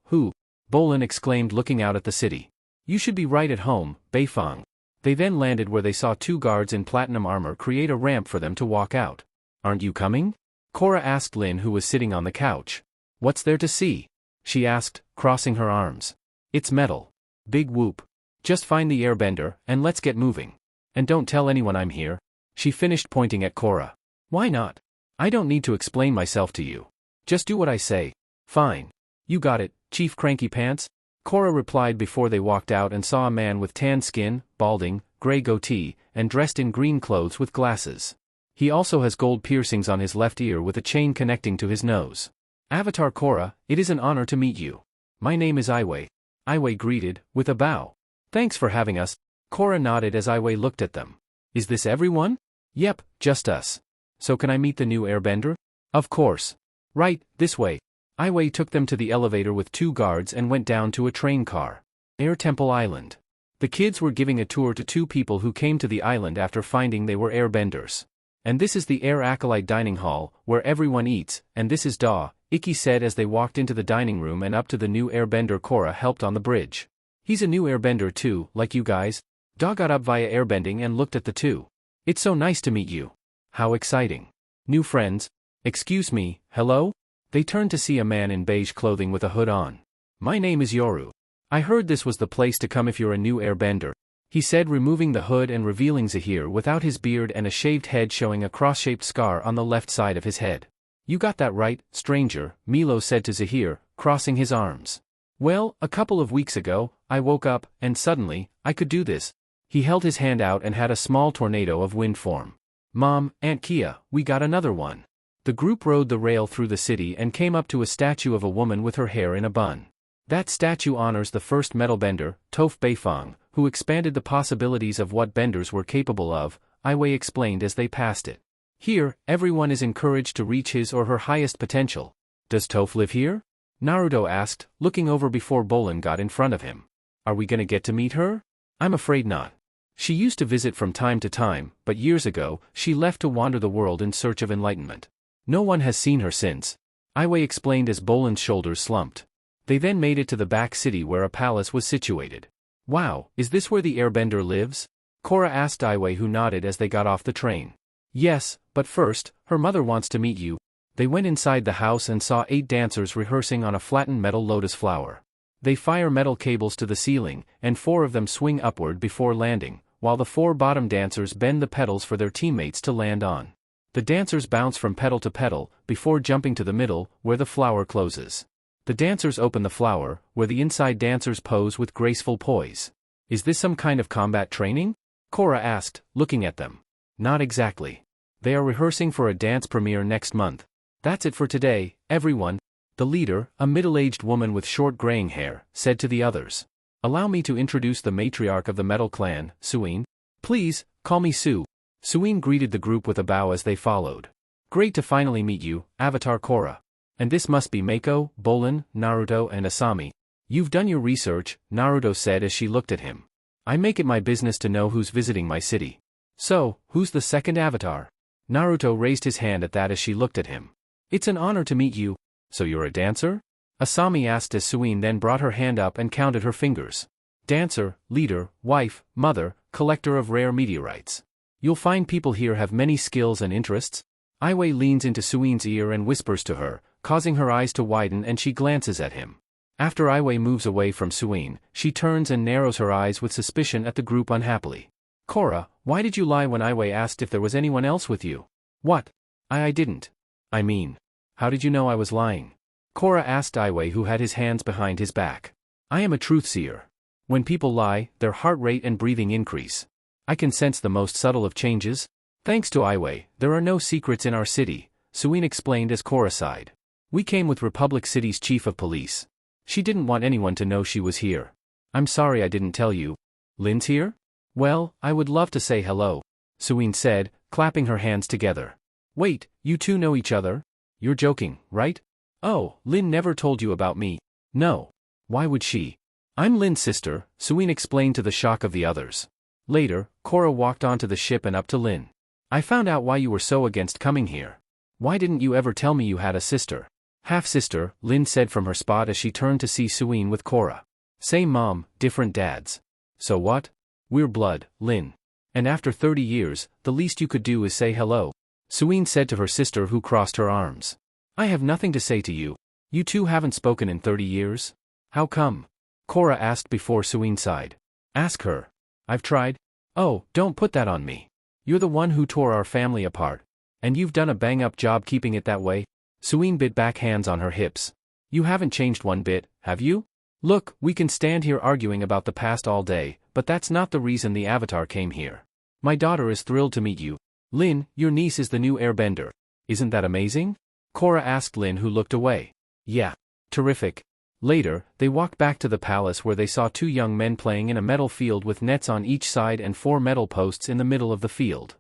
Bolin exclaimed, looking out at the city. You should be right at home, Beifong. They then landed where they saw 2 guards in platinum armor create a ramp for them to walk out. Aren't you coming? Korra asked Lin, who was sitting on the couch. What's there to see? She asked, crossing her arms. It's metal. Big whoop. Just find the airbender, and let's get moving. And don't tell anyone I'm here. She finished, pointing at Korra. Why not? I don't need to explain myself to you. Just do what I say. Fine. You got it, Chief Cranky Pants? Korra replied before they walked out and saw a man with tan skin, balding, gray goatee, and dressed in green clothes with glasses. He also has gold piercings on his left ear with a chain connecting to his nose. Avatar Korra, it is an honor to meet you. My name is Iway. Iway greeted, with a bow. Thanks for having us. Korra nodded as Iway looked at them. Is this everyone? Yep, just us. So can I meet the new airbender? Of course. Right, this way. Iway took them to the elevator with 2 guards and went down to a train car. Air Temple Island. The kids were giving a tour to 2 people who came to the island after finding they were airbenders. And this is the Air Acolyte Dining Hall, where everyone eats, and this is Da, Ikki said as they walked into the dining room and up to the new airbender Korra helped on the bridge. He's a new airbender too, like you guys. Da got up via airbending and looked at the 2. It's so nice to meet you. How exciting. New friends? Excuse me, hello? They turned to see a man in beige clothing with a hood on. My name is Yoru. I heard this was the place to come if you're a new airbender, he said, removing the hood and revealing Zahir without his beard and a shaved head showing a cross-shaped scar on the left side of his head. You got that right, stranger, Milo said to Zahir, crossing his arms. Well, a couple of weeks ago, I woke up, and suddenly, I could do this. He held his hand out and had a small tornado of wind form. Mom, Aunt Kia, we got another one. The group rode the rail through the city and came up to a statue of a woman with her hair in a bun. That statue honors the first metal bender, Toph Beifong, who expanded the possibilities of what benders were capable of, Iway explained as they passed it. Here, everyone is encouraged to reach his or her highest potential. Does Toph live here? Naruto asked, looking over before Bolin got in front of him. Are we gonna get to meet her? I'm afraid not. She used to visit from time to time, but years ago, she left to wander the world in search of enlightenment. No one has seen her since. Iway explained as Bolin's shoulders slumped. They then made it to the back city where a palace was situated. Wow, is this where the airbender lives? Korra asked Iway, who nodded as they got off the train. Yes, but first, her mother wants to meet you. They went inside the house and saw 8 dancers rehearsing on a flattened metal lotus flower. They fire metal cables to the ceiling, and 4 of them swing upward before landing, while the 4 bottom dancers bend the petals for their teammates to land on. The dancers bounce from petal to petal, before jumping to the middle, where the flower closes. The dancers open the flower, where the inside dancers pose with graceful poise. Is this some kind of combat training? Korra asked, looking at them. Not exactly. They are rehearsing for a dance premiere next month. That's it for today, everyone. The leader, a middle-aged woman with short graying hair, said to the others. Allow me to introduce the matriarch of the Metal Clan, Suine. Please, call me Sue. Suine greeted the group with a bow as they followed. Great to finally meet you, Avatar Korra. And this must be Mako, Bolin, Naruto and Asami. You've done your research, Naruto said as she looked at him. I make it my business to know who's visiting my city. So, who's the second avatar? Naruto raised his hand at that as she looked at him. It's an honor to meet you. So you're a dancer? Asami asked as Suine then brought her hand up and counted her fingers. Dancer, leader, wife, mother, collector of rare meteorites. You'll find people here have many skills and interests. Aiwei leans into Suine's ear and whispers to her, causing her eyes to widen and she glances at him. After Aiwei moves away from Suine, she turns and narrows her eyes with suspicion at the group unhappily. Korra, why did you lie when Aiwei asked if there was anyone else with you? What? I didn't. I mean, how did you know I was lying? Korra asked Aiwei, who had his hands behind his back. I am a truth-seer. When people lie, their heart rate and breathing increase. I can sense the most subtle of changes. Thanks to Aiwei, there are no secrets in our city, Suine explained as Korra sighed. We came with Republic City's chief of police. She didn't want anyone to know she was here. I'm sorry I didn't tell you. Lin's here? Well, I would love to say hello, Suine said, clapping her hands together. Wait, you two know each other? You're joking, right? Oh, Lin never told you about me. No. Why would she? I'm Lin's sister, Suine explained to the shock of the others. Later, Korra walked onto the ship and up to Lin. I found out why you were so against coming here. Why didn't you ever tell me you had a sister? Half-sister, Lin said from her spot as she turned to see Suine with Korra. Same mom, different dads. So what? We're blood, Lin. And after 30 years, the least you could do is say hello, Suine said to her sister, who crossed her arms. I have nothing to say to you. You two haven't spoken in 30 years? How come? Korra asked before Suine sighed. Ask her. I've tried. Oh, don't put that on me. You're the one who tore our family apart. And you've done a bang-up job keeping it that way. Suine bit back, hands on her hips. You haven't changed one bit, have you? Look, we can stand here arguing about the past all day, but that's not the reason the Avatar came here. My daughter is thrilled to meet you. Lin, your niece is the new airbender. Isn't that amazing? Korra asked Lin, who looked away. Yeah. Terrific. Later, they walked back to the palace where they saw two young men playing in a metal field with nets on each side and 4 metal posts in the middle of the field.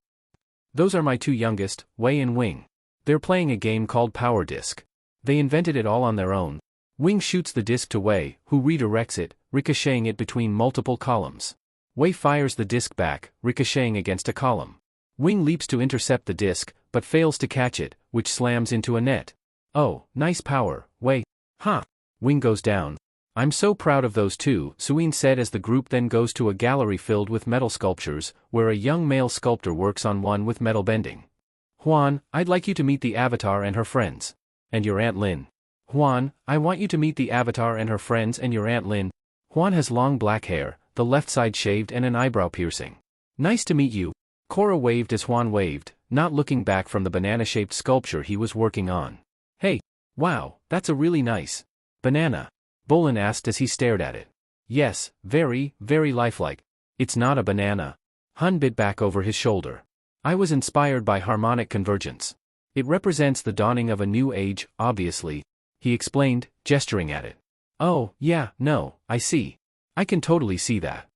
Those are my two youngest, Wei and Wing. They're playing a game called Power Disc. They invented it all on their own. Wing shoots the disc to Wei, who redirects it, ricocheting it between multiple columns. Wei fires the disc back, ricocheting against a column. Wing leaps to intercept the disc, but fails to catch it, which slams into a net. Oh, nice power, Wei. Huh. Wing goes down. I'm so proud of those two, Suine said as the group then goes to a gallery filled with metal sculptures, where a young male sculptor works on one with metal bending. Huan, I'd like you to meet the Avatar and her friends. And your Aunt Lin. Huan, I want you to meet the Avatar and her friends and your Aunt Lin. Huan has long black hair, the left side shaved and an eyebrow piercing. Nice to meet you. Korra waved as Huan waved, not looking back from the banana-shaped sculpture he was working on. Hey, wow, that's a really nice banana, Bolin asked as he stared at it. Yes, very, very lifelike. It's not a banana. Hun bit back over his shoulder. I was inspired by harmonic convergence. It represents the dawning of a new age, obviously, he explained, gesturing at it. Oh, yeah, no, I see. I can totally see that.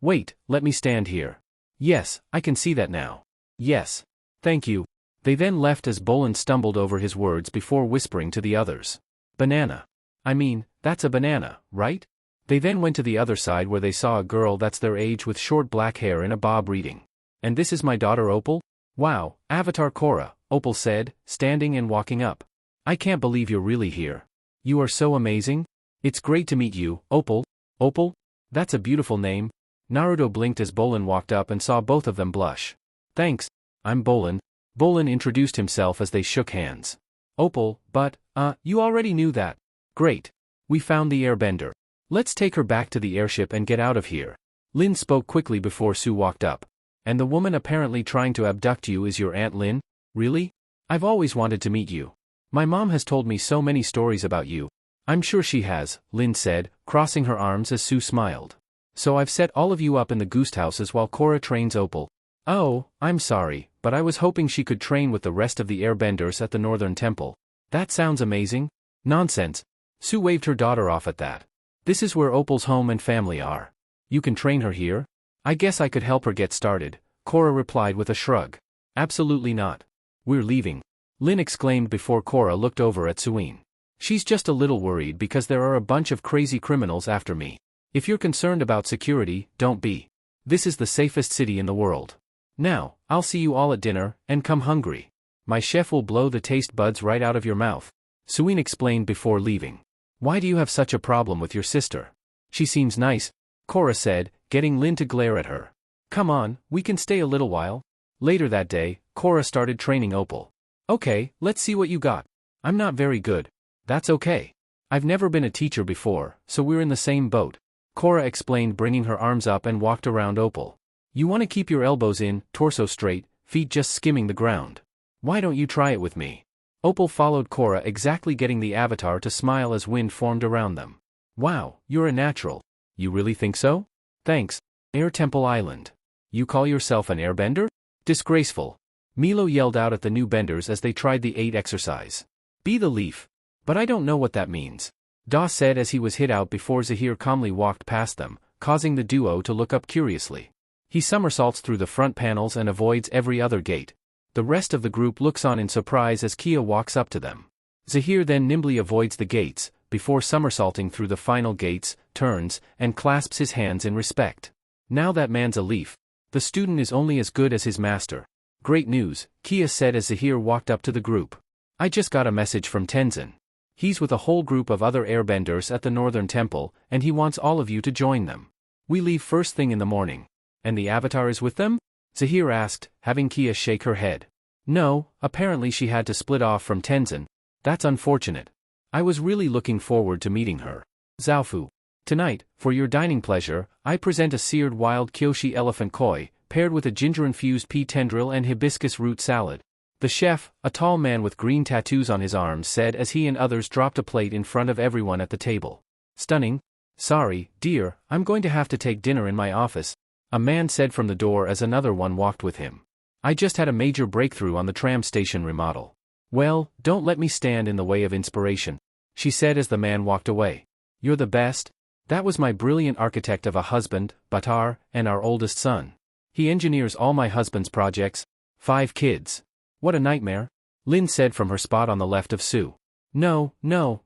Wait, let me stand here. Yes, I can see that now. Yes. Thank you. They then left as Bolin stumbled over his words before whispering to the others. Banana. I mean, that's a banana, right? They then went to the other side where they saw a girl that's their age with short black hair in a bob reading. And this is my daughter Opal? Wow, Avatar Korra, Opal said, standing and walking up. I can't believe you're really here. You are so amazing. It's great to meet you, Opal. Opal? That's a beautiful name. Naruto blinked as Bolin walked up and saw both of them blush. Thanks, I'm Bolin. Bolin introduced himself as they shook hands. Opal, but, you already knew that. Great. We found the airbender. Let's take her back to the airship and get out of here. Lin spoke quickly before Sue walked up. And the woman apparently trying to abduct you is your Aunt Lin? Really? I've always wanted to meet you. My mom has told me so many stories about you. I'm sure she has, Lin said, crossing her arms as Sue smiled. So I've set all of you up in the goose houses while Korra trains Opal. Oh, I'm sorry, but I was hoping she could train with the rest of the airbenders at the Northern Temple. That sounds amazing. Nonsense. Sue waved her daughter off at that. This is where Opal's home and family are. You can train her here? I guess I could help her get started, Korra replied with a shrug. Absolutely not. We're leaving. Lin exclaimed before Korra looked over at Suine. She's just a little worried because there are a bunch of crazy criminals after me. If you're concerned about security, don't be. This is the safest city in the world. Now, I'll see you all at dinner, and come hungry. My chef will blow the taste buds right out of your mouth. Suin explained before leaving. Why do you have such a problem with your sister? She seems nice, Korra said, getting Lin to glare at her. Come on, we can stay a little while. Later that day, Korra started training Opal. Okay, let's see what you got. I'm not very good. That's okay. I've never been a teacher before, so we're in the same boat. Korra explained, bringing her arms up and walked around Opal. You want to keep your elbows in, torso straight, feet just skimming the ground. Why don't you try it with me? Opal followed Korra, exactly getting the avatar to smile as wind formed around them. Wow, you're a natural. You really think so? Thanks. Air Temple Island. You call yourself an airbender? Disgraceful. Milo yelled out at the new benders as they tried the 8 exercise. Be the leaf. But I don't know what that means. Da said as he was hit out before Zahir calmly walked past them, causing the duo to look up curiously. He somersaults through the front panels and avoids every other gate. The rest of the group looks on in surprise as Kia walks up to them. Zahir then nimbly avoids the gates, before somersaulting through the final gates, turns, and clasps his hands in respect. Now that man's a leaf. The student is only as good as his master. Great news, Kia said as Zahir walked up to the group. I just got a message from Tenzin. He's with a whole group of other airbenders at the Northern Temple, and he wants all of you to join them. We leave first thing in the morning. And the avatar is with them? Zahir asked, having Kia shake her head. No, apparently she had to split off from Tenzin. That's unfortunate. I was really looking forward to meeting her. Zaofu. Tonight, for your dining pleasure, I present a seared wild kyoshi elephant koi, paired with a ginger-infused pea tendril and hibiscus root salad. The chef, a tall man with green tattoos on his arms, said as he and others dropped a plate in front of everyone at the table. Stunning. Sorry, dear, I'm going to have to take dinner in my office, a man said from the door as another one walked with him. I just had a major breakthrough on the tram station remodel. Well, don't let me stand in the way of inspiration, she said as the man walked away. You're the best. That was my brilliant architect of a husband, Batar, and our oldest son. He engineers all my husband's projects. 5 kids. What a nightmare, Lin said from her spot on the left of Sue. No,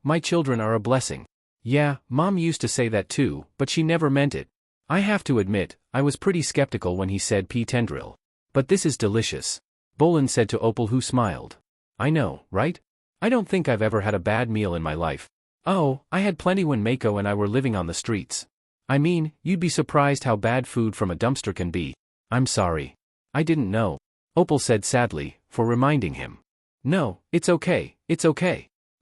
my children are a blessing. Yeah, Mom used to say that too, but she never meant it. I have to admit, I was pretty skeptical when he said pea tendril. But this is delicious, Bolin said to Opal, who smiled. I know, right? I don't think I've ever had a bad meal in my life. Oh, I had plenty when Mako and I were living on the streets. I mean, you'd be surprised how bad food from a dumpster can be. I'm sorry. I didn't know, Opal said sadly, for reminding him. No, it's okay.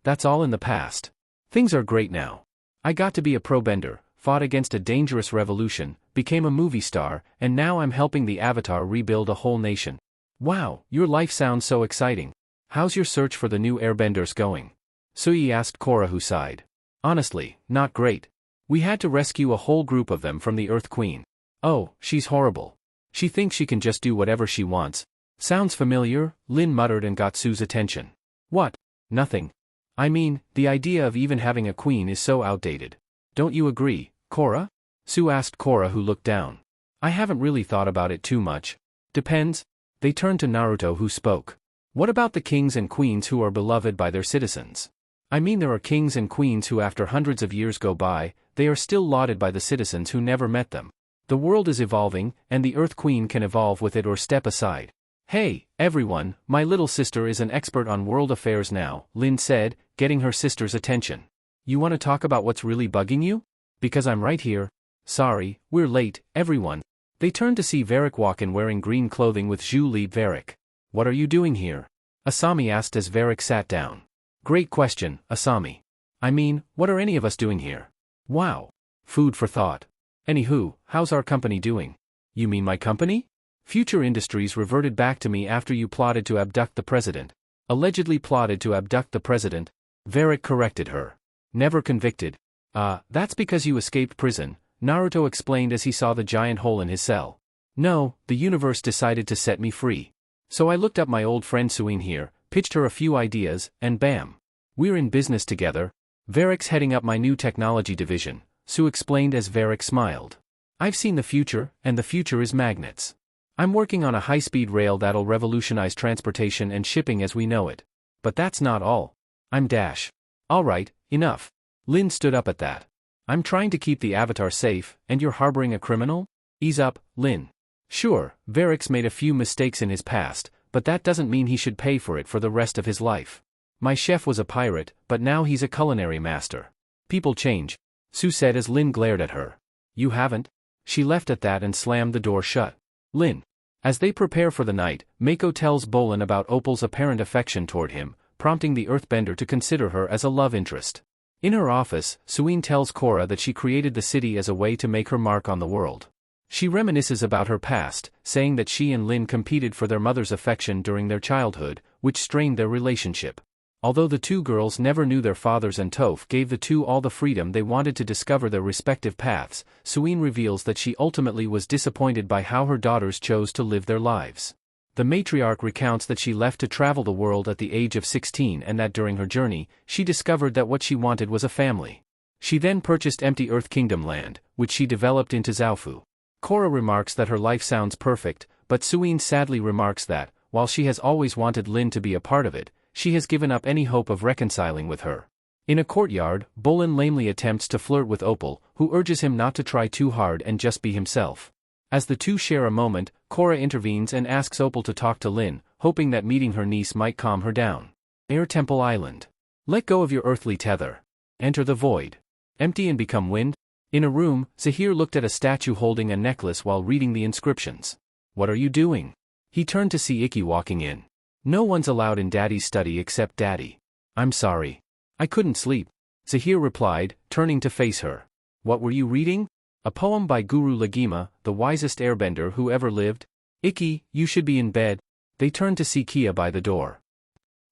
That's all in the past. Things are great now. I got to be a pro bender, fought against a dangerous revolution, became a movie star, and now I'm helping the Avatar rebuild a whole nation. Wow, your life sounds so exciting. How's your search for the new airbenders going? Sui asked Korra, who sighed. Honestly, not great. We had to rescue a whole group of them from the Earth Queen. Oh, she's horrible. She thinks she can just do whatever she wants. Sounds familiar, Lin muttered and got Sue's attention. What? Nothing. I mean, the idea of even having a queen is so outdated. Don't you agree, Korra? Sue asked Korra, who looked down. I haven't really thought about it too much. Depends. They turned to Naruto, who spoke. What about the kings and queens who are beloved by their citizens? I mean, there are kings and queens who after hundreds of years go by, they are still lauded by the citizens who never met them. The world is evolving, and the Earth Queen can evolve with it or step aside. Hey, everyone, my little sister is an expert on world affairs now, Lin said, getting her sister's attention. You want to talk about what's really bugging you? Because I'm right here. Sorry, we're late, everyone. They turned to see Veric walk in wearing green clothing with Zhu Li. Veric. What are you doing here? Asami asked as Veric sat down. Great question, Asami. I mean, what are any of us doing here? Wow. Food for thought. Anywho, how's our company doing? You mean my company? Future Industries reverted back to me after you plotted to abduct the president. Allegedly plotted to abduct the president. Veric corrected her. Never convicted. That's because you escaped prison, Naruto explained as he saw the giant hole in his cell. No, the universe decided to set me free. So I looked up my old friend Suin here, pitched her a few ideas, and bam. We're in business together. Veric's heading up my new technology division, Sue explained as Veric smiled. I've seen the future, and the future is magnets. I'm working on a high-speed rail that'll revolutionize transportation and shipping as we know it. But that's not all. I'm Dash. Alright, enough. Lin stood up at that. I'm trying to keep the Avatar safe, and you're harboring a criminal? Ease up, Lin. Sure, Veric's made a few mistakes in his past, but that doesn't mean he should pay for it for the rest of his life. My chef was a pirate, but now he's a culinary master. People change, Sue said as Lin glared at her. You haven't? She left at that and slammed the door shut. Lin. As they prepare for the night, Mako tells Bolin about Opal's apparent affection toward him, prompting the earthbender to consider her as a love interest. In her office, Suine tells Korra that she created the city as a way to make her mark on the world. She reminisces about her past, saying that she and Lin competed for their mother's affection during their childhood, which strained their relationship. Although the two girls never knew their fathers and Toph gave the two all the freedom they wanted to discover their respective paths, Suine reveals that she ultimately was disappointed by how her daughters chose to live their lives. The matriarch recounts that she left to travel the world at the age of 16 and that during her journey, she discovered that what she wanted was a family. She then purchased empty Earth Kingdom land, which she developed into Zaofu. Korra remarks that her life sounds perfect, but Suine sadly remarks that, while she has always wanted Lin to be a part of it, she has given up any hope of reconciling with her. In a courtyard, Bolin lamely attempts to flirt with Opal, who urges him not to try too hard and just be himself. As the two share a moment, Korra intervenes and asks Opal to talk to Lin, hoping that meeting her niece might calm her down. Air Temple Island. Let go of your earthly tether. Enter the void. Empty and become wind? In a room, Zahir looked at a statue holding a necklace while reading the inscriptions. What are you doing? He turned to see Ikki walking in. No one's allowed in Daddy's study except Daddy. I'm sorry. I couldn't sleep. Zahir replied, turning to face her. What were you reading? A poem by Guru Lagima, the wisest airbender who ever lived? Ikki, you should be in bed. They turned to see Kia by the door.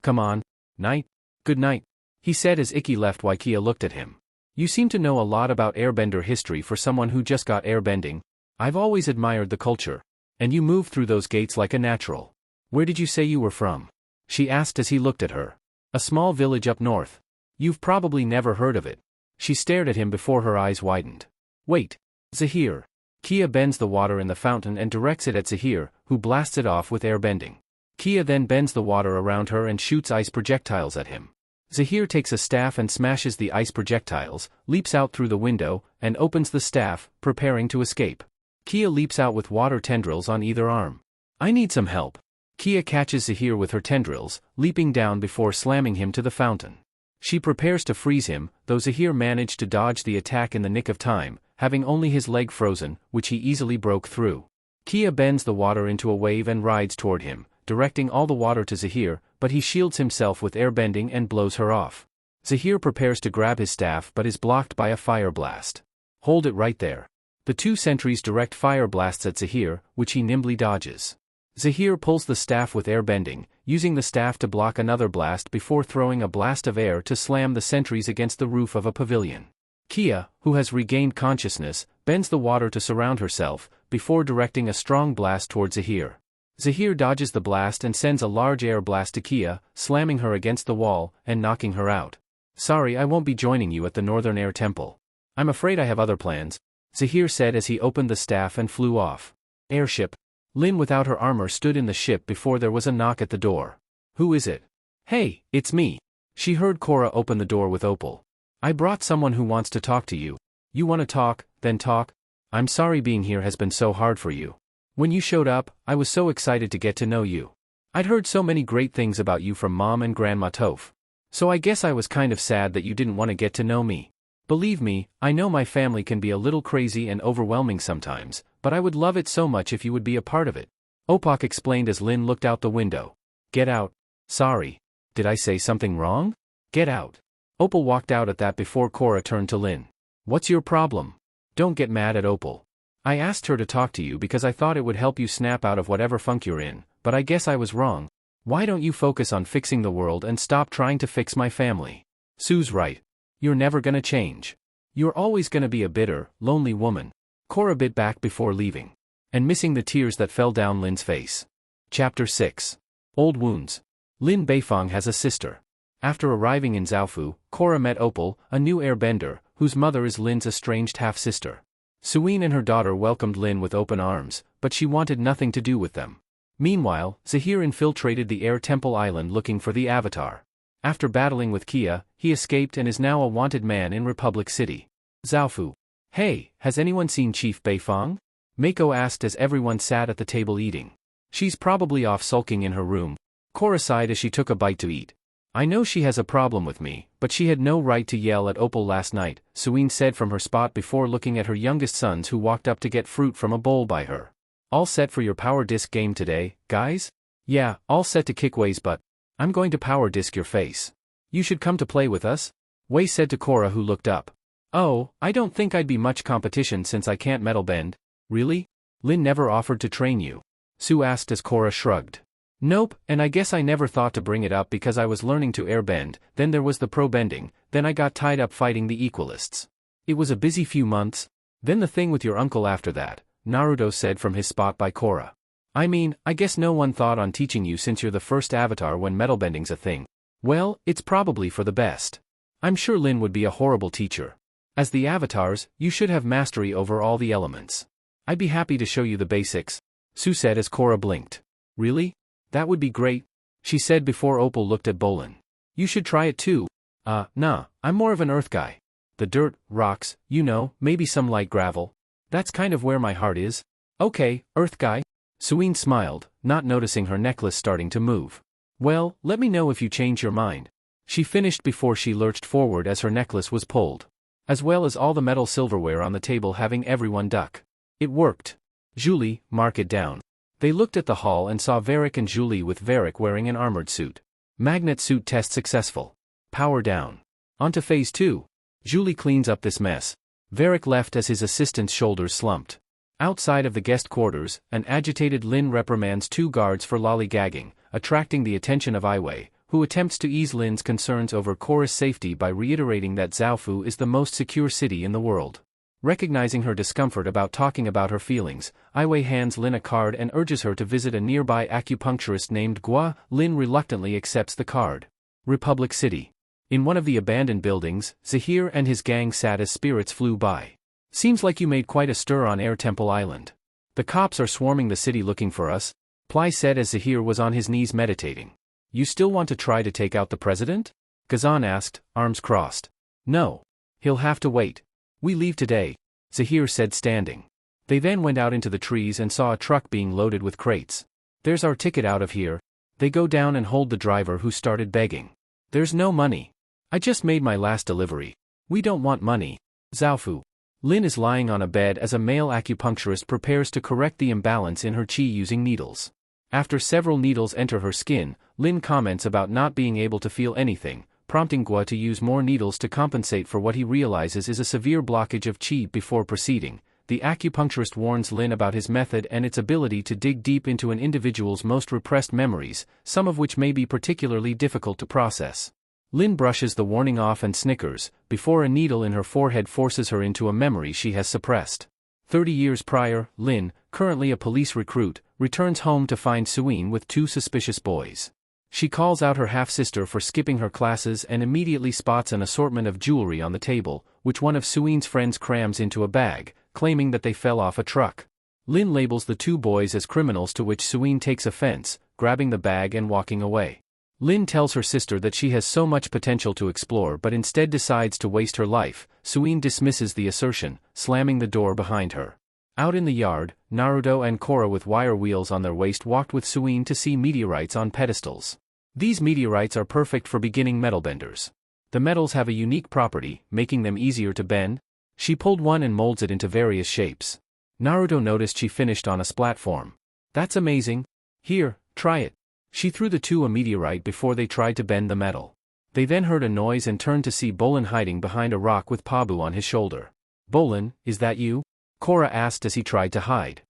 Come on. Night. Good night. He said as Ikki left while Kia looked at him. You seem to know a lot about airbender history for someone who just got airbending. I've always admired the culture. And you moved through those gates like a natural. Where did you say you were from? She asked as he looked at her. A small village up north. You've probably never heard of it. She stared at him before her eyes widened. Wait. Zahir. Kia bends the water in the fountain and directs it at Zahir, who blasts it off with airbending. Kia then bends the water around her and shoots ice projectiles at him. Zahir takes a staff and smashes the ice projectiles, leaps out through the window, and opens the staff, preparing to escape. Kia leaps out with water tendrils on either arm. I need some help. Kia catches Zahir with her tendrils, leaping down before slamming him to the fountain. She prepares to freeze him, though Zahir managed to dodge the attack in the nick of time, having only his leg frozen, which he easily broke through. Kia bends the water into a wave and rides toward him, directing all the water to Zahir, but he shields himself with airbending and blows her off. Zahir prepares to grab his staff but is blocked by a fire blast. Hold it right there. The two sentries direct fire blasts at Zahir, which he nimbly dodges. Zahir pulls the staff with airbending, using the staff to block another blast before throwing a blast of air to slam the sentries against the roof of a pavilion. Kia, who has regained consciousness, bends the water to surround herself, before directing a strong blast toward Zahir. Zahir dodges the blast and sends a large air blast to Kia, slamming her against the wall and knocking her out. Sorry, I won't be joining you at the Northern Air Temple. I'm afraid I have other plans, Zahir said as he opened the staff and flew off. Airship. Lin without her armor stood in the ship before there was a knock at the door. Who is it? Hey, it's me. She heard Korra open the door with Opal. I brought someone who wants to talk to you. You want to talk, then talk? I'm sorry being here has been so hard for you. When you showed up, I was so excited to get to know you. I'd heard so many great things about you from Mom and Grandma Toph. So I guess I was kind of sad that you didn't want to get to know me. Believe me, I know my family can be a little crazy and overwhelming sometimes, but I would love it so much if you would be a part of it. Opak explained as Lin looked out the window. Get out. Sorry. Did I say something wrong? Get out. Opal walked out at that before Korra turned to Lin. What's your problem? Don't get mad at Opal. I asked her to talk to you because I thought it would help you snap out of whatever funk you're in, but I guess I was wrong. Why don't you focus on fixing the world and stop trying to fix my family? Sue's right. You're never gonna change. You're always gonna be a bitter, lonely woman. Korra bit back before leaving. And missing the tears that fell down Lin's face. Chapter 6. Old Wounds. Lin Beifong has a sister. After arriving in Zaofu, Korra met Opal, a new airbender, whose mother is Lin's estranged half-sister. Suine and her daughter welcomed Lin with open arms, but she wanted nothing to do with them. Meanwhile, Zahir infiltrated the Air Temple Island looking for the Avatar. After battling with Kia, he escaped and is now a wanted man in Republic City. Zaofu. Hey, has anyone seen Chief Beifong? Mako asked as everyone sat at the table eating. She's probably off sulking in her room. Korra sighed as she took a bite to eat. I know she has a problem with me, but she had no right to yell at Opal last night, Suine said from her spot before looking at her youngest sons who walked up to get fruit from a bowl by her. All set for your power disc game today, guys? Yeah, all set to kick Wei's butt. I'm going to power disc your face. You should come to play with us? Wei said to Korra, who looked up. Oh, I don't think I'd be much competition since I can't metal bend. Really? Lin never offered to train you? Sue asked as Korra shrugged. Nope, and I guess I never thought to bring it up because I was learning to airbend, then there was the pro bending, then I got tied up fighting the equalists. It was a busy few months. Then the thing with your uncle after that, Naruto said from his spot by Korra. I mean, I guess no one thought on teaching you since you're the first avatar when metal bending's a thing. Well, it's probably for the best. I'm sure Lin would be a horrible teacher. As the avatars, you should have mastery over all the elements. I'd be happy to show you the basics, Sue said as Korra blinked. Really? That would be great, she said before Opal looked at Bolin. You should try it too. Nah, I'm more of an earth guy. The dirt, rocks, you know, maybe some light gravel. That's kind of where my heart is. Okay, earth guy. Suine smiled, not noticing her necklace starting to move. Well, let me know if you change your mind. She finished before she lurched forward as her necklace was pulled. As well as all the metal silverware on the table having everyone duck. It worked. Julie, mark it down. They looked at the hall and saw Veric and Julie with Veric wearing an armored suit. Magnet suit test successful. Power down. On to phase 2. Julie cleans up this mess. Veric left as his assistant's shoulders slumped. Outside of the guest quarters, an agitated Lin reprimands 2 guards for lollygagging, attracting the attention of Aiwei, who attempts to ease Lin's concerns over Korra's safety by reiterating that Zaofu is the most secure city in the world. Recognizing her discomfort about talking about her feelings, Aiwei hands Lin a card and urges her to visit a nearby acupuncturist named Gua. Lin reluctantly accepts the card. Republic City. In one of the abandoned buildings, Zahir and his gang sat as spirits flew by. Seems like you made quite a stir on Air Temple Island. The cops are swarming the city looking for us, Ply said as Zahir was on his knees meditating. You still want to try to take out the president? Ghazan asked, arms crossed. No. He'll have to wait. We leave today, Zahir said standing. They then went out into the trees and saw a truck being loaded with crates. There's our ticket out of here. They go down and hold the driver, who started begging. There's no money. I just made my last delivery. We don't want money. Zaofu. Lin is lying on a bed as a male acupuncturist prepares to correct the imbalance in her chi using needles. After several needles enter her skin, Lin comments about not being able to feel anything, prompting Gua to use more needles to compensate for what he realizes is a severe blockage of chi before proceeding. The acupuncturist warns Lin about his method and its ability to dig deep into an individual's most repressed memories, some of which may be particularly difficult to process. Lin brushes the warning off and snickers, before a needle in her forehead forces her into a memory she has suppressed. 30 years prior, Lin, currently a police recruit, returns home to find Suine with 2 suspicious boys. She calls out her half-sister for skipping her classes and immediately spots an assortment of jewelry on the table, which one of Suine's friends crams into a bag, claiming that they fell off a truck. Lin labels the 2 boys as criminals, to which Suine takes offense, grabbing the bag and walking away. Lin tells her sister that she has so much potential to explore but instead decides to waste her life. Suine dismisses the assertion, slamming the door behind her. Out in the yard, Naruto and Korra with wire wheels on their waist walked with Suine to see meteorites on pedestals. These meteorites are perfect for beginning metalbenders. The metals have a unique property, making them easier to bend. She pulled one and molds it into various shapes. Naruto noticed she finished on a platform. That's amazing. Here, try it. She threw the 2 a meteorite before they tried to bend the metal. They then heard a noise and turned to see Bolin hiding behind a rock with Pabu on his shoulder. Bolin, is that you? Korra asked as he tried to hide.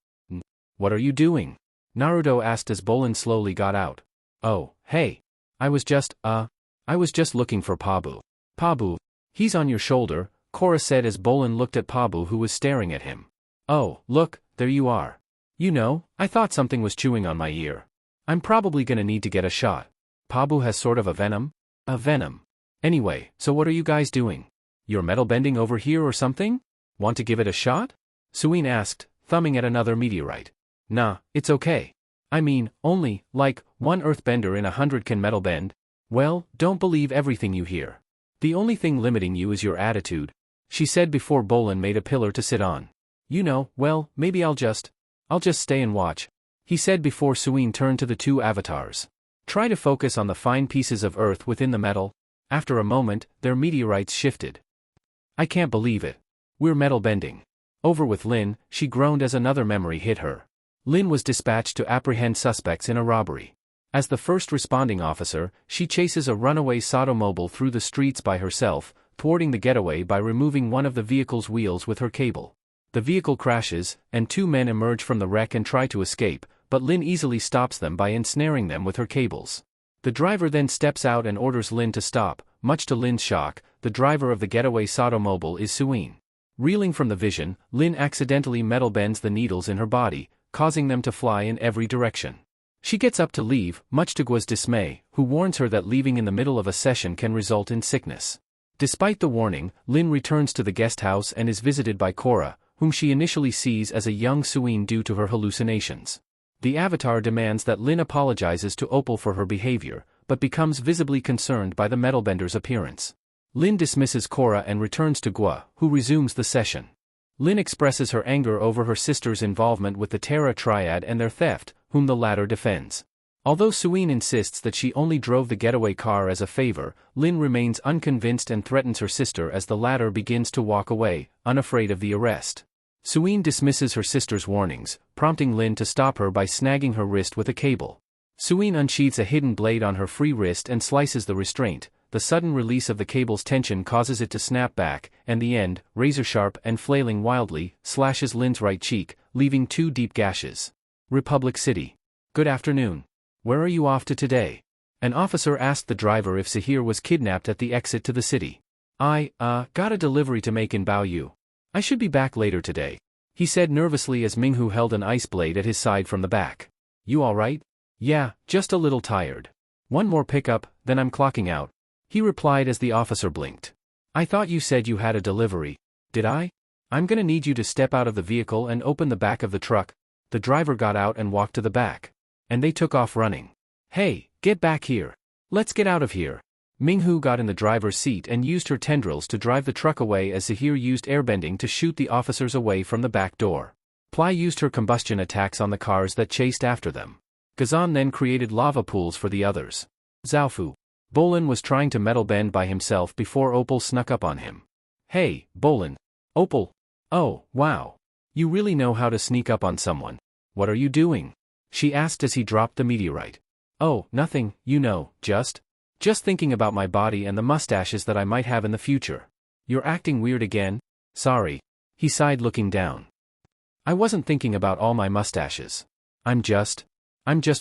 What are you doing? Naruto asked as Bolin slowly got out. Oh, hey. I was just looking for Pabu. Pabu, he's on your shoulder, Korra said as Bolin looked at Pabu, who was staring at him. Oh, look, there you are. You know, I thought something was chewing on my ear. I'm probably gonna need to get a shot. Pabu has sort of a venom? A venom. Anyway, so what are you guys doing? You're metal bending over here or something? Want to give it a shot? Suine asked, thumbing at another meteorite. Nah, it's okay. I mean, only, like, 1 earthbender in 100 can metal bend. Well, don't believe everything you hear. The only thing limiting you is your attitude, she said before Bolin made a pillar to sit on. You know, well, maybe I'll just stay and watch, he said before Suine turned to the 2 avatars. Try to focus on the fine pieces of earth within the metal. After a moment, their meteorites shifted. I can't believe it. We're metal bending. Over with Lin, she groaned as another memory hit her. Lin was dispatched to apprehend suspects in a robbery. As the first responding officer, she chases a runaway Sotomobile through the streets by herself, thwarting the getaway by removing one of the vehicle's wheels with her cable. The vehicle crashes, and two men emerge from the wreck and try to escape, but Lin easily stops them by ensnaring them with her cables. The driver then steps out and orders Lin to stop. Much to Lin's shock, the driver of the getaway Sotomobile is Suin. Reeling from the vision, Lin accidentally metal bends the needles in her body, causing them to fly in every direction. She gets up to leave, much to Gua's dismay, who warns her that leaving in the middle of a session can result in sickness. Despite the warning, Lin returns to the guest house and is visited by Korra, whom she initially sees as a young Suin due to her hallucinations. The Avatar demands that Lin apologizes to Opal for her behavior, but becomes visibly concerned by the metalbender's appearance. Lin dismisses Korra and returns to Gua, who resumes the session. Lin expresses her anger over her sister's involvement with the Terra Triad and their theft, whom the latter defends. Although Suin insists that she only drove the getaway car as a favor, Lin remains unconvinced and threatens her sister as the latter begins to walk away, unafraid of the arrest. Suin dismisses her sister's warnings, prompting Lin to stop her by snagging her wrist with a cable. Suin unsheathes a hidden blade on her free wrist and slices the restraint. The sudden release of the cable's tension causes it to snap back, and the end, razor-sharp and flailing wildly, slashes Lin's right cheek, leaving 2 deep gashes. Republic City. Good afternoon. Where are you off to today? An officer asked the driver if Sahir was kidnapped at the exit to the city. Got a delivery to make in Baoyu. I should be back later today, he said nervously as Minghu held an ice blade at his side from the back. You alright? Yeah, just a little tired. One more pickup, then I'm clocking out, he replied as the officer blinked. I thought you said you had a delivery. Did I? I'm gonna need you to step out of the vehicle and open the back of the truck. The driver got out and walked to the back. And they took off running. Hey, get back here. Let's get out of here. Minghu got in the driver's seat and used her tendrils to drive the truck away as Zahir used airbending to shoot the officers away from the back door. Ply used her combustion attacks on the cars that chased after them. Gazan then created lava pools for the others. Zhaofu. Bolin was trying to metal bend by himself before Opal snuck up on him. Hey, Bolin. Opal. Oh, wow. You really know how to sneak up on someone. What are you doing? She asked as he dropped the meteorite. Oh, nothing, just thinking about my body and the mustaches that I might have in the future. You're acting weird again? Sorry. He sighed looking down. I wasn't thinking about all my mustaches. I'm just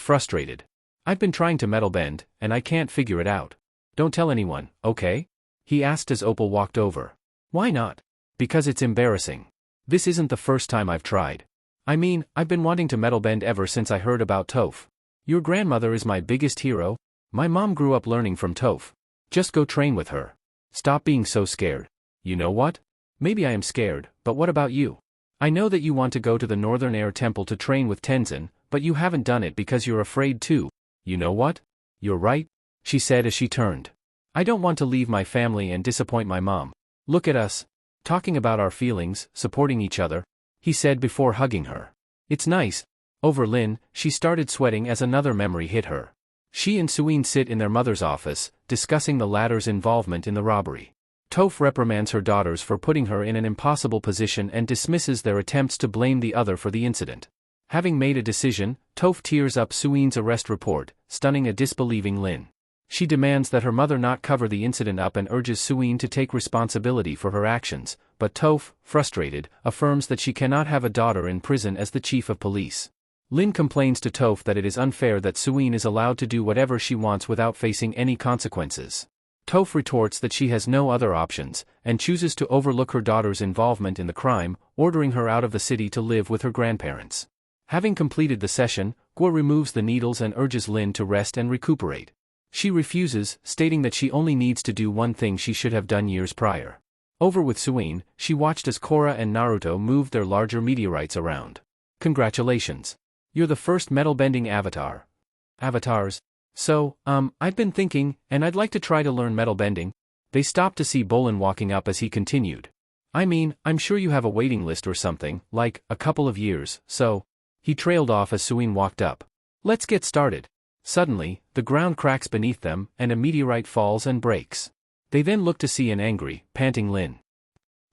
frustrated. I've been trying to metal bend, and I can't figure it out. Don't tell anyone, okay? He asked as Opal walked over. Why not? Because it's embarrassing. This isn't the first time I've tried. I mean, I've been wanting to metal bend ever since I heard about Toph. Your grandmother is my biggest hero. My mom grew up learning from Toph. Just go train with her. Stop being so scared. You know what? Maybe I am scared, but what about you? I know that you want to go to the Northern Air Temple to train with Tenzin, but you haven't done it because you're afraid too. You know what? You're right, she said as she turned. I don't want to leave my family and disappoint my mom. Look at us. Talking about our feelings, supporting each other, he said before hugging her. It's nice. Over Lin, she started sweating as another memory hit her. She and Suin sit in their mother's office, discussing the latter's involvement in the robbery. Toph reprimands her daughters for putting her in an impossible position and dismisses their attempts to blame the other for the incident. Having made a decision, Toph tears up Suin's arrest report, stunning a disbelieving Lin. She demands that her mother not cover the incident up and urges Suin to take responsibility for her actions, but Toph, frustrated, affirms that she cannot have a daughter in prison as the chief of police. Lin complains to Toph that it is unfair that Suin is allowed to do whatever she wants without facing any consequences. Toph retorts that she has no other options, and chooses to overlook her daughter's involvement in the crime, ordering her out of the city to live with her grandparents. Having completed the session, Gua removes the needles and urges Lin to rest and recuperate. She refuses, stating that she only needs to do one thing she should have done years prior. Over with Suin, she watched as Korra and Naruto moved their larger meteorites around. Congratulations. You're the first metal-bending avatar. Avatars. So, I've been thinking, and I'd like to try to learn metal bending. They stopped to see Bolin walking up as he continued. I mean, I'm sure you have a waiting list or something, like, a couple of years, so. He trailed off as Suin walked up. Let's get started. Suddenly, the ground cracks beneath them, and a meteorite falls and breaks. They then look to see an angry, panting Lin.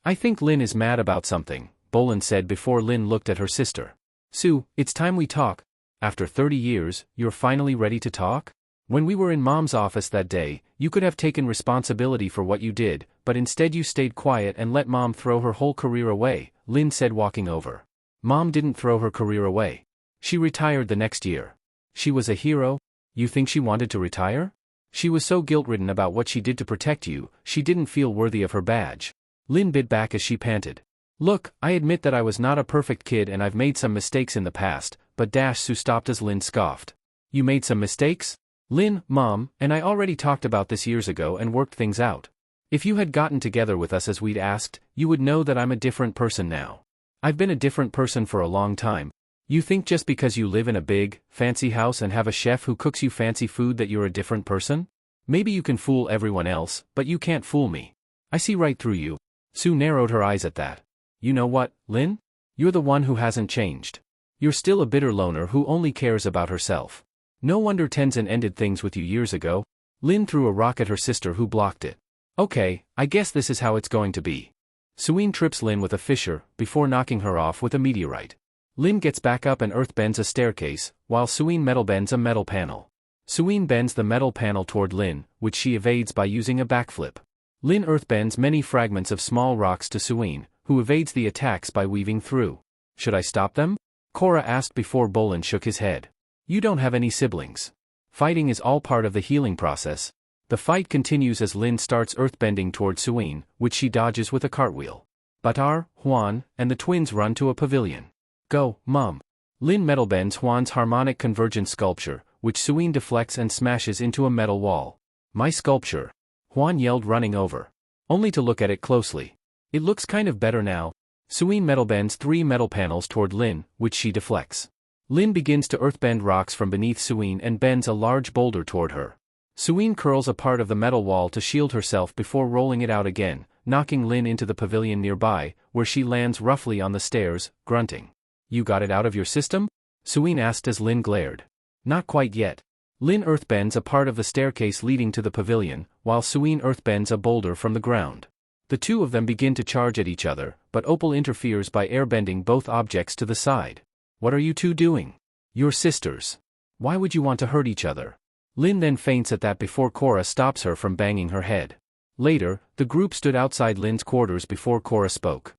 "I think Lin is mad about something," Bolin said before Lin looked at her sister. "Sue, it's time we talk. After 30 years, you're finally ready to talk? When we were in Mom's office that day, you could have taken responsibility for what you did, but instead you stayed quiet and let Mom throw her whole career away," Lin said walking over. "Mom didn't throw her career away. She retired the next year. She was a hero? You think she wanted to retire? She was so guilt-ridden about what she did to protect you, she didn't feel worthy of her badge." Lin bit back as she panted. "Look, I admit that I was not a perfect kid and I've made some mistakes in the past, but Sue stopped as Lin scoffed. "You made some mistakes? Lin, Mom, and I already talked about this years ago and worked things out. If you had gotten together with us as we'd asked, you would know that I'm a different person now. I've been a different person for a long time. You think just because you live in a big, fancy house and have a chef who cooks you fancy food that you're a different person? Maybe you can fool everyone else, but you can't fool me. I see right through you." Sue narrowed her eyes at that. "You know what, Lin? You're the one who hasn't changed. You're still a bitter loner who only cares about herself. No wonder Tenzin ended things with you years ago." Lin threw a rock at her sister who blocked it. "Okay, I guess this is how it's going to be." Suin trips Lin with a fissure, before knocking her off with a meteorite. Lin gets back up and earthbends a staircase, while Suin metalbends a metal panel. Suin bends the metal panel toward Lin, which she evades by using a backflip. Lin earthbends many fragments of small rocks to Suin, who evades the attacks by weaving through. "Should I stop them?" Korra asked before Bolin shook his head. "You don't have any siblings. Fighting is all part of the healing process." The fight continues as Lin starts earthbending toward Suin, which she dodges with a cartwheel. Batar, Huan, and the twins run to a pavilion. "Go, Mom." Lin metalbends Huan's harmonic convergence sculpture, which Suin deflects and smashes into a metal wall. "My sculpture," Huan yelled running over. Only to look at it closely. "It looks kind of better now." Suin metalbends 3 metal panels toward Lin, which she deflects. Lin begins to earthbend rocks from beneath Suin and bends a large boulder toward her. Suin curls a part of the metal wall to shield herself before rolling it out again, knocking Lin into the pavilion nearby, where she lands roughly on the stairs, grunting. "You got it out of your system?" Suin asked as Lin glared. "Not quite yet." Lin earthbends a part of the staircase leading to the pavilion, while Suin earthbends a boulder from the ground. The two of them begin to charge at each other, but Opal interferes by airbending both objects to the side. "What are you two doing? You're sisters. Why would you want to hurt each other?" Lin then faints at that before Korra stops her from banging her head. Later, the group stood outside Lin's quarters before Korra spoke.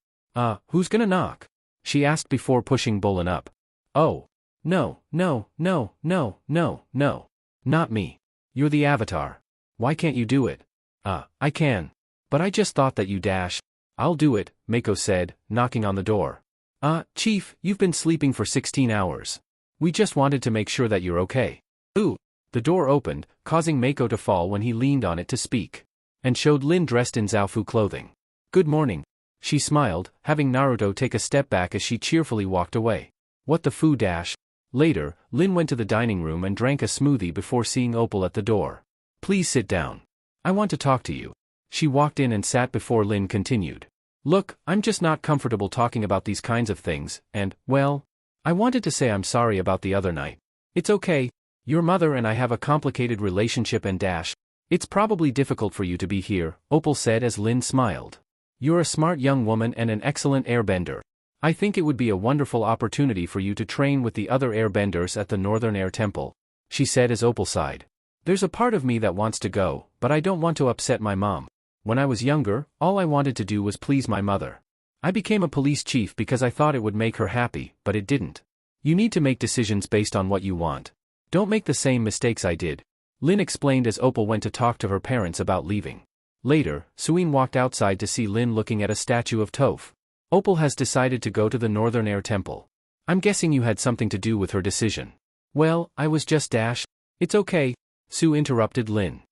Who's gonna knock?" she asked before pushing Bolin up. "Oh. No. Not me. You're the Avatar. Why can't you do it?" I can. But I just thought that you dash." "I'll do it," Mako said, knocking on the door. Chief, you've been sleeping for 16 hours. We just wanted to make sure that you're okay." "Ooh." The door opened, causing Mako to fall when he leaned on it to speak. And showed Lin dressed in Zaofu clothing. "Good morning." She smiled, having Naruto take a step back as she cheerfully walked away. "What the foo dash?" Later, Lin went to the dining room and drank a smoothie before seeing Opal at the door. "Please sit down. I want to talk to you." She walked in and sat before Lin continued. "Look, I'm just not comfortable talking about these kinds of things, and, well, I wanted to say I'm sorry about the other night. It's okay. Your mother and I have a complicated relationship and it's probably difficult for you to be here," Opal said as Lin smiled. "You're a smart young woman and an excellent airbender. I think it would be a wonderful opportunity for you to train with the other airbenders at the Northern Air Temple," she said as Opal sighed. "There's a part of me that wants to go, but I don't want to upset my mom. When I was younger, all I wanted to do was please my mother. I became a police chief because I thought it would make her happy, but it didn't. You need to make decisions based on what you want. Don't make the same mistakes I did," Lin explained as Opal went to talk to her parents about leaving. Later, Suin walked outside to see Lin looking at a statue of Toph. "Opal has decided to go to the Northern Air Temple. I'm guessing you had something to do with her decision." "Well, I was just It's okay," Sue interrupted Lin.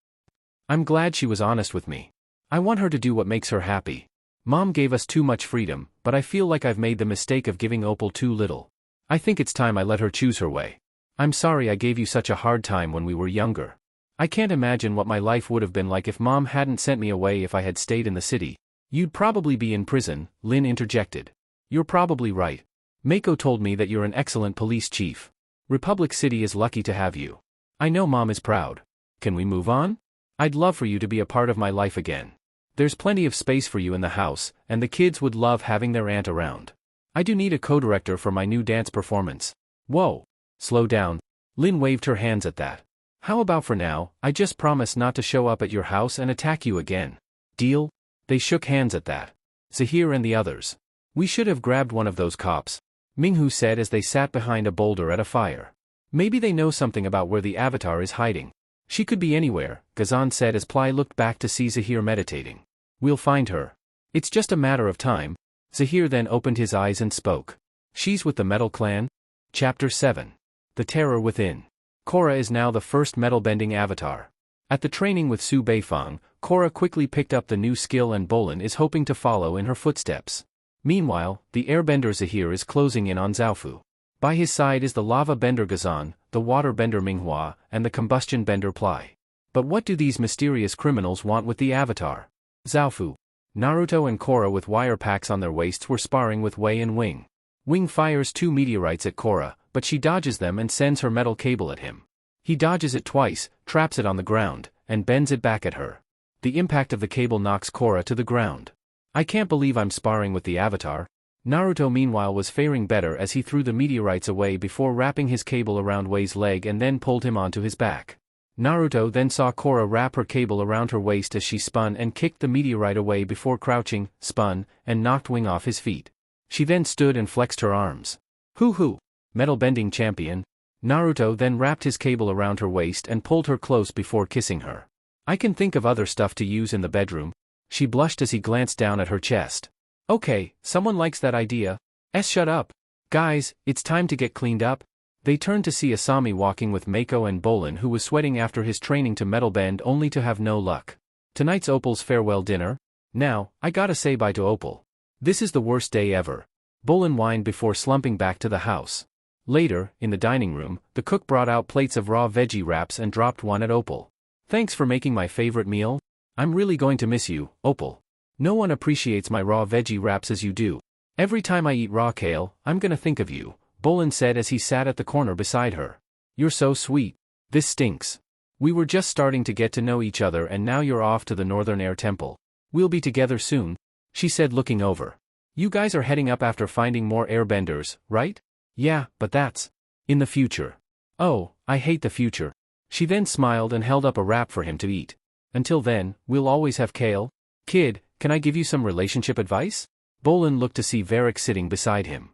"I'm glad she was honest with me. I want her to do what makes her happy. Mom gave us too much freedom, but I feel like I've made the mistake of giving Opal too little. I think it's time I let her choose her way. I'm sorry I gave you such a hard time when we were younger. I can't imagine what my life would have been like if Mom hadn't sent me away. If I had stayed in the city, you'd probably be in prison," Lin interjected. "You're probably right. Mako told me that you're an excellent police chief. Republic City is lucky to have you." I know Mom is proud. Can we move on? I'd love for you to be a part of my life again. There's plenty of space for you in the house, and the kids would love having their aunt around. I do need a co-director for my new dance performance. Whoa. Slow down. Lin waved her hands at that. How about for now, I just promise not to show up at your house and attack you again. Deal? They shook hands at that. Zahir and the others. We should have grabbed one of those cops, Minghu said as they sat behind a boulder at a fire. Maybe they know something about where the avatar is hiding. She could be anywhere, Ghazan said as Ply looked back to see Zahir meditating. We'll find her. It's just a matter of time. Zahir then opened his eyes and spoke. She's with the Metal Clan? Chapter 7. The Terror Within. Korra is now the first metal-bending avatar. At the training with Su Beifang, Korra quickly picked up the new skill and Bolin is hoping to follow in her footsteps. Meanwhile, the airbender Zahir is closing in on Zaofu. By his side is the lava bender Ghazan, the water bender Minghua, and the combustion bender Ply. But what do these mysterious criminals want with the avatar? Zaofu. Naruto and Korra with wire packs on their waists were sparring with Wei and Wing. Wing fires 2 meteorites at Korra, but she dodges them and sends her metal cable at him. He dodges it twice, traps it on the ground, and bends it back at her. The impact of the cable knocks Korra to the ground. I can't believe I'm sparring with the avatar. Naruto meanwhile was faring better as he threw the meteorites away before wrapping his cable around Wei's leg and then pulled him onto his back. Naruto then saw Korra wrap her cable around her waist as she spun and kicked the meteorite away before crouching, spun, and knocked Wing off his feet. She then stood and flexed her arms. Hoo-hoo! Metal bending champion. Naruto then wrapped his cable around her waist and pulled her close before kissing her. I can think of other stuff to use in the bedroom. She blushed as he glanced down at her chest. Okay, someone likes that idea. Shut up. Guys, it's time to get cleaned up. They turned to see Asami walking with Mako and Bolin who was sweating after his training to metal bend only to have no luck. Tonight's Opal's farewell dinner? Now, I gotta say bye to Opal. This is the worst day ever. Bolin whined before slumping back to the house. Later, in the dining room, the cook brought out plates of raw veggie wraps and dropped one at Opal. Thanks for making my favorite meal. I'm really going to miss you, Opal. No one appreciates my raw veggie wraps as you do. Every time I eat raw kale, I'm gonna think of you, Bolin said as he sat at the corner beside her. You're so sweet. This stinks. We were just starting to get to know each other and now you're off to the Northern Air Temple. We'll be together soon, she said looking over. You guys are heading up after finding more airbenders, right? Yeah, but that's in the future. Oh, I hate the future. She then smiled and held up a wrap for him to eat. Until then, we'll always have kale. Kid, can I give you some relationship advice? Bolin looked to see Veric sitting beside him.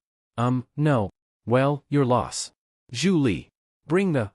No. Well, your loss. Zhu Li. Bring the,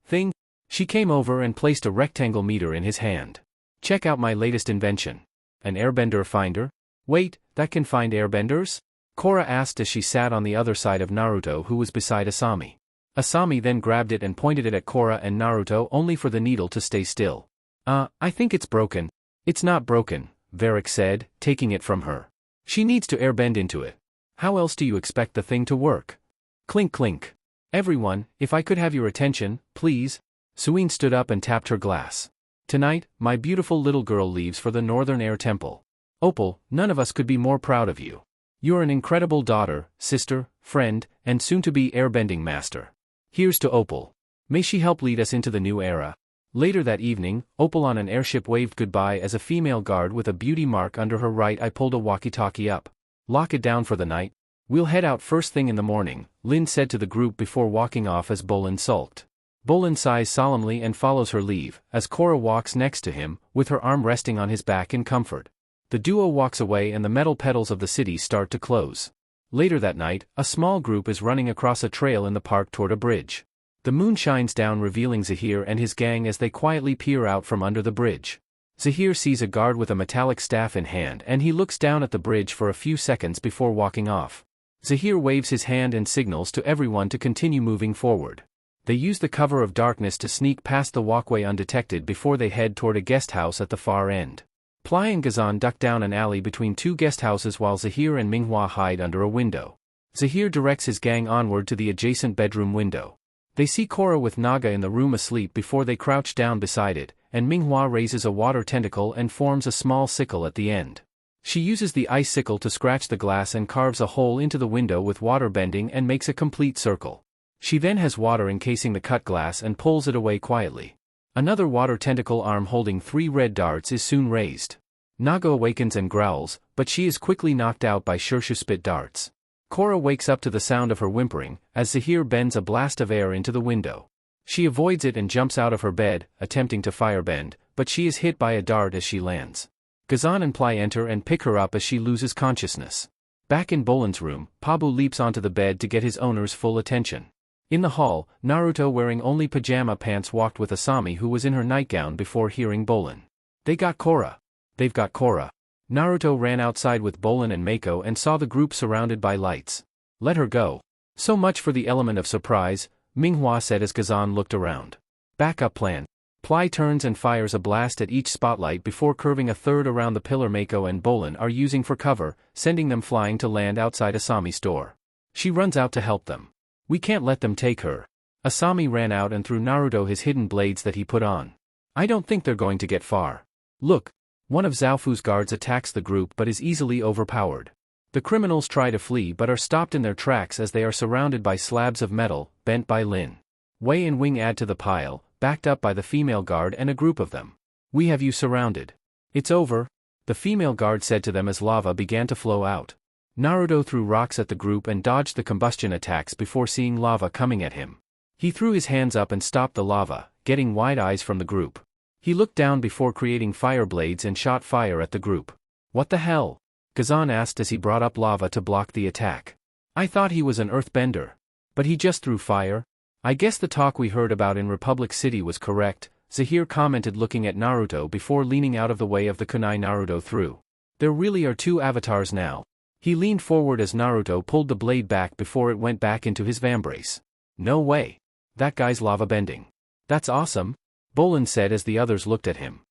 thing. She came over and placed a rectangle meter in his hand. Check out my latest invention. An airbender finder? Wait, that can find airbenders? Korra asked as she sat on the other side of Naruto who was beside Asami. Asami then grabbed it and pointed it at Korra and Naruto only for the needle to stay still. I think it's broken. It's not broken, Veric said, taking it from her. She needs to airbend into it. How else do you expect the thing to work? Clink clink. Everyone, if I could have your attention, please. Suin stood up and tapped her glass. Tonight, my beautiful little girl leaves for the Northern Air Temple. Opal, none of us could be more proud of you. You're an incredible daughter, sister, friend, and soon-to-be airbending master. Here's to Opal. May she help lead us into the new era. Later that evening, Opal on an airship waved goodbye as a female guard with a beauty mark under her right eye pulled a walkie-talkie up. Lock it down for the night. We'll head out first thing in the morning, Lin said to the group before walking off as Bolin sulked. Bolin sighs solemnly and follows her leave, as Korra walks next to him, with her arm resting on his back in comfort. The duo walks away and the metal petals of the city start to close. Later that night, a small group is running across a trail in the park toward a bridge. The moon shines down revealing Zahir and his gang as they quietly peer out from under the bridge. Zahir sees a guard with a metallic staff in hand and he looks down at the bridge for a few seconds before walking off. Zahir waves his hand and signals to everyone to continue moving forward. They use the cover of darkness to sneak past the walkway undetected before they head toward a guest house at the far end. Ply and Ghazan duck down an alley between 2 guest houses while Zahir and Minghua hide under a window. Zahir directs his gang onward to the adjacent bedroom window. They see Korra with Naga in the room asleep before they crouch down beside it, and Minghua raises a water tentacle and forms a small sickle at the end. She uses the ice sickle to scratch the glass and carves a hole into the window with water bending and makes a complete circle. She then has water encasing the cut glass and pulls it away quietly. Another water tentacle arm holding 3 red darts is soon raised. Naga awakens and growls, but she is quickly knocked out by Shushu spit darts. Korra wakes up to the sound of her whimpering, as Zahir bends a blast of air into the window. She avoids it and jumps out of her bed, attempting to firebend, but she is hit by a dart as she lands. Gazan and Ply enter and pick her up as she loses consciousness. Back in Bolan's room, Pabu leaps onto the bed to get his owner's full attention. In the hall, Naruto wearing only pajama pants walked with Asami who was in her nightgown before hearing Bolan. They got Korra. They've got Korra. Naruto ran outside with Bolan and Mako and saw the group surrounded by lights. Let her go. So much for the element of surprise, Minghua said as Gazan looked around. Backup plan. Ply turns and fires a blast at each spotlight before curving a third around the pillar Mako and Bolan are using for cover, sending them flying to land outside Asami's door. She runs out to help them. We can't let them take her. Asami ran out and threw Naruto his hidden blades that he put on. I don't think they're going to get far. Look. One of Zaofu's guards attacks the group but is easily overpowered. The criminals try to flee but are stopped in their tracks as they are surrounded by slabs of metal, bent by Lin. Wei and Wing add to the pile, backed up by the female guard and a group of them. We have you surrounded. It's over, the female guard said to them as lava began to flow out. Naruto threw rocks at the group and dodged the combustion attacks before seeing lava coming at him. He threw his hands up and stopped the lava, getting wide eyes from the group. He looked down before creating fire blades and shot fire at the group. What the hell? Gazan asked as he brought up lava to block the attack. I thought he was an earthbender. But he just threw fire? I guess the talk we heard about in Republic City was correct, Zahir commented looking at Naruto before leaning out of the way of the kunai Naruto threw. There really are 2 avatars now. He leaned forward as Naruto pulled the blade back before it went back into his vambrace. No way. That guy's lava bending. That's awesome. Bolan said as the others looked at him.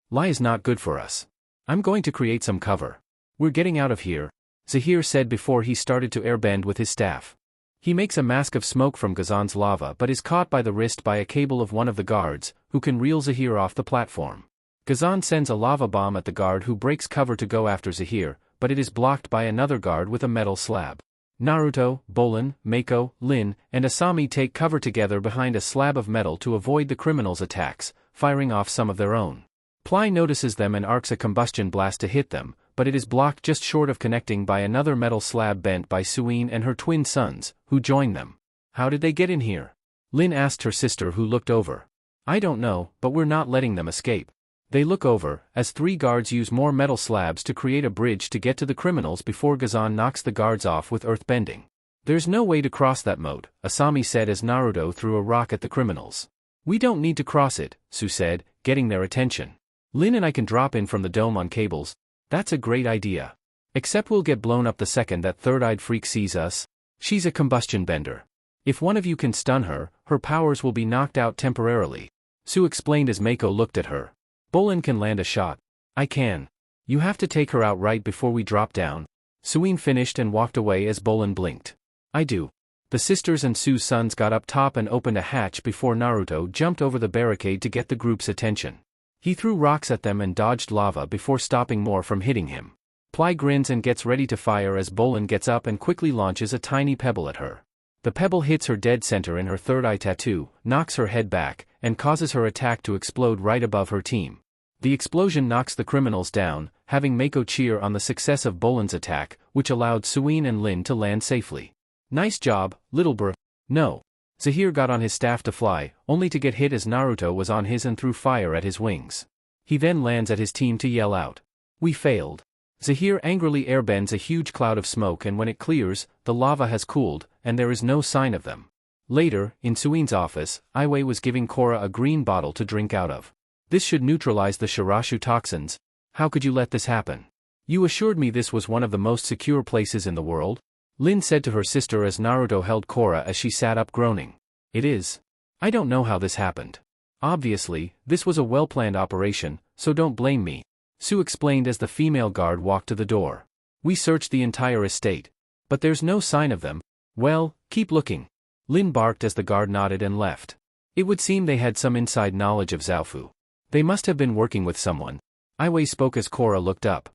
Lie is not good for us. I'm going to create some cover. We're getting out of here, Zahir said before he started to airbend with his staff. He makes a mask of smoke from Gazan's lava but is caught by the wrist by a cable of one of the guards, who can reel Zahir off the platform. Gazan sends a lava bomb at the guard who breaks cover to go after Zahir, but it is blocked by another guard with a metal slab. Naruto, Bolan, Mako, Lin, and Asami take cover together behind a slab of metal to avoid the criminals' attacks, firing off some of their own. Ply notices them and arcs a combustion blast to hit them, but it is blocked just short of connecting by another metal slab bent by Suin and her twin sons, who join them. How did they get in here? Lin asked her sister who looked over. I don't know, but we're not letting them escape. They look over, as 3 guards use more metal slabs to create a bridge to get to the criminals before Gazan knocks the guards off with earthbending. There's no way to cross that moat, Asami said as Naruto threw a rock at the criminals. We don't need to cross it, Su said, getting their attention. Lin and I can drop in from the dome on cables. That's a great idea. Except we'll get blown up the second that third-eyed freak sees us. She's a combustion bender. If one of you can stun her, her powers will be knocked out temporarily. Su explained as Mako looked at her. Bolan can land a shot. I can. You have to take her out right before we drop down. Suin finished and walked away as Bolan blinked. I do. The sisters and Su's sons got up top and opened a hatch before Naruto jumped over the barricade to get the group's attention. He threw rocks at them and dodged lava before stopping more from hitting him. Ply grins and gets ready to fire as Bolan gets up and quickly launches a tiny pebble at her. The pebble hits her dead center in her third eye tattoo, knocks her head back, and causes her attack to explode right above her team. The explosion knocks the criminals down, having Mako cheer on the success of Bolan's attack, which allowed Suin and Lin to land safely. Nice job, little bro. No. Zahir got on his staff to fly, only to get hit as Naruto was on his and threw fire at his wings. He then lands at his team to yell out. We failed. Zahir angrily airbends a huge cloud of smoke and when it clears, the lava has cooled, and there is no sign of them. Later, in Suin's office, Iway was giving Korra a green bottle to drink out of. This should neutralize the Shirashu toxins. How could you let this happen? You assured me this was one of the most secure places in the world? Lin said to her sister as Naruto held Korra as she sat up groaning. It is. I don't know how this happened. Obviously, this was a well-planned operation, so don't blame me. Su explained as the female guard walked to the door. We searched the entire estate. But there's no sign of them. Well, keep looking. Lin barked as the guard nodded and left. It would seem they had some inside knowledge of Zaofu. They must have been working with someone. Iway spoke as Korra looked up.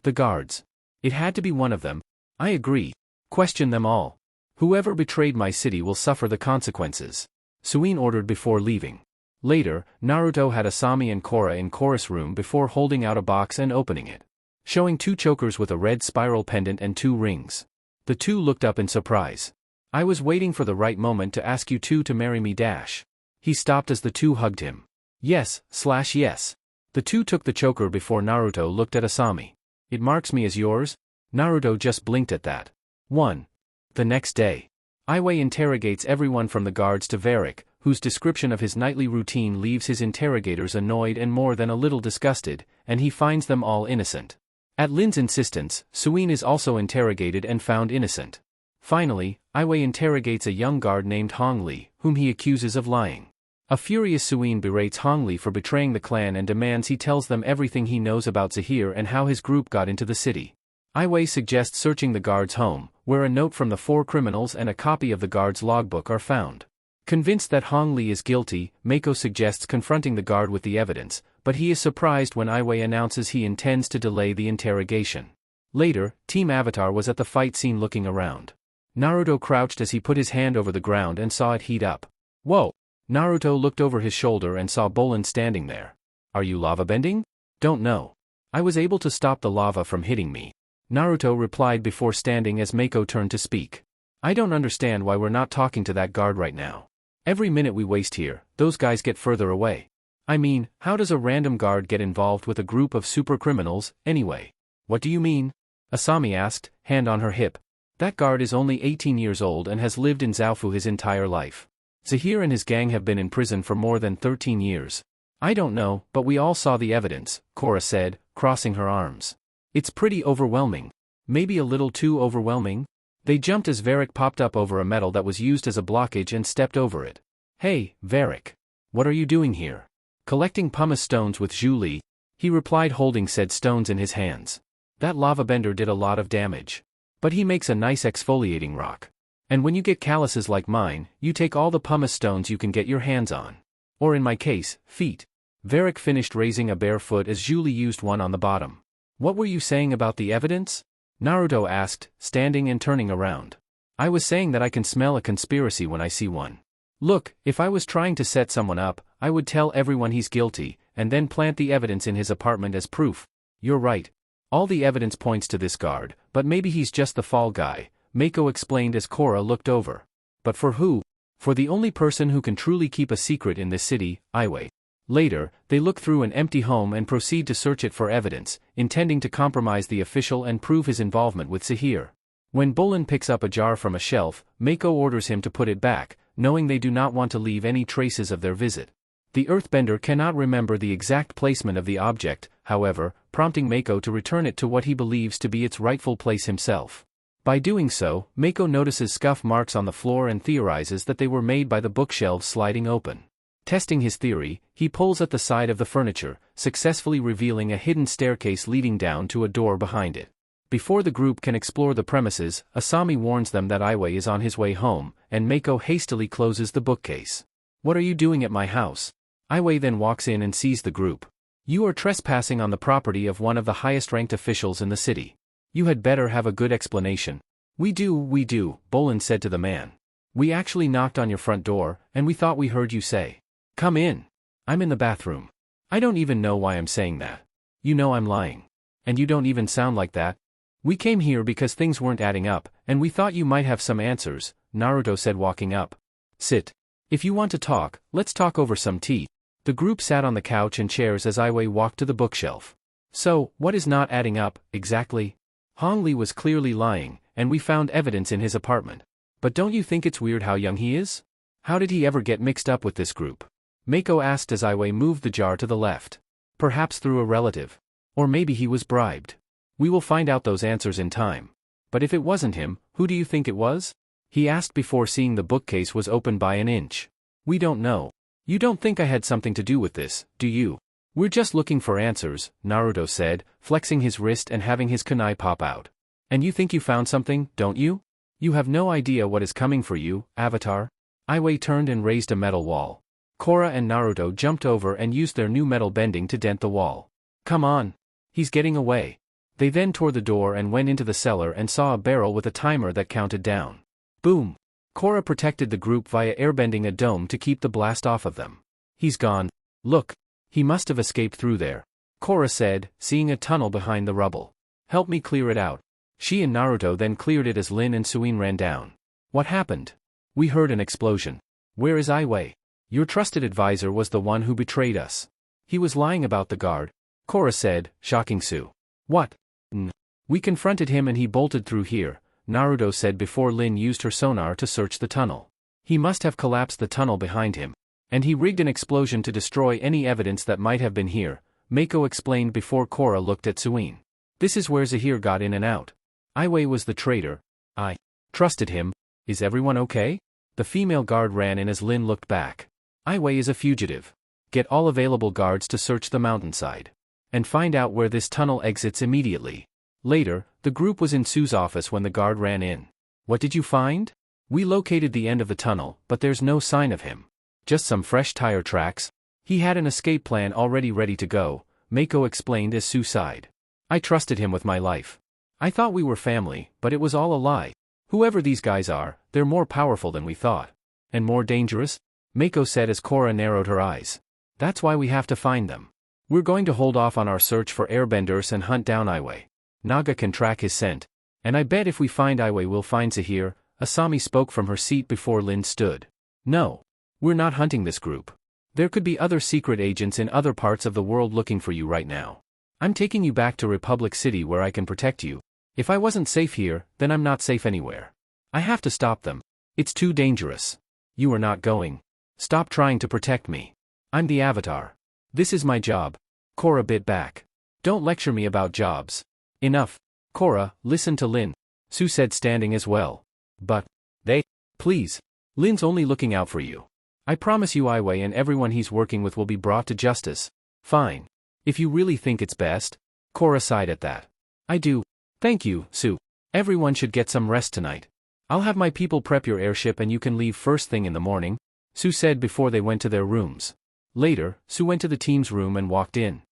The guards. It had to be one of them. I agree. Question them all. Whoever betrayed my city will suffer the consequences. Suin ordered before leaving. Later, Naruto had Asami and Korra in Korra's room before holding out a box and opening it, showing 2 chokers with a red spiral pendant and 2 rings. The 2 looked up in surprise. I was waiting for the right moment to ask you 2 to marry me dash. He stopped as the 2 hugged him. Yes. The 2 took the choker before Naruto looked at Asami. It marks me as yours? Naruto just blinked at that. 1. The next day. Iway interrogates everyone from the guards to Veric, whose description of his nightly routine leaves his interrogators annoyed and more than a little disgusted, and he finds them all innocent. At Lin's insistence, Suin is also interrogated and found innocent. Finally, Iway interrogates a young guard named Hongli, whom he accuses of lying. A furious Suin berates Hongli for betraying the clan and demands he tells them everything he knows about Zahir and how his group got into the city. Iway suggests searching the guard's home, where a note from the 4 criminals and a copy of the guard's logbook are found. Convinced that Hongli is guilty, Mako suggests confronting the guard with the evidence, but he is surprised when Iway announces he intends to delay the interrogation. Later, Team Avatar was at the fight scene looking around. Naruto crouched as he put his hand over the ground and saw it heat up. Whoa! Naruto looked over his shoulder and saw Bolin standing there. Are you lava bending? Don't know. I was able to stop the lava from hitting me. Naruto replied before standing as Mako turned to speak. I don't understand why we're not talking to that guard right now. Every minute we waste here, those guys get further away. I mean, how does a random guard get involved with a group of super criminals, anyway? What do you mean? Asami asked, hand on her hip. That guard is only 18 years old and has lived in Zaofu his entire life. Zahir and his gang have been in prison for more than 13 years. I don't know, but we all saw the evidence, Korra said, crossing her arms. It's pretty overwhelming. Maybe a little too overwhelming? They jumped as Veric popped up over a metal that was used as a blockage and stepped over it. Hey, Veric. What are you doing here? Collecting pumice stones with Zhu Li, he replied holding said stones in his hands. That lava bender did a lot of damage. But he makes a nice exfoliating rock. And when you get calluses like mine, you take all the pumice stones you can get your hands on. Or in my case, feet. Veric finished raising a bare foot as Zhu Li used one on the bottom. What were you saying about the evidence? Naruto asked, standing and turning around. I was saying that I can smell a conspiracy when I see one. Look, if I was trying to set someone up, I would tell everyone he's guilty, and then plant the evidence in his apartment as proof. You're right. All the evidence points to this guard, but maybe he's just the fall guy, Mako explained as Korra looked over. But for who? For the only person who can truly keep a secret in this city, Iway. Later, they look through an empty home and proceed to search it for evidence, intending to compromise the official and prove his involvement with Zahir. When Bolin picks up a jar from a shelf, Mako orders him to put it back, knowing they do not want to leave any traces of their visit. The earthbender cannot remember the exact placement of the object, however, prompting Mako to return it to what he believes to be its rightful place himself. By doing so, Mako notices scuff marks on the floor and theorizes that they were made by the bookshelves sliding open. Testing his theory, he pulls at the side of the furniture, successfully revealing a hidden staircase leading down to a door behind it. Before the group can explore the premises, Asami warns them that Iway is on his way home, and Mako hastily closes the bookcase. What are you doing at my house? Iway then walks in and sees the group. You are trespassing on the property of one of the highest-ranked officials in the city. You had better have a good explanation. We do, Bolin said to the man. We actually knocked on your front door, and we thought we heard you say, "Come in." I'm in the bathroom. I don't even know why I'm saying that. You know I'm lying. And you don't even sound like that. We came here because things weren't adding up, and we thought you might have some answers, Naruto said walking up. Sit. If you want to talk, let's talk over some tea. The group sat on the couch and chairs as Iway walked to the bookshelf. So, what is not adding up, exactly? Hongli was clearly lying, and we found evidence in his apartment. But don't you think it's weird how young he is? How did he ever get mixed up with this group? Mako asked as Iway moved the jar to the left. Perhaps through a relative. Or maybe he was bribed. We will find out those answers in time. But if it wasn't him, who do you think it was? He asked before seeing the bookcase was open by an inch. We don't know. You don't think I had something to do with this, do you? We're just looking for answers, Naruto said, flexing his wrist and having his kunai pop out. And you think you found something, don't you? You have no idea what is coming for you, Avatar. Iway turned and raised a metal wall. Korra and Naruto jumped over and used their new metal bending to dent the wall. Come on. He's getting away. They then tore the door and went into the cellar and saw a barrel with a timer that counted down. Boom! Korra protected the group via airbending a dome to keep the blast off of them. He's gone. Look. He must have escaped through there, Korra said, seeing a tunnel behind the rubble. Help me clear it out. She and Naruto then cleared it as Lin and Suin ran down. What happened? We heard an explosion. Where is Aiwei? Your trusted advisor was the one who betrayed us. He was lying about the guard, Korra said, shocking Su. What? We confronted him and he bolted through here, Naruto said before Lin used her sonar to search the tunnel. He must have collapsed the tunnel behind him. And he rigged an explosion to destroy any evidence that might have been here, Mako explained before Korra looked at Suin. This is where Zahir got in and out. Aiwei was the traitor. I trusted him. Is everyone okay? The female guard ran in as Lin looked back. Aiwei is a fugitive. Get all available guards to search the mountainside. And find out where this tunnel exits immediately. Later, the group was in Su's office when the guard ran in. What did you find? We located the end of the tunnel, but there's no sign of him. Just some fresh tire tracks. He had an escape plan already ready to go, Mako explained as Su sighed. I trusted him with my life. I thought we were family, but it was all a lie. Whoever these guys are, they're more powerful than we thought. And more dangerous? Mako said as Korra narrowed her eyes. That's why we have to find them. We're going to hold off on our search for airbenders and hunt down Aiwei. Naga can track his scent. And I bet if we find Aiwei we'll find Zahir, Asami spoke from her seat before Lin stood. No. We're not hunting this group. There could be other secret agents in other parts of the world looking for you right now. I'm taking you back to Republic City where I can protect you. If I wasn't safe here, then I'm not safe anywhere. I have to stop them. It's too dangerous. You are not going. Stop trying to protect me. I'm the Avatar. This is my job. Korra bit back. Don't lecture me about jobs. Enough. Korra, listen to Lin. Su said standing as well. But, please. Lin's only looking out for you. I promise you Aiwei and everyone he's working with will be brought to justice. Fine. If you really think it's best. Korra sighed at that. I do. Thank you, Su. Everyone should get some rest tonight. I'll have my people prep your airship and you can leave first thing in the morning, Su said before they went to their rooms. Later, Su went to the team's room and walked in.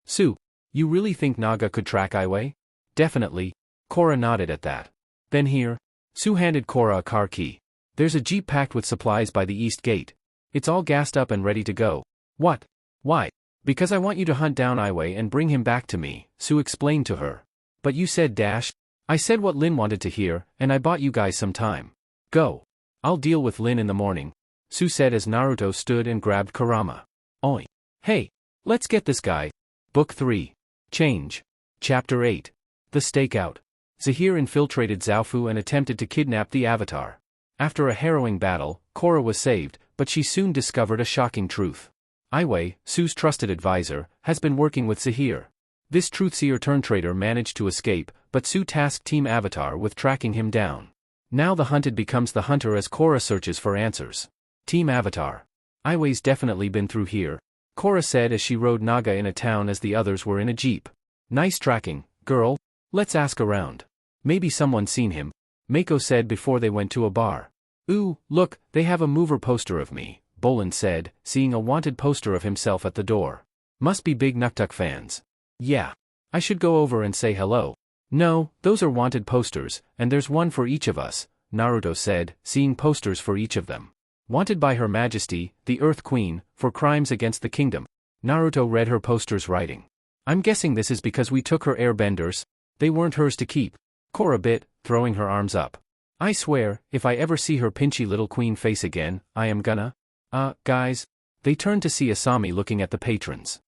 Su, you really think Naga could track Aiwei? Definitely. Korra nodded at that. Then here. Su handed Korra a car key. There's a jeep packed with supplies by the east gate. It's all gassed up and ready to go. What? Why? Because I want you to hunt down Aiwei and bring him back to me, Su explained to her. But you said dash. I said what Lin wanted to hear, and I bought you guys some time. Go. I'll deal with Lin in the morning, Su said as Naruto stood and grabbed Kurama. Oi. Hey. Let's get this guy. Book 3. Change. Chapter 8. The Stakeout. Zahir infiltrated Zaofu and attempted to kidnap the Avatar. After a harrowing battle, Korra was saved, but she soon discovered a shocking truth. Aiwei, Su's trusted advisor, has been working with Zahir. This truthseer-turned-traitor managed to escape, but Su tasked Team Avatar with tracking him down. Now the hunted becomes the hunter as Korra searches for answers. Team Avatar. Aiwei's definitely been through here, Korra said as she rode Naga in a town as the others were in a jeep. Nice tracking, girl. Let's ask around. Maybe someone's seen him, Mako said before they went to a bar. Ooh, look, they have a mover poster of me, Bolin said, seeing a wanted poster of himself at the door. Must be big Nuktuk fans. Yeah. I should go over and say hello. No, those are wanted posters, and there's one for each of us, Naruto said, seeing posters for each of them. Wanted by Her Majesty, the Earth Queen, for crimes against the kingdom. Naruto read her poster's writing. I'm guessing this is because we took her airbenders. They weren't hers to keep. Korra bit, throwing her arms up. I swear, if I ever see her pinchy little queen face again, I am gonna… guys. They turned to see Asami looking at the patrons.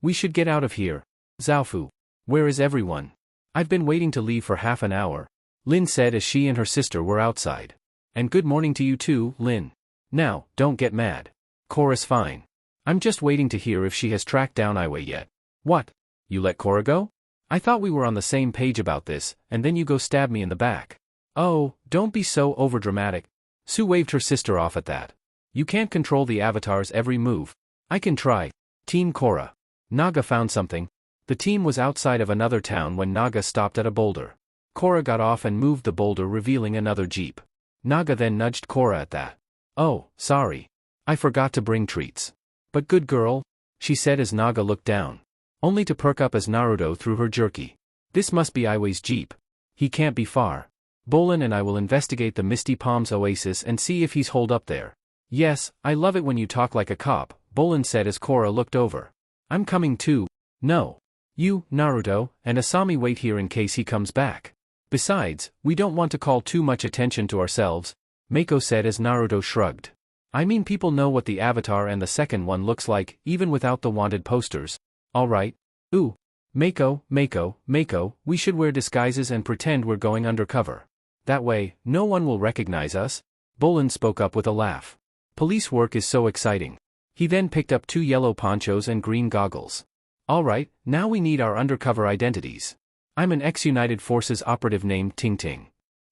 We should get out of here. Zaofu. Where is everyone? I've been waiting to leave for half an hour, Lin said as she and her sister were outside. And good morning to you too, Lin. Now, don't get mad. Korra's fine. I'm just waiting to hear if she has tracked down Aiwei yet. What? You let Korra go? I thought we were on the same page about this, and then you go stab me in the back. Oh, don't be so overdramatic. Su waved her sister off at that. You can't control the Avatar's every move. I can try. Team Korra. Naga found something. The team was outside of another town when Naga stopped at a boulder. Korra got off and moved the boulder, revealing another jeep. Naga then nudged Korra at that. Oh, sorry. I forgot to bring treats. But good girl, she said as Naga looked down. Only to perk up as Naruto threw her jerky. This must be Aiwei's jeep. He can't be far. Bolin and I will investigate the Misty Palms oasis and see if he's holed up there. Yes, I love it when you talk like a cop, Bolin said as Korra looked over. I'm coming too. No. You, Naruto, and Asami wait here in case he comes back. Besides, we don't want to call too much attention to ourselves, Mako said as Naruto shrugged. I mean, people know what the avatar and the second one looks like, even without the wanted posters. Alright. Ooh. Mako, we should wear disguises and pretend we're going undercover. That way, no one will recognize us. Bolin spoke up with a laugh. Police work is so exciting. He then picked up 2 yellow ponchos and green goggles. Alright, now we need our undercover identities. I'm an ex-United Forces operative named Ting Ting.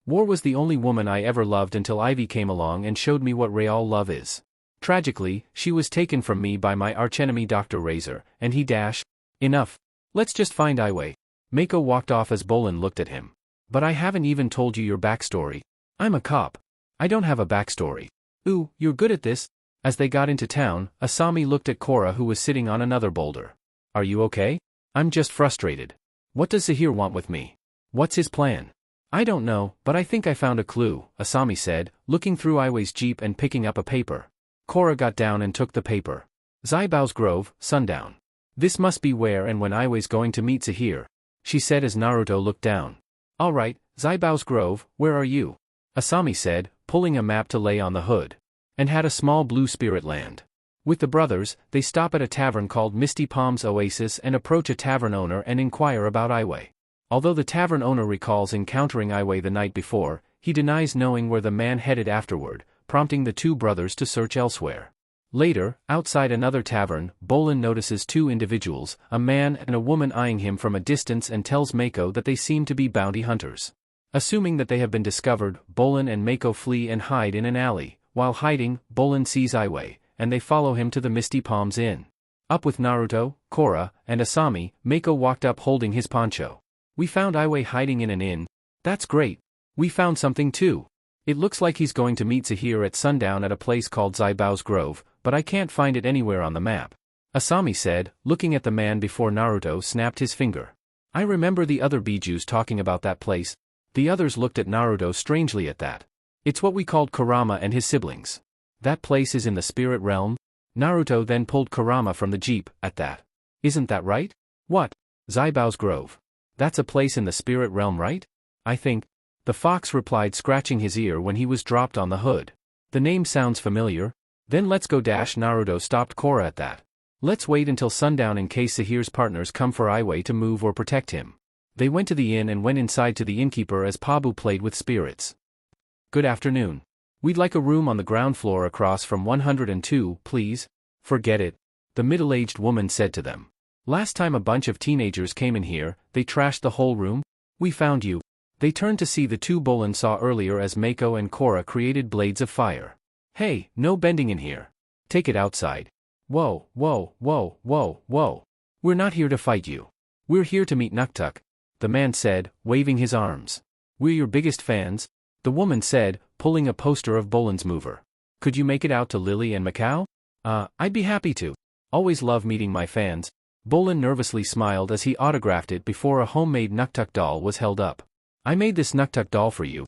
War was the only woman I ever loved until Ivy came along and showed me what real love is. Tragically, she was taken from me by my archenemy Dr. Razor, and he dashed. Enough. Let's just find Iway. Mako walked off as Bolin looked at him. But I haven't even told you your backstory. I'm a cop. I don't have a backstory. Ooh, you're good at this. As they got into town, Asami looked at Korra who was sitting on another boulder. Are you okay? I'm just frustrated. What does Zahir want with me? What's his plan? I don't know, but I think I found a clue, Asami said, looking through Iway's jeep and picking up a paper. Korra got down and took the paper. Zaibao's Grove, sundown. This must be where and when Iway's going to meet Zahir, she said as Naruto looked down. Alright, Zaibao's Grove, where are you? Asami said, pulling a map to lay on the hood. And had a small blue spirit land. With the brothers, they stop at a tavern called Misty Palms Oasis and approach a tavern owner and inquire about Iway. Although the tavern owner recalls encountering Iway the night before, he denies knowing where the man headed afterward, prompting the 2 brothers to search elsewhere. Later, outside another tavern, Bolin notices 2 individuals, a man and a woman eyeing him from a distance and tells Mako that they seem to be bounty hunters. Assuming that they have been discovered, Bolin and Mako flee and hide in an alley. While hiding, Bolin sees Iway, and they follow him to the Misty Palms Inn. Up with Naruto, Korra, and Asami, Mako walked up holding his poncho. We found Iway hiding in an inn. That's great. We found something too. It looks like he's going to meet Zahir at sundown at a place called Zaibao's Grove, but I can't find it anywhere on the map. Asami said, looking at the man before Naruto snapped his finger. I remember the other Bijus talking about that place. The others looked at Naruto strangely at that. It's what we called Kurama and his siblings. That place is in the spirit realm? Naruto then pulled Kurama from the jeep, at that. Isn't that right? What? Zaibao's Grove. That's a place in the spirit realm, right? I think. The fox replied, scratching his ear when he was dropped on the hood. The name sounds familiar. Then let's go. Naruto stopped Korra at that. Let's wait until sundown in case Zahir's partners come for Iway to move or protect him. They went to the inn and went inside to the innkeeper as Pabu played with spirits. Good afternoon. We'd like a room on the ground floor across from 102, please. Forget it. The middle-aged woman said to them. Last time a bunch of teenagers came in here, they trashed the whole room. We found you. They turned to see the 2 Bolin saw earlier as Mako and Korra created blades of fire. Hey, no bending in here. Take it outside. Whoa. We're not here to fight you. We're here to meet Nuktuk, the man said, waving his arms. We're your biggest fans, the woman said, pulling a poster of Bolin's mover. Could you make it out to Lily and Macau? I'd be happy to. Always love meeting my fans. Bolin nervously smiled as he autographed it before a homemade Nuktuk doll was held up. I made this Nuktuk doll for you.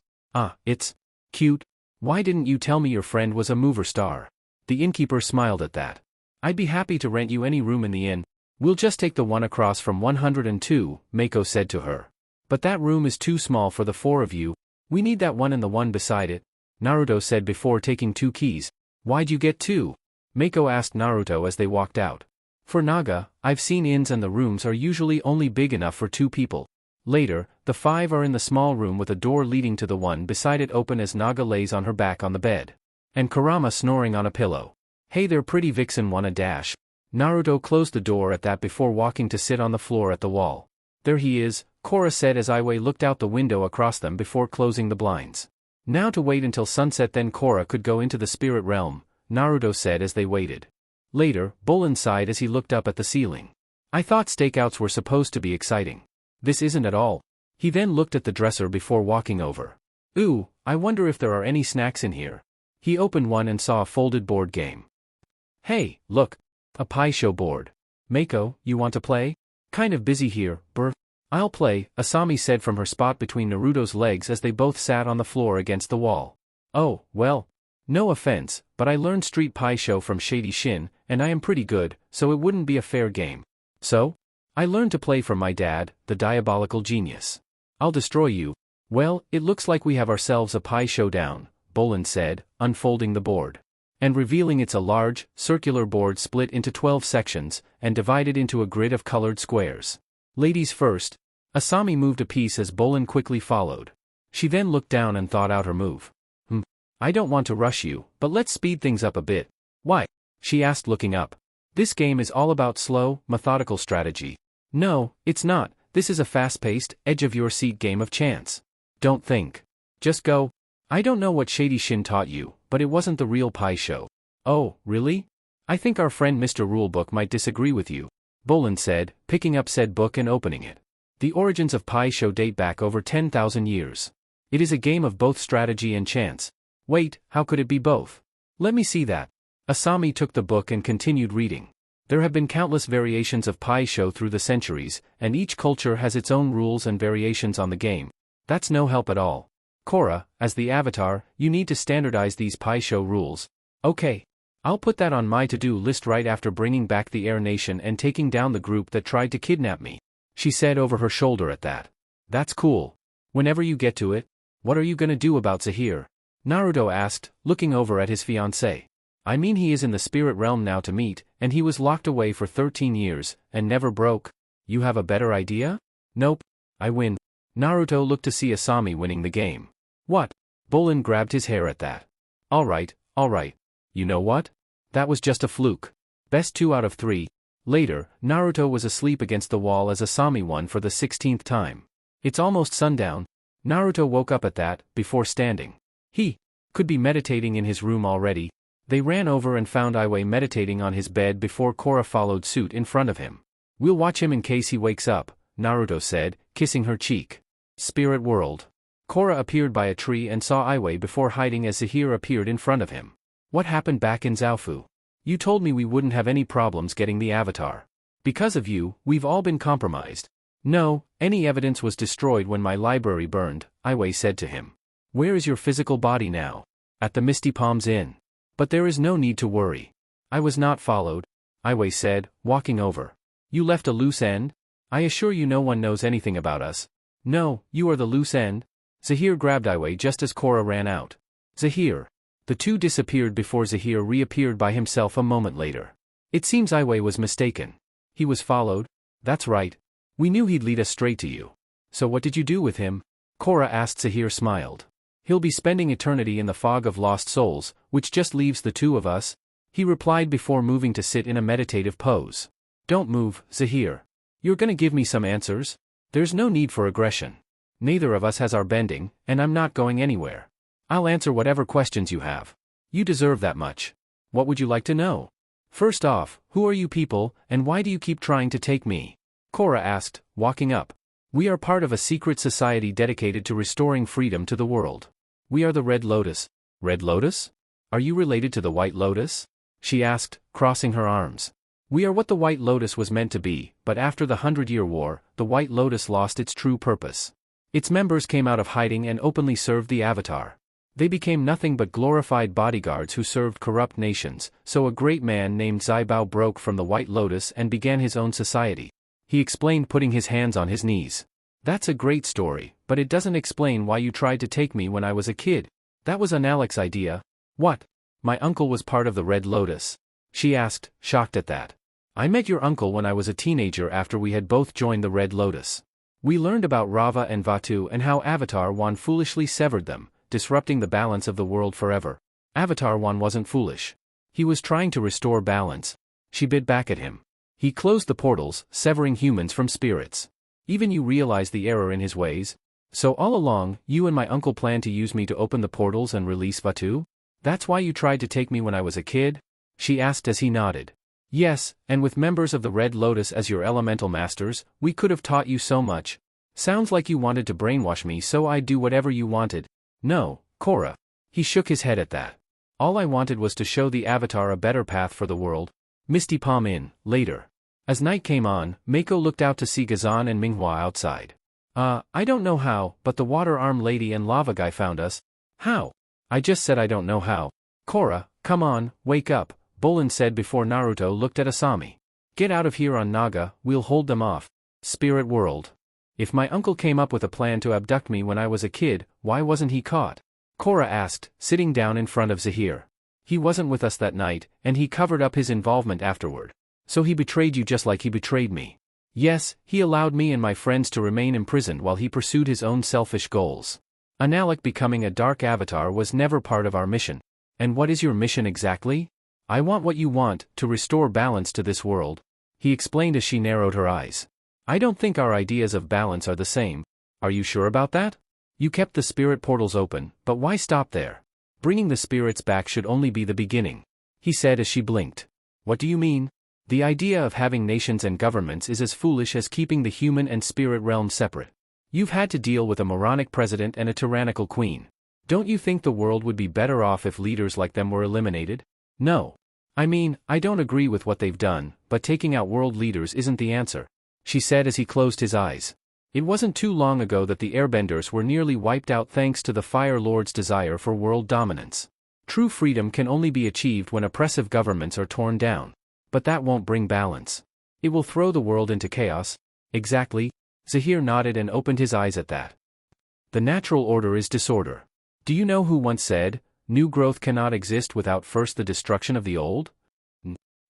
It's cute. Why didn't you tell me your friend was a mover star? The innkeeper smiled at that. I'd be happy to rent you any room in the inn. We'll just take the one across from 102, Mako said to her. But that room is too small for the 4 of you. We need that one and the one beside it, Naruto said before taking 2 keys. Why'd you get 2? Mako asked Naruto as they walked out. For Naga, I've seen inns and the rooms are usually only big enough for 2 people. Later, the 5 are in the small room with a door leading to the one beside it open as Naga lays on her back on the bed. And Kurama snoring on a pillow. Hey there pretty vixen, wanna dash? Naruto closed the door at that before walking to sit on the floor at the wall. There he is, Korra said as Iway looked out the window across them before closing the blinds. Now to wait until sunset, then Korra could go into the spirit realm, Naruto said as they waited. Later, Bolin sighed as he looked up at the ceiling. I thought stakeouts were supposed to be exciting. This isn't at all. He then looked at the dresser before walking over. Ooh, I wonder if there are any snacks in here. He opened one and saw a folded board game. Hey, look. A pie show board. Mako, you want to play? Kind of busy here, brr. I'll play, Asami said from her spot between Naruto's legs as they both sat on the floor against the wall. Oh, well. No offense, but I learned Street Paisho from Shady Shin, and I am pretty good, so it wouldn't be a fair game. So? I learned to play from my dad, the diabolical genius. I'll destroy you. Well, it looks like we have ourselves a pie showdown, Bolin said, unfolding the board. And revealing it's a large, circular board split into 12 sections, and divided into a grid of colored squares. Ladies first. Asami moved a piece as Bolin quickly followed. She then looked down and thought out her move. I don't want to rush you, but let's speed things up a bit. Why? She asked looking up. This game is all about slow, methodical strategy. No, it's not, this is a fast-paced, edge-of-your-seat game of chance. Don't think. Just go. I don't know what Shady Shin taught you, but it wasn't the real pie show. Oh, really? I think our friend Mr. Rulebook might disagree with you, Bolin said, picking up said book and opening it. The origins of pie show date back over 10,000 years. It is a game of both strategy and chance. Wait, how could it be both? Let me see that. Asami took the book and continued reading. There have been countless variations of pie show through the centuries, and each culture has its own rules and variations on the game. That's no help at all. Korra, as the avatar, you need to standardize these pie show rules. Okay. I'll put that on my to-do list right after bringing back the Air Nation and taking down the group that tried to kidnap me. She said over her shoulder at that. That's cool. Whenever you get to it, what are you gonna do about Zahir? Naruto asked, looking over at his fiancée. I mean he is in the spirit realm now to meet, and he was locked away for 13 years, and never broke. You have a better idea? Nope. I win. Naruto looked to see Asami winning the game. What? Bolin grabbed his hair at that. Alright. You know what? That was just a fluke. Best 2 out of 3. Later, Naruto was asleep against the wall as Asami won for the 16th time. It's almost sundown. Naruto woke up at that, before standing. He could be meditating in his room already. They ran over and found Iway meditating on his bed before Korra followed suit in front of him. We'll watch him in case he wakes up, Naruto said, kissing her cheek. Spirit world. Korra appeared by a tree and saw Iway before hiding as Zahir appeared in front of him. What happened back in Zaofu? You told me we wouldn't have any problems getting the avatar. Because of you, we've all been compromised. No, any evidence was destroyed when my library burned, Iway said to him. Where is your physical body now? At the Misty Palms Inn. But there is no need to worry. I was not followed, Iway said, walking over. You left a loose end? I assure you no one knows anything about us. No, you are the loose end. Zahir grabbed Iway just as Korra ran out. Zahir. The two disappeared before Zahir reappeared by himself a moment later. It seems Iway was mistaken. He was followed? That's right. We knew he'd lead us straight to you. So what did you do with him? Korra asked. Zahir smiled. He'll be spending eternity in the fog of lost souls, which just leaves the two of us, he replied before moving to sit in a meditative pose. Don't move, Zahir. You're gonna give me some answers? There's no need for aggression. Neither of us has our bending, and I'm not going anywhere. I'll answer whatever questions you have. You deserve that much. What would you like to know? First off, who are you people, and why do you keep trying to take me? Korra asked, walking up. We are part of a secret society dedicated to restoring freedom to the world. We are the Red Lotus. Red Lotus? Are you related to the White Lotus? She asked, crossing her arms. We are what the White Lotus was meant to be, but after the 100-Year War, the White Lotus lost its true purpose. Its members came out of hiding and openly served the Avatar. They became nothing but glorified bodyguards who served corrupt nations, so a great man named Zaibao broke from the White Lotus and began his own society. He explained, putting his hands on his knees. That's a great story, but it doesn't explain why you tried to take me when I was a kid. That was Analec's idea. What? My uncle was part of the Red Lotus? She asked, shocked at that. I met your uncle when I was a teenager after we had both joined the Red Lotus. We learned about Rava and Vatu and how Avatar One foolishly severed them, disrupting the balance of the world forever. Avatar One wasn't foolish. He was trying to restore balance. She bit back at him. He closed the portals, severing humans from spirits. Even you realize the error in his ways? So all along, you and my uncle planned to use me to open the portals and release Vatu? That's why you tried to take me when I was a kid? She asked as he nodded. Yes, and with members of the Red Lotus as your elemental masters, we could have taught you so much. Sounds like you wanted to brainwash me so I'd do whatever you wanted. No, Korra. He shook his head at that. All I wanted was to show the Avatar a better path for the world. Misty Palm Inn, later. As night came on, Mako looked out to see Gazan and Minghua outside. I don't know how, but the water arm lady and lava guy found us. How? I just said I don't know how. Korra, come on, wake up, Bolin said before Naruto looked at Asami. Get out of here on Naga, we'll hold them off. Spirit world. If my uncle came up with a plan to abduct me when I was a kid, why wasn't he caught? Korra asked, sitting down in front of Zahir. He wasn't with us that night, and he covered up his involvement afterward. So he betrayed you just like he betrayed me. Yes, he allowed me and my friends to remain imprisoned while he pursued his own selfish goals. Analik becoming a dark avatar was never part of our mission. And what is your mission exactly? I want what you want, to restore balance to this world. He explained as she narrowed her eyes. I don't think our ideas of balance are the same. Are you sure about that? You kept the spirit portals open, but why stop there? Bringing the spirits back should only be the beginning. He said as she blinked. What do you mean? The idea of having nations and governments is as foolish as keeping the human and spirit realm separate. You've had to deal with a moronic president and a tyrannical queen. Don't you think the world would be better off if leaders like them were eliminated? No. I mean, I don't agree with what they've done, but taking out world leaders isn't the answer, she said as he closed his eyes. It wasn't too long ago that the airbenders were nearly wiped out thanks to the Fire Lord's desire for world dominance. True freedom can only be achieved when oppressive governments are torn down. But that won't bring balance. It will throw the world into chaos. Exactly. Zahir nodded and opened his eyes at that. The natural order is disorder. Do you know who once said, new growth cannot exist without first the destruction of the old?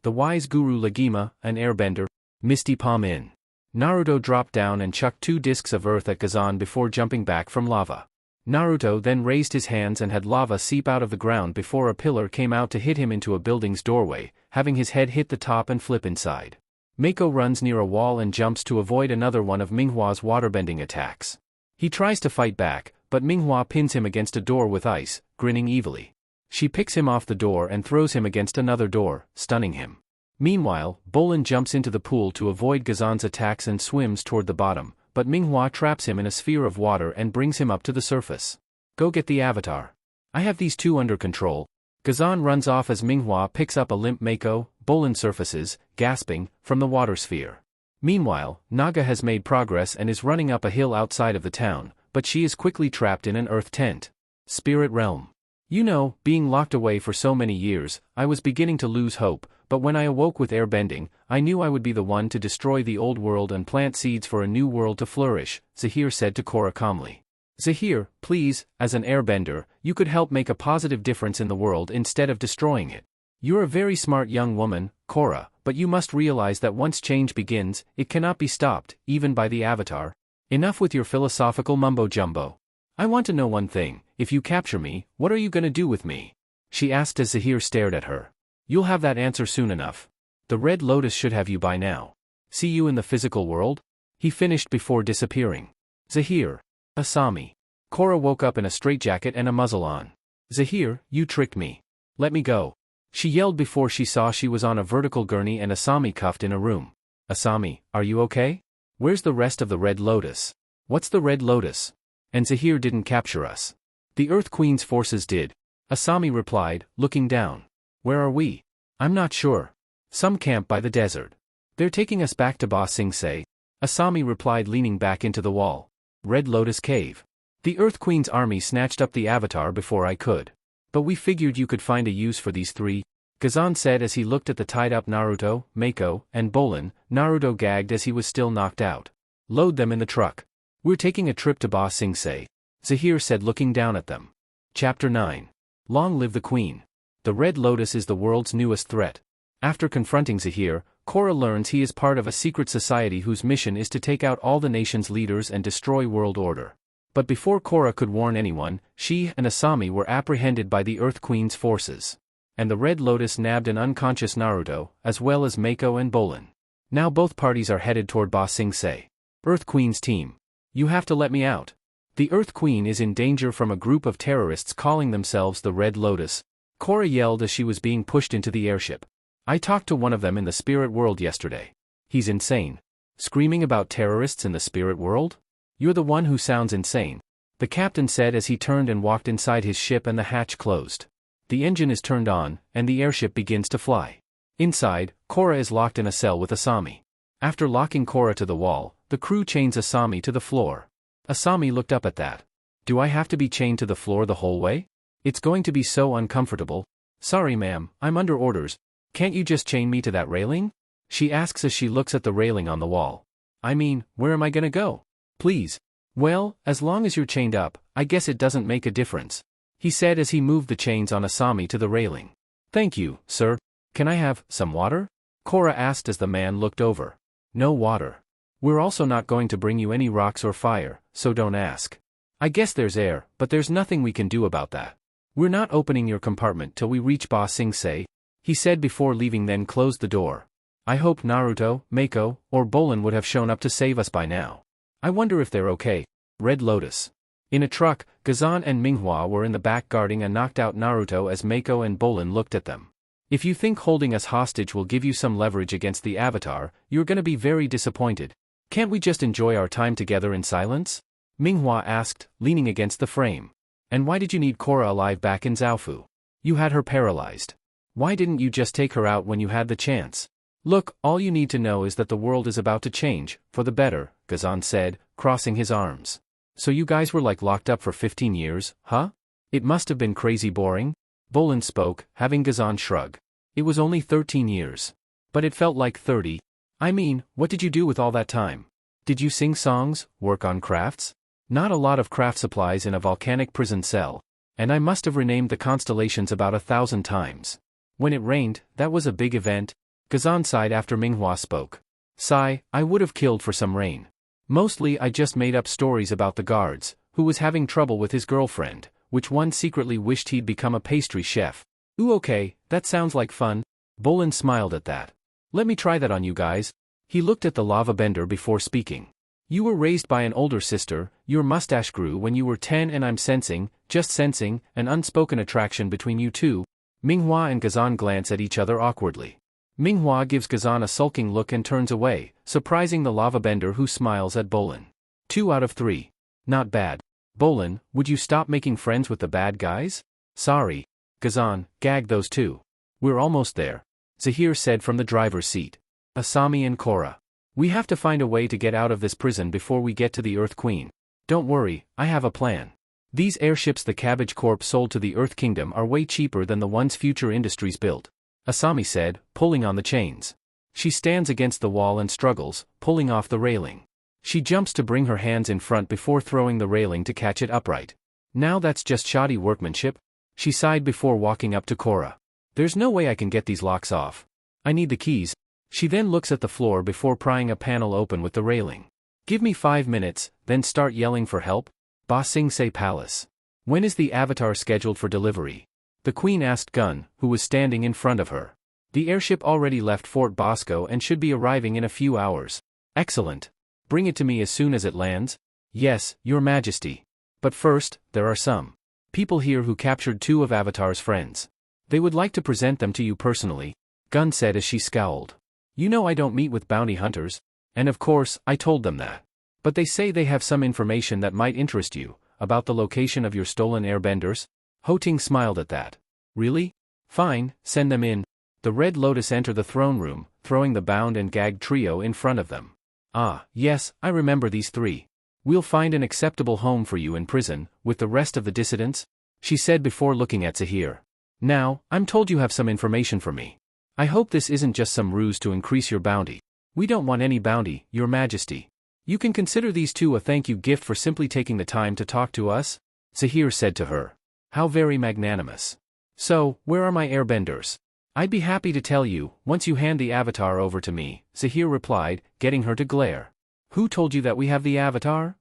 The wise guru Lagima, an airbender, Misty Palm in. Naruto dropped down and chucked 2 discs of earth at Gazan before jumping back from lava. Naruto then raised his hands and had lava seep out of the ground before a pillar came out to hit him into a building's doorway, having his head hit the top and flip inside. Mako runs near a wall and jumps to avoid another one of Minghua's waterbending attacks. He tries to fight back, but Minghua pins him against a door with ice, grinning evilly. She picks him off the door and throws him against another door, stunning him. Meanwhile, Bolin jumps into the pool to avoid Gazan's attacks and swims toward the bottom, but Minghua traps him in a sphere of water and brings him up to the surface. Go get the avatar. I have these 2 under control. Gazan runs off as Minghua picks up a limp Mako. Bolin surfaces, gasping, from the water sphere. Meanwhile, Naga has made progress and is running up a hill outside of the town, but she is quickly trapped in an earth tent. Spirit realm. You know, being locked away for so many years, I was beginning to lose hope, but when I awoke with airbending, I knew I would be the one to destroy the old world and plant seeds for a new world to flourish, Zahir said to Korra calmly. Zahir, please, as an airbender, you could help make a positive difference in the world instead of destroying it. You're a very smart young woman, Korra, but you must realize that once change begins, it cannot be stopped, even by the avatar. Enough with your philosophical mumbo-jumbo. I want to know one thing, if you capture me, what are you going to do with me? She asked as Zahir stared at her. You'll have that answer soon enough. The Red Lotus should have you by now. See you in the physical world? He finished before disappearing. Zahir. Asami. Korra woke up in a straitjacket and a muzzle on. Zahir, you tricked me. Let me go. She yelled before she saw she was on a vertical gurney and Asami cuffed in a room. Asami, are you okay? Where's the rest of the Red Lotus? What's the Red Lotus? And Zahir didn't capture us. The Earth Queen's forces did. Asami replied, looking down. Where are we? I'm not sure. Some camp by the desert. They're taking us back to Ba Sing Se. Asami replied leaning back into the wall. Red Lotus Cave. The Earth Queen's army snatched up the avatar before I could. But we figured you could find a use for these 3. Gazan said as he looked at the tied-up Naruto, Mako, and Bolin. Naruto gagged as he was still knocked out. Load them in the truck. We're taking a trip to Ba Sing Se. Zahir said looking down at them. Chapter 9. Long live the Queen. The Red Lotus is the world's newest threat. After confronting Zahir, Korra learns he is part of a secret society whose mission is to take out all the nation's leaders and destroy world order. But before Korra could warn anyone, she and Asami were apprehended by the Earth Queen's forces. And the Red Lotus nabbed an unconscious Naruto, as well as Mako and Bolin. Now both parties are headed toward Ba Sing Se. Earth Queen's team. You have to let me out. The Earth Queen is in danger from a group of terrorists calling themselves the Red Lotus. Korra yelled as she was being pushed into the airship. I talked to one of them in the spirit world yesterday. He's insane. Screaming about terrorists in the spirit world? You're the one who sounds insane. The captain said as he turned and walked inside his ship and the hatch closed. The engine is turned on, and the airship begins to fly. Inside, Korra is locked in a cell with Asami. After locking Korra to the wall, the crew chains Asami to the floor. Asami looked up at that. Do I have to be chained to the floor the whole way? It's going to be so uncomfortable. Sorry ma'am, I'm under orders. Can't you just chain me to that railing? She asks as she looks at the railing on the wall. I mean, where am I gonna go? Please. Well, as long as you're chained up, I guess it doesn't make a difference, he said as he moved the chains on Asami to the railing. Thank you, sir. Can I have some water? Korra asked as the man looked over. No water. We're also not going to bring you any rocks or fire, so don't ask. I guess there's air, but there's nothing we can do about that. We're not opening your compartment till we reach Ba Sing Se, he said before leaving, then closed the door. I hope Naruto, Mako, or Bolin would have shown up to save us by now. I wonder if they're okay. Red Lotus. In a truck, Gazan and Minghua were in the back guarding a knocked-out Naruto as Mako and Bolin looked at them. If you think holding us hostage will give you some leverage against the Avatar, you're gonna be very disappointed. Can't we just enjoy our time together in silence? Minghua asked, leaning against the frame. And why did you need Korra alive back in Zaofu? You had her paralyzed. Why didn't you just take her out when you had the chance? Look, all you need to know is that the world is about to change, for the better, Gazan said, crossing his arms. So you guys were like locked up for 15 years, huh? It must have been crazy boring? Bolin spoke, having Gazan shrug. It was only 13 years. But it felt like 30. I mean, what did you do with all that time? Did you sing songs, work on crafts? Not a lot of craft supplies in a volcanic prison cell. And I must have renamed the constellations about 1,000 times. When it rained, that was a big event. Gazan sighed after Minghua spoke. Sigh, I would have killed for some rain. Mostly I just made up stories about the guards, who was having trouble with his girlfriend, which one secretly wished he'd become a pastry chef. Ooh, okay, that sounds like fun. Bolin smiled at that. Let me try that on you guys. He looked at the lava bender before speaking. You were raised by an older sister, your mustache grew when you were 10 and I'm sensing, just sensing, an unspoken attraction between you two. Minghua and Gazan glance at each other awkwardly. Minghua gives Gazan a sulking look and turns away, surprising the lava bender who smiles at Bolin. 2 out of 3. Not bad. Bolin, would you stop making friends with the bad guys? Sorry. Gazan, gag those two. We're almost there. Zahir said from the driver's seat. Asami and Korra. We have to find a way to get out of this prison before we get to the Earth Queen. Don't worry, I have a plan. These airships the Cabbage Corp sold to the Earth Kingdom are way cheaper than the ones Future Industries built, Asami said, pulling on the chains. She stands against the wall and struggles, pulling off the railing. She jumps to bring her hands in front before throwing the railing to catch it upright. Now that's just shoddy workmanship, she sighed before walking up to Korra. There's no way I can get these locks off. I need the keys. She then looks at the floor before prying a panel open with the railing. Give me 5 minutes, then start yelling for help? Ba Sing Se Palace. When is the Avatar scheduled for delivery? The Queen asked Gun, who was standing in front of her. The airship already left Fort Bosco and should be arriving in a few hours. Excellent. Bring it to me as soon as it lands? Yes, Your Majesty. But first, there are some people here who captured 2 of Avatar's friends. They would like to present them to you personally, Gun said as she scowled. You know I don't meet with bounty hunters. And of course, I told them that. But they say they have some information that might interest you, about the location of your stolen airbenders. Ho Ting smiled at that. Really? Fine, send them in. The Red Lotus enter the throne room, throwing the bound and gagged trio in front of them. Ah, yes, I remember these 3. We'll find an acceptable home for you in prison, with the rest of the dissidents, she said before looking at Zahir. Now, I'm told you have some information for me. I hope this isn't just some ruse to increase your bounty. We don't want any bounty, Your Majesty. You can consider these 2 a thank you gift for simply taking the time to talk to us, Zahir said to her. How very magnanimous. So, where are my airbenders? I'd be happy to tell you, once you hand the Avatar over to me, Zahir replied, getting her to glare. Who told you that we have the Avatar?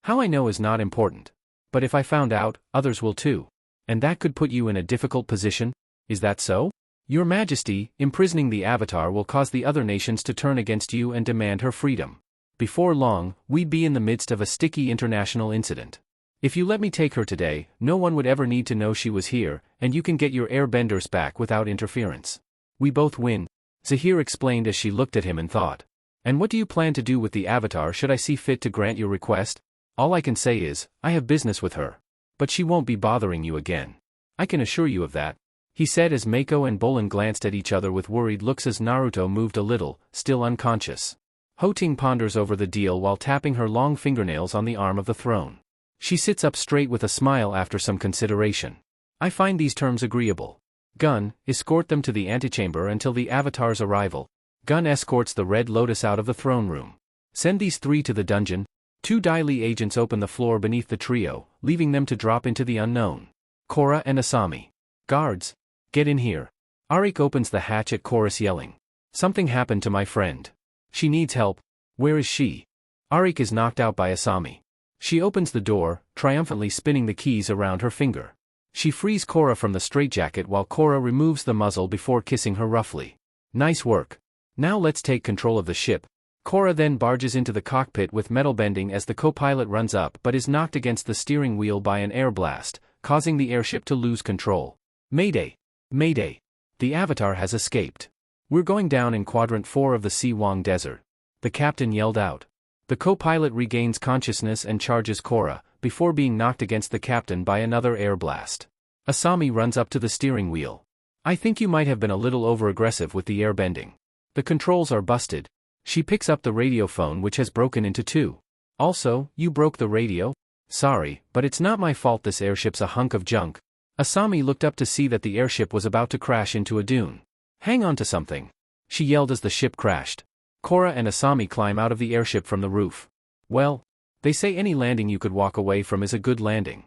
How I know is not important. But if I found out, others will too. And that could put you in a difficult position, is that so? Your Majesty, imprisoning the Avatar will cause the other nations to turn against you and demand her freedom. Before long, we'd be in the midst of a sticky international incident. If you let me take her today, no one would ever need to know she was here, and you can get your airbenders back without interference. We both win, Zahir explained as she looked at him and thought. And what do you plan to do with the Avatar should I see fit to grant your request? All I can say is, I have business with her. But she won't be bothering you again. I can assure you of that, he said as Mako and Bolin glanced at each other with worried looks as Naruto moved a little, still unconscious. Ho Ting ponders over the deal while tapping her long fingernails on the arm of the throne. She sits up straight with a smile after some consideration. I find these terms agreeable. Gun, escort them to the antechamber until the Avatar's arrival. Gun escorts the Red Lotus out of the throne room. Send these 3 to the dungeon. 2 Dai Li agents open the floor beneath the trio, leaving them to drop into the unknown. Korra and Asami. Guards, get in here. Arik opens the hatch at chorus yelling. Something happened to my friend. She needs help. Where is she? Arik is knocked out by Asami. She opens the door, triumphantly spinning the keys around her finger. She frees Korra from the straitjacket while Korra removes the muzzle before kissing her roughly. Nice work. Now let's take control of the ship. Korra then barges into the cockpit with metal bending as the co-pilot runs up but is knocked against the steering wheel by an air blast, causing the airship to lose control. Mayday! Mayday! The Avatar has escaped. We're going down in Quadrant 4 of the Siwang Desert. The captain yelled out. The co-pilot regains consciousness and charges Korra, before being knocked against the captain by another air blast. Asami runs up to the steering wheel. I think you might have been a little over-aggressive with the air bending. The controls are busted. She picks up the radio phone which has broken into 2. Also, you broke the radio? Sorry, but it's not my fault this airship's a hunk of junk. Asami looked up to see that the airship was about to crash into a dune. Hang on to something. She yelled as the ship crashed. Korra and Asami climb out of the airship from the roof. Well, they say any landing you could walk away from is a good landing.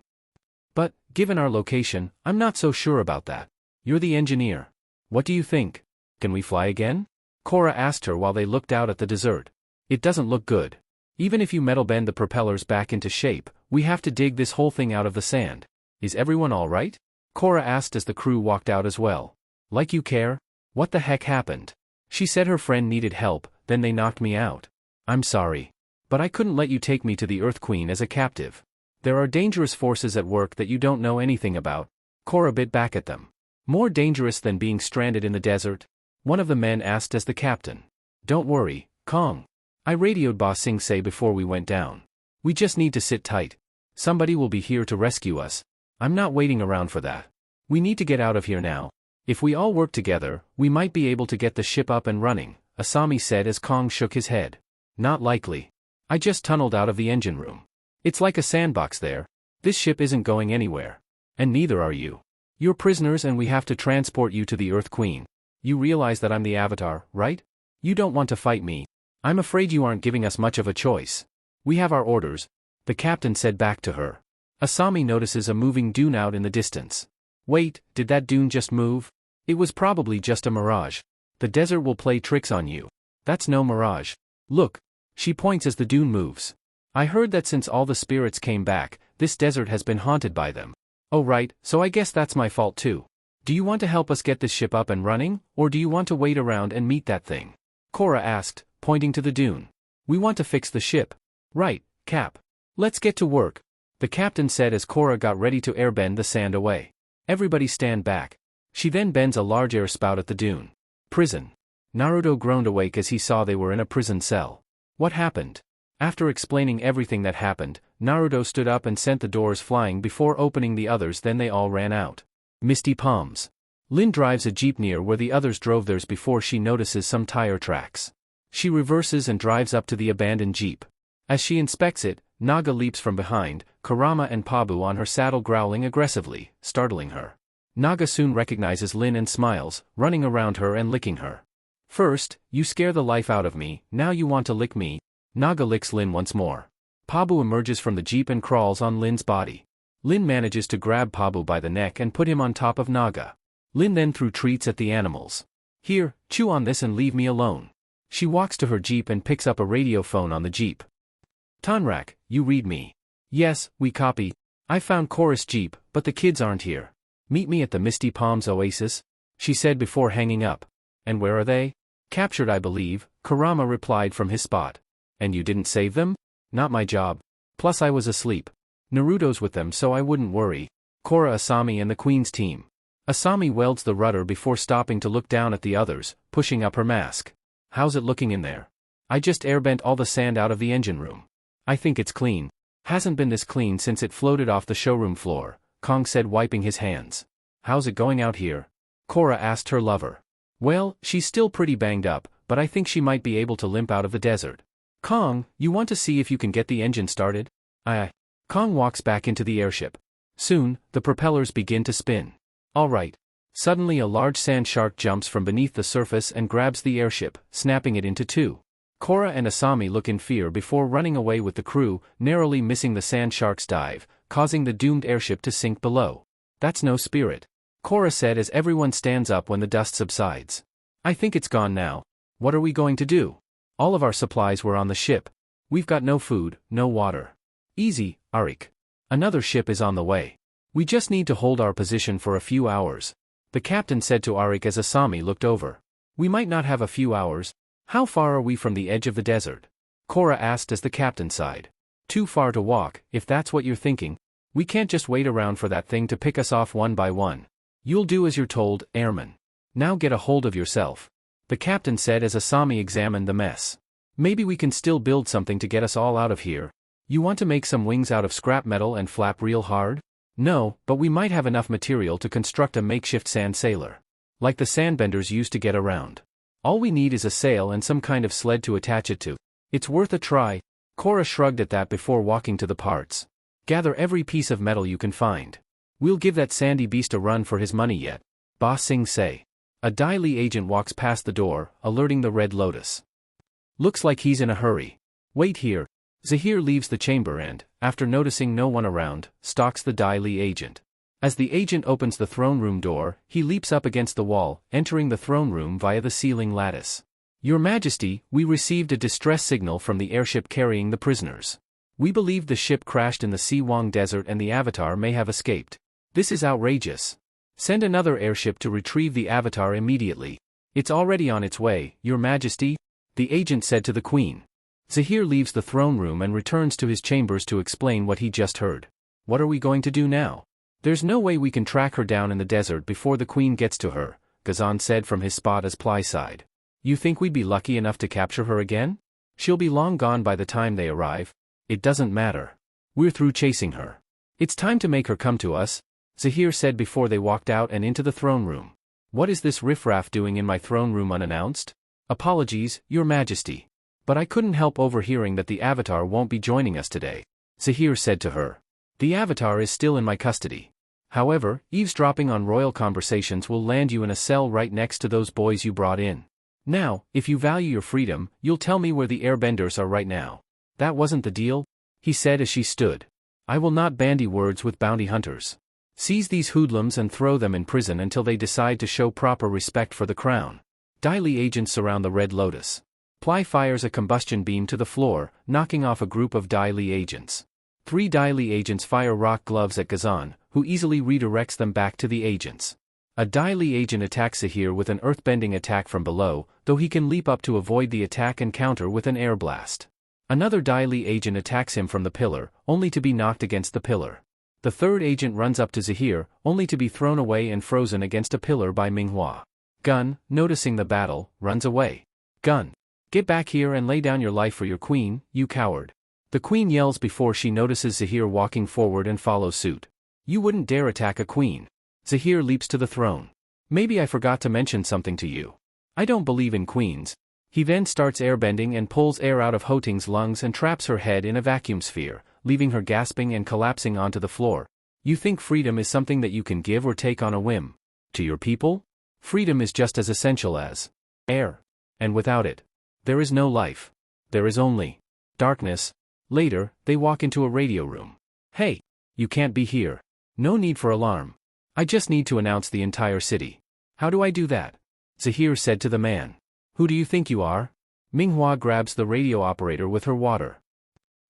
But, given our location, I'm not so sure about that. You're the engineer. What do you think? Can we fly again? Korra asked her while they looked out at the desert. It doesn't look good. Even if you metal bend the propellers back into shape, we have to dig this whole thing out of the sand. Is everyone all right? Korra asked as the crew walked out as well. Like you care? What the heck happened? She said her friend needed help, then they knocked me out. I'm sorry. But I couldn't let you take me to the Earth Queen as a captive. There are dangerous forces at work that you don't know anything about. Korra bit back at them. More dangerous than being stranded in the desert? One of the men asked as the captain. Don't worry, Kong. I radioed Ba Sing Se before we went down. We just need to sit tight. Somebody will be here to rescue us. I'm not waiting around for that. We need to get out of here now. If we all work together, we might be able to get the ship up and running, Asami said as Kong shook his head. Not likely. I just tunneled out of the engine room. It's like a sandbox there. This ship isn't going anywhere. And neither are you. You're prisoners and we have to transport you to the Earth Queen. You realize that I'm the Avatar, right? You don't want to fight me. I'm afraid you aren't giving us much of a choice. We have our orders, the captain said back to her. Asami notices a moving dune out in the distance. Wait, did that dune just move? It was probably just a mirage. The desert will play tricks on you. That's no mirage. Look. She points as the dune moves. I heard that since all the spirits came back, this desert has been haunted by them. Oh right, so I guess that's my fault too. Do you want to help us get this ship up and running, or do you want to wait around and meet that thing? Korra asked, pointing to the dune. We want to fix the ship. Right, Cap. Let's get to work, the captain said as Korra got ready to airbend the sand away. Everybody stand back. She then bends a large air spout at the dune. Prison. Naruto groaned awake as he saw they were in a prison cell. What happened? After explaining everything that happened, Naruto stood up and sent the doors flying before opening the others, then they all ran out. Misty palms. Lin drives a jeep near where the others drove theirs before she notices some tire tracks. She reverses and drives up to the abandoned jeep. As she inspects it, Naga leaps from behind, Kurama and Pabu on her saddle growling aggressively, startling her. Naga soon recognizes Lin and smiles, running around her and licking her. First, you scare the life out of me, now you want to lick me. Naga licks Lin once more. Pabu emerges from the jeep and crawls on Lin's body. Lin manages to grab Pabu by the neck and put him on top of Naga. Lin then threw treats at the animals. Here, chew on this and leave me alone. She walks to her jeep and picks up a radio phone on the jeep. Tonrak, you read me. Yes, we copy. I found Korra's jeep, but the kids aren't here. Meet me at the Misty Palms Oasis, she said before hanging up. And where are they? Captured, I believe, Kurama replied from his spot. And you didn't save them? Not my job. Plus I was asleep. Naruto's with them so I wouldn't worry. Korra, Asami and the Queen's team. Asami welds the rudder before stopping to look down at the others, pushing up her mask. How's it looking in there? I just airbent all the sand out of the engine room. I think it's clean. Hasn't been this clean since it floated off the showroom floor, Kong said wiping his hands. How's it going out here? Korra asked her lover. Well, she's still pretty banged up, but I think she might be able to limp out of the desert. Kong, you want to see if you can get the engine started? Aye. Kong walks back into the airship. Soon, the propellers begin to spin. All right. Suddenly a large sand shark jumps from beneath the surface and grabs the airship, snapping it into two. Korra and Asami look in fear before running away with the crew, narrowly missing the sand shark's dive, causing the doomed airship to sink below. That's no spirit, Korra said as everyone stands up when the dust subsides. I think it's gone now. What are we going to do? All of our supplies were on the ship. We've got no food, no water. Easy, Arik. Another ship is on the way. We just need to hold our position for a few hours, the captain said to Arik as Asami looked over. We might not have a few hours. How far are we from the edge of the desert? Korra asked as the captain sighed. Too far to walk, if that's what you're thinking. We can't just wait around for that thing to pick us off one by one. You'll do as you're told, airman. Now get a hold of yourself, the captain said as Asami examined the mess. Maybe we can still build something to get us all out of here. You want to make some wings out of scrap metal and flap real hard? No, but we might have enough material to construct a makeshift sand sailor. Like the sandbenders used to get around. All we need is a sail and some kind of sled to attach it to. It's worth a try. Korra shrugged at that before walking to the parts. Gather every piece of metal you can find. We'll give that sandy beast a run for his money yet, Boss Sing say. A Dai Li agent walks past the door, alerting the Red Lotus. Looks like he's in a hurry. Wait here. Zahir leaves the chamber and, after noticing no one around, stalks the Dai Li agent. As the agent opens the throne room door, he leaps up against the wall, entering the throne room via the ceiling lattice. Your Majesty, we received a distress signal from the airship carrying the prisoners. We believe the ship crashed in the Siwang Desert and the Avatar may have escaped. This is outrageous. Send another airship to retrieve the Avatar immediately. It's already on its way, Your Majesty, the agent said to the Queen. Zahir leaves the throne room and returns to his chambers to explain what he just heard. What are we going to do now? There's no way we can track her down in the desert before the Queen gets to her, Ghazan said from his spot as Ply side. You think we'd be lucky enough to capture her again? She'll be long gone by the time they arrive. It doesn't matter. We're through chasing her. It's time to make her come to us, Zahir said before they walked out and into the throne room. What is this riffraff doing in my throne room unannounced? Apologies, Your Majesty. But I couldn't help overhearing that the Avatar won't be joining us today, Zahir said to her. The Avatar is still in my custody. However, eavesdropping on royal conversations will land you in a cell right next to those boys you brought in. Now, if you value your freedom, you'll tell me where the airbenders are right now. That wasn't the deal? He said as she stood. I will not bandy words with bounty hunters. Seize these hoodlums and throw them in prison until they decide to show proper respect for the crown. Dai Li agents surround the Red Lotus. Ply fires a combustion beam to the floor, knocking off a group of Dai Li agents. 3 Dai Li agents fire rock gloves at Ghazan, who easily redirects them back to the agents. A Dai Li agent attacks Zahir with an earthbending attack from below, though he can leap up to avoid the attack and counter with an air blast. Another Dai Li agent attacks him from the pillar, only to be knocked against the pillar. The third agent runs up to Zahir, only to be thrown away and frozen against a pillar by Minghua. Gun, noticing the battle, runs away. Gun. Get back here and lay down your life for your queen, you coward. The queen yells before she notices Zahir walking forward and follows suit. You wouldn't dare attack a queen. Zahir leaps to the throne. Maybe I forgot to mention something to you. I don't believe in queens. He then starts airbending and pulls air out of Hoting's lungs and traps her head in a vacuum sphere, leaving her gasping and collapsing onto the floor. You think freedom is something that you can give or take on a whim? To your people? Freedom is just as essential as air. And without it, there is no life. There is only darkness. Later, they walk into a radio room. Hey, you can't be here. No need for alarm. I just need to announce the entire city. How do I do that? Zahir said to the man. Who do you think you are? Minghua grabs the radio operator with her water.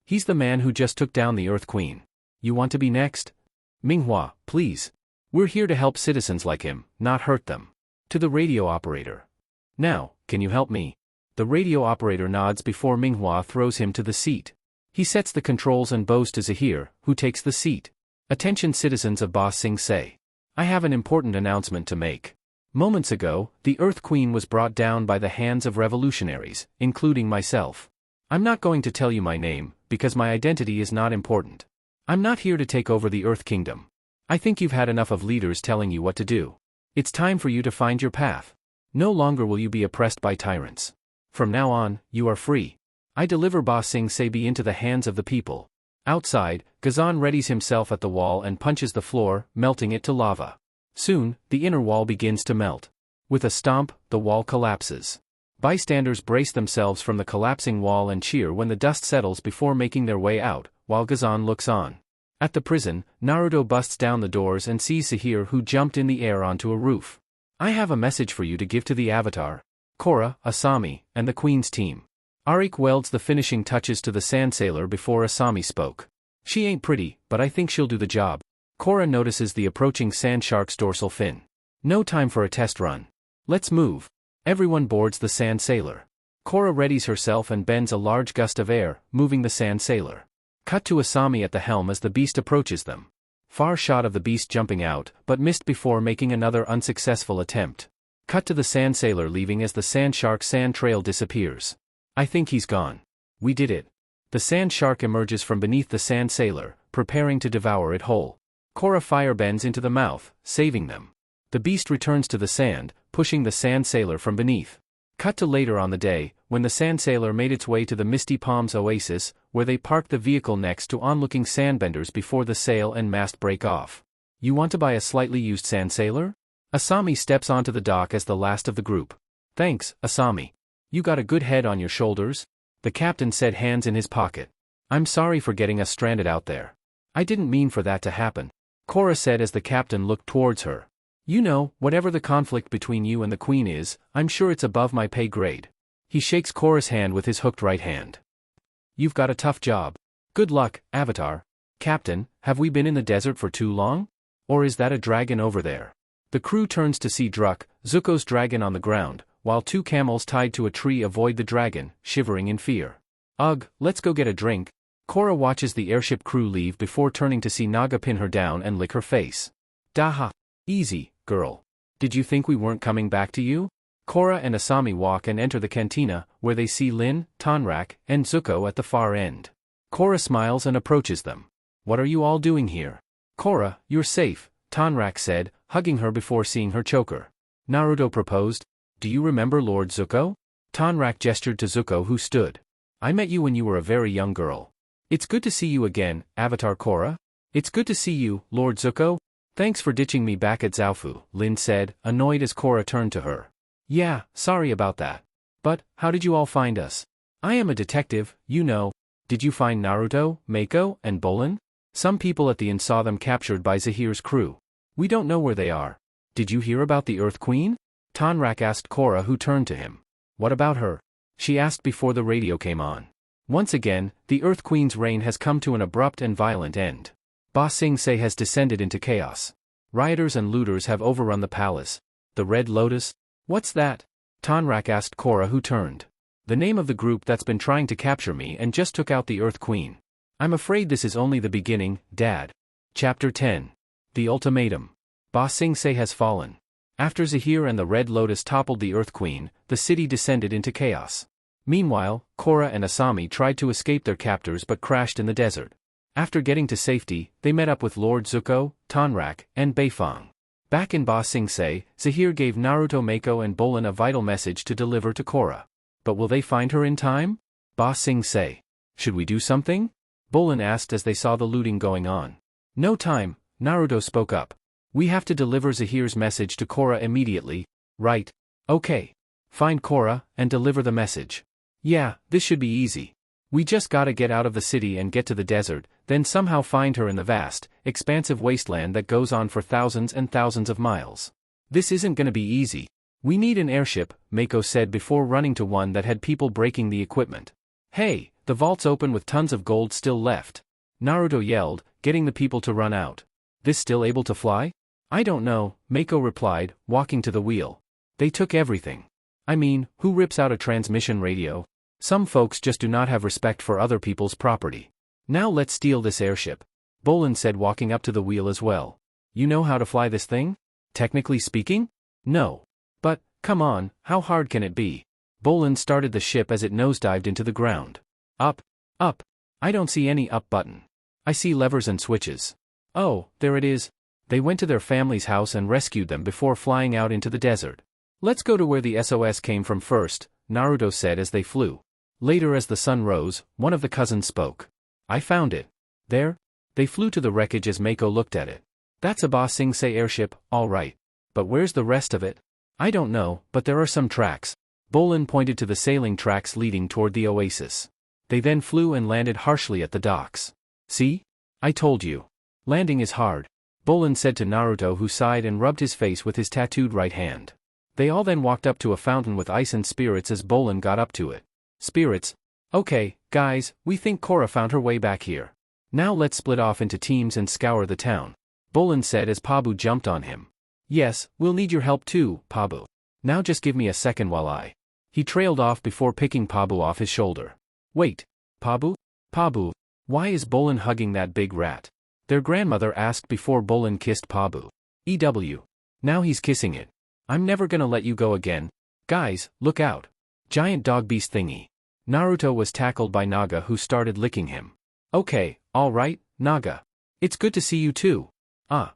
He's the man who just took down the Earth Queen. You want to be next? Minghua, please. We're here to help citizens like him, not hurt them. To the radio operator. Now, can you help me? The radio operator nods before Minghua throws him to the seat. He sets the controls and bows to Zahir, who takes the seat. Attention citizens of Ba Sing Se. I have an important announcement to make. Moments ago, the Earth Queen was brought down by the hands of revolutionaries, including myself. I'm not going to tell you my name, because my identity is not important. I'm not here to take over the Earth Kingdom. I think you've had enough of leaders telling you what to do. It's time for you to find your path. No longer will you be oppressed by tyrants. From now on, you are free. I deliver Ba Sing Se into the hands of the people. Outside, Gazan readies himself at the wall and punches the floor, melting it to lava. Soon, the inner wall begins to melt. With a stomp, the wall collapses. Bystanders brace themselves from the collapsing wall and cheer when the dust settles before making their way out, while Gazan looks on. At the prison, Naruto busts down the doors and sees Zahir, who jumped in the air onto a roof. I have a message for you to give to the Avatar, Korra, Asami, and the Queen's team. Arik welds the finishing touches to the sand sailor before Asami spoke. She ain't pretty, but I think she'll do the job. Korra notices the approaching sand shark's dorsal fin. No time for a test run. Let's move. Everyone boards the sand sailor. Korra readies herself and bends a large gust of air, moving the sand sailor. Cut to Asami at the helm as the beast approaches them. Far shot of the beast jumping out, but missed before making another unsuccessful attempt. Cut to the sand sailor leaving as the sand shark's sand trail disappears. I think he's gone. We did it. The sand shark emerges from beneath the sand sailor, preparing to devour it whole. Korra firebends into the mouth, saving them. The beast returns to the sand, pushing the sand sailor from beneath. Cut to later on the day, when the sand sailor made its way to the Misty Palms oasis, where they parked the vehicle next to onlooking sandbenders before the sail and mast break off. You want to buy a slightly used sand sailor? Asami steps onto the dock as the last of the group. Thanks, Asami. You got a good head on your shoulders? The captain said, hands in his pocket. I'm sorry for getting us stranded out there. I didn't mean for that to happen, Korra said as the captain looked towards her. You know, whatever the conflict between you and the Queen is, I'm sure it's above my pay grade. He shakes Korra's hand with his hooked right hand. You've got a tough job. Good luck, Avatar. Captain, have we been in the desert for too long? Or is that a dragon over there? The crew turns to see Druck, Zuko's dragon on the ground, while two camels tied to a tree avoid the dragon, shivering in fear. Ugh, let's go get a drink. Korra watches the airship crew leave before turning to see Naga pin her down and lick her face. Daha. Easy, girl. Did you think we weren't coming back to you? Korra and Asami walk and enter the cantina, where they see Lin, Tonrak, and Zuko at the far end. Korra smiles and approaches them. What are you all doing here? Korra, you're safe, Tonrak said, hugging her before seeing her choker. Naruto proposed. Do you remember Lord Zuko? Tonrak gestured to Zuko, who stood. I met you when you were a very young girl. It's good to see you again, Avatar Korra. It's good to see you, Lord Zuko. Thanks for ditching me back at Zaofu, Lin said, annoyed as Korra turned to her. Yeah, sorry about that. But, how did you all find us? I am a detective, you know. Did you find Naruto, Mako, and Bolin? Some people at the inn saw them captured by Zahir's crew. We don't know where they are. Did you hear about the Earth Queen? Tonrak asked Korra, who turned to him. What about her? She asked before the radio came on. Once again, the Earth Queen's reign has come to an abrupt and violent end. Ba Sing Se has descended into chaos. Rioters and looters have overrun the palace. The Red Lotus? What's that? Tonrak asked Korra, who turned. The name of the group that's been trying to capture me and just took out the Earth Queen. I'm afraid this is only the beginning, Dad. Chapter 10. The Ultimatum. Ba Sing Se has fallen. After Zahir and the Red Lotus toppled the Earth Queen, the city descended into chaos. Meanwhile, Korra and Asami tried to escape their captors but crashed in the desert. After getting to safety, they met up with Lord Zuko, Tonrak, and Beifong. Back in Ba Sing Se, Zahir gave Naruto, Mako, and Bolin a vital message to deliver to Korra. But will they find her in time? Ba Sing Se. Should we do something? Bolin asked as they saw the looting going on. No time, Naruto spoke up. We have to deliver Zahir's message to Korra immediately, right? Okay. Find Korra, and deliver the message. Yeah, this should be easy. We just gotta get out of the city and get to the desert, then somehow find her in the vast, expansive wasteland that goes on for thousands and thousands of miles. This isn't gonna be easy. We need an airship, Mako said before running to one that had people breaking the equipment. Hey, the vault's open with tons of gold still left. Naruto yelled, getting the people to run out. This still able to fly? I don't know, Mako replied, walking to the wheel. They took everything. I mean, who rips out a transmission radio? Some folks just do not have respect for other people's property. Now let's steal this airship. Bolin said, walking up to the wheel as well. You know how to fly this thing? Technically speaking? No. But, come on, how hard can it be? Bolin started the ship as it nosedived into the ground. Up. Up. I don't see any up button. I see levers and switches. Oh, there it is. They went to their family's house and rescued them before flying out into the desert. Let's go to where the SOS came from first, Naruto said as they flew. Later as the sun rose, one of the cousins spoke. I found it. There? They flew to the wreckage as Mako looked at it. That's a Ba Sing Se airship, all right. But where's the rest of it? I don't know, but there are some tracks. Bolin pointed to the sailing tracks leading toward the oasis. They then flew and landed harshly at the docks. See? I told you. Landing is hard. Bolin said to Naruto, who sighed and rubbed his face with his tattooed right hand. They all then walked up to a fountain with ice and spirits as Bolin got up to it. Spirits? Okay, guys, we think Korra found her way back here. Now let's split off into teams and scour the town. Bolin said as Pabu jumped on him. Yes, we'll need your help too, Pabu. Now just give me a second while I... He trailed off before picking Pabu off his shoulder. Wait, Pabu? Pabu, why is Bolin hugging that big rat? Their grandmother asked before Bolin kissed Pabu. Now he's kissing it. I'm never gonna let you go again. Guys, look out. Giant dog beast thingy. Naruto was tackled by Naga, who started licking him. Okay, alright, Naga. It's good to see you too.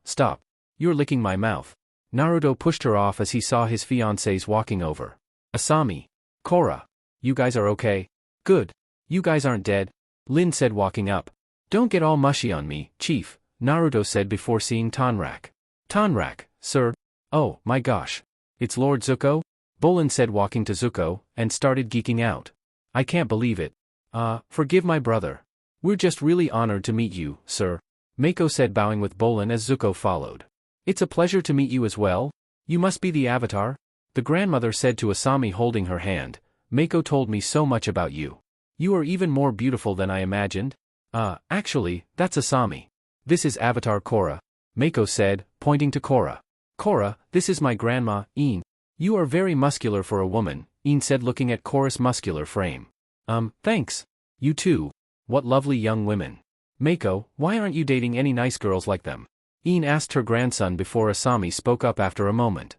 Stop. You're licking my mouth. Naruto pushed her off as he saw his fiancés walking over. Asami. Korra. You guys are okay? Good. You guys aren't dead? Lin said walking up. Don't get all mushy on me, Chief, Naruto said before seeing Tonrak. Tonrak, sir? Oh, my gosh. It's Lord Zuko? Bolin said walking to Zuko, and started geeking out. I can't believe it. Forgive my brother. We're just really honored to meet you, sir. Mako said bowing with Bolin as Zuko followed. It's a pleasure to meet you as well. You must be the Avatar? The grandmother said to Asami holding her hand. Mako told me so much about you. You are even more beautiful than I imagined. Actually, that's Asami. This is Avatar Korra, Mako said, pointing to Korra. Korra, this is my grandma, Een. You are very muscular for a woman, Een said looking at Korra's muscular frame. Thanks. You too. What lovely young women. Mako, why aren't you dating any nice girls like them? Een asked her grandson before Asami spoke up after a moment.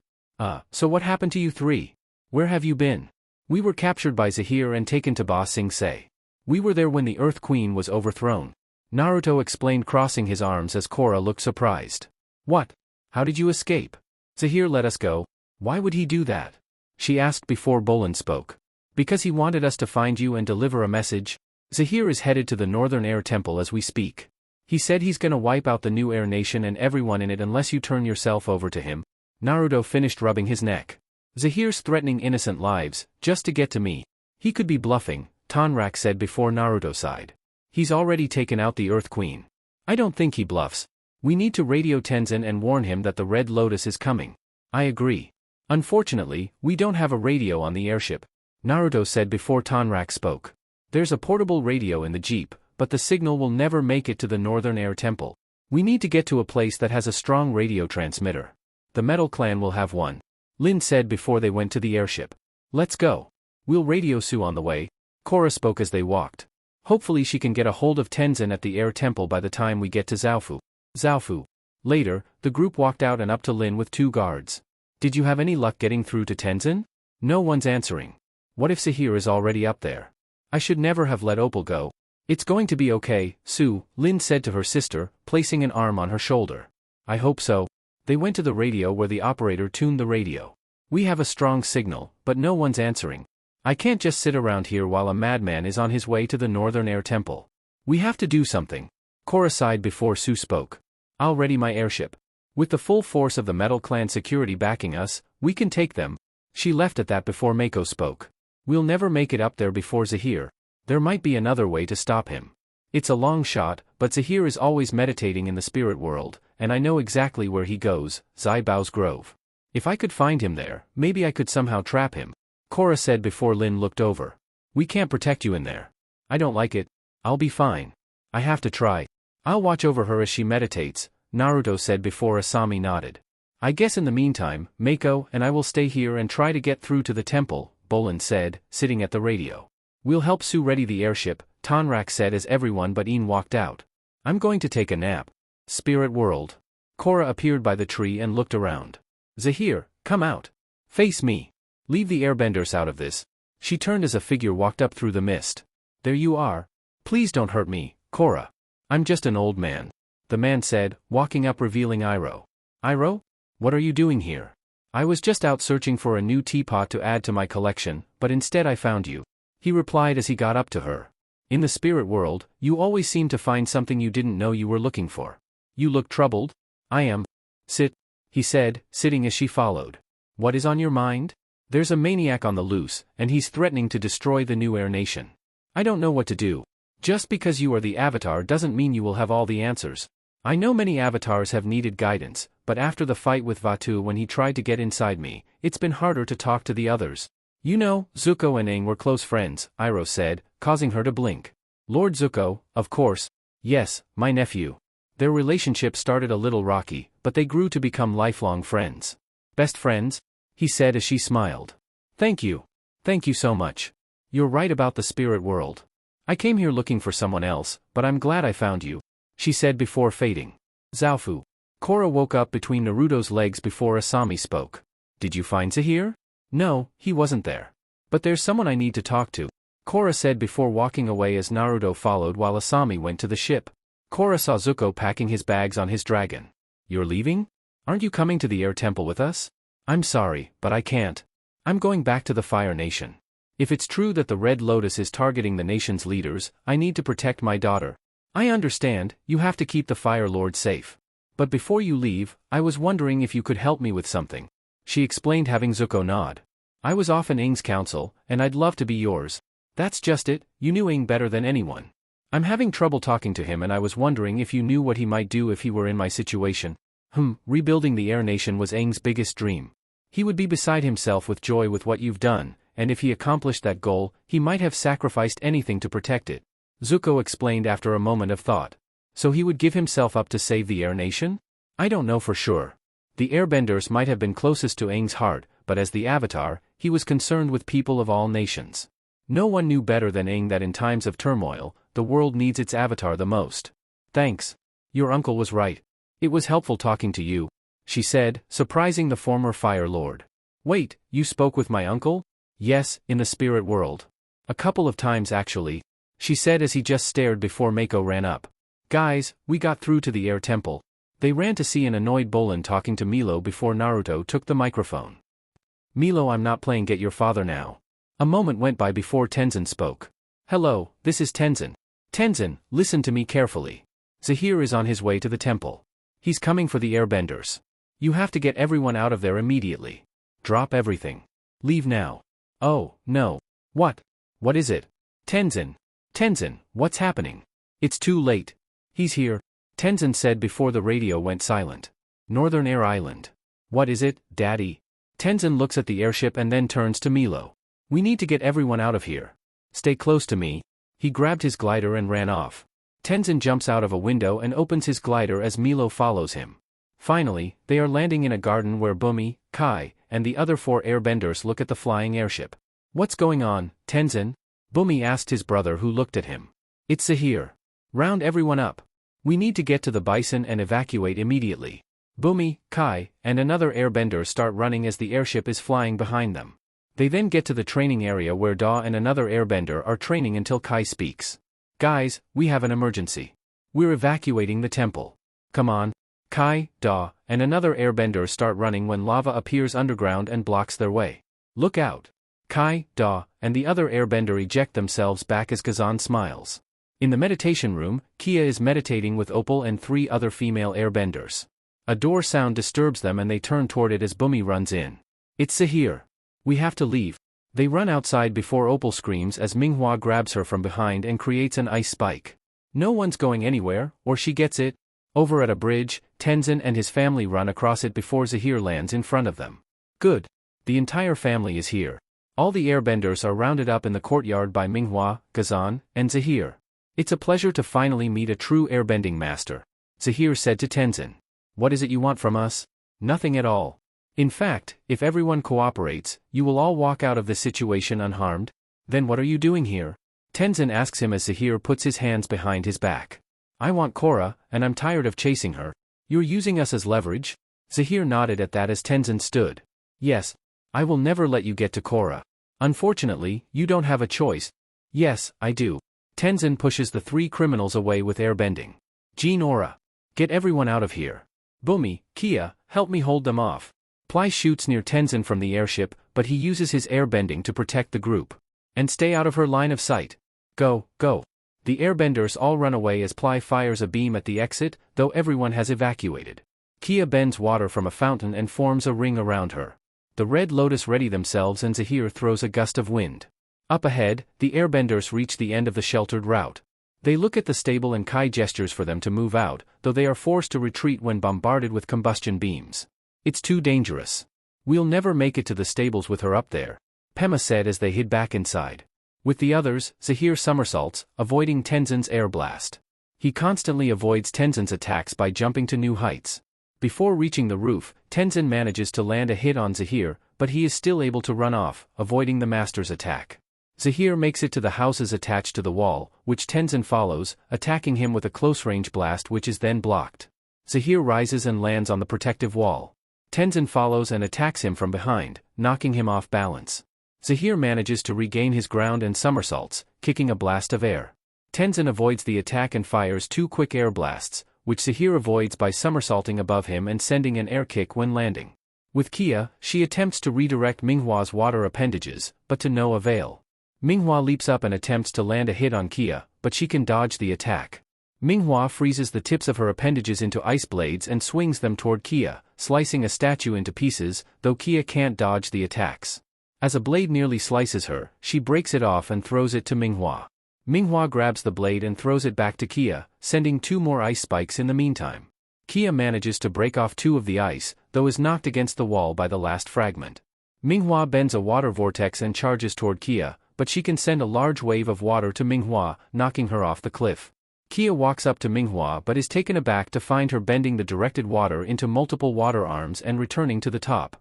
So what happened to you three? Where have you been? We were captured by Zahir and taken to Ba Sing Se. We were there when the Earth Queen was overthrown. Naruto explained, crossing his arms as Korra looked surprised. What? How did you escape? Zahir let us go. Why would he do that? She asked before Bolin spoke. Because he wanted us to find you and deliver a message. Zahir is headed to the Northern Air Temple as we speak. He said he's gonna wipe out the new Air Nation and everyone in it unless you turn yourself over to him. Naruto finished rubbing his neck. Zahir's threatening innocent lives, just to get to me. He could be bluffing, Tonrak said before Naruto sighed. He's already taken out the Earth Queen. I don't think he bluffs. We need to radio Tenzin and warn him that the Red Lotus is coming. I agree. Unfortunately, we don't have a radio on the airship, Naruto said before Tonrak spoke. There's a portable radio in the jeep, but the signal will never make it to the Northern Air Temple. We need to get to a place that has a strong radio transmitter. The Metal Clan will have one, Lin said before they went to the airship. Let's go. We'll radio Sue on the way, Korra spoke as they walked. Hopefully she can get a hold of Tenzin at the Air Temple by the time we get to Zaofu. Later, the group walked out and up to Lin with two guards. Did you have any luck getting through to Tenzin? No one's answering. What if Zahir is already up there? I should never have let Opal go. It's going to be okay, Sue, Lin said to her sister, placing an arm on her shoulder. I hope so. They went to the radio where the operator tuned the radio. We have a strong signal, but no one's answering. I can't just sit around here while a madman is on his way to the Northern Air Temple. We have to do something. Korra sighed before Sue spoke. I'll ready my airship. With the full force of the Metal Clan security backing us, we can take them. She left at that before Mako spoke. We'll never make it up there before Zahir. There might be another way to stop him. It's a long shot, but Zahir is always meditating in the spirit world, and I know exactly where he goes, Zaibao's Grove. If I could find him there, maybe I could somehow trap him, Korra said before Lin looked over. We can't protect you in there. I don't like it. I'll be fine. I have to try. I'll watch over her as she meditates, Naruto said before Asami nodded. I guess in the meantime, Mako and I will stay here and try to get through to the temple, Bolin said, sitting at the radio. We'll help Sue ready the airship, Tonrak said as everyone but Een walked out. I'm going to take a nap. Spirit world. Korra appeared by the tree and looked around. Zahir, come out. Face me. Leave the airbenders out of this. She turned as a figure walked up through the mist. There you are. Please don't hurt me, Korra. I'm just an old man. The man said, walking up revealing Iroh. Iroh? What are you doing here? I was just out searching for a new teapot to add to my collection, but instead I found you. He replied as he got up to her. In the spirit world, you always seem to find something you didn't know you were looking for. You look troubled. I am. Sit, he said, sitting as she followed. What is on your mind? There's a maniac on the loose, and he's threatening to destroy the new air nation. I don't know what to do. Just because you are the avatar doesn't mean you will have all the answers. I know many avatars have needed guidance, but after the fight with Vaatu when he tried to get inside me, it's been harder to talk to the others. You know, Zuko and Aang were close friends, Iroh said, causing her to blink. Lord Zuko, of course. Yes, my nephew. Their relationship started a little rocky, but they grew to become lifelong friends. Best friends? He said as she smiled. Thank you. Thank you so much. You're right about the spirit world. I came here looking for someone else, but I'm glad I found you, she said before fading. Zaofu. Korra woke up between Naruto's legs before Asami spoke. Did you find Zahir? No, he wasn't there. But there's someone I need to talk to, Korra said before walking away as Naruto followed while Asami went to the ship. Korra saw Zuko packing his bags on his dragon. You're leaving? Aren't you coming to the air temple with us? I'm sorry, but I can't. I'm going back to the Fire Nation. If it's true that the Red Lotus is targeting the nation's leaders, I need to protect my daughter. I understand, you have to keep the Fire Lord safe. But before you leave, I was wondering if you could help me with something, she explained having Zuko nod. I was off in Aang's council, and I'd love to be yours. That's just it, you knew Aang better than anyone. I'm having trouble talking to him and I was wondering if you knew what he might do if he were in my situation. Rebuilding the Air Nation was Aang's biggest dream. He would be beside himself with joy with what you've done, and if he accomplished that goal, he might have sacrificed anything to protect it. Zuko explained after a moment of thought. So he would give himself up to save the Air Nation? I don't know for sure. The airbenders might have been closest to Aang's heart, but as the Avatar, he was concerned with people of all nations. No one knew better than Aang that in times of turmoil, the world needs its Avatar the most. Thanks. Your uncle was right. It was helpful talking to you, she said, surprising the former Fire Lord. Wait, you spoke with my uncle? Yes, in the spirit world. A couple of times actually, she said as he just stared before Mako ran up. Guys, we got through to the air temple. They ran to see an annoyed Bolin talking to Milo before Naruto took the microphone. Milo, I'm not playing Get Your Father now. A moment went by before Tenzin spoke. Hello, this is Tenzin. Tenzin, listen to me carefully. Zahir is on his way to the temple. He's coming for the airbenders. You have to get everyone out of there immediately. Drop everything. Leave now. Oh, no. What? What is it? Tenzin. Tenzin, what's happening? It's too late. He's here, Tenzin said before the radio went silent. Northern Air Island. What is it, Daddy? Tenzin looks at the airship and then turns to Milo. We need to get everyone out of here. Stay close to me. He grabbed his glider and ran off. Tenzin jumps out of a window and opens his glider as Milo follows him. Finally, they are landing in a garden where Bumi, Kai, and the other 4 airbenders look at the flying airship. What's going on, Tenzin? Bumi asked his brother who looked at him. It's Zahir. Round everyone up. We need to get to the bison and evacuate immediately. Bumi, Kai, and another airbender start running as the airship is flying behind them. They then get to the training area where Da and another airbender are training until Kai speaks. Guys, we have an emergency. We're evacuating the temple. Come on. Kai, Da, and another airbender start running when lava appears underground and blocks their way. Look out. Kai, Da, and the other airbender eject themselves back as Kazan smiles. In the meditation room, Kia is meditating with Opal and 3 other female airbenders. A door sound disturbs them and they turn toward it as Bumi runs in. It's Zahir. We have to leave. They run outside before Opal screams as Minghua grabs her from behind and creates an ice spike. No one's going anywhere, or she gets it. Over at a bridge, Tenzin and his family run across it before Zahir lands in front of them. Good. The entire family is here. All the airbenders are rounded up in the courtyard by Minghua, Kazan, and Zahir. It's a pleasure to finally meet a true airbending master, Zahir said to Tenzin. What is it you want from us? Nothing at all. In fact, if everyone cooperates, you will all walk out of this situation unharmed. Then what are you doing here? Tenzin asks him as Zahir puts his hands behind his back. I want Korra, and I'm tired of chasing her. You're using us as leverage? Zahir nodded at that as Tenzin stood. Yes. I will never let you get to Korra. Unfortunately, you don't have a choice. Yes, I do. Tenzin pushes the 3 criminals away with airbending. Jean Aura. Get everyone out of here. Bumi, Kia, help me hold them off. Ply shoots near Tenzin from the airship, but he uses his airbending to protect the group. And stay out of her line of sight. Go, go. The airbenders all run away as Ply fires a beam at the exit, though everyone has evacuated. Kia bends water from a fountain and forms a ring around her. The Red Lotus ready themselves and Zahir throws a gust of wind. Up ahead, the airbenders reach the end of the sheltered route. They look at the stable and Kai gestures for them to move out, though they are forced to retreat when bombarded with combustion beams. It's too dangerous. We'll never make it to the stables with her up there, Pema said as they hid back inside. With the others, Zahir somersaults, avoiding Tenzin's air blast. He constantly avoids Tenzin's attacks by jumping to new heights. Before reaching the roof, Tenzin manages to land a hit on Zahir, but he is still able to run off, avoiding the master's attack. Zahir makes it to the houses attached to the wall, which Tenzin follows, attacking him with a close-range blast which is then blocked. Zahir rises and lands on the protective wall. Tenzin follows and attacks him from behind, knocking him off balance. Zahir manages to regain his ground and somersaults, kicking a blast of air. Tenzin avoids the attack and fires 2 quick air blasts, which Zahir avoids by somersaulting above him and sending an air kick when landing. With Kia, she attempts to redirect Minghua's water appendages, but to no avail. Minghua leaps up and attempts to land a hit on Kia, but she can dodge the attack. Minghua freezes the tips of her appendages into ice blades and swings them toward Kia, slicing a statue into pieces, though Kia can't dodge the attacks. As a blade nearly slices her, she breaks it off and throws it to Minghua. Minghua grabs the blade and throws it back to Kia, sending 2 more ice spikes in the meantime. Kia manages to break off 2 of the ice, though is knocked against the wall by the last fragment. Minghua bends a water vortex and charges toward Kia, but she can send a large wave of water to Minghua, knocking her off the cliff. Kia walks up to Minghua but is taken aback to find her bending the directed water into multiple water arms and returning to the top.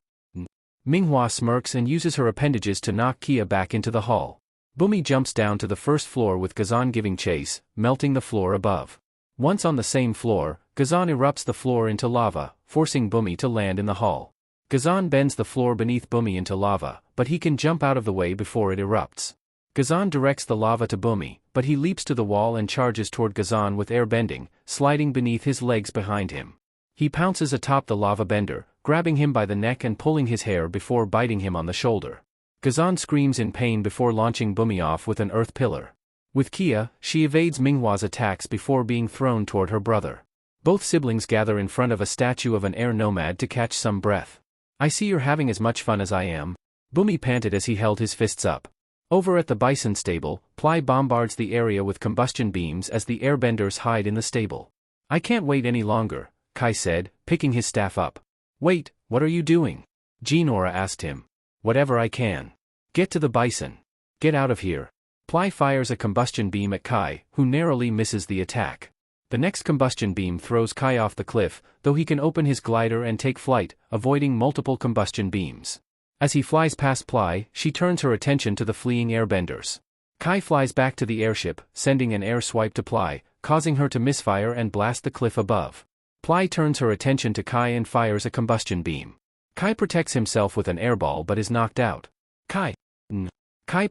Minghua smirks and uses her appendages to knock Kia back into the hall. Bumi jumps down to the first floor with Gazan giving chase, melting the floor above. Once on the same floor, Gazan erupts the floor into lava, forcing Bumi to land in the hall. Gazan bends the floor beneath Bumi into lava, but he can jump out of the way before it erupts. Gazan directs the lava to Bumi, but he leaps to the wall and charges toward Gazan with air bending, sliding beneath his legs behind him. He pounces atop the lava bender, grabbing him by the neck and pulling his hair before biting him on the shoulder. Gazan screams in pain before launching Bumi off with an earth pillar. With Kia, she evades Minghua's attacks before being thrown toward her brother. Both siblings gather in front of a statue of an air nomad to catch some breath. I see you're having as much fun as I am, Bumi panted as he held his fists up. Over at the bison stable, Ply bombards the area with combustion beams as the airbenders hide in the stable. I can't wait any longer, Kai said, picking his staff up. Wait, what are you doing? Jinora asked him. Whatever I can. Get to the bison. Get out of here. Ply fires a combustion beam at Kai, who narrowly misses the attack. The next combustion beam throws Kai off the cliff, though he can open his glider and take flight, avoiding multiple combustion beams. As he flies past Ply, she turns her attention to the fleeing airbenders. Kai flies back to the airship, sending an air swipe to Ply, causing her to misfire and blast the cliff above. Ply turns her attention to Kai and fires a combustion beam. Kai protects himself with an airball but is knocked out. Kai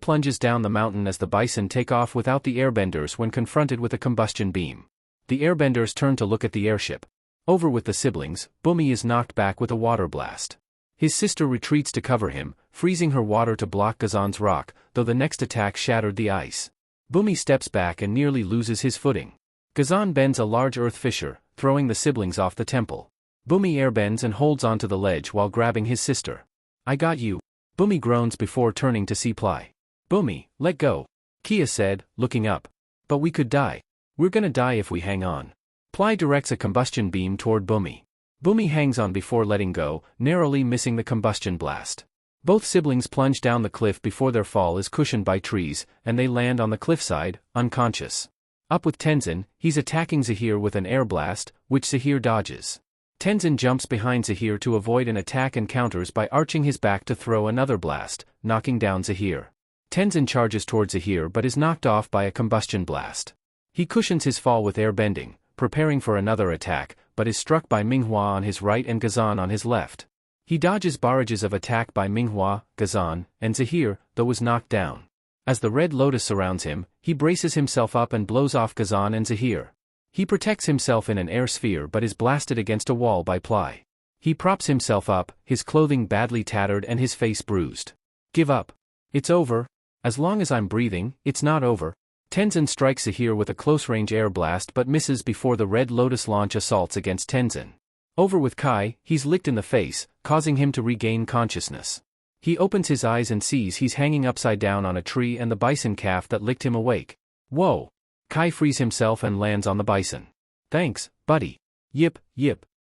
plunges down the mountain as the bison take off without the airbenders when confronted with a combustion beam. The airbenders turn to look at the airship. Over with the siblings, Bumi is knocked back with a water blast. His sister retreats to cover him, freezing her water to block Gazan's rock, though the next attack shattered the ice. Bumi steps back and nearly loses his footing. Gazan bends a large earth fissure, throwing the siblings off the temple. Bumi airbends and holds onto the ledge while grabbing his sister. I got you. Bumi groans before turning to see Ply. Bumi, let go. Kia said, looking up. But we could die. We're gonna die if we hang on. Ply directs a combustion beam toward Bumi. Bumi hangs on before letting go, narrowly missing the combustion blast. Both siblings plunge down the cliff before their fall is cushioned by trees, and they land on the cliffside, unconscious. Up with Tenzin, he's attacking Zahir with an air blast, which Zahir dodges. Tenzin jumps behind Zahir to avoid an attack and counters by arching his back to throw another blast, knocking down Zahir. Tenzin charges toward Zahir but is knocked off by a combustion blast. He cushions his fall with air bending, preparing for another attack, but is struck by Minghua on his right and Gazan on his left. He dodges barrages of attack by Minghua, Gazan, and Zahir, though is knocked down. As the Red Lotus surrounds him, he braces himself up and blows off Gazan and Zahir. He protects himself in an air sphere but is blasted against a wall by Ply. He props himself up, his clothing badly tattered and his face bruised. Give up. It's over. As long as I'm breathing, it's not over. Tenzin strikes Zahir with a close-range air blast but misses before the Red Lotus launch assaults against Tenzin. Over with Kai, he's licked in the face, causing him to regain consciousness. He opens his eyes and sees he's hanging upside down on a tree and the bison calf that licked him awake. Whoa! Kai frees himself and lands on the bison. Thanks, buddy. Yip, yip,